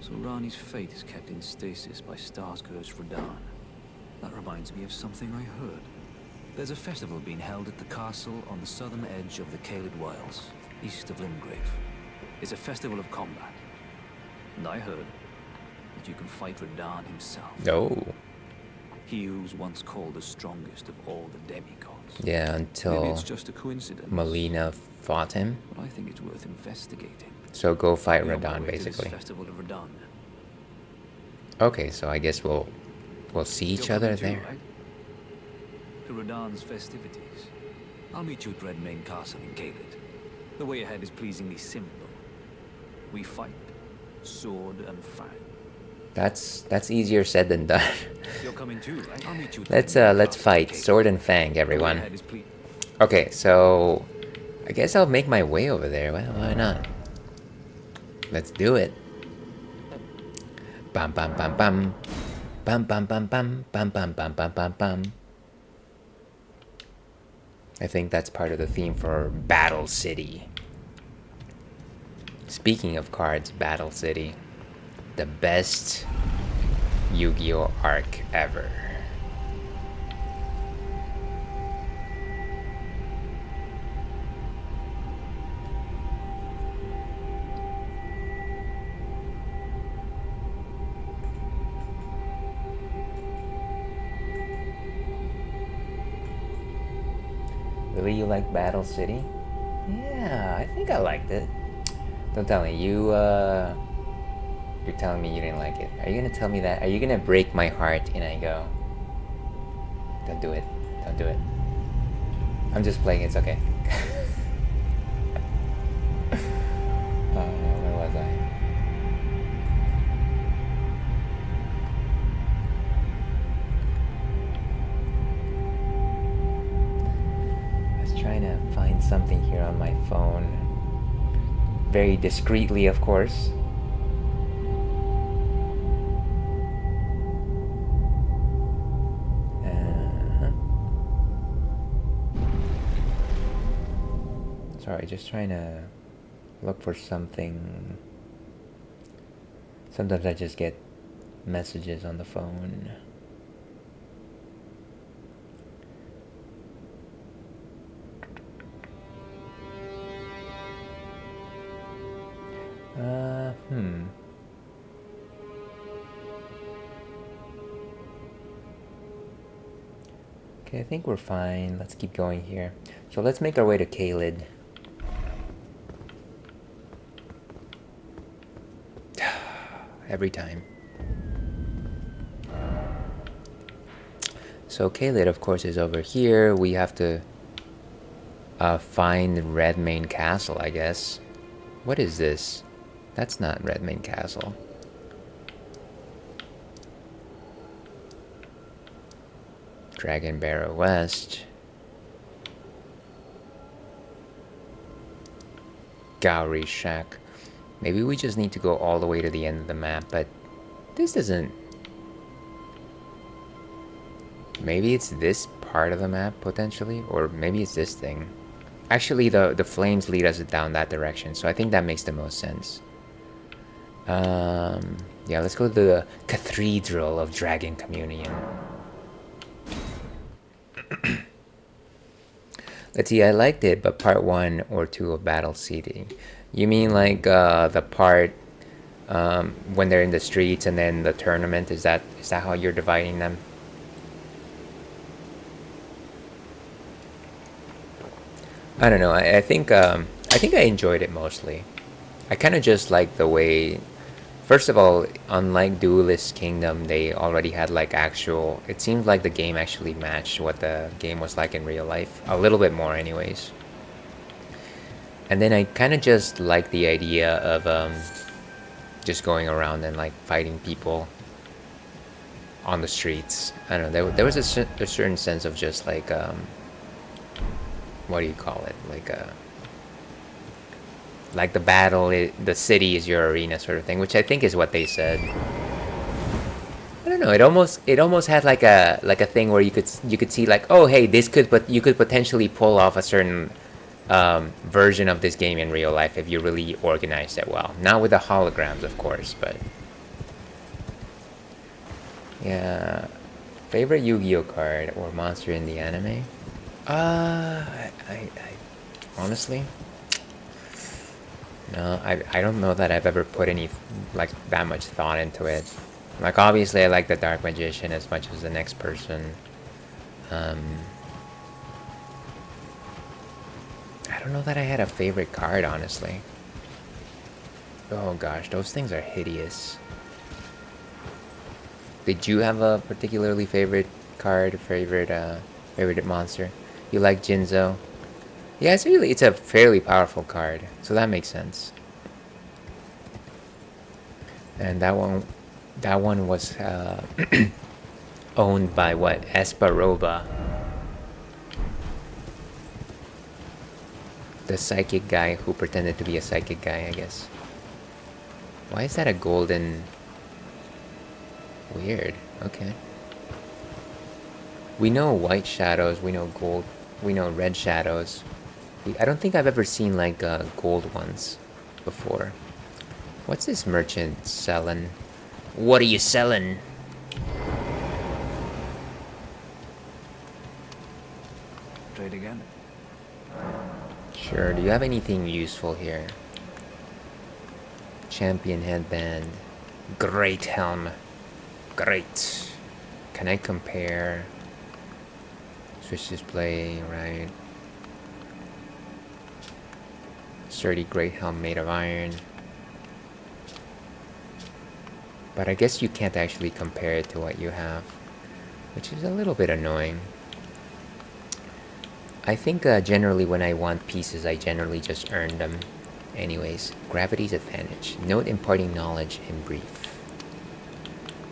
So Rani's fate is kept in stasis by KAOS Radahn. That reminds me of something I heard. There's a festival being held at the castle on the southern edge of the Caelid Wilds, east of Limgrave. It's a festival of combat. And I heard that you can fight Radahn himself. Oh. He who's once called the strongest of all the demigods. Yeah, Maybe until it's just a coincidence. Melina fought him. But I think it's worth investigating. So go fight Be on my Radahn, way to this basically. festival of Radahn. Okay, so I guess we'll see each other You're coming too, there. right? To Radahn's festivities. I'll meet you at Redmane Castle in Caelid. The way ahead is pleasingly simple. We fight, sword and fang. That's easier said than done. You're coming too, right? I'll meet you at let's Redmane let's Castle in fight Caelid. sword and fang, The way everyone. ahead is Okay, so I guess I'll make my way over there. Well, why not? Let's do it. Bam bam bam bam. Bam bam bam bam bam bam bam bam bam bam. I think that's part of the theme for Battle City. Speaking of cards, Battle City. The best Yu-Gi-Oh! Arc ever. Really, you like Battle City? Yeah, I think I liked it. Don't tell me you're telling me you didn't like it. Are you gonna tell me that? Are you gonna break my heart and I go? Don't do it. Don't do it. I'm just playing. It's okay. Where was I? I was trying to find something here on my phone. Very discreetly, of course. Sorry, just trying to look for something. Sometimes I just get messages on the phone. Okay, I think we're fine. Let's keep going here. So let's make our way to Caelid. Every time. So Caelid, of course, is over here. We have to find Redmane Castle, I guess. What is this? That's not Redmane Castle. Dragon Barrow West. Gowrie Shack. Maybe we just need to go all the way to the end of the map, but this doesn't... Maybe it's this part of the map, potentially? Or maybe it's this thing. Actually, the flames lead us down that direction, so I think that makes the most sense. Yeah, let's go to the Cathedral of Dragon Communion. Let's see, I liked it, but part 1 or 2 of Battle City. You mean like the part when they're in the streets and then the tournament? Is that how you're dividing them? I don't know. I think I enjoyed it mostly. I kind of just like the way. First of all, unlike Duelist Kingdom, they already had like actual... It seemed like the game actually matched what the game was like in real life. A little bit more anyways. And then I kind of just like the idea of just going around and like fighting people on the streets. I don't know, there was a certain sense of just like... what do you call it? Like the battle, the city is your arena sort of thing, which I think is what they said. I don't know. It almost had like a thing where you could see like, oh hey, you could potentially pull off a certain version of this game in real life if you really organized it well. Not with the holograms, of course, but yeah. Favorite Yu-Gi-Oh card or monster in the anime? I honestly. No, I don't know that I've ever put any, like, that much thought into it. Like, obviously I like the Dark Magician as much as the next person. I don't know that I had a favorite card, honestly. Oh gosh, those things are hideous. Did you have a particularly favorite card, favorite monster? You like Jinzo? Yeah, it's a fairly powerful card, so that makes sense. And that one was owned by what? Esparoba, the psychic guy who pretended to be a psychic guy, I guess. Why is that a golden? Weird. Okay. We know white shadows. We know gold. We know red shadows. I don't think I've ever seen like gold ones before. What's this merchant selling? What are you selling? Trade again? Sure. Do you have anything useful here? Champion headband. Great helm. Great. Can I compare? Switch display, right? Sturdy great helm made of iron. But I guess you can't actually compare it to what you have, which is a little bit annoying. I think generally when I want pieces, I generally just earn them. Anyways, gravity's advantage. Note imparting knowledge in brief.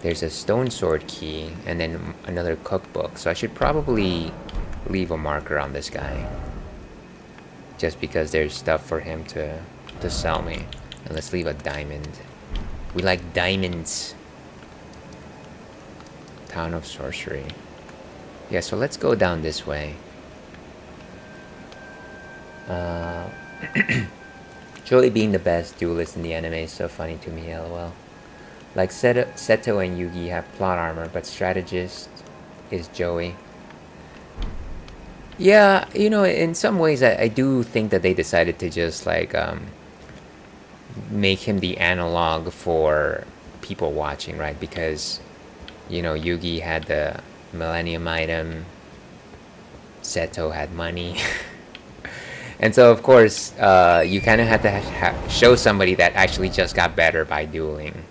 There's a stone sword key and then another cookbook, so I should probably leave a marker on this guy. Just because there's stuff for him to sell me. And let's leave a diamond. We like diamonds. Town of Sorcery. Yeah, so let's go down this way. Surely being the best duelist in the anime is so funny to me, lol. Like Seto and Yugi have plot armor, but strategist is Joey. Yeah, you know, in some ways I do think that they decided to just like make him the analog for people watching, right? Because, you know, Yugi had the Millennium item, Seto had money. And so, of course, you kind of had to show somebody that actually just got better by dueling.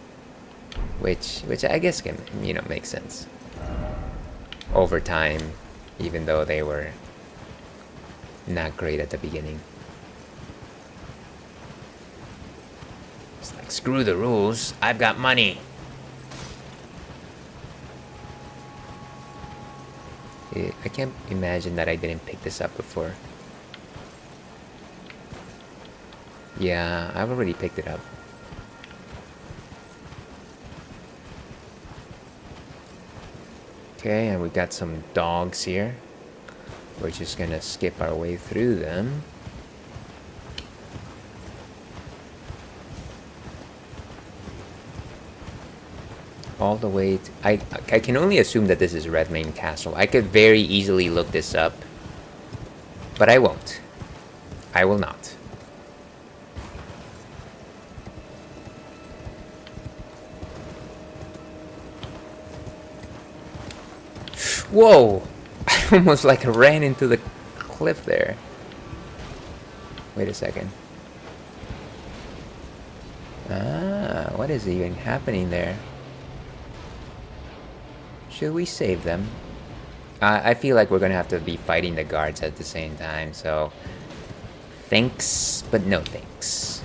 Which I guess can, you know, make sense. Over time, even though they were not great at the beginning. It's like, screw the rules, I've got money. I can't imagine that I didn't pick this up before. Yeah, I've already picked it up. Okay, and we got some dogs here. We're just gonna skip our way through them. All the way to, I can only assume that this is Redmane Castle. I could very easily look this up, but I won't. I will not. Whoa! I almost like ran into the cliff there. Wait a second. Ah, what is even happening there? Should we save them? I feel like we're gonna have to be fighting the guards at the same time, so... Thanks, but no thanks.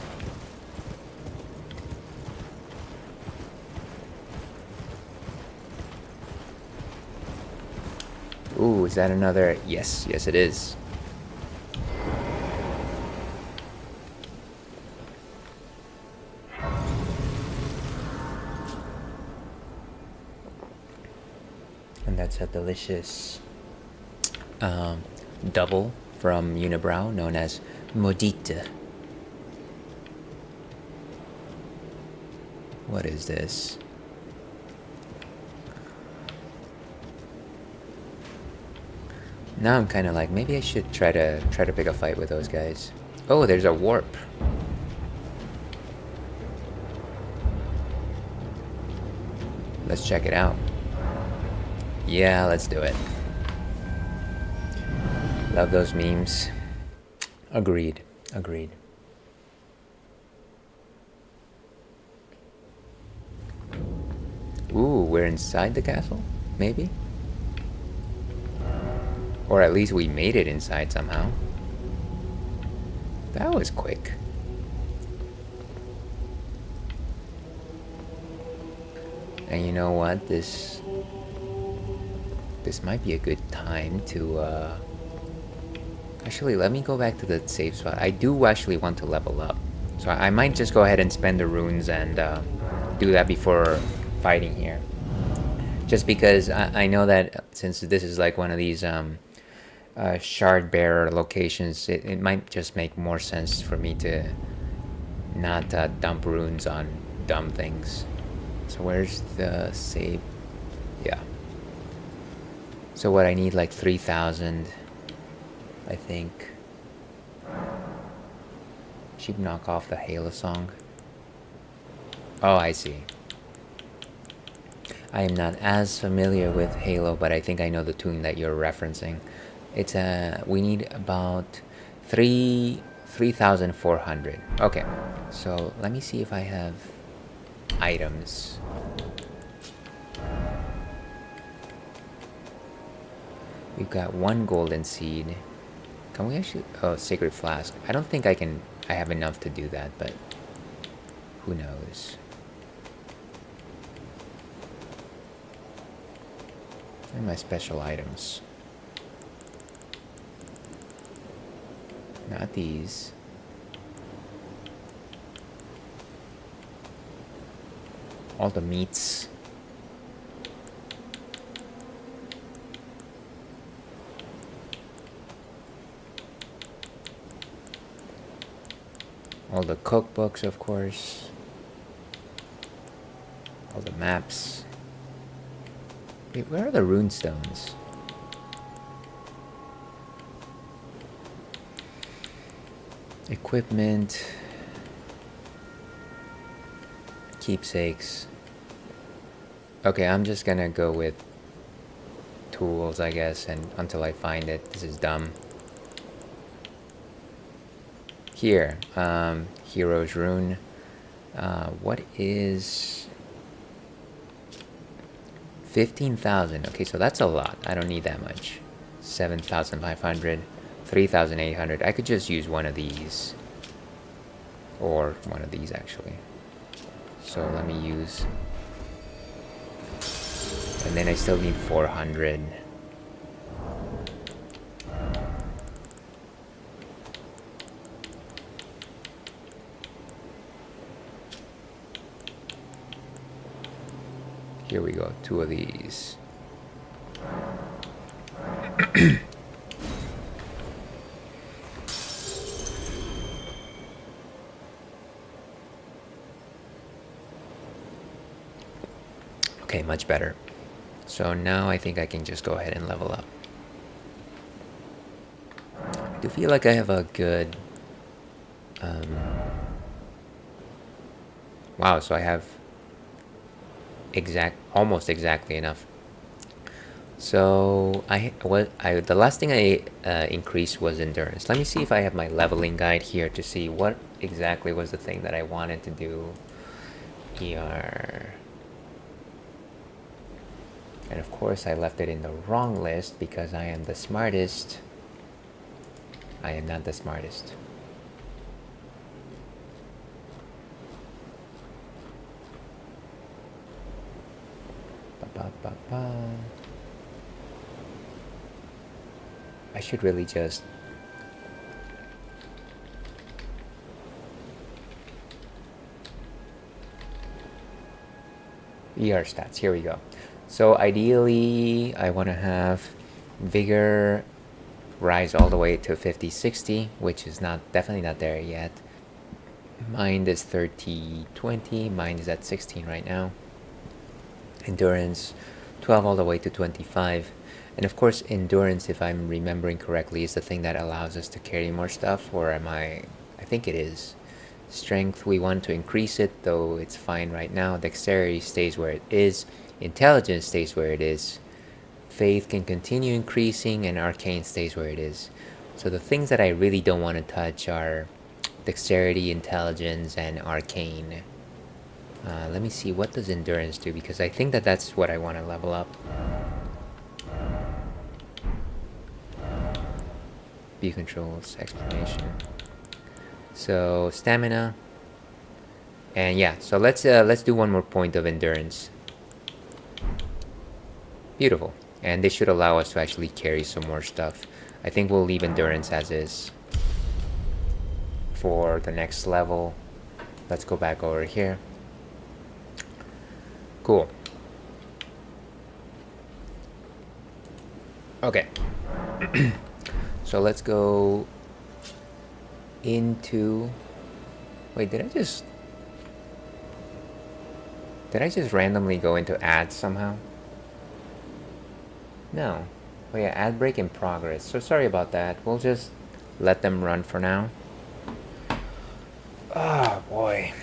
Ooh, is that another... Yes, yes it is. And that's a delicious double from Unibrow known as Modita. What is this? Now I'm kind of like, maybe I should try to pick a fight with those guys. Oh, there's a warp. Let's check it out. Yeah, let's do it. Love those memes. Agreed. Agreed. Ooh, we're inside the castle? Maybe? Or at least we made it inside somehow. That was quick. And you know what? This might be a good time to actually, let me go back to the save spot. I do actually want to level up, so I might just go ahead and spend the runes and do that before fighting here, just because I know that since this is like one of these shard bearer locations, it might just make more sense for me to not dump runes on dumb things. So where's the save? Yeah. So what, I need like 3,000, I think. Should knock off the Halo song. Oh, I see. I am not as familiar with Halo, but I think I know the tune that you're referencing. It's we need about 3,400. Okay, so let me see if I have items. We've got one golden seed. Can we actually... Oh, sacred flask. I don't think I have enough to do that, but who knows. And my special items. Not these. All the meats. All the cookbooks, of course. All the maps. Wait, where are the runestones? Equipment. Keepsakes. Okay, I'm just gonna go with tools, I guess, and until I find it. This is dumb. Here, Hero's Rune. What is 15,000? Okay, so that's a lot. I don't need that much. 7,500, 3,800. I could just use one of these, or one of these actually. So let me use, and then I still need 400. Here we go, 2 of these. Okay, much better. So now I think I can just go ahead and level up. I do feel like I have a good... wow, so I have almost exactly enough. So the last thing I increased was endurance. Let me see if I have my leveling guide here to see what exactly was the thing that I wanted to do here. And of course I left it in the wrong list because I am the smartest. I am not the smartest. I should really just... ER stats, here we go. So ideally, I want to have Vigor rise all the way to 50-60, which is definitely not there yet. Mind is 30-20, Mind is at 16 right now. Endurance, 12 all the way to 25. And of course, endurance, if I'm remembering correctly, is the thing that allows us to carry more stuff, or am I think it is. Strength, we want to increase it, though it's fine right now. Dexterity stays where it is. Intelligence stays where it is. Faith can continue increasing, and arcane stays where it is. So the things that I really don't want to touch are dexterity, intelligence, and arcane. Let me see, what does endurance do? Because I think that's what I want to level up. View controls, explanation. So stamina, and yeah. So let's do one more point of endurance. Beautiful, and this should allow us to actually carry some more stuff. I think we'll leave endurance as is for the next level. Let's go back over here. Cool. Okay. So let's go into... Wait, did I just randomly go into ads somehow? No. Oh yeah, ad break in progress. So sorry about that. We'll just let them run for now. Oh boy.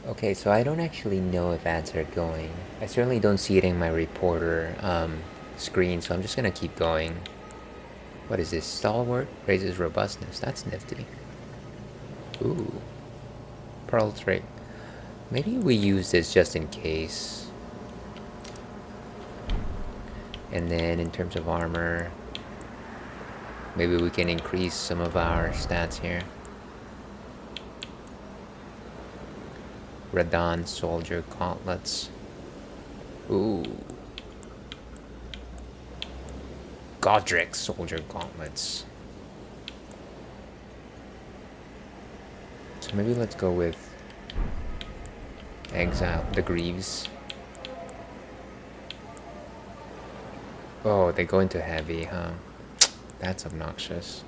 Okay, so I don't actually know if ads are going. I certainly don't see it in my reporter screen, so I'm just gonna keep going. What is this? Stalwart raises robustness. That's nifty. Ooh. Pearl trait. Maybe we use this just in case. And then in terms of armor, maybe we can increase some of our stats here. Radahn soldier gauntlets. Ooh. Godric soldier gauntlets. So maybe let's go with Exile, the Greaves. Oh, they go into heavy, huh? That's obnoxious.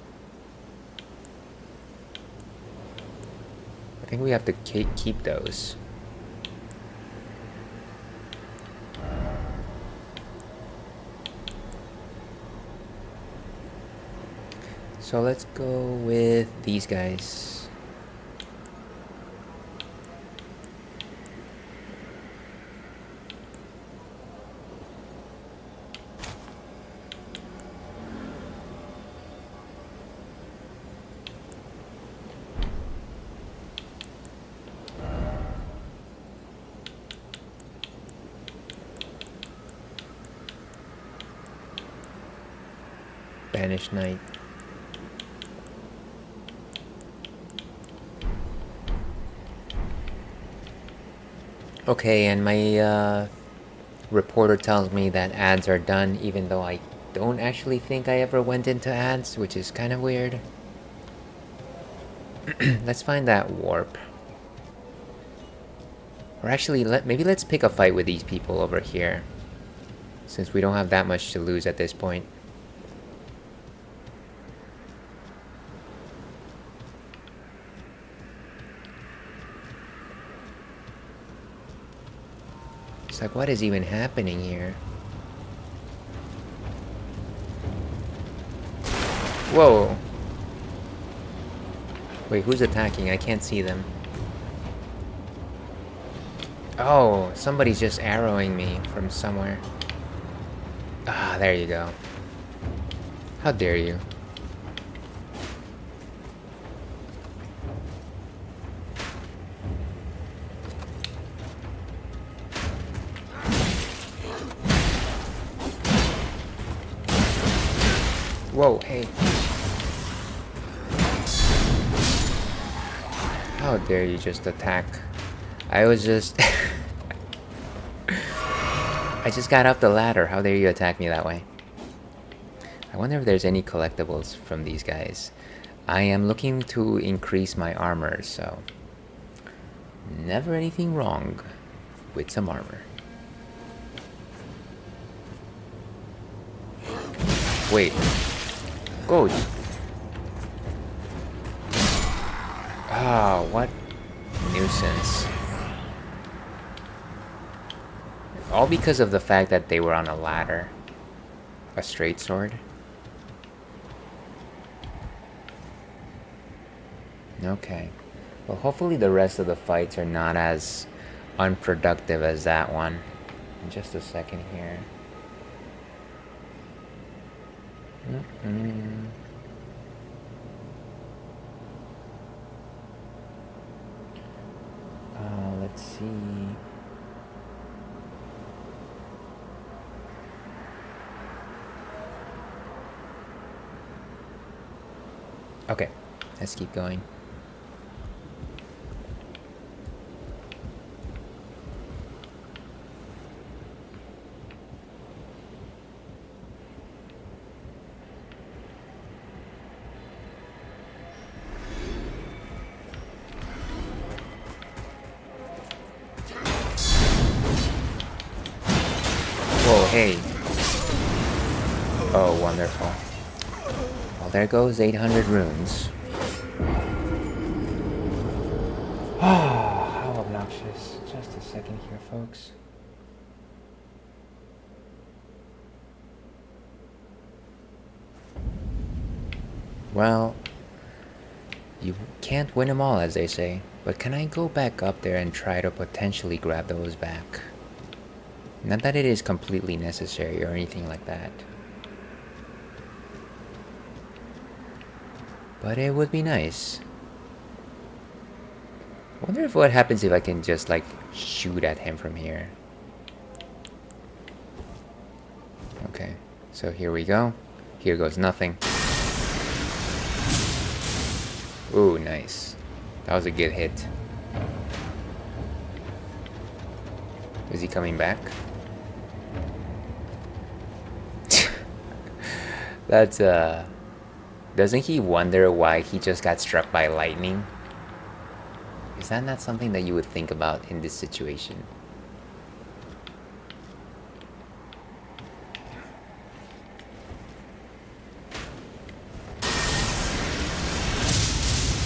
I think we have to keep those. So let's go with these guys. Banished Knight. Okay, and my reporter tells me that ads are done, even though I don't actually think I ever went into ads, which is kind of weird. Let's find that warp. Or actually, maybe let's pick a fight with these people over here, since we don't have that much to lose at this point. It's like, what is even happening here? Whoa! Wait, who's attacking? I can't see them. Oh, somebody's just arrowing me from somewhere. Ah, there you go. How dare you? Whoa, hey. How dare you just attack? I was just... I just got up the ladder. How dare you attack me that way? I wonder if there's any collectibles from these guys. I am looking to increase my armor, so... never anything wrong with some armor. Wait. Go! Ah, what nuisance. All because of the fact that they were on a ladder. A straight sword. Okay. Well, hopefully the rest of the fights are not as unproductive as that one. Just a second here. Let's see. Okay, let's keep going. Whoa, hey. Oh, wonderful. Well, there goes 800 runes. Ah, how obnoxious. Just a second here, folks. Well, you can't win them all, as they say. But can I go back up there and try to potentially grab those back? Not that it is completely necessary or anything like that. But it would be nice. I wonder if what happens if I can just like shoot at him from here. Okay, so here we go. Here goes nothing. Ooh, nice. That was a good hit. Is he coming back? That's doesn't he wonder why he just got struck by lightning? Is that not something that you would think about in this situation?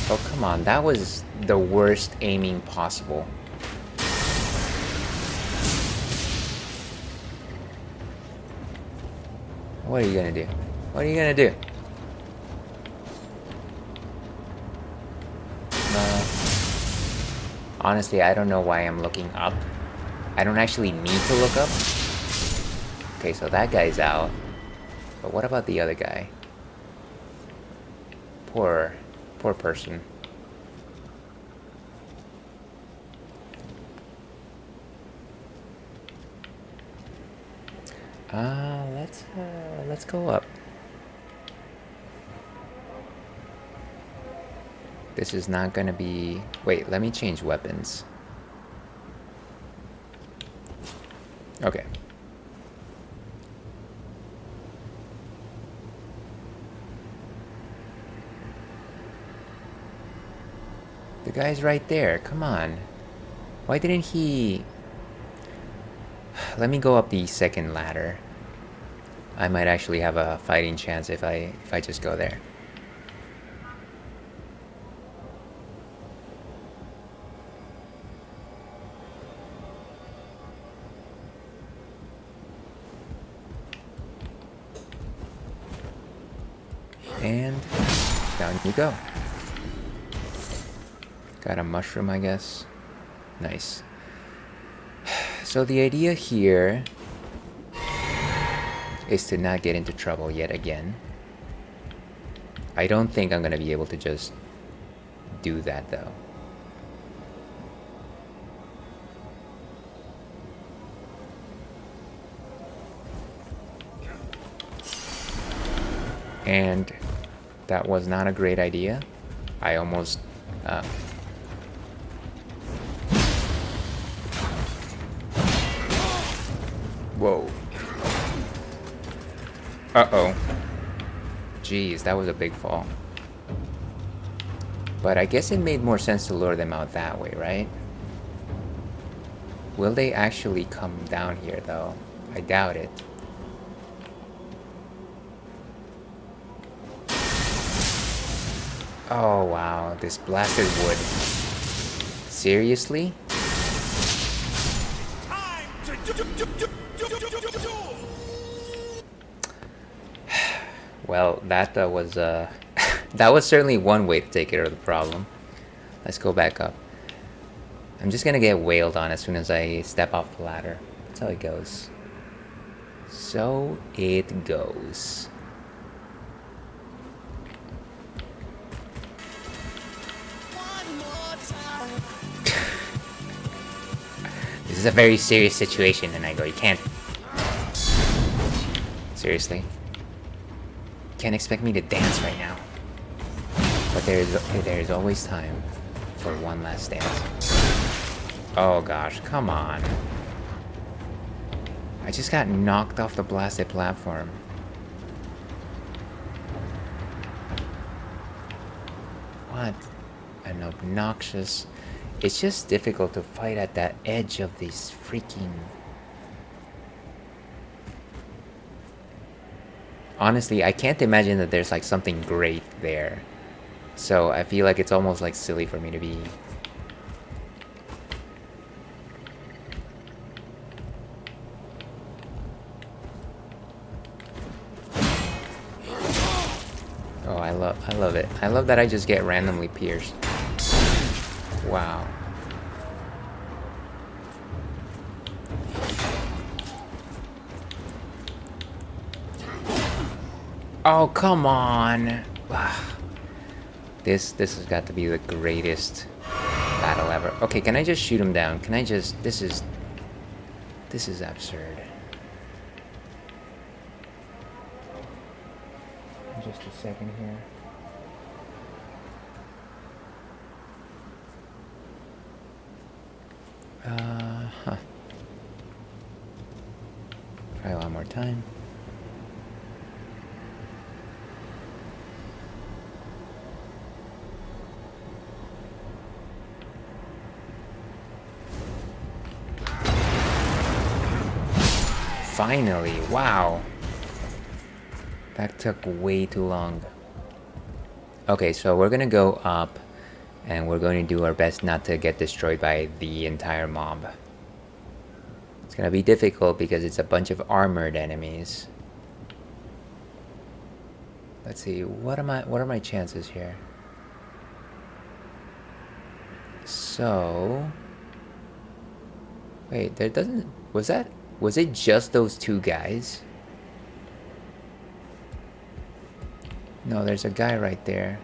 Oh, come on. That was the worst aiming possible. What are you gonna do? What are you gonna do? No. Honestly, I don't know why I'm looking up. I don't actually need to look up. Okay, so that guy's out. But what about the other guy? Poor person. Let's go up. This is not gonna be... Wait, let me change weapons. Okay. The guy's right there. Come on. Why didn't he... Let me go up the second ladder. I might actually have a fighting chance if I just go there. And down you go. Got a mushroom, I guess. Nice. So the idea here is to not get into trouble yet again. I don't think I'm gonna be able to just do that though. And that was not a great idea. I almost whoa. Uh-oh. Jeez, that was a big fall. But I guess it made more sense to lure them out that way, right? Will they actually come down here, though? I doubt it. Oh, wow. This blasted wood. Seriously? Well, that was that was certainly one way to take care of the problem. Let's go back up. I'm just gonna get wailed on as soon as I step off the ladder. That's how it goes. So it goes. One more time. This is a very serious situation, and I go, you can't. Seriously? Can't expect me to dance right now. But there's always time for one last dance. Oh gosh, come on. I just got knocked off the blasted platform. What an obnoxious... It's just difficult to fight at that edge of these freaking... Honestly, I can't imagine that there's like something great there. So I feel like it's almost like silly for me to be... Oh, I love it. I love that I just get randomly pierced. Wow. Oh, come on. This has got to be the greatest battle ever. Okay, can I just shoot him down? Can I just... This is absurd. Just a second here. Huh. Try one more time. Finally, wow. That took way too long. Okay, so we're gonna go up and we're going to do our best not to get destroyed by the entire mob. It's gonna be difficult because it's a bunch of armored enemies. Let's see, what are my chances here? So wait, there doesn't... Was it just those two guys? No, there's a guy right there.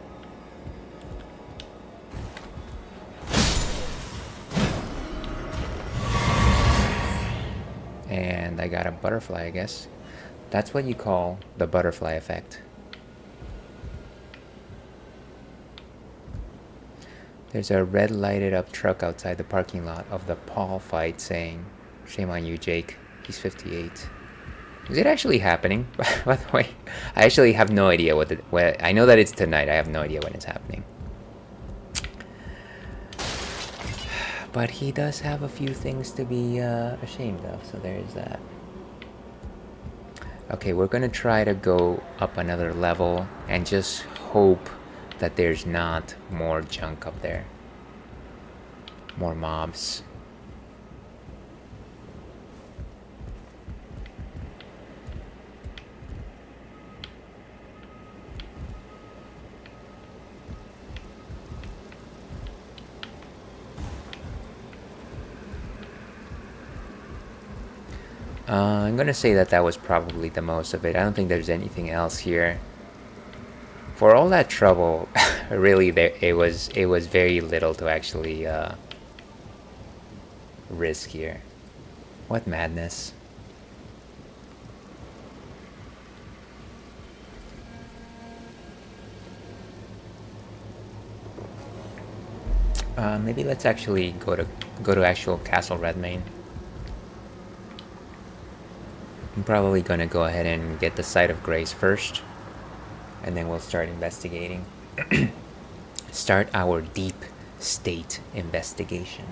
And I got a butterfly, I guess. That's what you call the butterfly effect. There's a red lighted up truck outside the parking lot of the Paul fight saying, "Shame on you, Jake. He's 58." Is it actually happening? By the way, I actually have no idea what I know that it's tonight. I have no idea when it's happening. But he does have a few things to be ashamed of, so there's that. Okay, we're gonna try to go up another level and just hope that there's not more junk up there. More mobs. I'm gonna say that that was probably the most of it. I don't think there's anything else here. For all that trouble, really, it was very little to actually risk here. What madness! Maybe let's actually go to actual Castle Redmane. I'm probably gonna go ahead and get the Site of Grace first, and then we'll start investigating. Start our deep state investigation.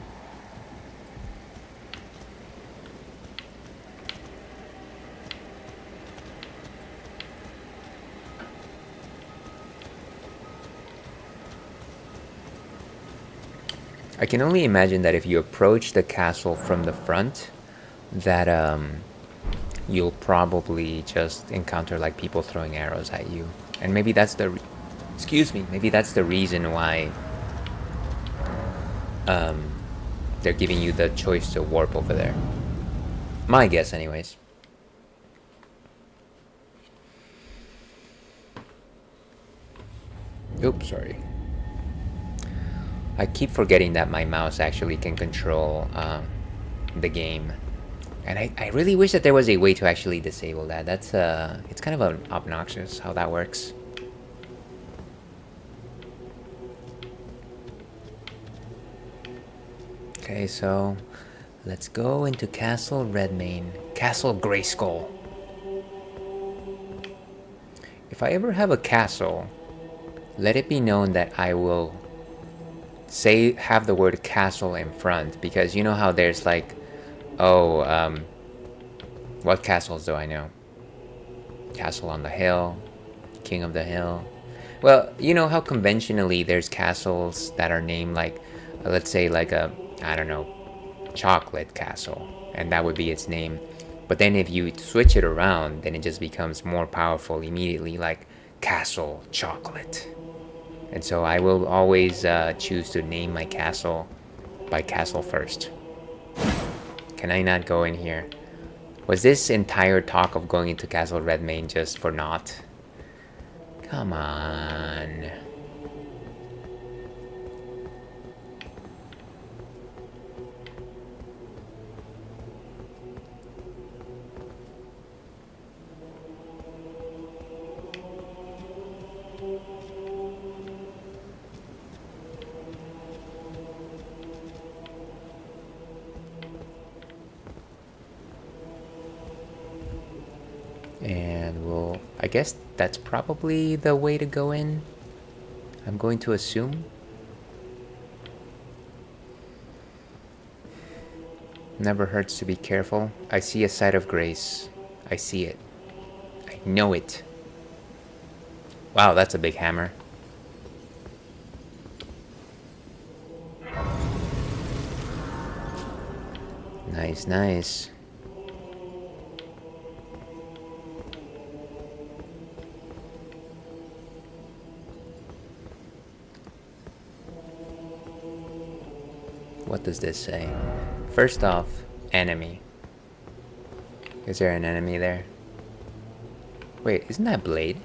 I can only imagine that if you approach the castle from the front, that you'll probably just encounter like people throwing arrows at you, and maybe that's the maybe that's the reason why they're giving you the choice to warp over there. My guess, anyways. Oops, sorry. I keep forgetting that my mouse actually can control the game. And I really wish that there was a way to actually disable that. That's it's kind of obnoxious how that works. Okay, so let's go into Castle Redmane, Castle Grayskull. If I ever have a castle, let it be known that I will have the word castle in front, because you know how there's like, what castles do I know? Castle on the Hill, King of the Hill. Well, you know how conventionally there's castles that are named like, let's say like a, I don't know, Chocolate Castle, and that would be its name. But then if you switch it around, then it just becomes more powerful immediately, like Castle Chocolate. And so I will always choose to name my castle by castle first. Can I not go in here? Was this entire talk of going into Castle Redmane just for naught? Come on. And I guess that's probably the way to go in. I'm going to assume. Never hurts to be careful. I see a Site of Grace. I see it. I know it. Wow, that's a big hammer. Nice, nice. What does this say? First off, enemy. Is there an enemy there? Wait, isn't that Blaidd?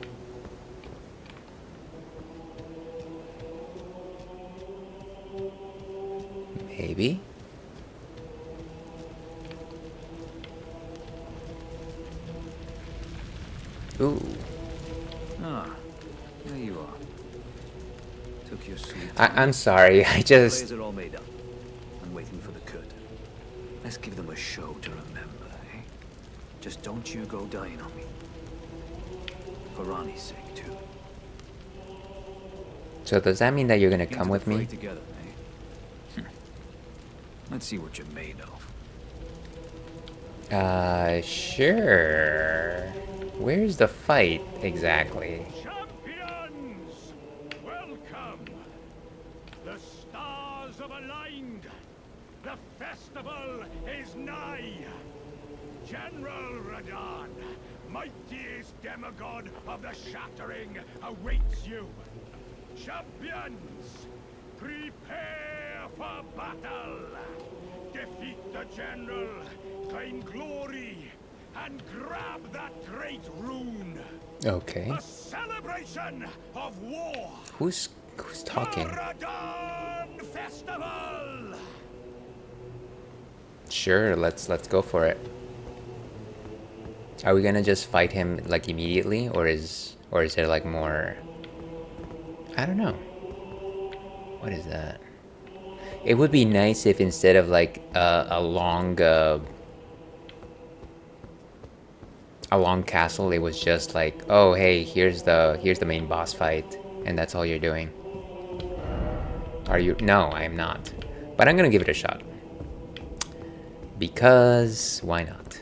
Maybe? Ooh. Ah, there you are. Took your sweet I'm sorry, I just... Plays are all made up. I'm waiting for the curtain. Let's give them a show to remember, eh? Just don't you go dying on me. For Ronnie's sake, too. So does that mean that you're gonna come Into with the fray me? together, eh? Let's see what you're made of. Sure. Where's the fight exactly? Champions! Welcome! The stars have aligned. The festival is nigh. General Radahn, mightiest demigod of the Shattering, awaits you. Champions, prepare for battle. Defeat the general, claim glory, and grab that great rune. Okay. A celebration of war. Who's talking? The Radahn Festival. Sure, let's go for it. Are we gonna just fight him like immediately, or is there like more? I don't know. What is that? It would be nice if instead of like a long castle, it was just like, oh hey, here's the main boss fight, and that's all you're doing. Are you? No, I'm not. But I'm gonna give it a shot. Because why not?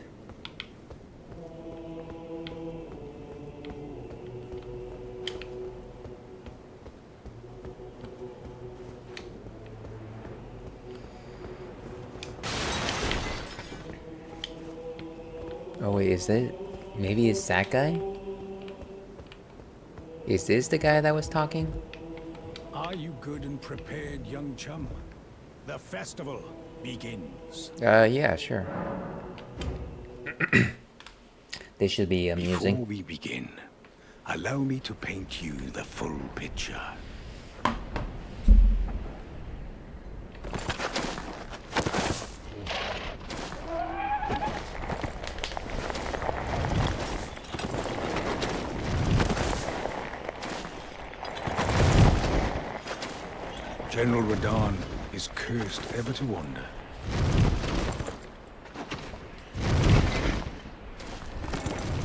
Oh wait, is that... Maybe it's that guy? Is this the guy that was talking? Are you good and prepared, young chum? The festival begins. Yeah, sure. This should be amusing. Before we begin, allow me to paint you the full picture. General Radahn is cursed ever to wander.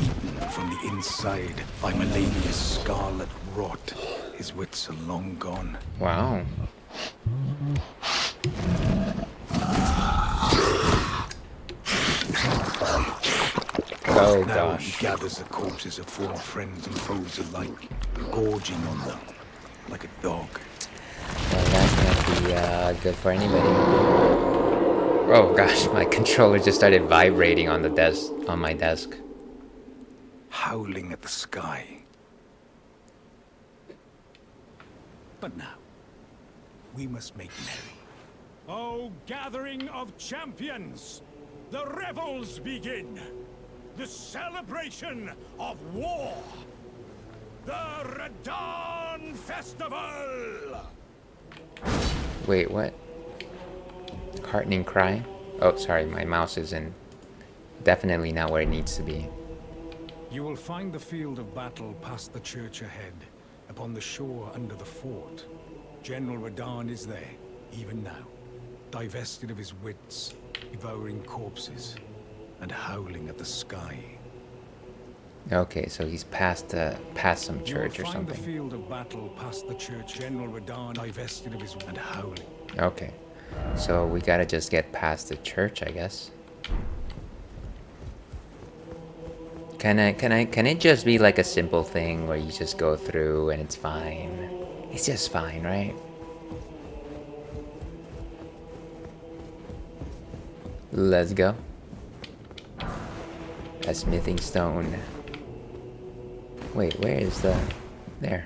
Eaten from the inside by Melania's scarlet rot, his wits are long gone. Wow. Oh Now gosh. he gathers the corpses of former friends and foes alike, gorging on them like a dog. Well, that can't be good for anybody. Oh gosh, my controller just started vibrating on the desk, on my desk. Howling at the sky. But now, we must make merry. O gathering of champions, the revels begin. The celebration of war. The Radahn Festival. Wait, what? Heartening cry? Oh, sorry, my mouse isn't... Definitely not where it needs to be. You will find the field of battle past the church ahead, upon the shore under the fort. General Radahn is there, even now, divested of his wits, devouring corpses, and howling at the sky. Okay, so he's past some church or You will find something. the field of battle past the church. General Radahn divested of his and howling. Okay, so we gotta just get past the church, I guess. Can it just be like a simple thing where you just go through and it's fine? It's just fine, right? Let's go. A smithing stone. Wait, where is the... There.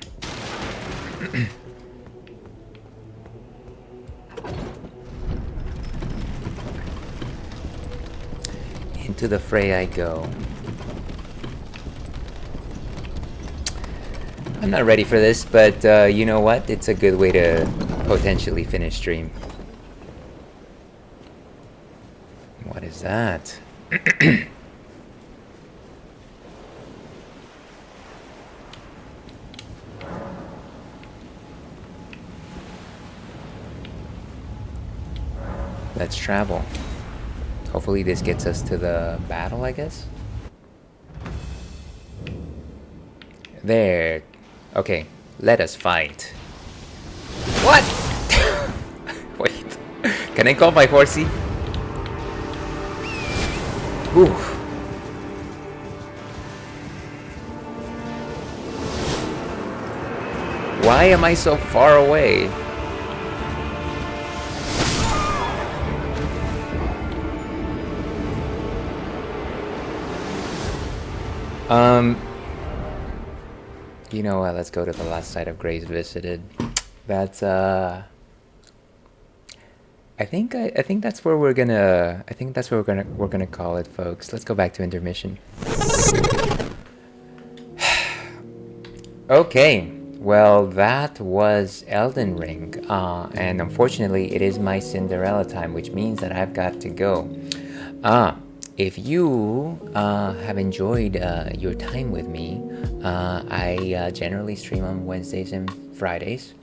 Into the fray I go. I'm not ready for this, but you know what? It's a good way to potentially finish stream. What is that? let's travel. Hopefully this gets us to the battle, I guess. There. Okay, let us fight. What? Wait. Can I call my horsey? Ooh. Why am I so far away? You know what? Let's go to the last site of Grace visited. That's I think that's where we're gonna call it, folks. Let's go back to intermission. Okay, well that was Elden Ring, and unfortunately it is my Cinderella time, which means that I've got to go. If you have enjoyed your time with me, I generally stream on Wednesdays and Fridays.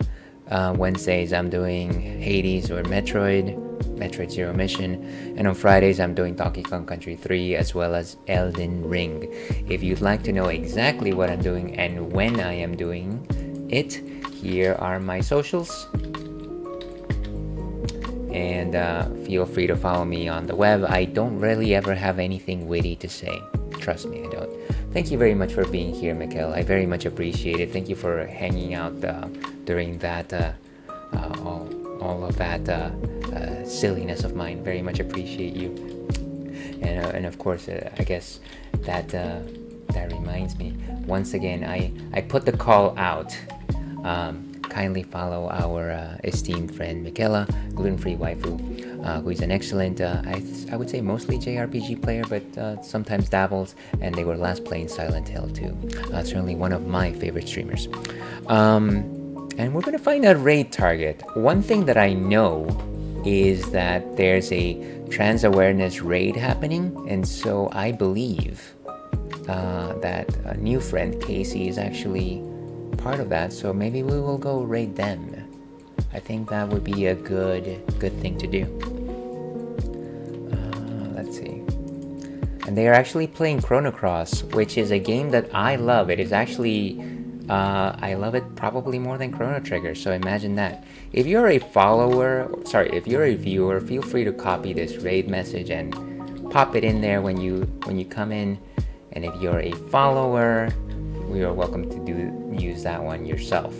Wednesdays I'm doing Hades or Metroid Zero Mission, and on Fridays I'm doing Donkey Kong Country 3 as well as Elden Ring. If you'd like to know exactly what I'm doing and when I am doing it, here are my socials. And feel free to follow me on the web. I don't really ever have anything witty to say. Trust me, I don't. Thank you very much for being here, Mikkel. I very much appreciate it. Thank you for hanging out during that, all of that silliness of mine. Very much appreciate you. And of course, I guess that that reminds me. Once again, I put the call out. Kindly follow our esteemed friend Michaela, gluten-free waifu, who is an excellent, I would say mostly JRPG player, but sometimes dabbles, and they were last playing Silent Hill too. Certainly one of my favorite streamers. And we're going to find a raid target. One thing that I know is that there's a trans awareness raid happening, and so I believe that a new friend, Casey, is actually part of that, so maybe we will go raid them. I think that would be a good thing to do. Let's see. And they are actually playing Chrono Cross, which is a game that I love. It is actually I love it probably more than Chrono Trigger, so imagine that. If you're a follower, if you're a viewer, feel free to copy this raid message and pop it in there when you come in. And if you're a follower, we are welcome to use that one yourself.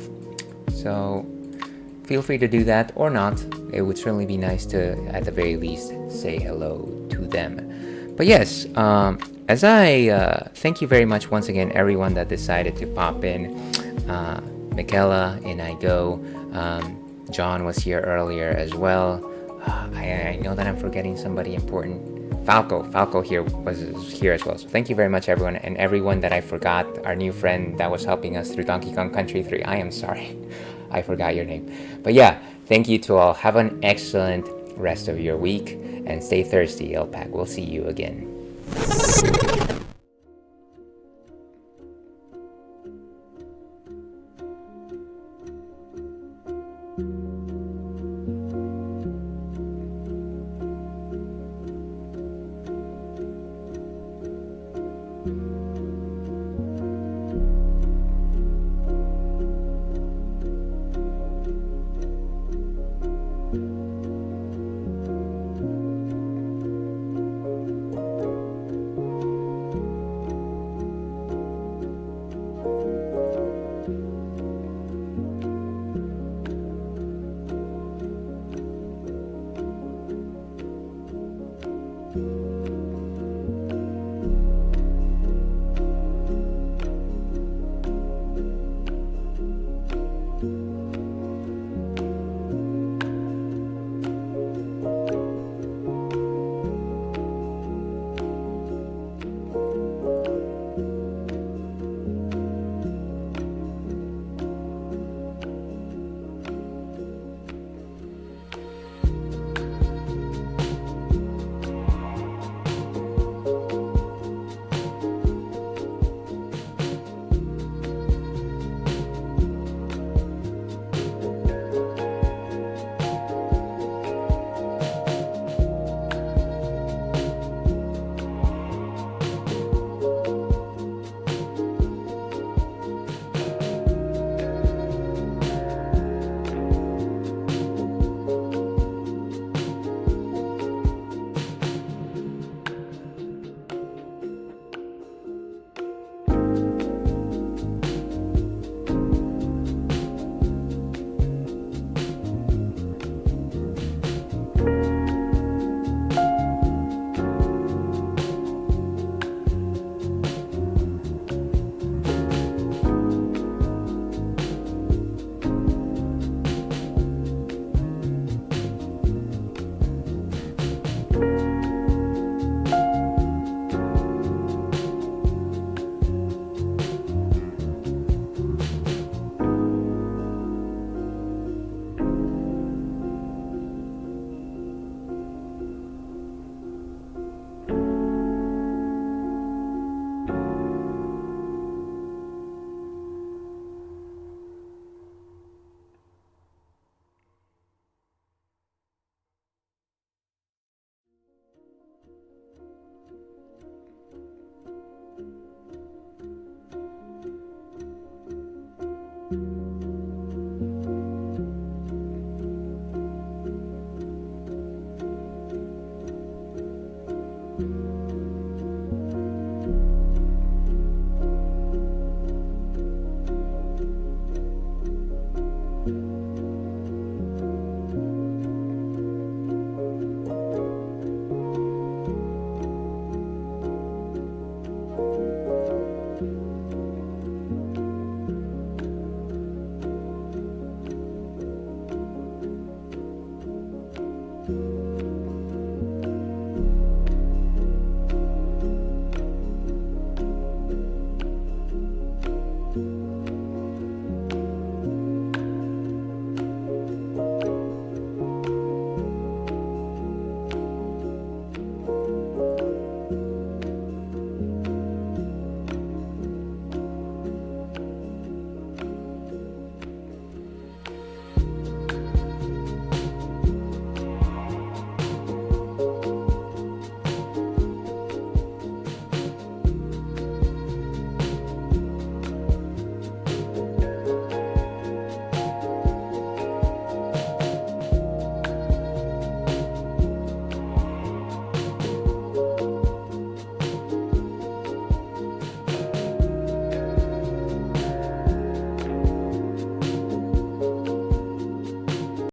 So feel free to do that or not. It would certainly be nice to, at the very least, say hello to them. But yes, as I thank you very much once again, everyone that decided to pop in. Michaela and I go. John was here earlier as well. I know that I'm forgetting somebody important. Falco was here as well. So thank you very much, everyone, and everyone that I forgot. Our new friend that was helping us through Donkey Kong Country 3. I am sorry, I forgot your name. But yeah, thank you to all. Have an excellent rest of your week and stay thirsty, Elpac. We'll see you again.